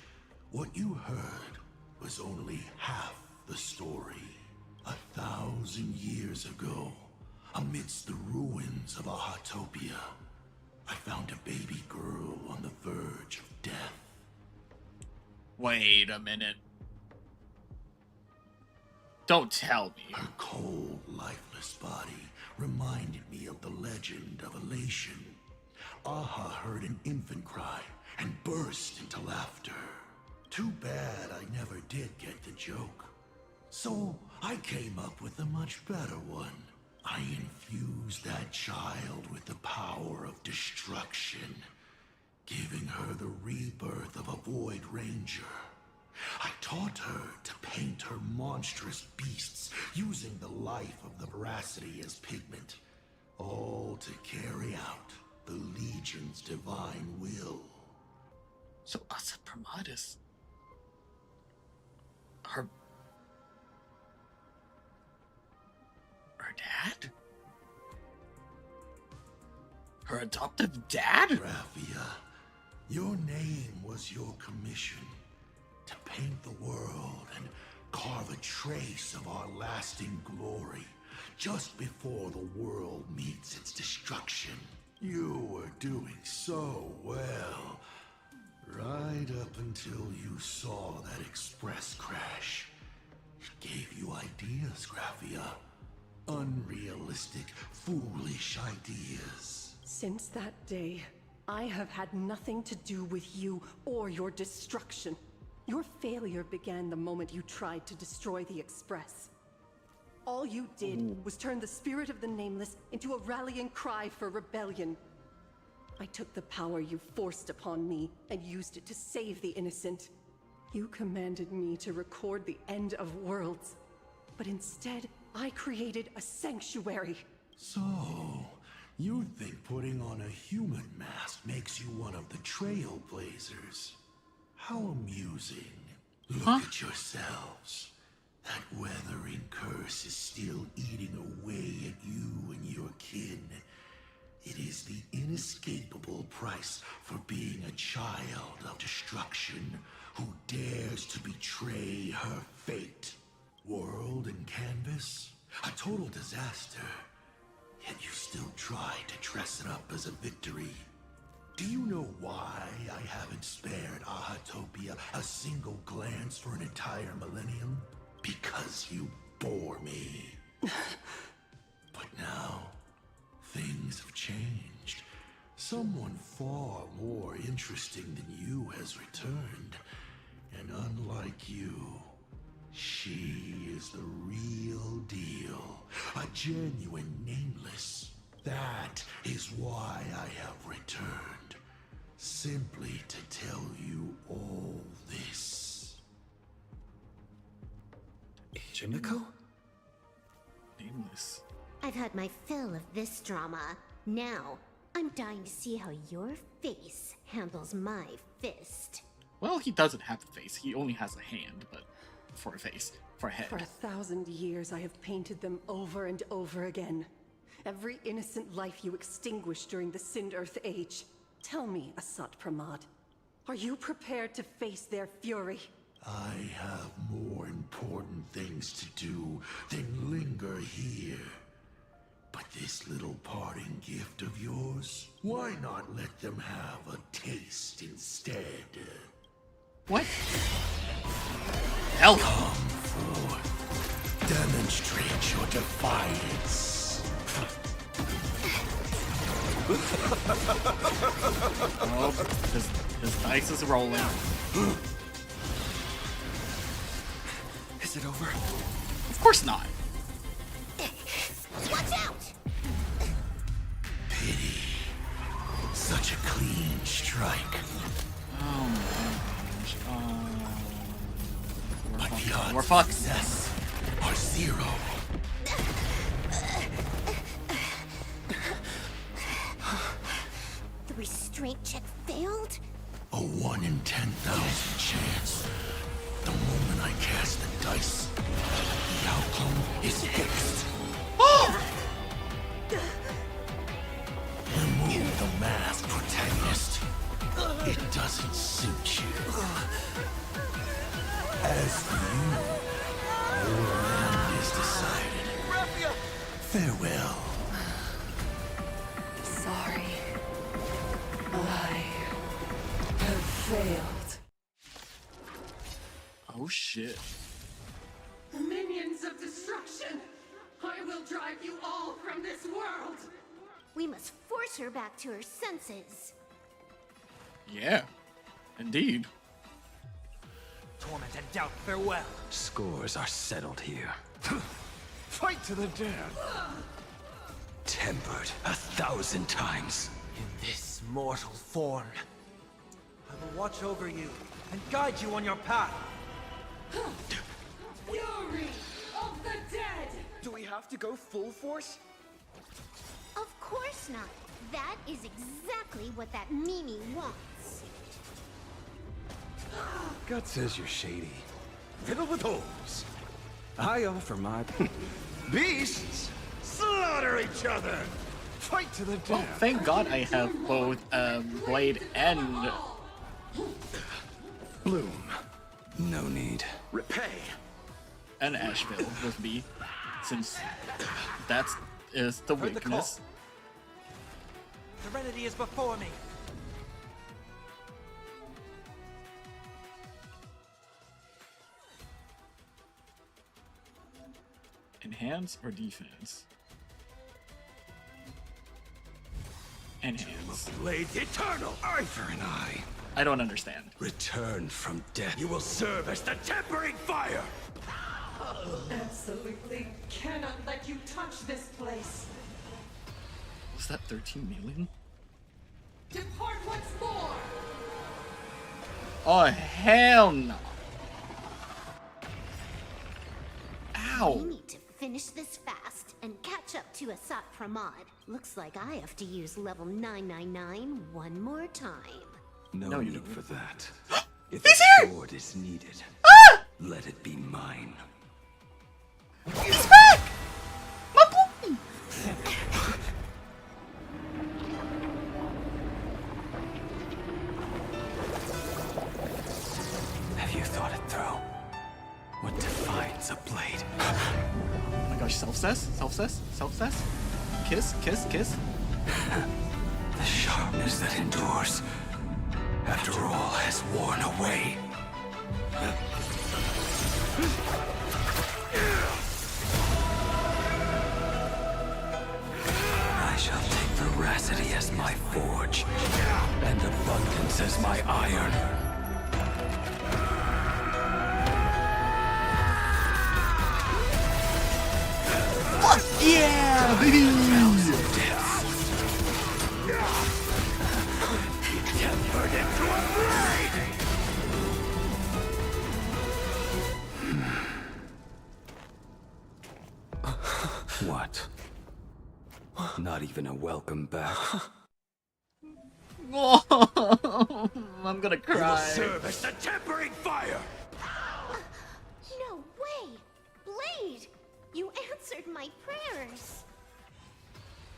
what you heard was only half the story. 1,000 years ago, amidst the ruins of Ahatopia, I found a baby girl on the verge of death. Wait a minute. Don't tell me. Her cold, lifeless body reminded me of the legend of Elation. Aha heard an infant cry and burst into laughter. Too bad I never did get the joke. So I came up with a much better one. I infused that child with the power of destruction, giving her the rebirth of a Void Ranger. I taught her to paint her monstrous beasts using the life of the veracity as pigment, all to carry out the Legion's divine will. So Asa Pramad her dad? Her adoptive dad? Raphia, your name was your commission. To paint the world and carve a trace of our lasting glory just before the world meets its destruction. You were doing so well, right up until you saw that express crash. It gave you ideas, Graphia. Unrealistic, foolish ideas. Since that day, I have had nothing to do with you or your destruction. Your failure began the moment you tried to destroy the Express. All you did was turn the spirit of the Nameless into a rallying cry for rebellion. I took the power you forced upon me and used it to save the innocent. You commanded me to record the end of worlds, but instead, I created a sanctuary. So, you think putting on a human mask makes you one of the Trailblazers? How amusing. Look at yourselves. That weathering curse is still eating away at you and your kin. It is the inescapable price for being a child of destruction who dares to betray her fate. World and canvas, a total disaster. Yet you still try to dress it up as a victory. Do you know why I haven't spared Ahatopia a single glance for an entire millennium? Because you bore me. But now, things have changed. Someone far more interesting than you has returned. And unlike you, she is the real deal. A genuine nameless. That is why I have returned. Simply to tell you all this. Jimiko? Nameless. I've had my fill of this drama. Now, I'm dying to see how your face handles my fist. Well, he doesn't have a face. He only has a hand, but for a face, for a head. For 1,000 years, I have painted them over and over again. Every innocent life you extinguished during the Sind Earth Age. Tell me, Asat Pramad, are you prepared to face their fury? I have more important things to do than linger here. But this little parting gift of yours, why not let them have a taste instead? What? Hell. Come forth. Demonstrate your defiance. Oh, his dice is rolling. Is it over? Of course not. Watch out! Pity. Such a clean strike. Oh my gosh. But the odds We're of fucked. success are 0. The restraint check failed? A 1 in 10,000 chance. The moment I cast the dice, the outcome is fixed. Remove the masked protagonist. It doesn't suit you. As for you, your end is decided. Farewell. Sorry. I have failed. Oh shit. Minions of destruction! I will drive you all from this world! We must force her back to her senses. Yeah. Indeed. Torment and doubt, farewell. Scores are settled here. Fight to the death. Tempered 1,000 times. In this mortal form, I will watch over you and guide you on your path. Fury of the dead! Do we have to go full force? Of course not. That is exactly what that Mimi wants. Gut says you're shady. Fiddle with holes. I offer my... Beasts slaughter each other. Fight to the death. Well, thank God I have both Blade and Bloom. No need. Repay. and Asheville with me, since that is the Heard the weakness. Serenity is before me. Enhance or defense? Enhance. Blades eternal, eye for an eye. I don't understand. Return from death. You will serve as the tempering fire. Absolutely cannot let you touch this place. Was that 13 million? Depart once more. Oh, hell no. Ow. We need to finish this fast and catch up to Asat Pramad. Looks like I have to use level 999 one more time. No need for that. If He's a here! sword is needed, let it be mine. He's back! My boy! Have you thought it through? What defines a blade? Oh my gosh, self-cess? Self-cess? Self-cess? Kiss, kiss, kiss. The sharpness that endures, after all, has worn away. I shall take veracity as my forge, and abundance as my iron. Yeah, baby! Tempered into a blade! What? Not even a welcome back? Oh, I'm gonna cry. You will serve as the tempering fire! No way! Blade! You answered my prayers!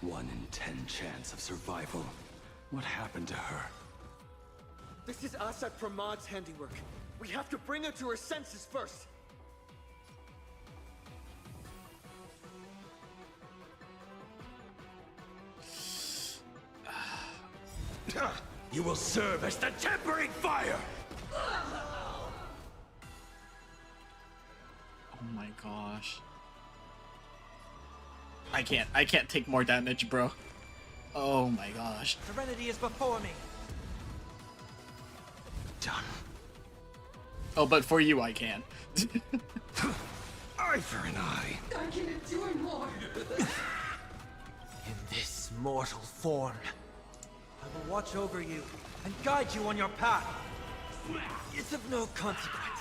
1 in 10 chance of survival. What happened to her? This is us at Pramad's handiwork. We have to bring her to her senses first. You will serve as the tempering fire! Oh my gosh. I can't take more damage, bro. Oh my gosh. Serenity is before me. Done. Oh, but for you I can. Eye for an eye. I can endure more. In this mortal form, I will watch over you and guide you on your path. It's of no consequence.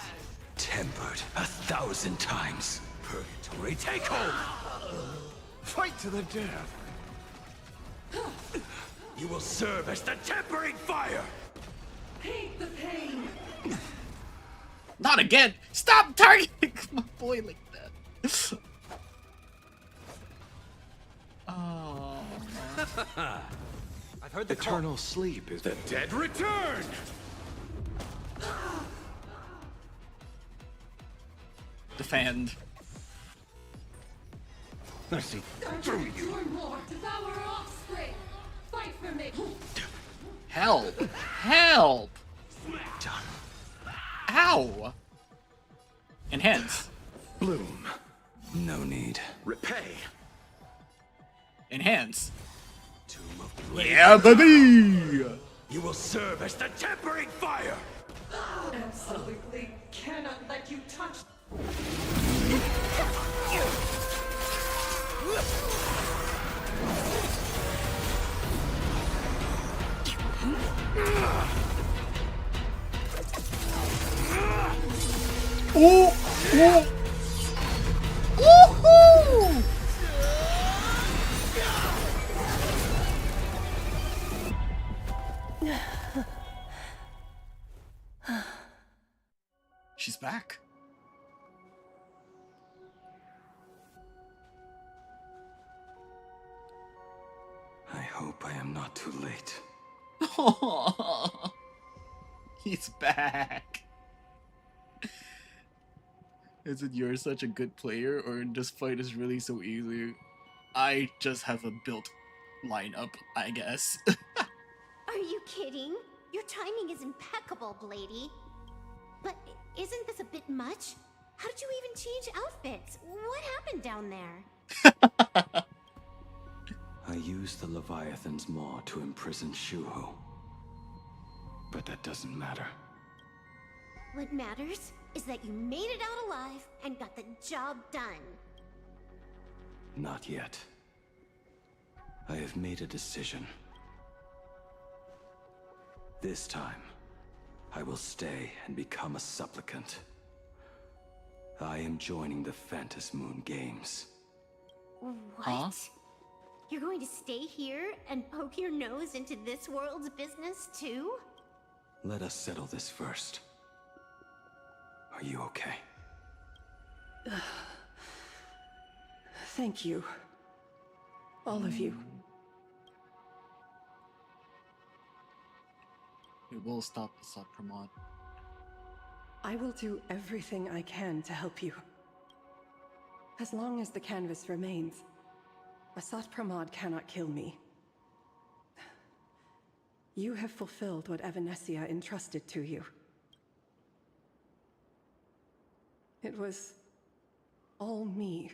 Tempered 1,000 times. Purgatory, take hold! Fight to the death. You will serve as the tempering fire! Hate the pain. Not again! Stop targeting my boy like that. Oh. I've heard the Eternal sleep is The dead return! Defend. I see I through can you. endure more. Devour our offspring. Fight for me. Help! Help! done. Ow! Enhance. Bloom. No need. Repay. Enhance. Tomb of Blade. Yeah, baby! You will serve as the tempering fire! Absolutely cannot let you touch. Ooh! Ooh! Woohoo! She's back. I hope I am not too late. He's back. Is it you're such a good player, or this fight is really so easy? I just have a built lineup, I guess. Are you kidding? Your timing is impeccable, Blady. But isn't this a bit much? How did you even change outfits? What happened down there? I used the Leviathan's maw to imprison Shuhu. But that doesn't matter. What matters is that you made it out alive and got the job done. Not yet. I have made a decision. This time, I will stay and become a supplicant. I am joining the Phantas Moon Games. What? Huh? You're going to stay here and poke your nose into this world's business too? Let us settle this first. Are you okay? Thank you. All of you. It will stop the Sapramod. I will do everything I can to help you. As long as the canvas remains, Asat Pramod cannot kill me. You have fulfilled what Evanescia entrusted to you. It was all me.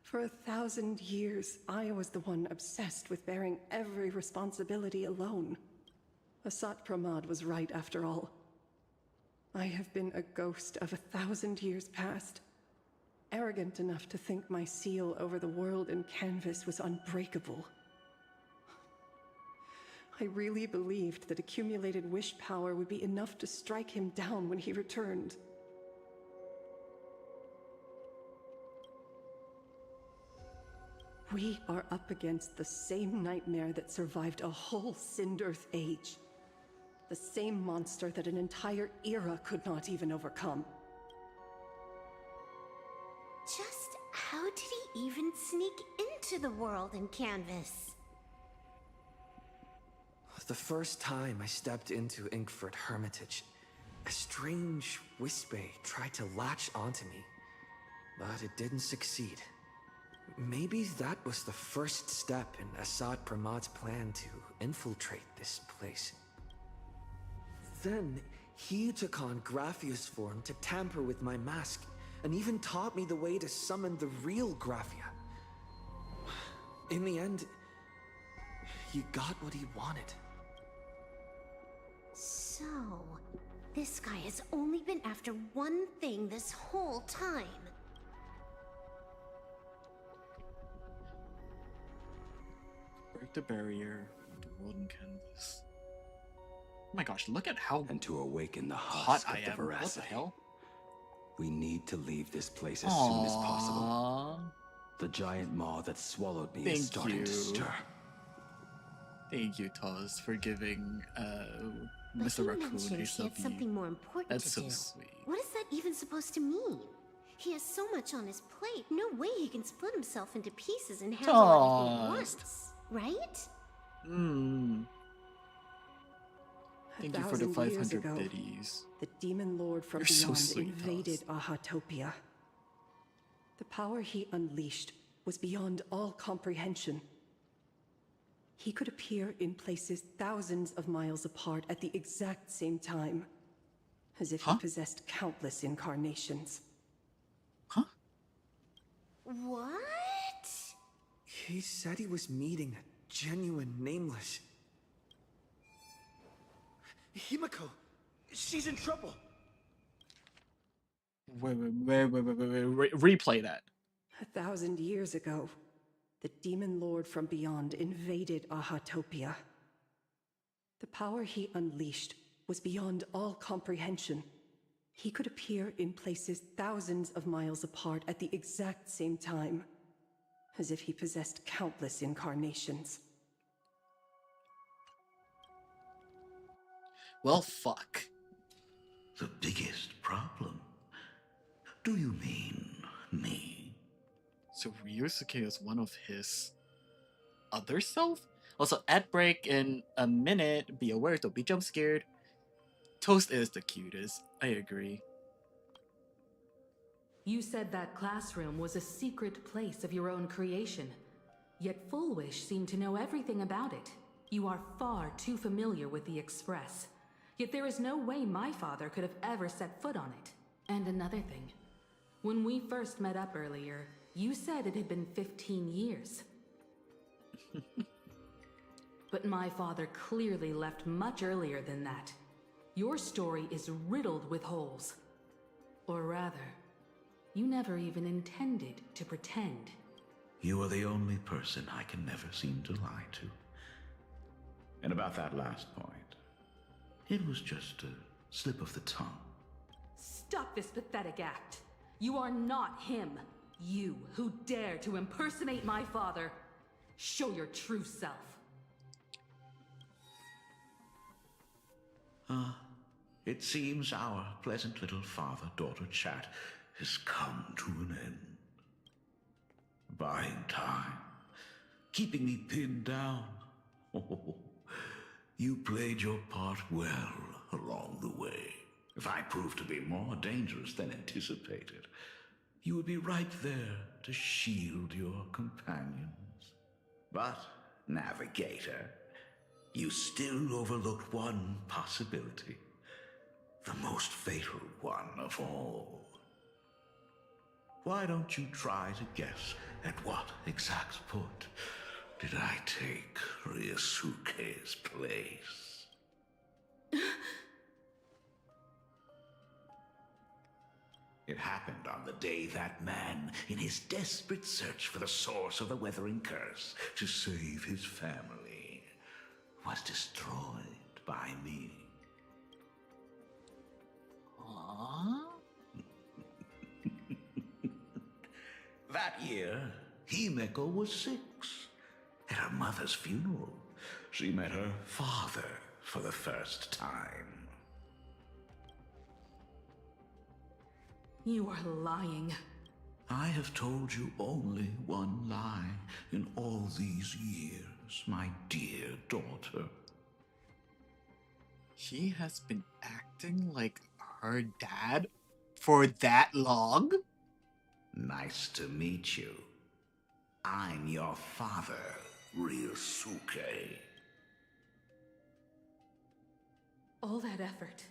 For 1,000 years, I was the one obsessed with bearing every responsibility alone. Asat Pramod was right after all. I have been a ghost of 1,000 years past, arrogant enough to think my seal over the world and canvas was unbreakable. I really believed that accumulated wish power would be enough to strike him down when he returned. We are up against the same nightmare that survived a whole Cinderth age. The same monster that an entire era could not even overcome. Just how did he even sneak into the world in Canvas? The first time I stepped into Inkford Hermitage, a strange Wispe tried to latch onto me, but it didn't succeed. Maybe that was the first step in Assad Pramad's plan to infiltrate this place. Then, he took on Graphia's form to tamper with my mask, and even taught me the way to summon the real Graphia. In the end, he got what he wanted. So, this guy has only been after one thing this whole time. Break the barrier of the world in Canvas. Oh my gosh, look at how and to awaken the hot husk I of the am. veracity. What the hell? We need to leave this place as soon as possible. Aww. The giant maw that swallowed me Thank is starting to stir. Thank you, Toz, for giving But Mr. he Raccoon mentioned a he sub. had something more important That's to so do. sweet. What is that even supposed to mean? He has so much on his plate, no way he can split himself into pieces and handle everything at once, right? Thank you for the 1,000 years 500 ago, biddies. the demon lord from You're so beyond sweet, invaded Ahatopia. The power he unleashed was beyond all comprehension. He could appear in places thousands of miles apart at the exact same time, as if he possessed countless incarnations. What? He said he was meeting a genuine nameless. Himiko! She's in trouble! Wait, replay that. 1,000 years ago, the demon lord from beyond invaded Ahatopia. The power he unleashed was beyond all comprehension. He could appear in places thousands of miles apart at the exact same time, as if he possessed countless incarnations. Well, fuck. The biggest problem? Do you mean me? So Ryusuke is one of his other self? Also, at break in a minute, be aware, don't be jump scared. Toast is the cutest. I agree. You said that classroom was a secret place of your own creation. Yet Fullwish seemed to know everything about it. You are far too familiar with the Express. Yet there is no way my father could have ever set foot on it. And another thing. When we first met up earlier, you said it had been 15 years. But my father clearly left much earlier than that. Your story is riddled with holes. Or rather, you never even intended to pretend. You are the only person I can never seem to lie to. And about that last point, it was just a slip of the tongue. Stop this pathetic act. You are not him. You who dare to impersonate my father. Show your true self. It seems our pleasant little father-daughter chat has come to an end. Buying time, keeping me pinned down. Oh, you played your part well along the way. If I proved to be more dangerous than anticipated, you would be right there to shield your companions. But, Navigator, you still overlooked one possibility. The most fatal one of all. Why don't you try to guess at what exact point did I take Ryusuke's place? It happened on the day that man, in his desperate search for the source of the Weathering Curse to save his family, was destroyed by me. Aww. That year, Himeko was 6. At her mother's funeral, she met her father for the first time. You are lying. I have told you only one lie in all these years, my dear daughter. He has been acting like her dad for that long? Nice to meet you. I'm your father, Ryosuke. All that effort,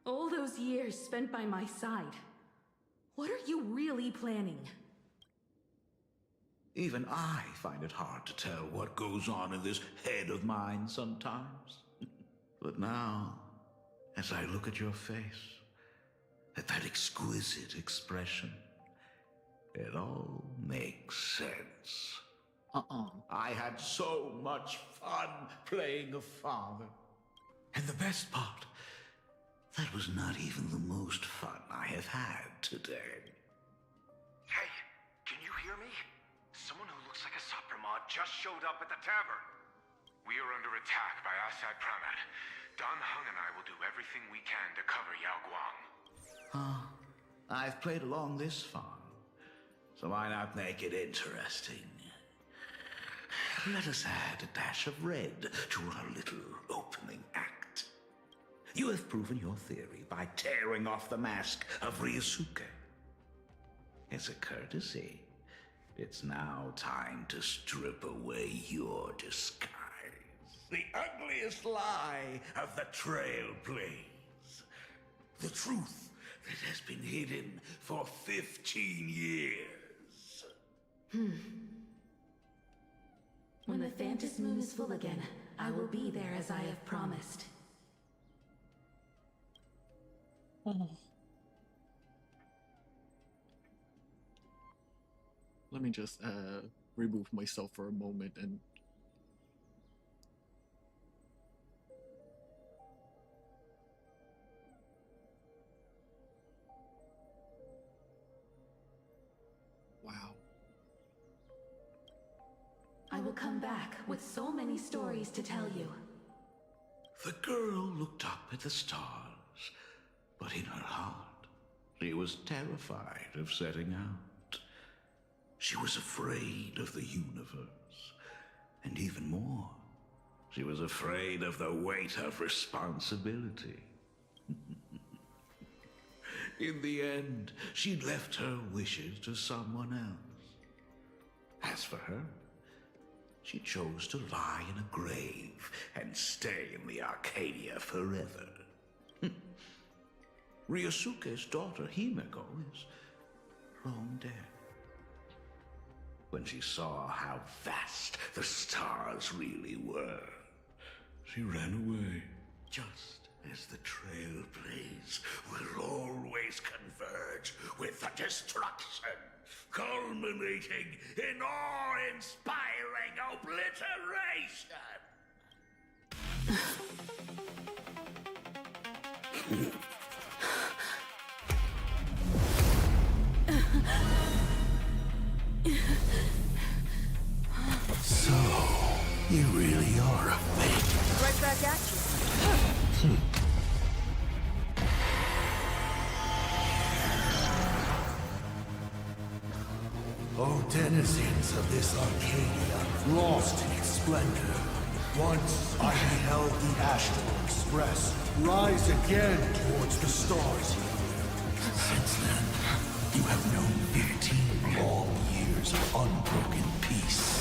all those years spent by my side. What are you really planning? Even I find it hard to tell what goes on in this head of mine sometimes. But now, as I look at your face, at that exquisite expression, it all makes sense. I had so much fun playing a father. And the best part, that was not even the most fun I have had today. Hey, can you hear me? Someone who looks like a Supremod just showed up at the tavern. We are under attack by Asad Pramat. Dan Heng and I will do everything we can to cover Yao Guang. I've played along this far, so why not make it interesting? Let us add a dash of red to our little opening act. You have proven your theory by tearing off the mask of Ryosuke. As a courtesy, it's now time to strip away your disguise. The ugliest lie of the Trailblaze. The truth that has been hidden for 15 years. When the Phantom Moon is full again, I will be there as I have promised. Let me just remove myself for a moment and wow. I will come back with so many stories to tell you. The girl looked up at the stars, but in her heart, she was terrified of setting out. She was afraid of the universe, and even more, she was afraid of the weight of responsibility. In the end, she'd left her wishes to someone else. As for her, she chose to lie in a grave and stay in the Arcadia forever. Ryosuke's daughter Himeko is long dead. When she saw how vast the stars really were, she ran away, just as the Trailblaze will always converge with the destruction, culminating in awe-inspiring obliteration. So, you really are a fake. Right back at you. O denizens of this Arcadia, lost in its splendor. Once I beheld the Astral Express rise again towards the stars. Since then, you have known 15 long years of unbroken peace.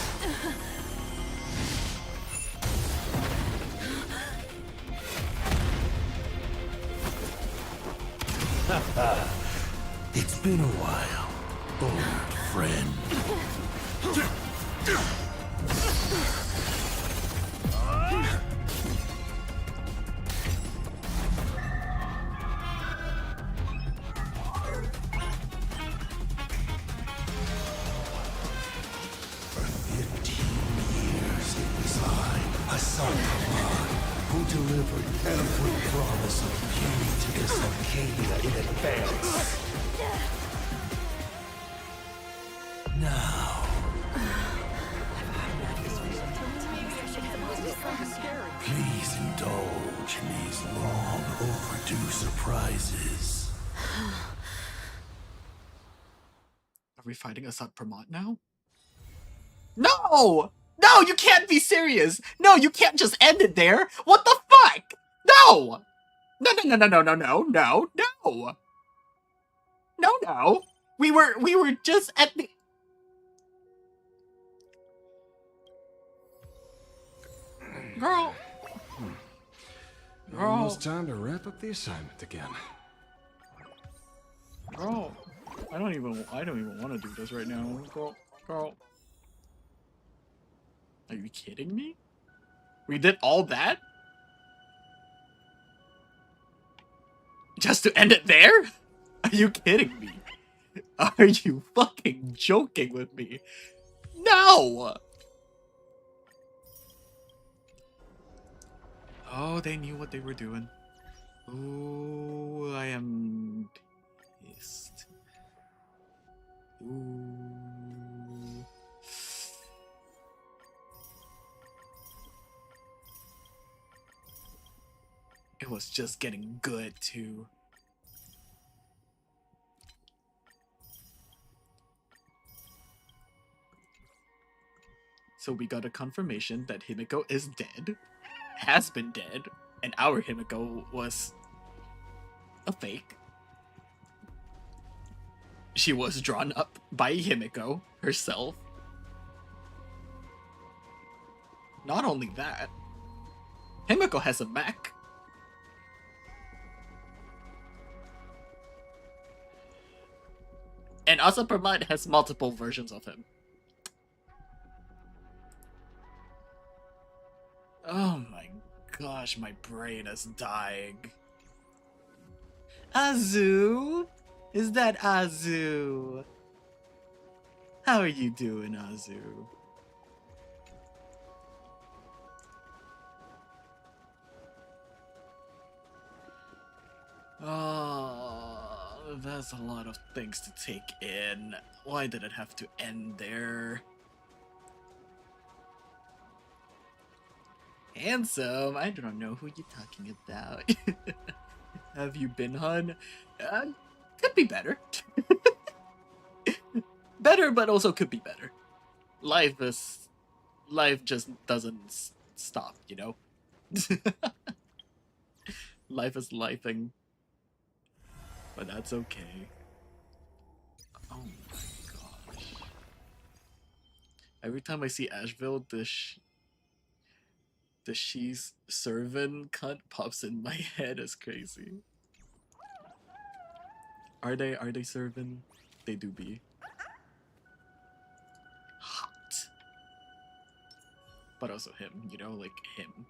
It's been a while, old friend. delivered every promise of beauty to this Arcadia in advance. Now, please indulge in these long overdue surprises. Are we fighting Asad Pramod now? No! No, you can't be serious! No, you can't just end it there! What the fuck? No! No, no, no, no, no, no, no, no, no! No, no! We were just at the... Girl! Girl! Almost time to wrap up the assignment again. Girl! I don't even want to do this right now. Girl. Are you kidding me? We did all that? Just to end it there? Are you kidding me? Are you fucking joking with me? No! Oh, they knew what they were doing. Ooh, I am pissed. Ooh. It was just getting good, too. So we got a confirmation that Himiko is dead, has been dead, and our Himiko was a fake. She was drawn up by Himiko herself. Not only that, Himiko has a mech. And Asad Pramod has multiple versions of him. Oh my gosh, my brain is dying. Azu? Is that Azu? How are you doing, Azu? Oh, that's a lot of things to take in. Why did it have to end there? Handsome? I don't know who you're talking about. Have you been, hun? Could be better. Better, but also could be better. Life just doesn't stop, you know? Life is lifing. But that's okay. Oh my gosh. Every time I see Asheville, the she's servant cunt pops in my head as crazy. Are they servant? They do be. Hot. But also him, you know, like him.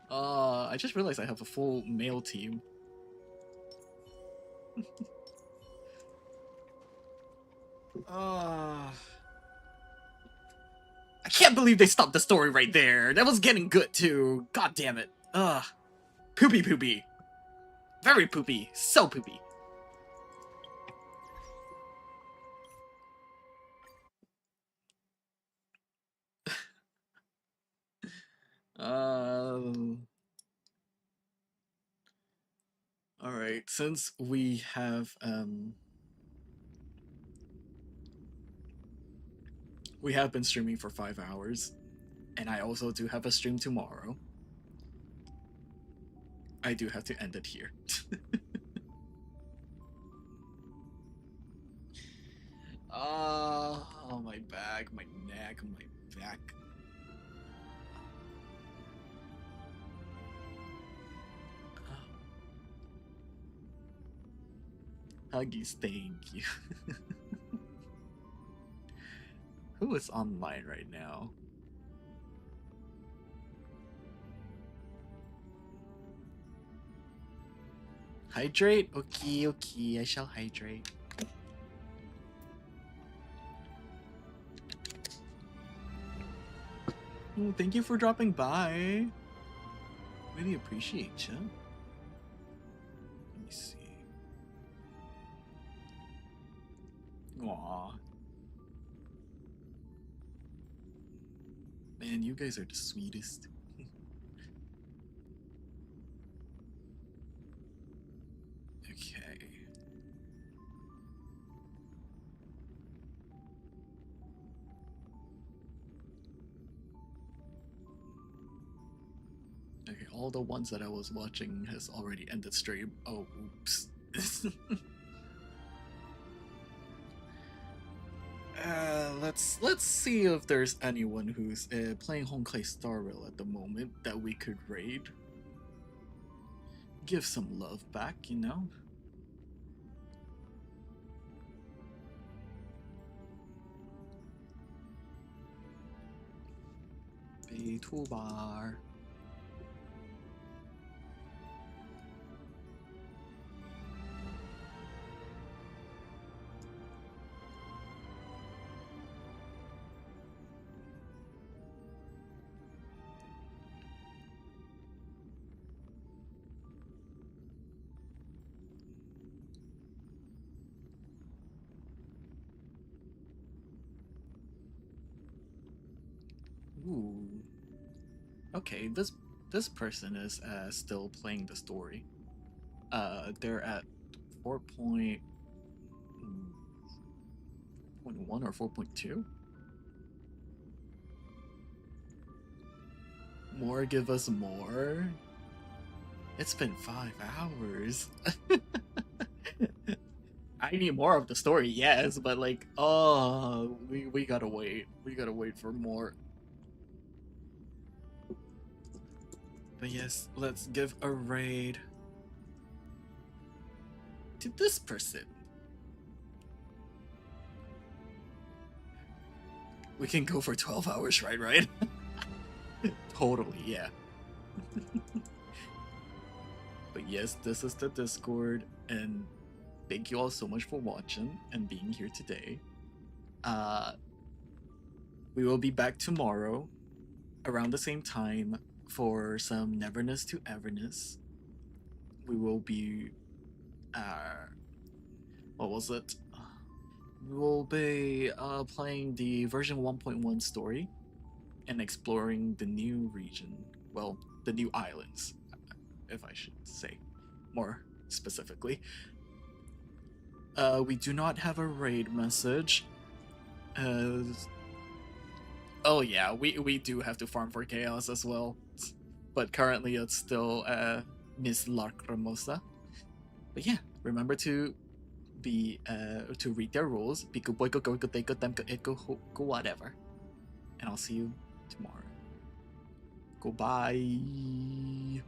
I just realized I have a full male team. I can't believe they stopped the story right there. That was getting good too. God damn it. Poopy poopy. Very poopy. So poopy. Alright, since we have been streaming for 5 hours, and I also do have a stream tomorrow, I do have to end it here. Oh, my back, my neck, my back. Huggies, thank you. Who is online right now? Hydrate? Okay, okay, I shall hydrate. Well, thank you for dropping by. Really appreciate you. Let me see. Aww. Man, you guys are the sweetest. Okay. Okay, all the ones that I was watching has already ended stream. Oh, oops. Let's see if there's anyone who's playing Honkai Star Rail at the moment that we could raid. Give some love back, you know? A toolbar. Ooh. Okay, this person is still playing the story. They're at 4.1 or 4.2. More, give us more. It's been 5 hours. I need more of the story, yes, but like, oh, we gotta wait. We gotta wait for more. But yes, let's give a raid to this person. We can go for 12 hours, right? Totally, yeah. But yes, this is the Discord, and thank you all so much for watching and being here today. We will be back tomorrow around the same time for some Neverness to Everness. We will be what was it? We will be playing the version 1.1 story and exploring the new region. Well, the new islands, if I should say more specifically. We do not have a raid message. Oh yeah, we do have to farm for chaos as well, but currently it's still Miss Lacrimosa. But yeah, remember to be to read their rules. Whatever. And I'll see you tomorrow. Goodbye.